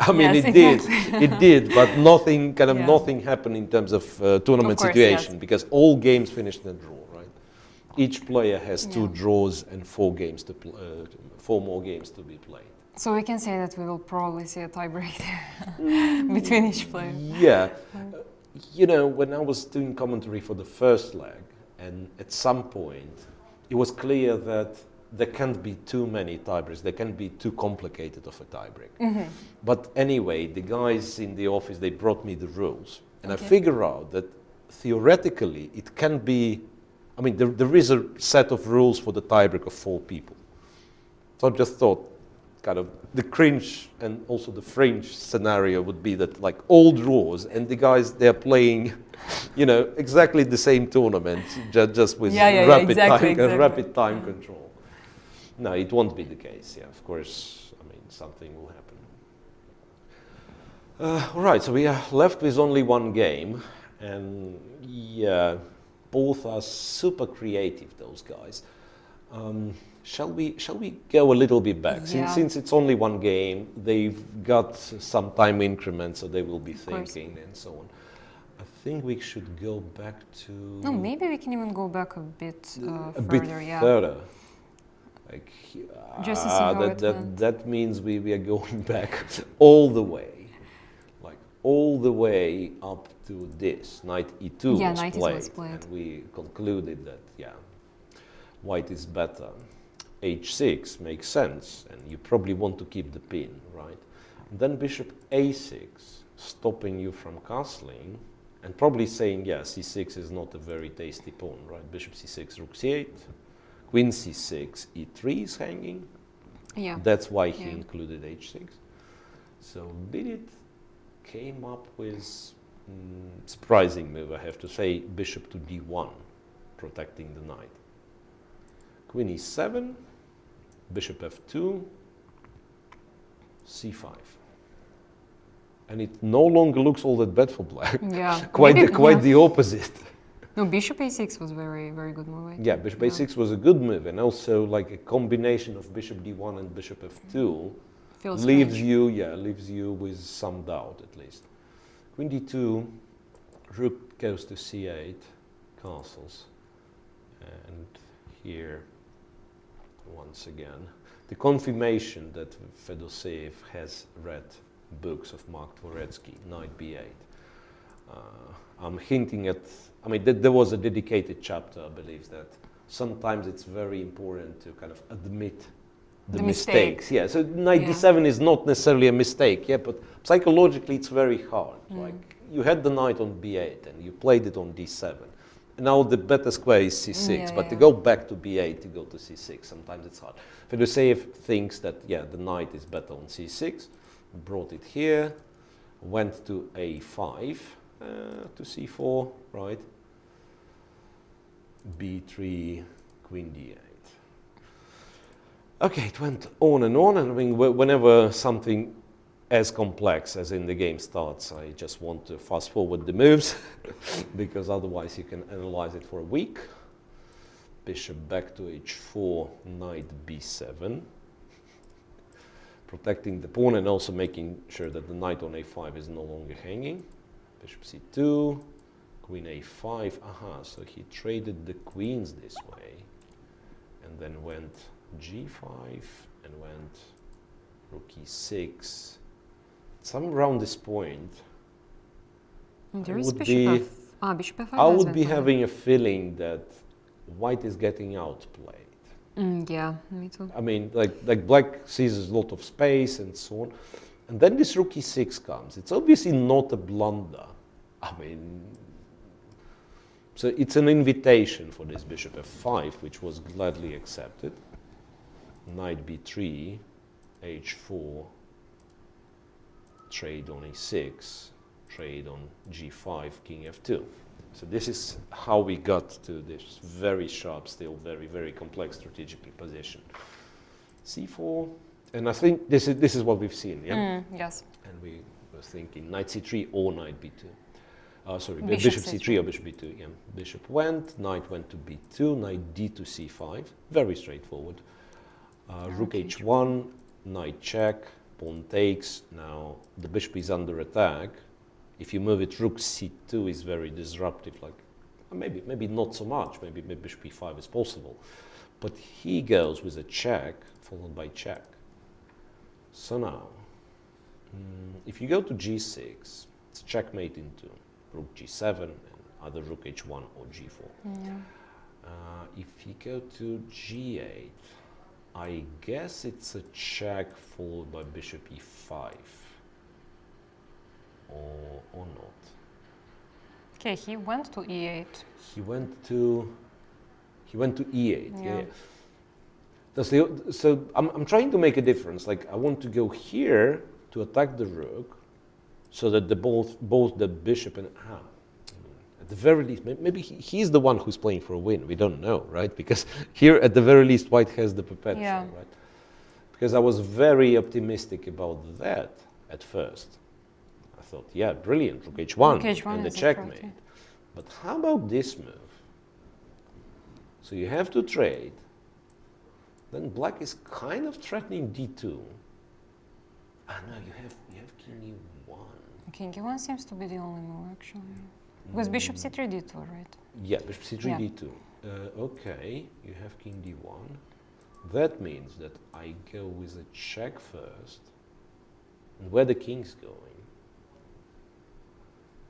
I mean, Yes, it exactly. it did, but nothing, Yeah. nothing happened in terms of tournament Of course, situation, yes. because all games finished in a draw, right? Each player has 2 Yeah. draws and 4 games to 4 more games to be played. So we can say that we will probably see a tiebreak between each player. Yeah. You know, when I was doing commentary for the first leg, and at some point, it was clear that there can't be too many tiebreaks. There can't be too complicated of a tiebreak. Mm-hmm. But anyway, the guys in the office, they brought me the rules. And I Okay. figure out that theoretically, it can be, I mean, there is a set of rules for the tiebreak of 4 people. So I just thought, kind of, the cringe and also the fringe scenario would be that, like, all draws, and the guys, they're playing, you know, exactly the same tournament, just with rapid time control. No, it won't be the case, yeah, of course, I mean, something will happen. All right, so we are left with only 1 game, and yeah, both are super creative, those guys. Shall we go a little bit back? Yeah. Since it's only 1 game, they've got some time increments, so they will be thinking and so on. I think we should go back to... No, maybe we can even go back a bit a further, bit yeah. further. Like, Just to see how it that, went. that means we are going back all the way. Like, all the way up to this. Knight E2 Yeah, was knight played, was played. and we concluded that, yeah, white is better. H6 makes sense, and you probably want to keep the pin, right? And then bishop A6, stopping you from castling, and probably saying, yeah, C6 is not a very tasty pawn, right? Bishop C6, rook C8, queen C6, E3 is hanging. Yeah. That's why he included H6. So Vidit came up with surprising move, I have to say, bishop to D1, protecting the knight. Queen E7, bishop F2, C5. And it no longer looks all that bad for black. Yeah. quite Maybe, the opposite. No, bishop A6 was very good move. I think. Yeah, bishop A6 was a good move, and also like a combination of bishop D1 and bishop F2 Feels leaves strange. leaves you with some doubt at least. Queen D2, rook goes to C8, castles, and here once again the confirmation that Fedoseev has read books of Mark Dvoretsky, knight B8. I'm hinting at, I mean, there was a dedicated chapter, I believe, that sometimes it's very important to kind of admit the mistakes. Yeah, so knight D7 is not necessarily a mistake, yeah, but psychologically it's very hard. Like, you had the knight on B8 and you played it on D7. And now the better square is C6, but to go back to B8, to go to C6, sometimes it's hard. Fedoseev thinks that, yeah, the knight is better on C6, brought it here, went to A5, to C4, right? B3, Queen D8. Okay, it went on, and I mean, whenever something as complex as in the game starts, I just want to fast forward the moves, because otherwise you can analyze it for a week. Bishop back to H4, knight B7. Protecting the pawn and also making sure that the knight on A5 is no longer hanging. Bishop C2, Queen A5. Aha, so he traded the queens this way, and then went G5 and went Rook E6. Somewhere around this point, There is bishop F5. I would be having a feeling that white is getting outplayed. Yeah, me too. I mean, like black sees a lot of space and so on. And then this rook e6 comes. It's obviously not a blunder. I mean, so it's an invitation for this bishop f5, which was gladly accepted. Knight b3, h4, trade on e6, trade on g5, king f2. So this is how we got to this very sharp, still very, very complex strategically position. c4, and I think this is what we've seen, yeah? Yes. And we were thinking knight c3 or knight b2. Sorry, Bishop bishop c3 or bishop b2, yeah. Bishop went, knight went to b2, knight d to c5, very straightforward. Rook h1, knight check, pawn takes. Now the bishop is under attack. If you move it, rook c2 is very disruptive. Like maybe not so much. Maybe bishop e5 is possible. But he goes with a check followed by check. So now, if you go to g6, it's checkmate into rook g7 and either rook h1 or g4. Yeah. If you go to g8, I guess it's a check followed by bishop e5, or not. Okay, he went to e8. He went to e8. Yeah. So I'm trying to make a difference. Like I want to go here to attack the rook, so that both the bishop and at the very least, maybe he's the one who's playing for a win. We don't know, right? Because here, at the very least, white has the perpetual, right? Because I was very optimistic about that at first. I thought, yeah, brilliant, rook h1 and the checkmate. But how about this move? So you have to trade. Then black is kind of threatening d2. Ah, no, you have king e1. King e1 seems to be the only move, actually. Because bishop c3 d2, right? Yeah, bishop c3 d2. Okay, you have king d1. That means that I go with a check first. And where the king's going?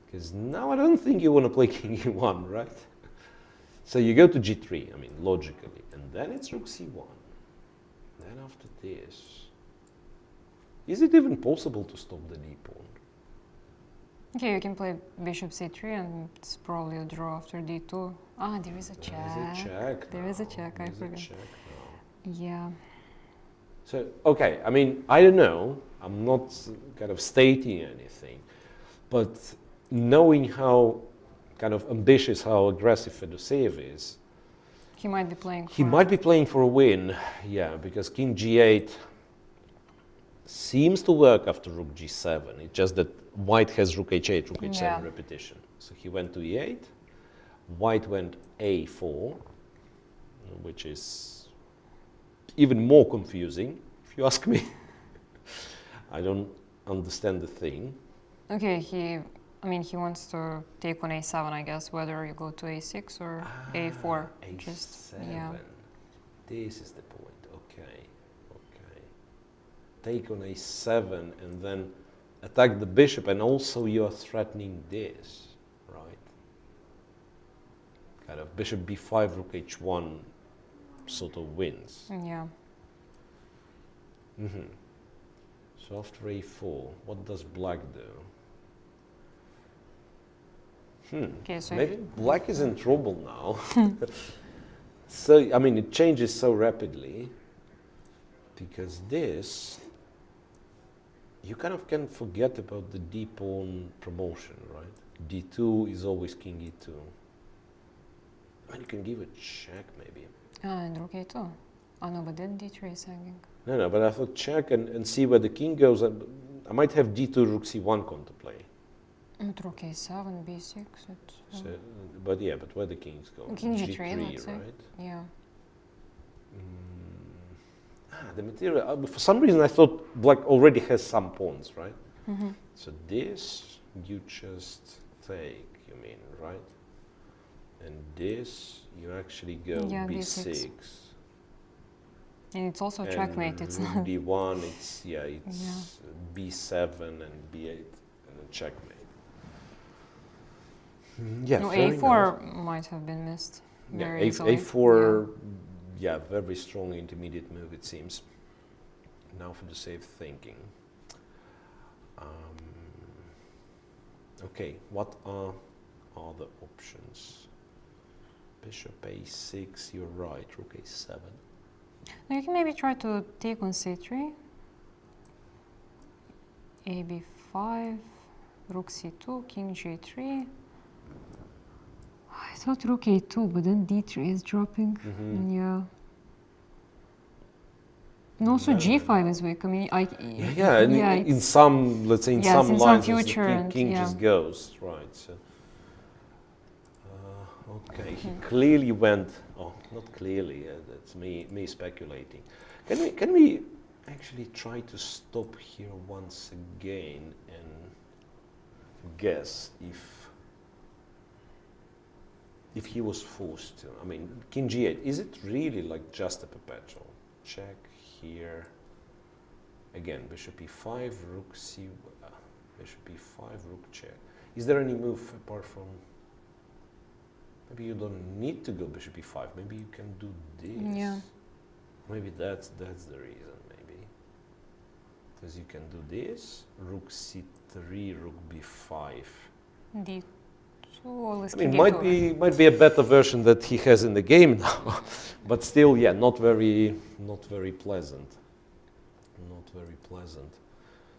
Because now I don't think you want to play king e1, right? So you go to g3, I mean, logically. And then it's rook c1. Then after this, is it even possible to stop the d pawn? Okay, you can play bishop c3 and it's probably a draw after d2. Ah, there is a check. There is a check. There is a check, I forgot. Yeah. So, okay, I mean, I don't know. I'm not kind of stating anything. But knowing how kind of ambitious, how aggressive Fedoseev is, he might be playing for a win, yeah, because king g8 seems to work after rook g7. It's just that white has rook h8, rook h7 repetition. So he went to e8, white went a4, which is even more confusing, if you ask me. I don't understand the thing. Okay, he wants to take on a7, I guess, whether you go to a6 or a4. a7. Just, yeah. This is the point, okay. Take on a7 and then attack the bishop, and also you are threatening this, right? Kind of bishop b5, rook h1 sort of wins. Yeah. So after a4, what does black do? Okay, so maybe black is in trouble now. So, I mean, it changes so rapidly because this, you kind of can forget about the d pawn promotion, right? d2 is always king e2. I mean, you can give a check maybe. And rook a2. Oh no, but then d3 is hanging. No, but I thought check and see where the king goes. I might have d2, rook c1 contemplate. But rook a7, b6. So, but where the kings go? King g3, let's say. Right? Yeah. The material. For some reason, I thought black already has some pawns, right? So this you just take. You mean, right? And this you actually go b6. And it's also checkmate. It's not d1. It's b7 and b8 and then checkmate. Yeah, no, a4 might have been missed. Yeah, very easily. a4. Yeah, very strong intermediate move, it seems. Now for the safe thinking. Okay, what are other options? Bishop a6, you're right, rook a7. Now you can maybe try to take on c3. A b5, rook c2, king g3. I thought rook a2, but then d3 is dropping. Yeah. And also g5 is weak. I mean, in some, let's say, in some lines, future, the king just goes, right? So, okay, he clearly went. Oh, not clearly. That's me speculating. Can we actually try to stop here once again and guess if he was forced to? I mean, King G8, is it really like just a perpetual? Check here. Again, Bishop E5, Rook C, Bishop E5, Rook check. Is there any move apart from? Maybe you don't need to go Bishop E5. Maybe you can do this. Yeah. Maybe that's the reason. Maybe because you can do this. Rook C3, Rook B5. D2 always. I mean, might be a better version that he has in the game now, but still, yeah, not very pleasant. Not very pleasant.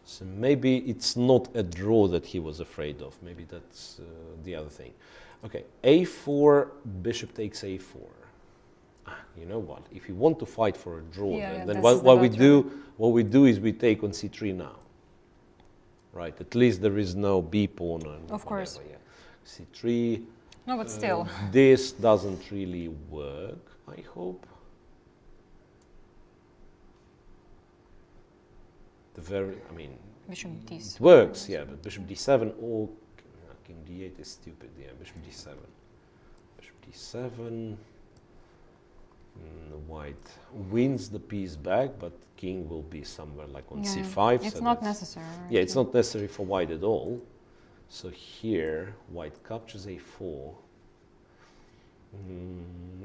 So maybe it's not a draw that he was afraid of. Maybe that's the other thing. Okay, A4, Bishop takes A4. You know what? If you want to fight for a draw, then what we do is we take on C3 now. Right. At least there is no B pawn. And of course. Yeah. C3. No, but still. This doesn't really work, I hope. Bishop D7. It works, yeah, but Bishop D7 or King D8 is stupid, yeah, Bishop D7. Bishop D7. White wins the piece back, but King will be somewhere like on C5. It's not necessary. Right? Yeah, it's not necessary for White at all. So here, White captures A4.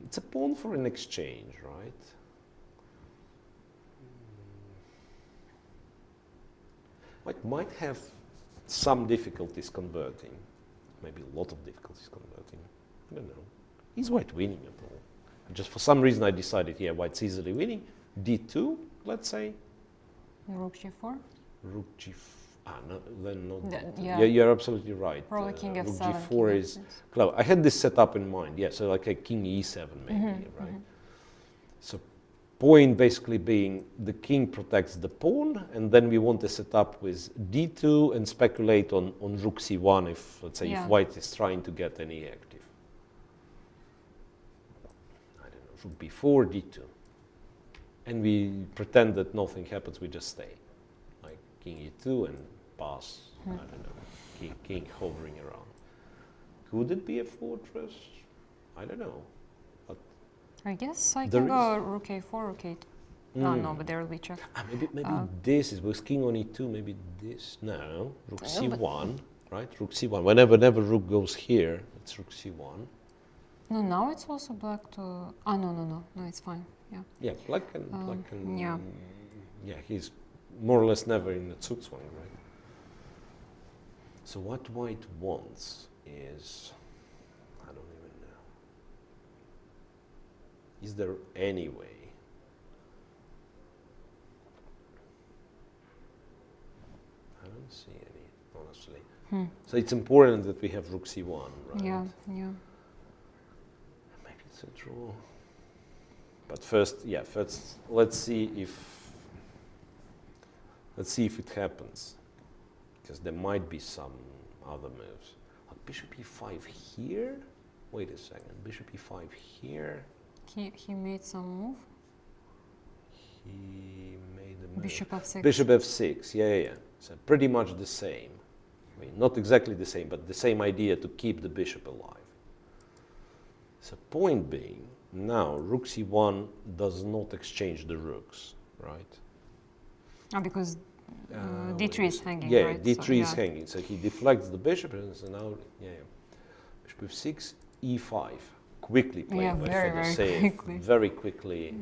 It's a pawn for an exchange, right? White might have some difficulties converting. Maybe a lot of difficulties converting. I don't know. Is White winning at all? Just for some reason I decided, yeah, White's easily winning. D2, let's say. Rook G4. Rook G4. No, then not. Yeah. You're absolutely right. Probably King Rook F7. G4 is clever. I had this set up in mind. Yeah, so like a King E7 maybe, right? So point basically being the king protects the pawn, and then we want to set up with D2 and speculate on Rook C1 if, let's say, if White is trying to get any active. Rook B4, D2. And we pretend that nothing happens, we just stay. Like King E2 and pass, I don't know, king hovering around. Could it be a fortress? I don't know. But I guess I can go Rook A4, Rook A2. No, but there will be check. Maybe this is with King on E2, maybe this. No, Rook C1, right? Rook C1. Whenever Rook goes here, it's Rook C1. No, now it's also black to. No, it's fine. Yeah. Yeah, black and yeah, he's more or less never in the Zugzwang, right? So what White wants is, I don't even know. Is there any way? I don't see any, honestly. So it's important that we have Rook C1, right? Yeah. A draw. But first, let's see if it happens, because there might be some other moves. Like Bishop E5 here. Wait a second. Bishop E5 here. He made some move. He made a move. Bishop F6. Bishop F6. Yeah. So pretty much the same. I mean, not exactly the same, but the same idea to keep the bishop alive. So point being, now Rook C1 does not exchange the rooks, right? Because D3 is hanging, yeah, right? D3 is hanging, so he deflects the bishop, and so now, Bishop F6, E5, quickly played by Fedoseev. Very quickly.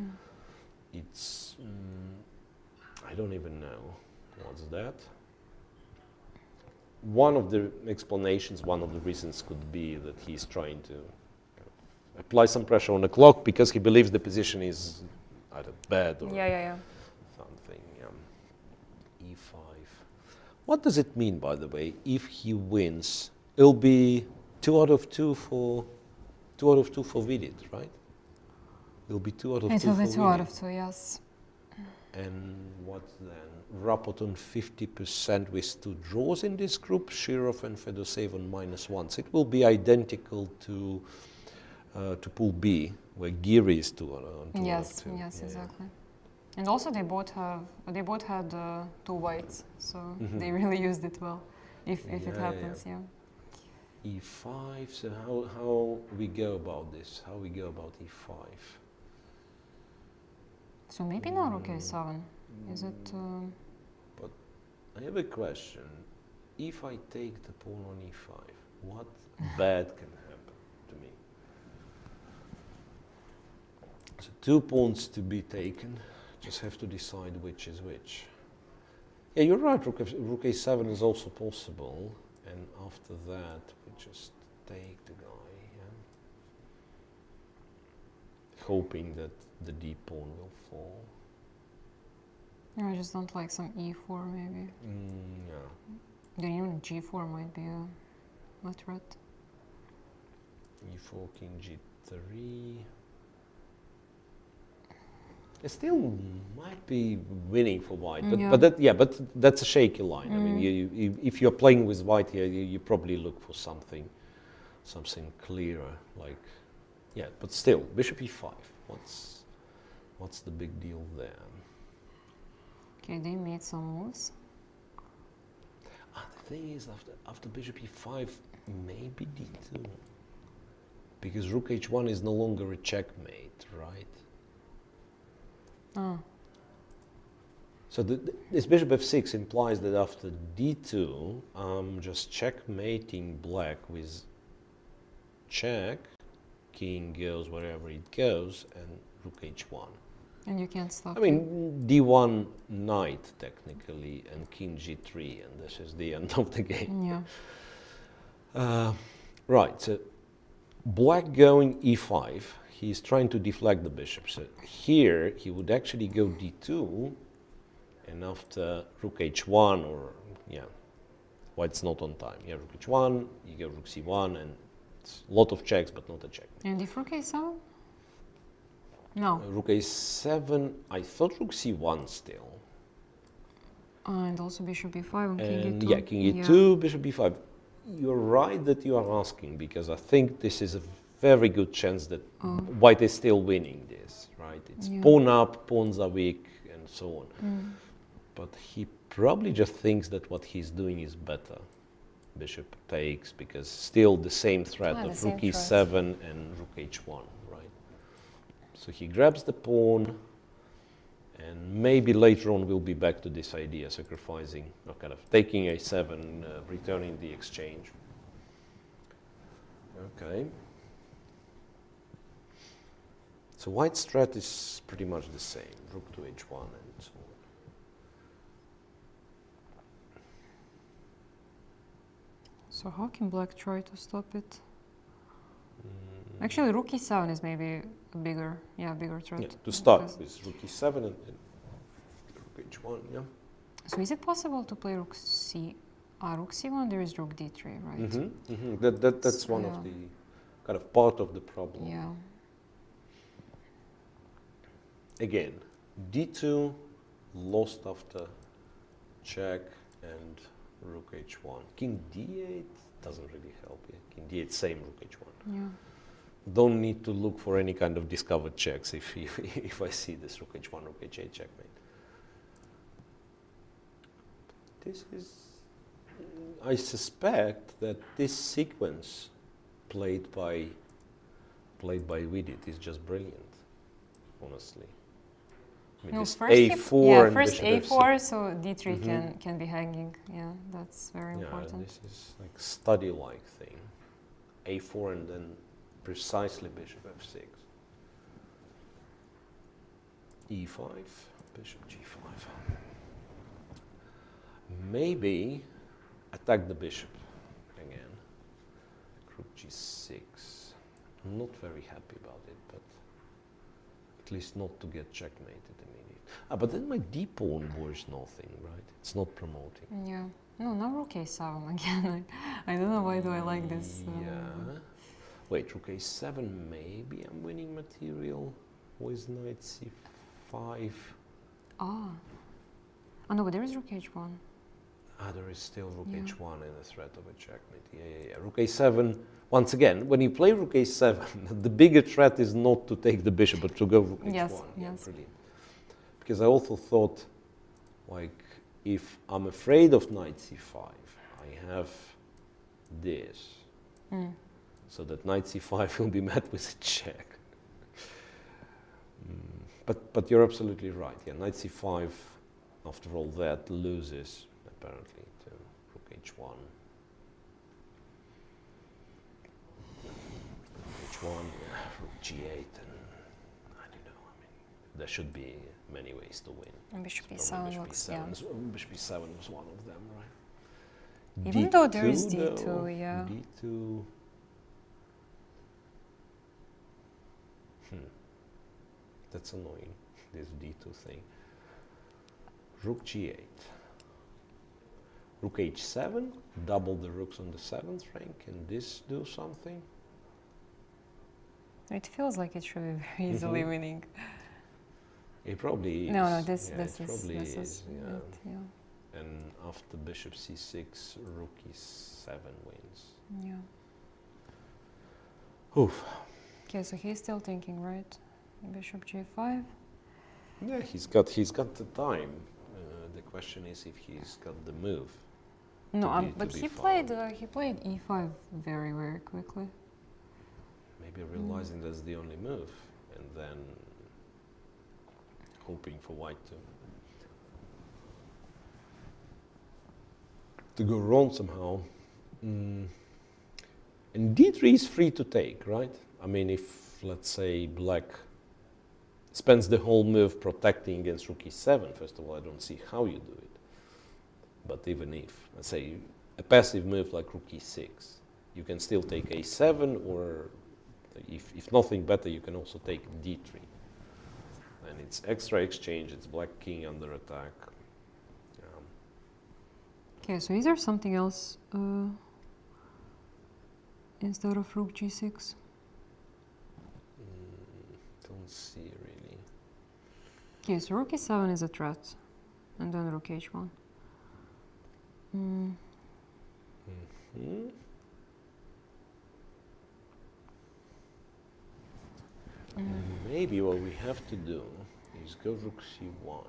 Yeah. It's, I don't even know what's that. One of the explanations, one of the reasons could be that he's trying to apply some pressure on the clock because he believes the position is either bad or something. E5. What does it mean, by the way, if he wins? It'll be 2 out of 2 for Vidit, right? It'll be 2 out of 2 for Vidit. It will be 2 out of 2, yes. And what then? Rapport on 50% with 2 draws in this group, Shirov and Fedoseev on -1. So it will be identical to pool B, where Giri is 2 on 2. Yes, exactly. And also they both had two whites, so they really used it well. If it happens, yeah. E5. So how we go about this? How we go about E5? So maybe now rook A7. Is it? But I have a question. If I take the pawn on E5, what bad can happen to me? So 2 pawns to be taken. Just have to decide which is which. Yeah, you're right. Rook A7 is also possible, and after that we just take the guy, hoping that the d pawn will fall. I just don't like some E4 maybe. Yeah. Then even G4 might be a threat. E4, King G3. It still might be winning for white, but that's a shaky line. I mean, if you're playing with white here, you probably look for something clearer. Like, but still, Bishop E5. What's the big deal there? Okay, they made some moves. The thing is, after Bishop E5, maybe D2, because Rook H1 is no longer a checkmate, right? So this Bishop F6 implies that after D2, I'm just checkmating black with check, king goes wherever it goes, and Rook H1. And you can't stop. I mean, D1 knight technically, and King G3, and this is the end of the game. Yeah. Right, so black going E5. He's trying to deflect the bishop. So here he would actually go D2, and after Rook H1, or white's not on time. Rook H1, you go Rook C1, and it's a lot of checks, but not a check. And if Rook A7? No. Rook A7, I thought Rook C1 still. And also Bishop B5 and King E2. E2. King E2, Bishop B5. You're right that you are asking, because I think this is a very good chance that white is still winning this, right? It's pawn up, pawns are weak, and so on. But he probably just thinks that what he's doing is better. Bishop takes, because still the same threat of Rook E7 and Rook H1, right? So he grabs the pawn, and maybe later on we'll be back to this idea, sacrificing, or kind of taking A7, returning the exchange. Okay. So white's strat is pretty much the same, Rook to H1 and so on. So how can black try to stop it? Actually, Rook E7 is maybe a bigger threat. Yeah, to start with Rook E7 and Rook H1, So is it possible to play Rook C1, there is Rook D3, right? That's one of the kind of part of the problem. Yeah. Again, D2 lost after check and Rook H1. King D8 doesn't really help you. King D8, same Rook H1. Yeah. Don't need to look for any kind of discovered checks if I see this Rook H1, Rook H8 checkmate. This is, I suspect that this sequence played by Vidit is just brilliant, honestly. I mean, this A4 and first Bishop A4, F6. so D3 can be hanging. Yeah, that's very important. This is like study-like thing. A4 and then precisely Bishop F6. E5, Bishop G5. Maybe attack the bishop again. Rook G6. I'm not very happy about it, but at least not to get checkmated immediately. But then my D pawn was nothing, right? It's not promoting. Yeah. No, now Rook A7 again. I don't know why do I like this. Wait, Rook A7, maybe I'm winning material with Knight C5. Oh no, but there is Rook H1. There is still Rook H1 and a threat of a checkmate. Yeah. Rook A7, once again, when you play Rook A7, the bigger threat is not to take the bishop, but to go Rook H1. Yes. Brilliant. because I also thought, like, if I'm afraid of knight c5, I have this, so that knight c5 will be met with a check. But you're absolutely right. Yeah, knight c5, after all that, loses apparently to rook h1. H1, rook g8, and I don't know. I mean, there should be many ways to win. And bishop e7 looks, yeah. Bishop e7 was one of them, right? Even though there is d2, yeah. d2. That's annoying, this d2 thing. Rook g8. Rook h7, double the rooks on the 7th rank. Can this do something? It feels like it should be very easily winning. It probably is. No, this yeah, is it, yeah. And after bishop c6, rook e7 wins. Yeah. Oof. Okay, so he's still thinking, right? Bishop g5. Yeah, he's got the time. The question is if he's got the move. No, but he played e5 very, very quickly. Maybe realizing that's the only move, and then hoping for white to go wrong somehow. And d3 is free to take, right? I mean, if, let's say, black spends the whole move protecting against rook e7, first of all, I don't see how you do it. But even if, let's say, a passive move like rook e6, you can still take a7, or if nothing better, you can also take d3. And it's extra exchange, it's black king under attack. Okay, so is there something else instead of rook g6? Don't see really. Okay, so rook e7 is a threat, and then rook h1. Maybe what we have to do is go rook c1.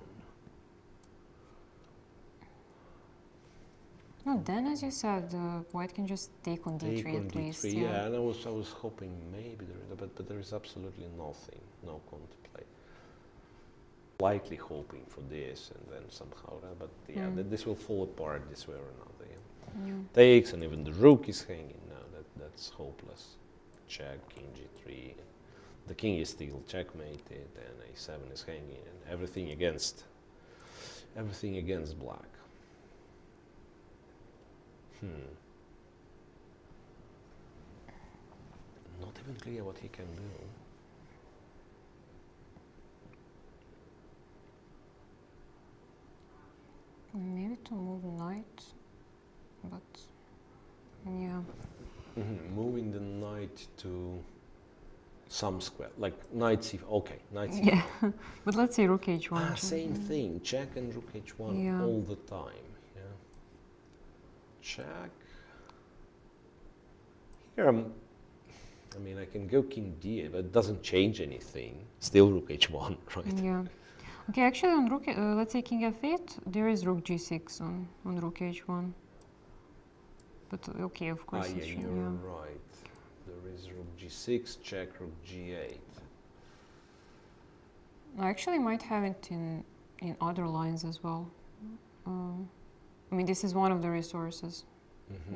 No, then as you said, white can just take on d3 at least. Yeah, and I was hoping maybe there is, but there is absolutely nothing, no contemplate. Likely hoping for this and then somehow, but yeah, this will fall apart this way or another. Yeah. Takes, and even the rook is hanging now. That's hopeless. Check, king g3. The king is still checkmated, and a7 is hanging, and everything against black. Not even clear what he can do. Maybe to move knight, but yeah. Moving the knight to some square, like knight c. Okay, knight c. Yeah, but let's say rook h1. Same thing. Check and rook h1 all the time. Yeah. Check. Here I mean, I can go king d8, but it doesn't change anything. Still rook h1, right? Yeah. Okay, actually on rook, let's say king f8, there is rook g6 on rook h1. But okay, of course. Yeah, you're right. There is rook g6, check rook g8. I actually might have it in other lines as well. I mean, this is one of the resources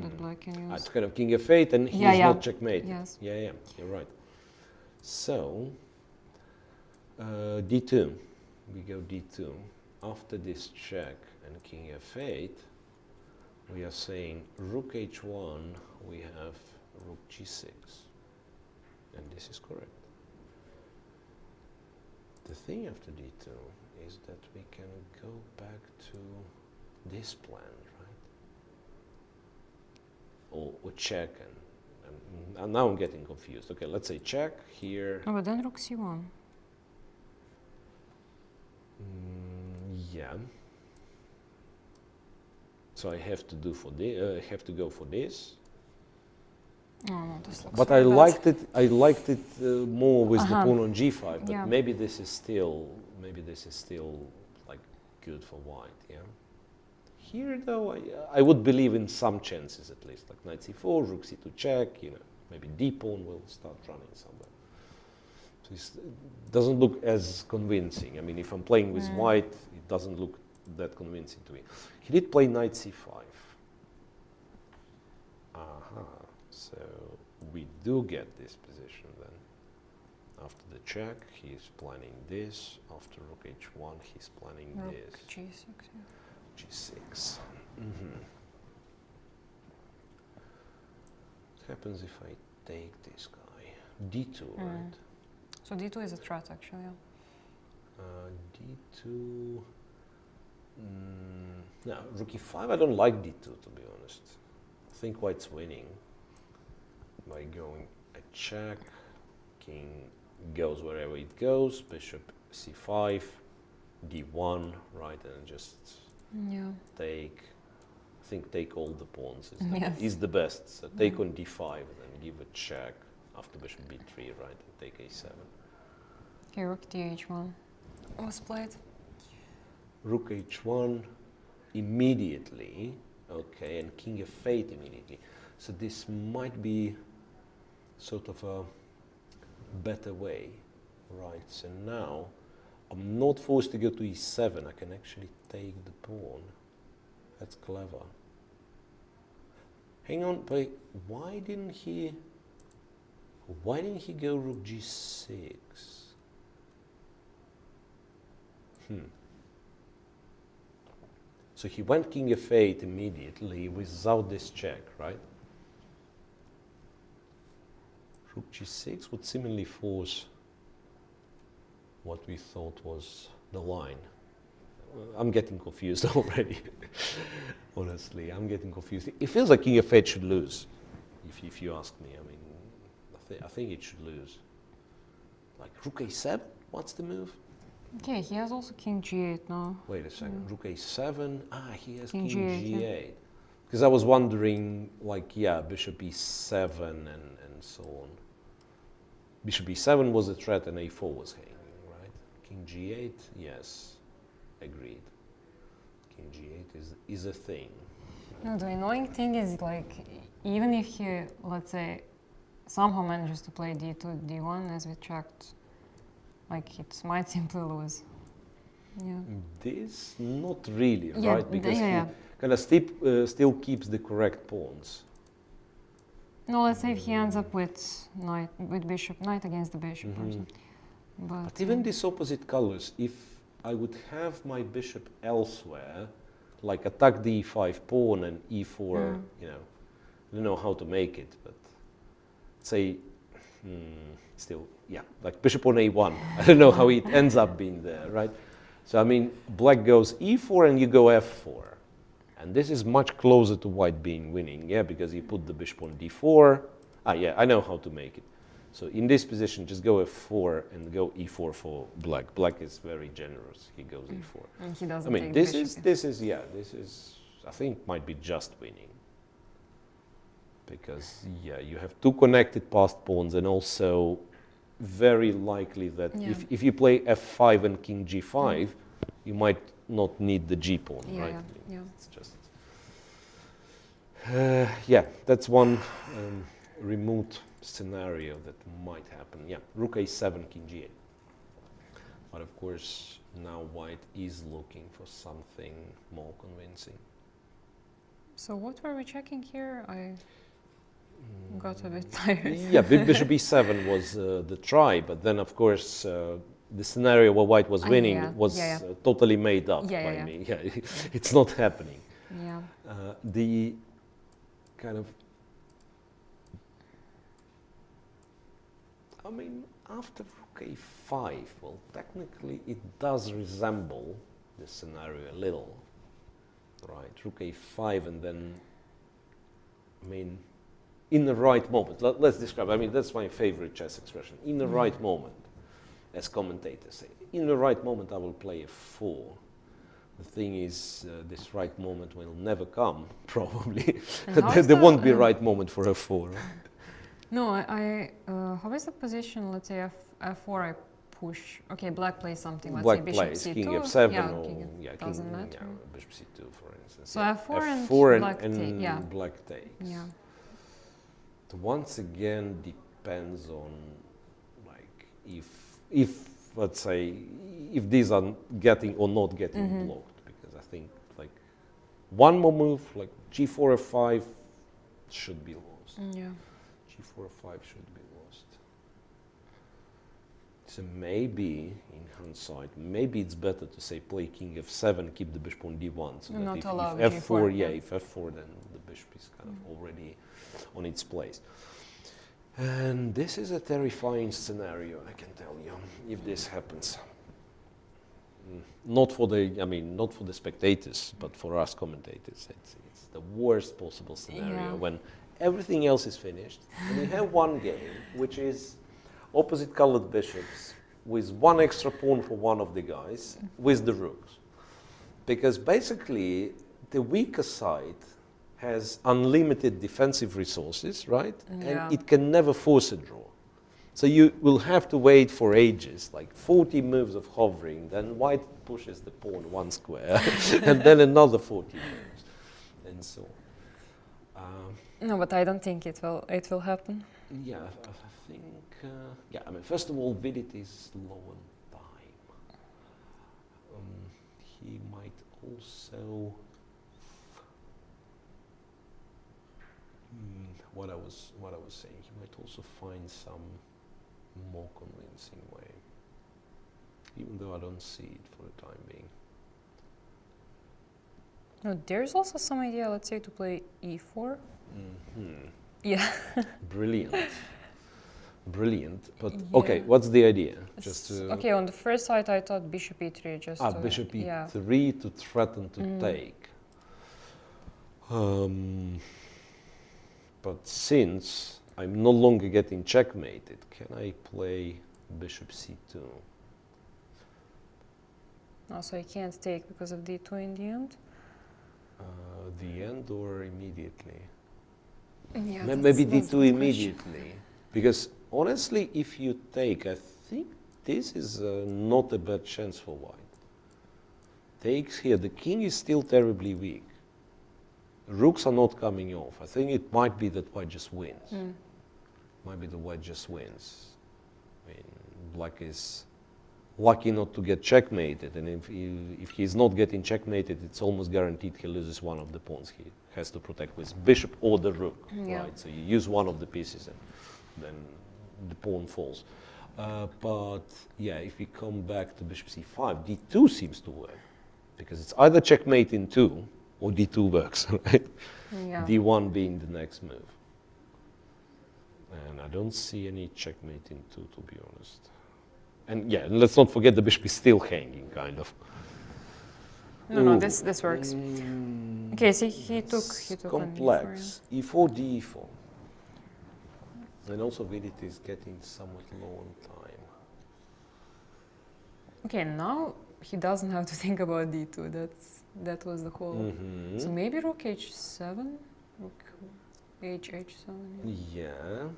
that black can use. It's kind of king f8, and he's not checkmated. Yes. Yeah, you're right. So, d2. We go d2. After this check and king f8, we are saying rook h1, we have rook g6. And this is correct. The thing after d2 is that we can go back to this plan, right? Or check, and now I'm getting confused. Okay, let's say check here. Oh, but then rook c1. Yeah. So I have to do for this. I have to go for this. Oh, no, this looks but really I bad. liked it. I liked it more with the pawn on g5. But maybe this is still maybe this is still like good for white, yeah. Here though, I would believe in some chances at least, like knight c4, rook c2 check, you know, maybe d-pawn will start running somewhere. So it doesn't look as convincing. I mean, if I'm playing with white, it doesn't look that convincing to me. He did play knight c5. So we do get this position then. After the check, he's planning this. After rook h1, he's planning this. G6. G6. What happens if I take this guy? D2, right? So D2 is a threat, actually. D2. No, rook e5. I don't like D2, to be honest. I think white's winning by going a check. King goes wherever it goes. Bishop c5, d1, right, and just take. I think take all the pawns is the best. So take on d5 and then give a check after bishop b3, right, and take a7. Okay, rook dh1 was played. Rook h1 immediately, okay, and king f8 immediately. So this might be sort of a better way, right? So now I'm not forced to go to e7. I can actually take the pawn. That's clever. Hang on, but why didn't he go rook g6? So he went king f8 immediately without this check, right? Rook g6 would seemingly force what we thought was the line. I'm getting confused already. Honestly, I'm getting confused. It feels like king f8 should lose, if you ask me. I mean, I think it should lose. Like rook a7, what's the move? Okay, he has also king g8 now. Wait a second, rook a7, he has king g8. Because I was wondering, like, yeah, bishop e7 and so on. Bishop e7 was a threat and a4 was hanging, right? King g8, yes, agreed. King g8 is a thing. No, the annoying thing is, like, even if he, let's say, somehow manages to play d2, d1 as we checked, like, it might simply lose. Yeah. This, not really, yeah, right? Because he kind of still keeps the correct pawns. No, let's say if he ends up with bishop, knight against the bishop or something. But even these opposite colors, if I would have my bishop elsewhere, like attack the e5 pawn and e4, you know, I don't know how to make it, but say, still, yeah, like bishop on a1. I don't know how it ends up being there, right? So, I mean, black goes e4 and you go f4. And this is much closer to white being winning, yeah, because you put the bishop on d4. Yeah, I know how to make it. So in this position, just go f4 and go e4 for black. Black is very generous. He goes e4. And he doesn't. I mean, this is, I think, might be just winning. Because, yeah, you have two connected passed pawns, and also very likely that if you play f5 and king g5, you might not need the g pawn, right? Yeah. It's just that's one remote scenario that might happen. Yeah, rook a7, king g8. But of course, now white is looking for something more convincing. So what were we checking here? I got a bit tired. Yeah, bishop e7 was the try, but then of course the scenario where white was winning was totally made up by me. Yeah, it's not happening. Yeah. The kind of, I mean, after rook a5, well, technically it does resemble the scenario a little, right? Rook a5 and then, I mean, in the right moment, let's describe, I mean, that's my favorite chess expression, in the right moment, as commentators say. In the right moment, I will play f4. The thing is, this right moment will never come, probably. There won't be a right moment for f4. Right? No, how is the position, let's say f4 I push. Okay, black plays something. Let's Black say bishop plays c2. king f7 yeah, or doesn't matter. Yeah, bishop c2 for instance. So yeah. f4 and black take. Yeah. Black takes. Yeah. Once again, depends on like if let's say if these are getting or not getting blocked, because I think like one more move like g4 f5 should be lost. Yeah. g4 f5 should be lost. So maybe in hindsight, maybe it's better to say play king f7, keep the bishop on d1, so not that allow if f4, g4, yeah, if f4, then the bishop is kind of already on its place. And this is a terrifying scenario, I can tell you, if this happens. Not for the, I mean, not for the spectators, but for us commentators. It's the worst possible scenario when everything else is finished, and you have one game, which is opposite colored bishops with one extra pawn for one of the guys with the rooks. Because basically, the weaker side has unlimited defensive resources, right? And it can never force a draw. So you will have to wait for ages, like 40 moves of hovering, then white pushes the pawn one square, and then another 40 moves, and so on. No, but I don't think it will happen. Yeah, I think, yeah, I mean, first of all, Vidit is low on time. He might also, what I was saying, he might also find some more convincing way, even though I don't see it for the time being. No, there's also some idea, let's say, to play e4. Yeah. Brilliant. Brilliant. But okay, what's the idea? Just to okay, on the first side I thought bishop e3 just to, bishop e3 to threaten to take. But since I'm no longer getting checkmated, can I play bishop c2? Also, I can't take because of d2 in the end. The end or immediately? Yeah, maybe d2 immediately. Because honestly, if you take, I think this is not a bad chance for white. Takes here, the king is still terribly weak. Rooks are not coming off. I think it might be that white just wins. Might be the white just wins. I mean, black is lucky not to get checkmated, and if he's not getting checkmated, it's almost guaranteed he loses one of the pawns he has to protect with bishop or the rook, right? So you use one of the pieces and then the pawn falls. But yeah, if we come back to bishop c5, d2 seems to work, because it's either checkmate in 2 or d2 works, right? Yeah. d1 being the next move. And I don't see any checkmate in 2, to be honest. And yeah, let's not forget the bishop is still hanging, kind of. No, this works. Okay, see, he took complex. on e4, d4. And also Vidit is getting somewhat low on time. Okay, now he doesn't have to think about d2. That was the call. So maybe rook h7, rook h7. Yeah.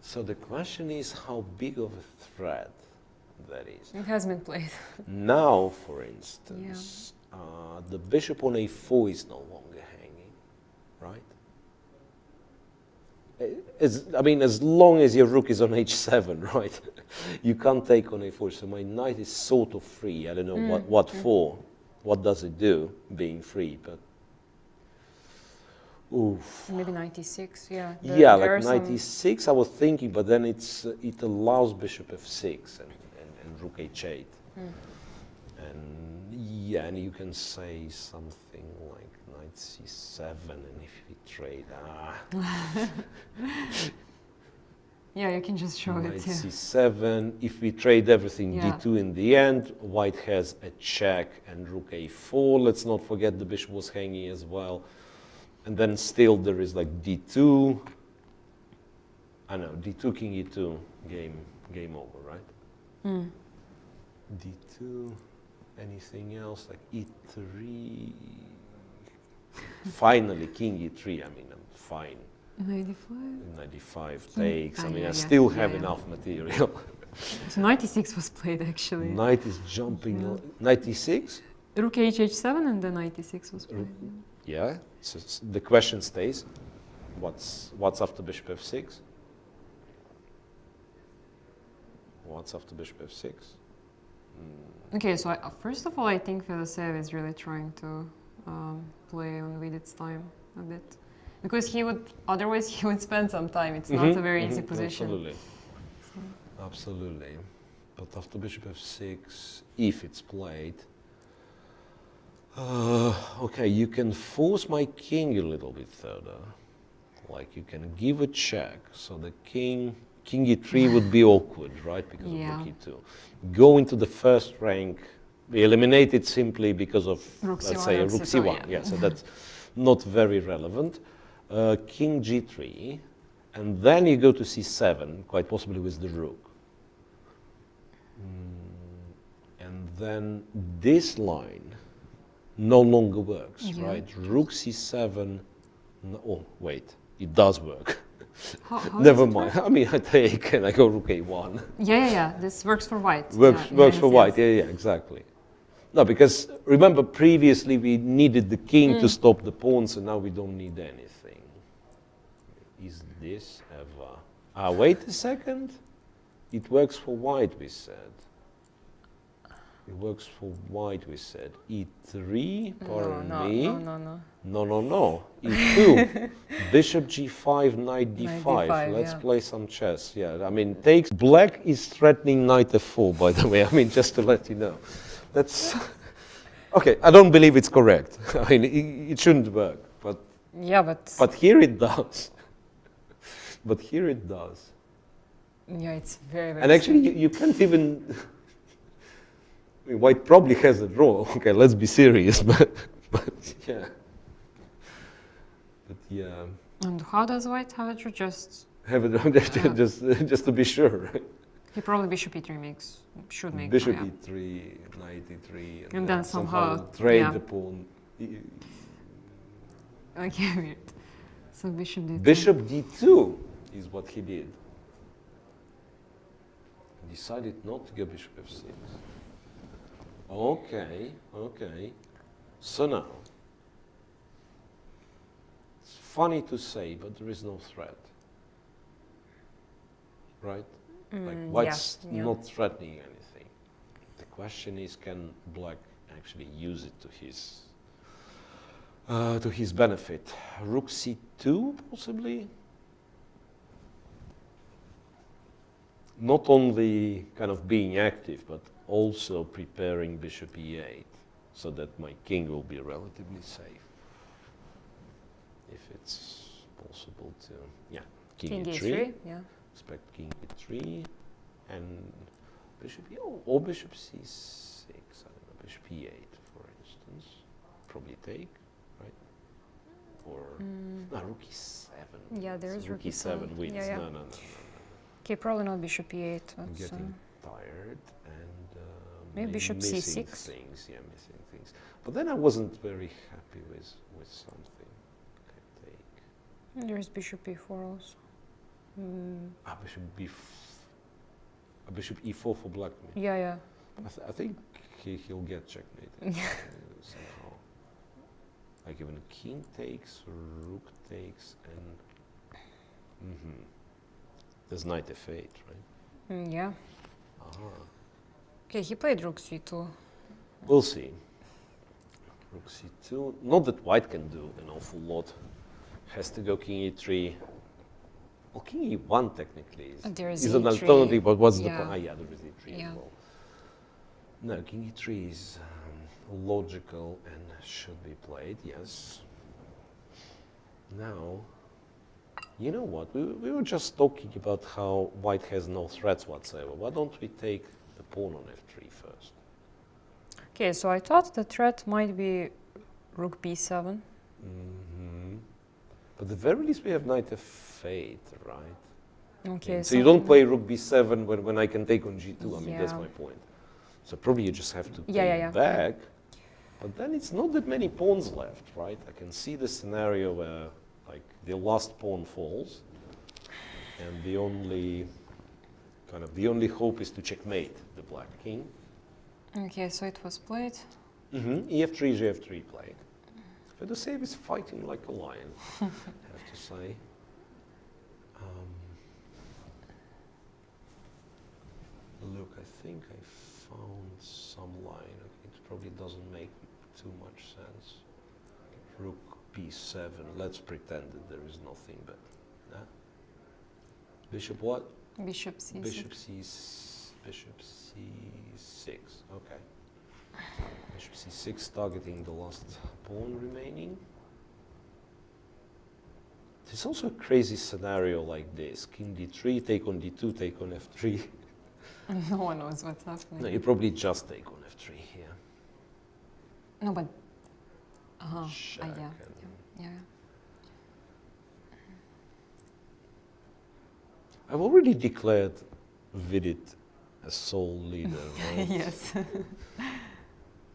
So the question is how big of a threat that is. It has been played. Now, for instance, the bishop on a4 is no longer hanging, right? I mean, as long as your rook is on h7, right? You can't take on a4, so my knight is sort of free. I don't know what for. What does it do, being free? But oof. Maybe 96, yeah. Yeah, like 96 I was thinking, but then it allows bishop f6 and rook h8. And yeah, and you can say something like knight c7, and if we trade, yeah, you can just show knight it. Yeah. c7. If we trade everything, d2 in the end, white has a check and rook a4. Let's not forget the bishop was hanging as well. And then still there is like d2. I know, d2, king e2, game over, right? d2, anything else, like e3. Finally, king e3, I mean, I'm fine. 95? 95 takes, I mean, I still have enough material So 96 was played actually. Knight is jumping. 96? Rook h7 and then 96 was played. Yeah. So the question stays. What's after bishop f6? What's after bishop f6? Okay, so first of all, I think Fedoseev is really trying to play on Vidit's time a bit. Because otherwise he would spend some time. It's not a very easy position. Absolutely. So. Absolutely. But after bishop f6, if it's played, okay, you can force my king a little bit further. Like you can give a check, so the king e3 would be awkward, right? Because of rook e2. Go into the first rank, be eliminated simply because of, let's say, a rook c1. Yeah, so that's not very relevant. King g3, and then you go to c7, quite possibly with the rook. And then this line no longer works, right? Rook c7, oh, wait, it does work. How Never mind. I mean, I take and I go rook a1. Yeah. This works for white. Works for white. Yeah, exactly. No, because remember previously we needed the king to stop the pawns, and now we don't need anything. Is this ever? Wait a second. It works for white, we said. It works for white, we said. E3, pardon me. No. E2. Bishop g5, knight d5. Let's play some chess. Yeah, I mean, takes. Black is threatening knight f4, by the way. I mean, just to let you know. That's. Okay, I don't believe it's correct. I mean, it shouldn't work. But. Yeah, but. But here it does. But here it does. Yeah, it's very, very. And actually, you can't even. I mean, white probably has a draw. Okay, let's be serious, but yeah. But yeah. And how does white have a draw? Just have a draw, just to be sure. He probably bishop e3 should make bishop draw, e3, knight e3, and then somehow trade the pawn. Okay, weird. So bishop d2. Bishop d2 is what he did. He decided not to go bishop f6. Okay. So now, it's funny to say, but there is no threat, right? Like white's not threatening anything. The question is, can black actually use it to his benefit? Rook c2, possibly. Not only kind of being active, but also preparing bishop e8 so that my king will be relatively safe. If it's possible to, king e3. Expect king e3 and bishop or bishop c6, I don't know, bishop e8 for instance. Probably take, right? Or rook e7. Yeah, there is rook e7 wins. Yeah. No. Okay, probably not bishop e8. I'm getting tired and maybe bishop c6. Missing things. But then I wasn't very happy with something. Okay, take. There's bishop e4 also. Bishop e4 for black. Yeah. I think he'll get checkmated somehow. Like even king takes, rook takes, and there's knight f8, right? Yeah. Okay, he played rook c2. We'll see. Rook c2. Not that white can do an awful lot. Has to go king e3. Well, king e1 technically is an alternative, but what's the point? Yeah, there is e3 as well. No, king e3 is logical and should be played, yes. Now, you know what? We were just talking about how white has no threats whatsoever. Why don't we take the pawn on f3 first? Okay, so I thought the threat might be rook b7. But at the very least we have knight f8, right? Okay. So you don't play rook b7 when I can take on g2. I mean, that's my point. So probably you just have to take back. But then it's not that many pawns left, right? I can see the scenario where like the last pawn falls and the only kind of the only hope is to checkmate the black king. Okay, so it was played. E3, G3 played. Fedoseev is fighting like a lion, I have to say. Look, I think I found some line. It probably doesn't make too much sense. Rook B7. Let's pretend that there is nothing, but bishop what? Bishop C6. Bishop C6. Okay. Bishop C6 targeting the last pawn remaining. There's also a crazy scenario like this. King D3, take on D2, take on F3. No one knows what's happening. No, you probably just take on F3 here. No, but... yeah. I've already declared Vidit as sole leader, right? Yes.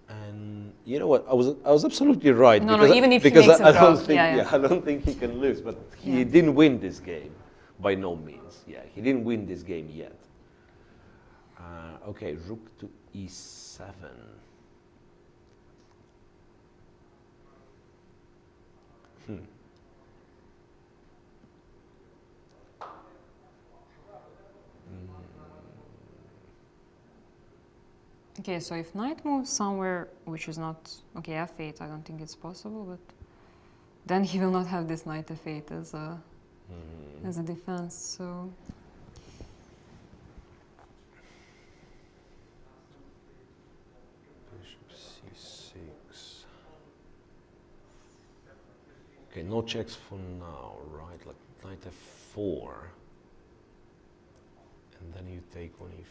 And you know what? I was absolutely right. No, because even if because he makes I don't draw. think Yeah. I don't think he can lose. But he didn't win this game, by no means. Yeah, he didn't win this game yet. Okay, rook to E7. Okay, so if knight moves somewhere which is not... Okay, F8, I don't think it's possible, but... Then he will not have this knight F8 as a defense, so... Bishop C6. Okay, no checks for now, right? Like knight F4. And then you take on if...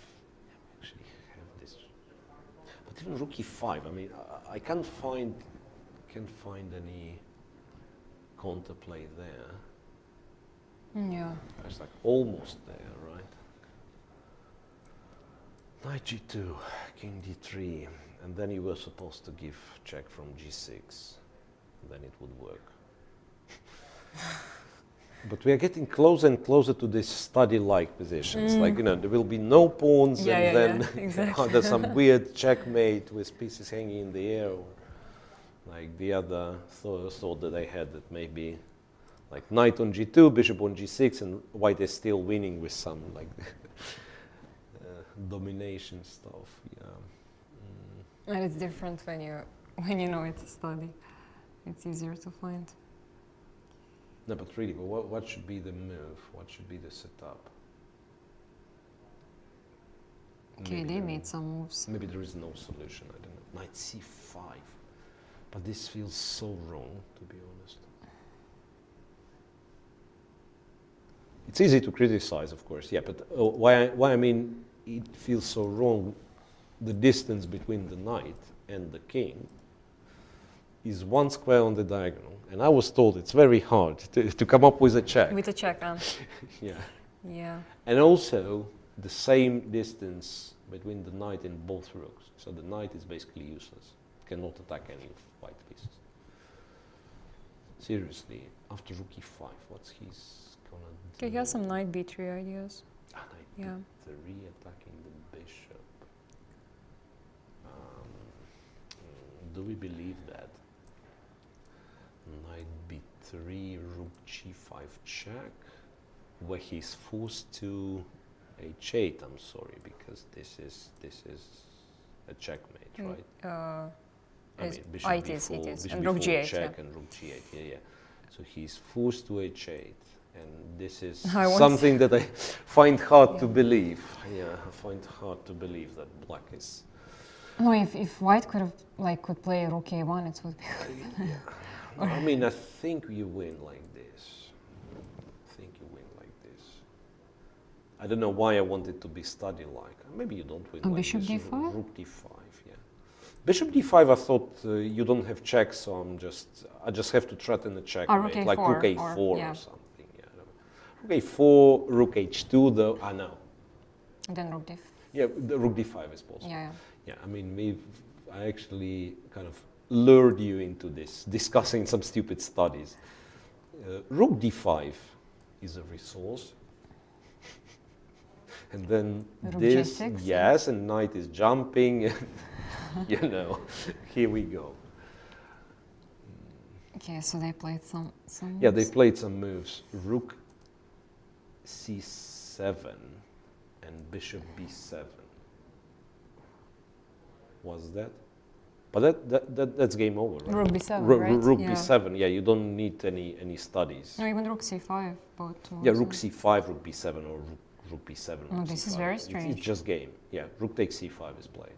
Actually have this... But even rook E5, I mean, I can't find any counterplay there. Yeah. It's like almost there, right? Knight G2, King D3, and then you were supposed to give check from G6, then it would work. But we are getting closer and closer to these study-like positions. Like, you know, there will be no pawns, and then exactly. there's some weird checkmate with pieces hanging in the air. Or like the other thought that I had, that maybe like knight on G2, bishop on G6, and white is still winning with some like domination stuff. Yeah. And it's different when you know it's a study. It's easier to find. No, but really, what should be the move? What should be the setup? Okay, Maybe they made some moves. Maybe there is no solution, I don't know. Knight C5. But this feels so wrong, to be honest. It's easy to criticize, of course, yeah, but why I mean it feels so wrong, the distance between the knight and the king is one square on the diagonal. And I was told it's very hard to come up with a check. With a check, Yeah. Yeah. And also the same distance between the knight and both rooks. So the knight is basically useless. Cannot attack any white pieces. Seriously, after rook e5, what's his gonna do? Okay, he has some knight b3 ideas. Knight b3 attacking the bishop. Do we believe that? Knight b3, rook g5 check, where he's forced to h8. I'm sorry, because this is a checkmate, right? I mean, bishop it b4, is. bishop And rook b4 g8, check, and rook g8. Yeah. So he's forced to h8, and this is I something that I find hard to believe. Yeah, I find hard to believe that black is. No, if white could play rook a1, it would be. I mean, I think you win like this. I don't know why I want it to be study-like. Maybe you don't win like bishop this. d5? Rook d5, yeah. Bishop d5, I thought you don't have checks, so I just have to threaten a checkmate, rook like a4, rook a4 or yeah. something. Yeah. Rook a4, rook h2, though. No. And then rook d5. Yeah, the rook d5 is possible. Yeah. Yeah, I mean, I actually kind of lured you into this, discussing some stupid studies. Rook d5 is a resource. And then Rook this, G6, yes, and knight is jumping, and, you know, here we go. Okay, so they played some Yeah, they moves. played some moves. Rook C7 and Bishop B7. Was that? But that's game over, right? Rook B7, right? Rook Yeah. B7, yeah, you don't need any studies. No, even Rook C5, but Yeah, Rook C5, Rook B7, or Rook B7. Oh, Rook this C5. is very strange. It's just game. Yeah, Rook takes C5 is played.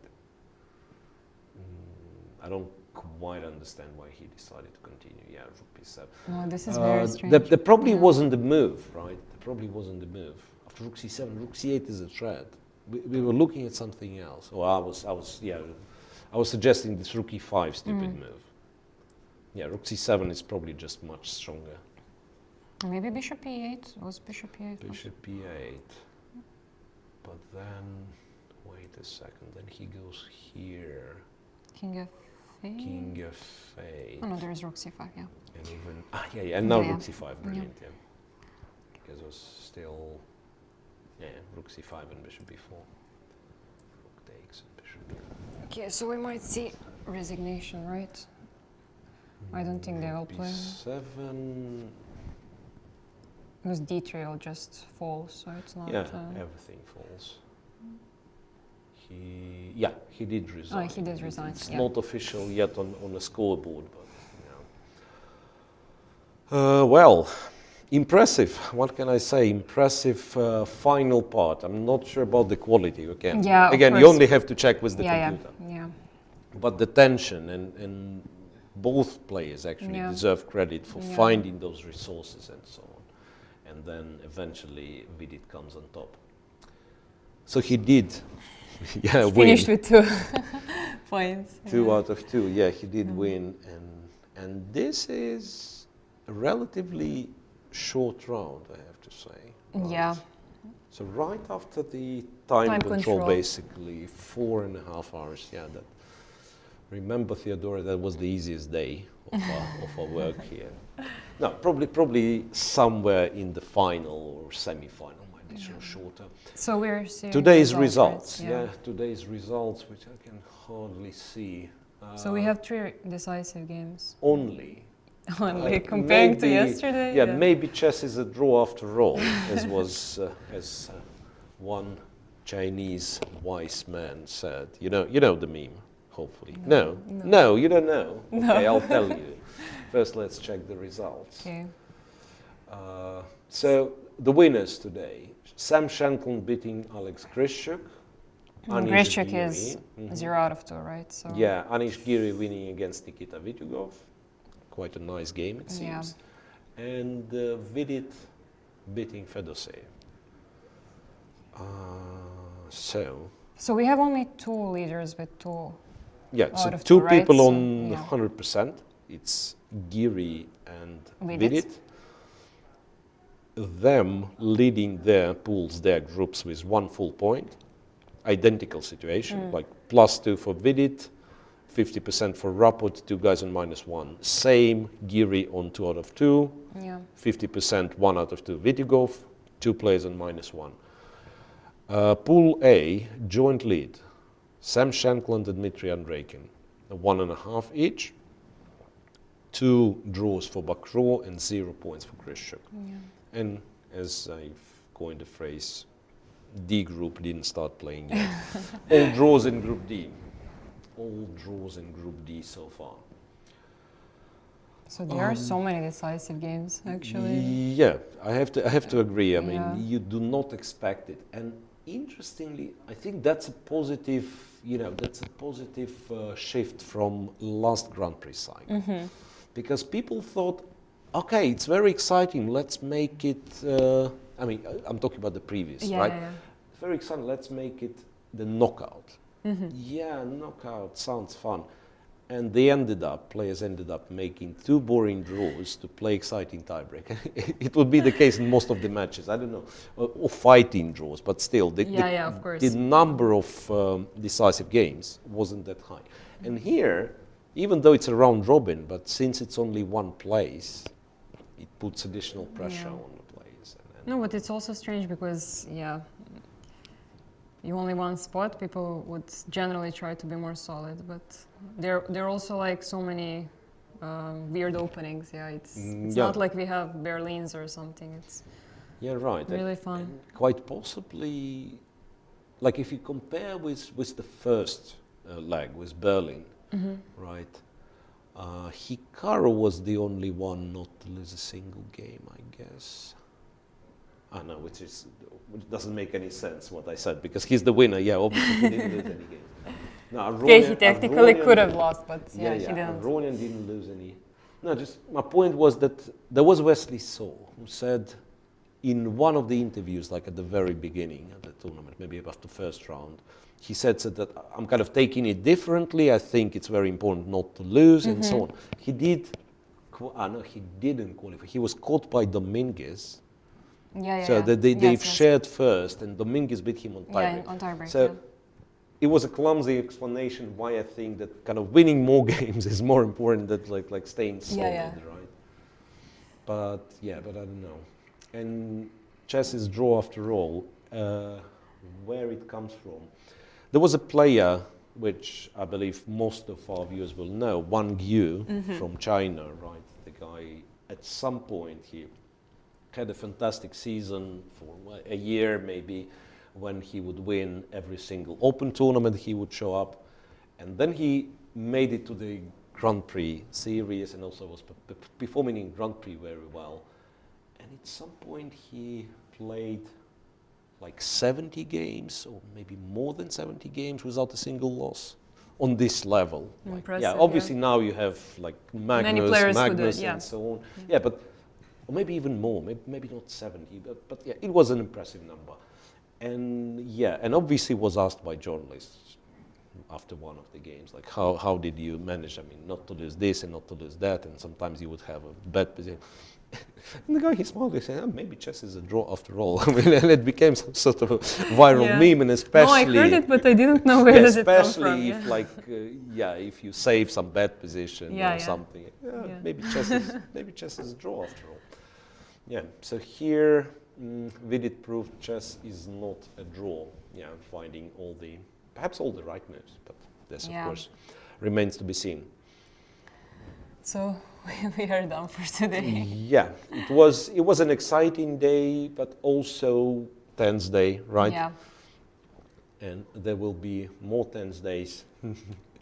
I don't quite understand why he decided to continue. Yeah, Rook B7. No, this is very strange. There probably Yeah. wasn't the move, right? There probably wasn't the move. After Rook C7, Rook C8 is a threat. We were looking at something else. Or I was suggesting this Rook E5 stupid move. Yeah, Rook C7 is probably just much stronger. Maybe Bishop E8. Was Bishop E8? Bishop E8. But then, wait a second, then he goes here. King F8. King F8. Oh no, there is Rook C5, yeah. And even, and now Yeah, Rook yeah. C5, brilliant, yeah. Because it was still, Rook C5 and Bishop B4. Rook takes and Bishop B4. Okay, so we might see resignation, right? I don't think they will play. B7. Because D3 will just fall, so it's not... Yeah, everything falls. He did resign. Oh, he did resign, It's yeah. not official yet on a scoreboard, but well, impressive. What can I say? Impressive final part. I'm not sure about the quality. Again, Yeah, of you course. only have to check with the Yeah, computer. yeah. But the tension and both players actually Yeah. deserve credit for Yeah. finding those resources and so on. And then eventually Vidit comes on top. So he did, win. Finished with 2 points. 2 out of 2, yeah, he did win. And this is a relatively short round, I have to say. Right? Yeah. So right after the time control, control. basically, 4.5 hours, yeah. Remember, Teodora, that was the easiest day of our work here. No, probably somewhere in the final or semi-final, might be shorter. So we're seeing Today's results, right? yeah, today's results, which I can hardly see. So we have 3 decisive games. Only. Only comparing to yesterday. Yeah, maybe chess is a draw after all, as was as one Chinese wise man said. You know the meme, hopefully. No, you don't know. Okay, I'll tell you. First, let's check the results. Okay. So the winners today: Sam Shankland beating Alex Grischuk. Grischuk is 0 out of 2, right? So yeah, Anish Giri winning against Nikita Vityugov. Quite a nice game, it seems. Yeah. And Vidit beating Fedoseev. So we have only 2 leaders with 2. Yeah, so out of 2 2, right? people So, on yeah. 100%. It's Giri and Vidit. Vidit. Them leading their pools, their groups with 1 full point. Identical situation, like +2 for Vidit, 50% for Rapport, 2 guys on -1. Same, Giri on 2 out of 2, Yeah. 50%, 1 out of 2 Vityugov, 2 players on -1. Pool A, joint lead, Sam Shankland and Dmitry Andreikin, 1.5 each, 2 draws for Vachier and 0 points for Grischuk. Yeah. And as I've coined the phrase, D group didn't start playing yet. All draws in Group D. All draws in Group D so far. So there are so many decisive games, actually. Yeah, I have to agree. I mean, Yeah. you do not expect it. And interestingly, I think that's a positive, shift from last Grand Prix cycle. Because people thought, okay, it's very exciting, let's make it, I'm talking about the previous, right? Yeah. It's very exciting, let's make it the knockout. Yeah, knockout sounds fun. And players ended up making 2 boring draws to play exciting tiebreak. It would be the case in most of the matches, I don't know, or fighting draws, but still, of course. the number of decisive games wasn't that high. And here, even though it's a round robin, but since it's only 1 place, it puts additional pressure on the players. No, but it's also strange because, you only one spot, people would generally try to be more solid. But there are also like so many weird openings. Yeah, it's not like we have Berlins or something. It's right. really fun. And quite possibly, like if you compare with the first leg with Berlin, right? Hikaru was the only one not to lose a single game, I guess. No, which doesn't make any sense what I said, because he's the winner. Yeah, obviously he didn't lose any games. No, okay, he technically could have lost, but he didn't. Aronian didn't lose any. No, just my point was that there was Wesley Saw who said in one of the interviews, like at the very beginning of the tournament, maybe about the first round, he said that I'm kind of taking it differently. I think it's very important not to lose and so on. He did. No, he didn't qualify. He was caught by Dominguez. They've shared first, and Dominguez beat him on tiebreak. Yeah, on tiebreak. So it was a clumsy explanation why I think that kind of winning more games is more important than like staying solid, right? But I don't know. And chess is draw after all. Where it comes from, there was a player which I believe most of our viewers will know, Wang Yu from China, right? The guy at some point he had a fantastic season for a year maybe, when he would win every single open tournament he would show up, and then he made it to the Grand Prix series and also was performing in Grand Prix very well, and at some point he played like 70 games or maybe more than 70 games without a single loss on this level. Impressive, obviously now you have like Magnus and so on. Yeah, but or maybe even more, maybe not 70, but yeah, it was an impressive number. And obviously was asked by journalists after one of the games, like how did you manage, I mean, not to lose this and not to lose that, and sometimes you would have a bad position. And the guy, he smiled, he said, maybe chess is a draw after all. I mean, and it became some sort of a viral meme, and especially... No, I heard it, but I didn't know where does it come from. Especially if, like, if you save some bad position or something. Maybe chess is a draw after all. Yeah, so here, Vidit proved chess is not a draw. Yeah, finding perhaps all the right moves, but this, of course, remains to be seen. So we are done for today. Yeah, it was an exciting day, but also tense day, right? Yeah. And there will be more tense days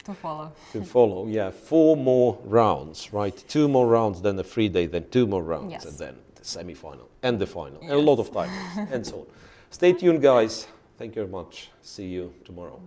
to follow. To follow, yeah. 4 more rounds, right? 2 more rounds, then a free day, then 2 more rounds, and then the semi-final and the final, and a lot of time, and so on. Stay tuned, guys. Thank you very much. See you tomorrow.